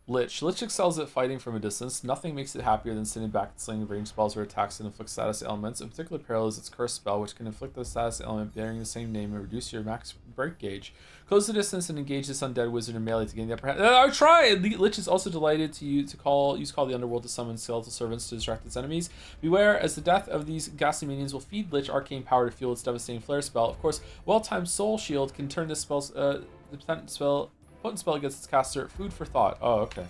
Lich. Lich excels at fighting from a distance. Nothing makes it happier than sitting back and slinging range spells or attacks that inflict status elements. In particular, Peril is its curse spell, which can inflict the status element bearing the same name and reduce your max break gauge. Close the distance and engage this undead wizard in melee to gain the upper hand. I'll try! Lich is also delighted to use Call the Underworld to summon skeletal servants to distract its enemies. Beware, as the death of these ghastly minions will feed Lich arcane power to fuel its devastating flare spell. Of course, well-timed Soul Shield can turn this spell's potent spell against its caster. Food for thought. Oh, okay.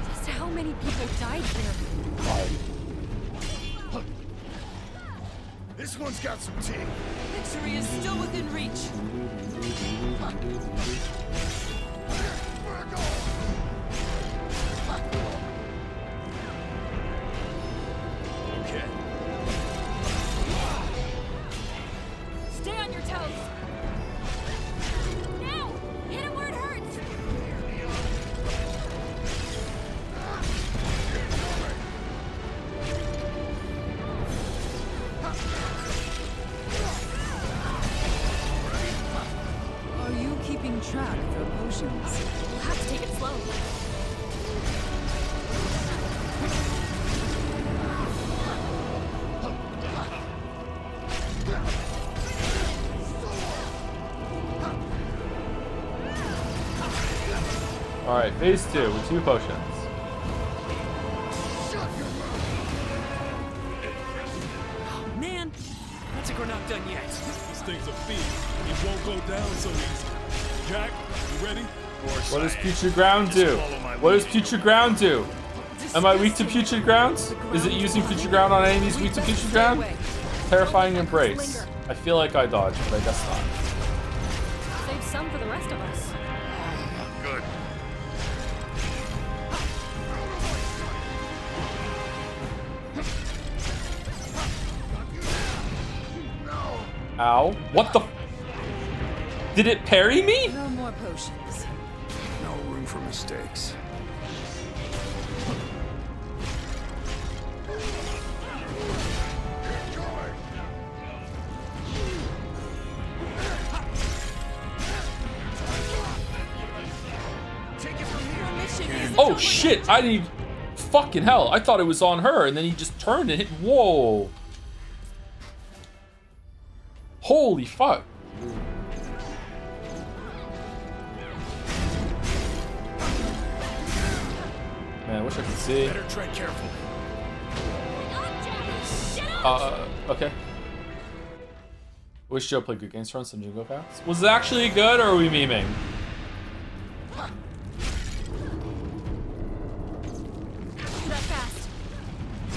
Just how many people died here? This one's got some teeth. Victory is still within reach. Okay. Stay on your toes. Now! Hit him where it hurts! Are you keeping track of your potions? We'll have to take it slow. Alright, phase 2 with 2 potions. Oh, man, that's like we're not done yet. This thing's a fiend. It won't go down so easy. Jack, you ready? What does putrid ground do? What does putrid ground do? Am I weak to putrid grounds? Is it using putrid ground on enemies weak to putrid ground? Terrifying embrace. I feel like I dodged, but I guess not. Save some for the rest of us. Good. Ow. What the? Did it parry me? No more potions. No room for mistakes. Oh shit! I didn't even... Fucking hell, I thought it was on her, and then he just turned and hit... Whoa! Holy fuck. Man, I wish I could see. Better tread carefully. Okay. Wish Joe played good games for us some Jingle Cats. Was it actually good, or are we memeing?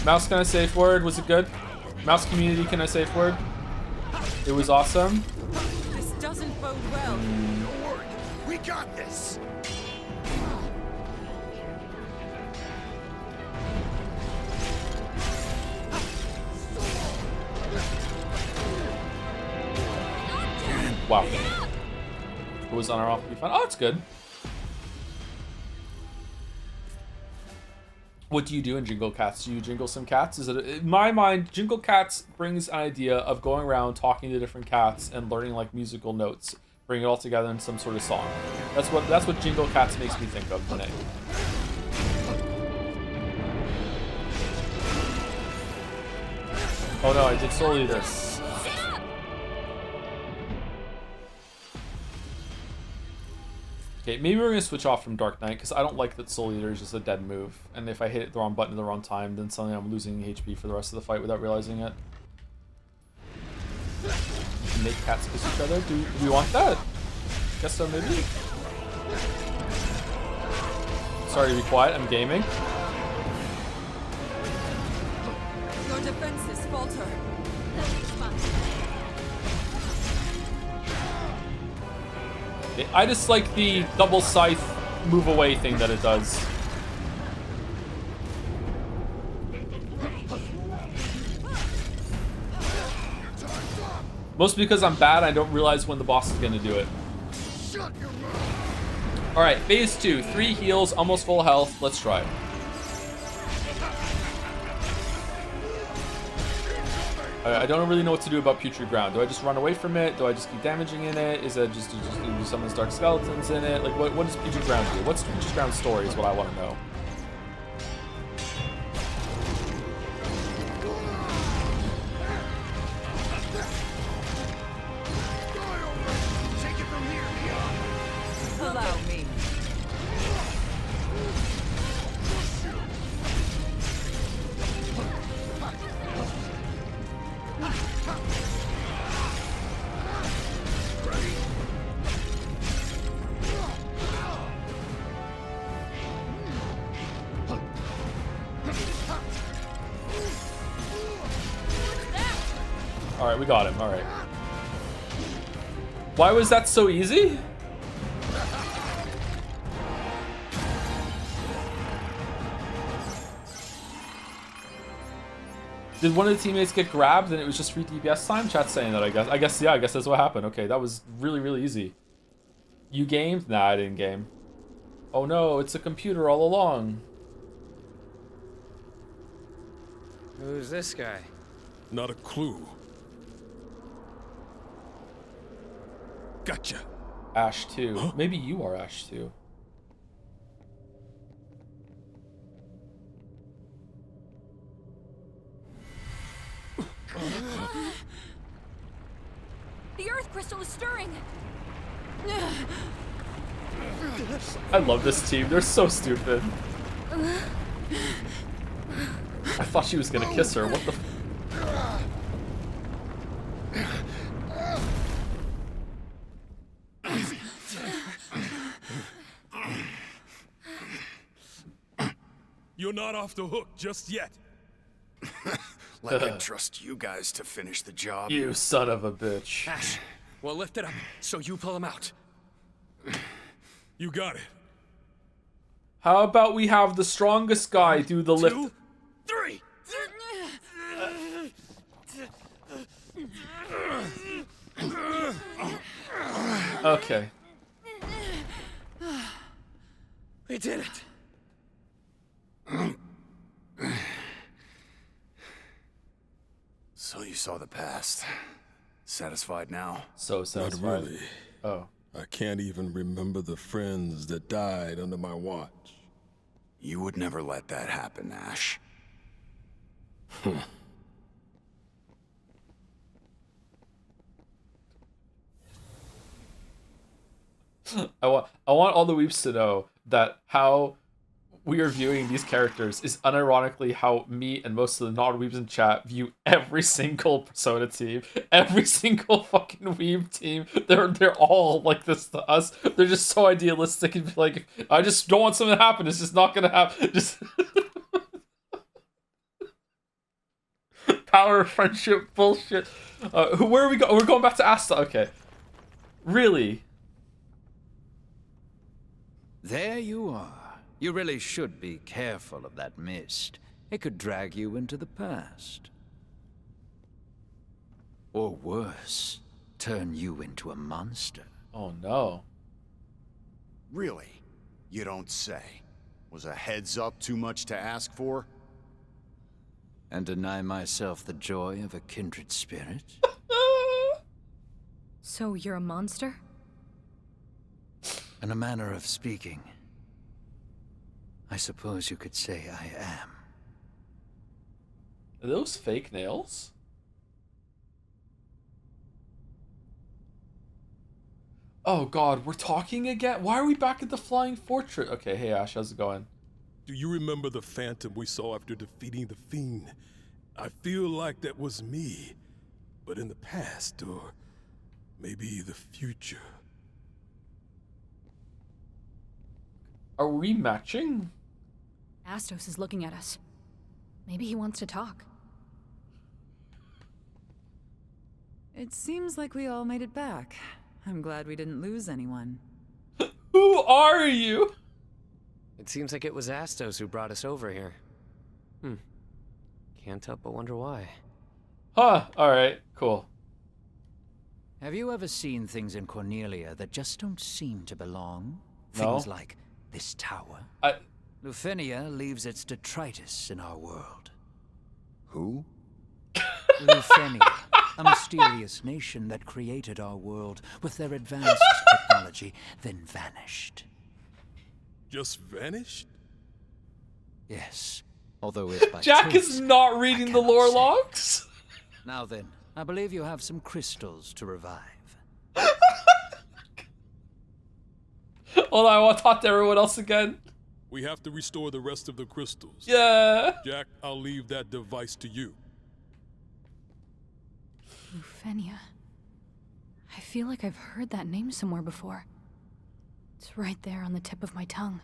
Mouse, can I safe word? Was it good? Mouse community, can I safe word? It was awesome. This doesn't bode well. Don't worry, we got this. Wow. It was on our off. Oh, it's good. What do you do in Jingle Cats? Do you jingle some cats? Is it in my mind, Jingle Cats brings an idea of going around talking to different cats and learning like musical notes, bring it all together in some sort of song. That's what Jingle Cats makes me think of the name. Oh no, I did Soul Eater. Okay, maybe we're gonna switch off from Dark Knight because I don't like that Soul Eater is just a dead move, and if I hit the wrong button at the wrong time, then suddenly I'm losing HP for the rest of the fight without realizing it. Make cats kiss each other? Do we want that? Guess so, maybe. Sorry to be quiet. I'm gaming. Your defenses falter. I just like the double scythe move away thing that it does. Mostly because I'm bad, I don't realize when the boss is gonna do it. Alright, phase 2, 3 heals, almost full health. Let's try it. I don't really know what to do about Putrid Ground. Do I just run away from it? Do I just keep damaging in it? Is it just do summon dark skeletons in it? Like, what does Putrid Ground do? What's Putrid Ground's story is what I want to know. Allow me. Alright, we got him. Alright. Why was that so easy? Did one of the teammates get grabbed and it was just free DPS time? Chat's saying that, I guess. I guess that's what happened. Okay, that was really, really easy. You gamed? Nah, I didn't game. Oh no, it's a computer all along. Who's this guy? Not a clue. Gotcha. Ash 2. Huh? Maybe you are Ash 2. The Earth Crystal is stirring. I love this team. They're so stupid. I thought she was gonna kiss her. What the? You're not off the hook just yet. Like I trust you guys to finish the job. You son of a bitch. Ash, we'll lift it up so you pull him out. You got it. How about we have the strongest guy do the lift? 2, 3. Okay. We did it. So you saw the past. Satisfied now? So satisfied. Not really. Oh. I can't even remember the friends that died under my watch. You would never let that happen, Ash. I want all the weeps to know that how we are viewing these characters is unironically how me and most of the non-weebs in chat view every single Persona team, every single fucking weeb team. They're all like this to us. They're just so idealistic and be like, I just don't want something to happen. It's just not gonna happen. Just power of friendship bullshit. Where are we going? We're going back to Asta. Okay, really? There you are. You really should be careful of that mist. It could drag you into the past. Or worse, turn you into a monster. Oh no. Really? You don't say. Was a heads up too much to ask for? And deny myself the joy of a kindred spirit? So you're a monster? In a manner of speaking, I suppose you could say I am. Are those fake nails? Oh god, we're talking again? Why are we back at the Flying Fortress? Okay, hey Ash, how's it going? Do you remember the phantom we saw after defeating the fiend? I feel like that was me, but in the past, or maybe the future. Are we matching? Astos is looking at us. Maybe he wants to talk. It seems like we all made it back. I'm glad we didn't lose anyone. Who are you? It seems like it was Astos who brought us over here. Can't help but wonder why. Huh, alright, cool. Have you ever seen things in Cornelia that just don't seem to belong? No. Things like this tower. Lufenia leaves its detritus in our world. Who? Lufenia, a mysterious nation that created our world with their advanced technology, then vanished. Just vanished? Yes, although it's by Jack choice, is not reading the lore logs? Now then, I believe you have some crystals to revive. Hold on, I want to talk to everyone else again. We have to restore the rest of the crystals. Yeah. Jack, I'll leave that device to you. Lufenia. I feel like I've heard that name somewhere before. It's right there on the tip of my tongue.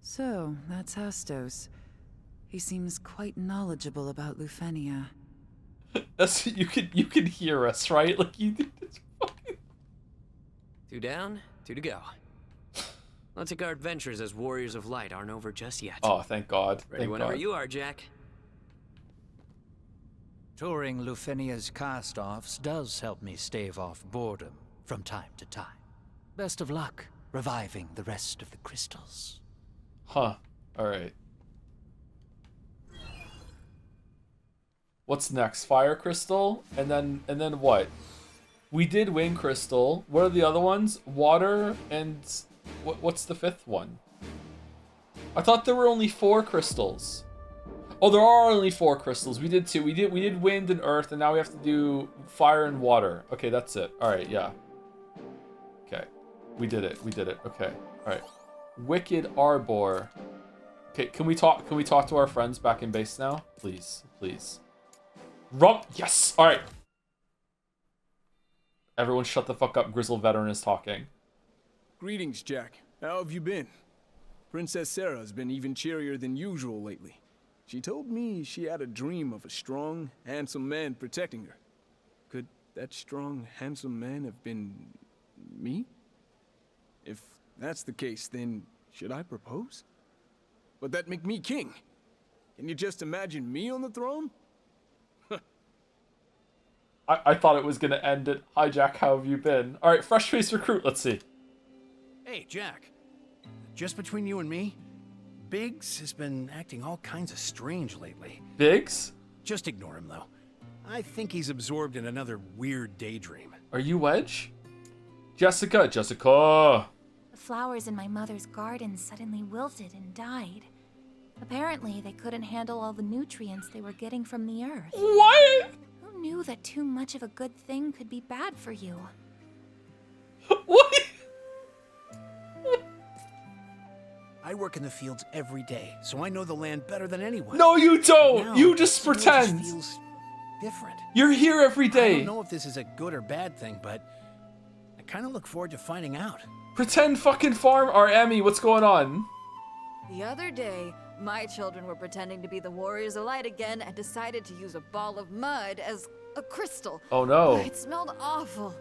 So, that's Astos. He seems quite knowledgeable about Lufenia. That's you can hear us, right? Like you. Two down, two to go. Looks like our adventures as warriors of light aren't over just yet. Oh, thank God. Ready Thank whenever God. you are, Jack. Touring Lufenia's cast-offs does help me stave off boredom from time to time. Best of luck reviving the rest of the crystals. Huh. Alright. What's next? Fire Crystal? And then what? We did Wind Crystal. What are the other ones? Water and... What's the fifth one? I thought there were only 4 crystals. Oh, there are only 4 crystals. We did 2. We did wind and earth, and now we have to do fire and water. Okay, that's it. Alright, yeah. Okay. We did it. We did it. Okay. All right. Wicked Arbor. Okay, can we talk to our friends back in base now? Please, please. Yes! Alright. Everyone shut the fuck up. Grizzled Veteran is talking. Greetings, Jack. How have you been? Princess Sarah's been even cheerier than usual lately. She told me she had a dream of a strong, handsome man protecting her. Could that strong, handsome man have been me? If that's the case, then should I propose? Would that make me king? Can you just imagine me on the throne? I thought it was going to end at, hi Jack, how have you been? Alright, fresh face recruit, let's see. Hey, Jack. Just between you and me, Biggs has been acting all kinds of strange lately. Biggs? Just ignore him, though. I think he's absorbed in another weird daydream. Are you Wedge? Jessica! The flowers in my mother's garden suddenly wilted and died. Apparently, they couldn't handle all the nutrients they were getting from the earth. What? Who knew that too much of a good thing could be bad for you? What? I work in the fields every day, so I know the land better than anyone. No, you don't! Now, you just it pretend! Just feels different. You're here every day! I don't know if this is a good or bad thing, but I kind of look forward to finding out. Pretend fucking farm our Emmy, what's going on? The other day, my children were pretending to be the Warriors of Light again and decided to use a ball of mud as a crystal. Oh no. It smelled awful,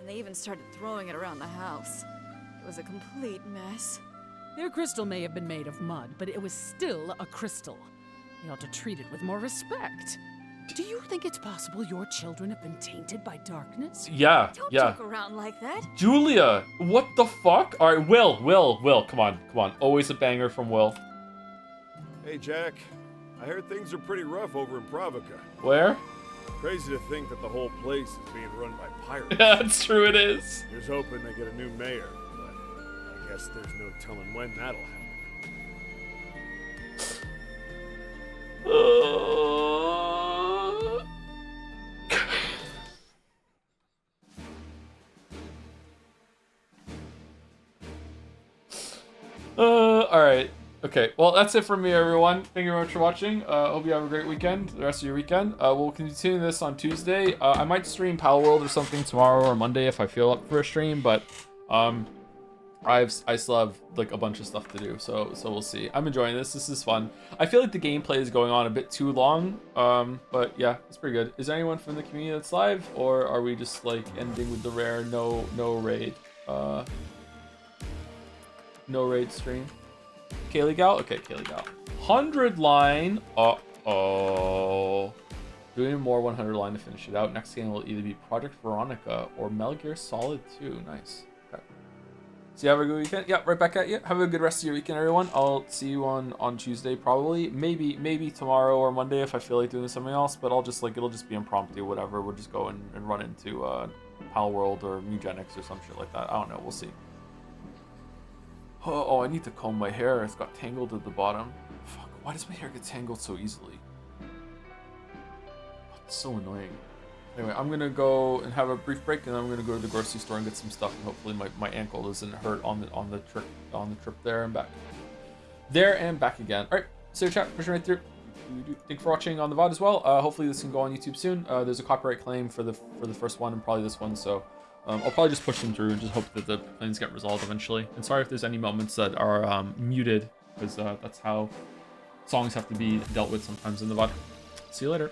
and they even started throwing it around the house. It was a complete mess. Their crystal may have been made of mud, but it was still a crystal. They ought to treat it with more respect. Do you think it's possible your children have been tainted by darkness? Yeah, Don't yeah. joke around like that. Julia, what the fuck? All right, Will, come on. Always a banger from Will. Hey, Jack. I heard things are pretty rough over in Provoca. Where? Crazy to think that the whole place is being run by pirates. Yeah, that's true, it is. Here's hoping they get a new mayor, but I guess there's no telling when that'll happen. Alright. Okay, well, that's it for me, everyone. Thank you very much for watching. Hope you have a great weekend, the rest of your weekend. We'll continue this on Tuesday. I might stream Pal World or something tomorrow or Monday if I feel up for a stream, but I still have like a bunch of stuff to do, so we'll see. I'm enjoying this. This is fun. I feel like the gameplay is going on a bit too long, but yeah, it's pretty good. Is there anyone from the community that's live, or are we just like ending with the rare no raid? No raid stream. Kaylee Gal? Okay, Kaylee Gal. 100 line. Uh-oh. Doing more 100 line to finish it out. Next game will either be Project Veronica or Metal Gear Solid 2. Nice. Okay. So you have a good weekend. Yeah, right back at you. Have a good rest of your weekend, everyone. I'll see you on Tuesday probably. Maybe tomorrow or Monday if I feel like doing something else, but I'll just like it'll just be impromptu, whatever. We'll just go and run into Pal World or Mugenics or some shit like that. I don't know. We'll see. Oh, I need to comb my hair. It's got tangled at the bottom. Fuck, why does my hair get tangled so easily? It's so annoying. Anyway, I'm gonna go and have a brief break, and then I'm gonna go to the grocery store and get some stuff, and hopefully my ankle doesn't hurt on the trip there and back. There and back again. All right, so chat, pushing right through. Thanks for watching on the VOD as well. Hopefully this can go on YouTube soon. There's a copyright claim for the first one and probably this one, so. I'll probably just push them through and just hope that the claims get resolved eventually. And sorry if there's any moments that are muted, because that's how songs have to be dealt with sometimes in the VOD. See you later.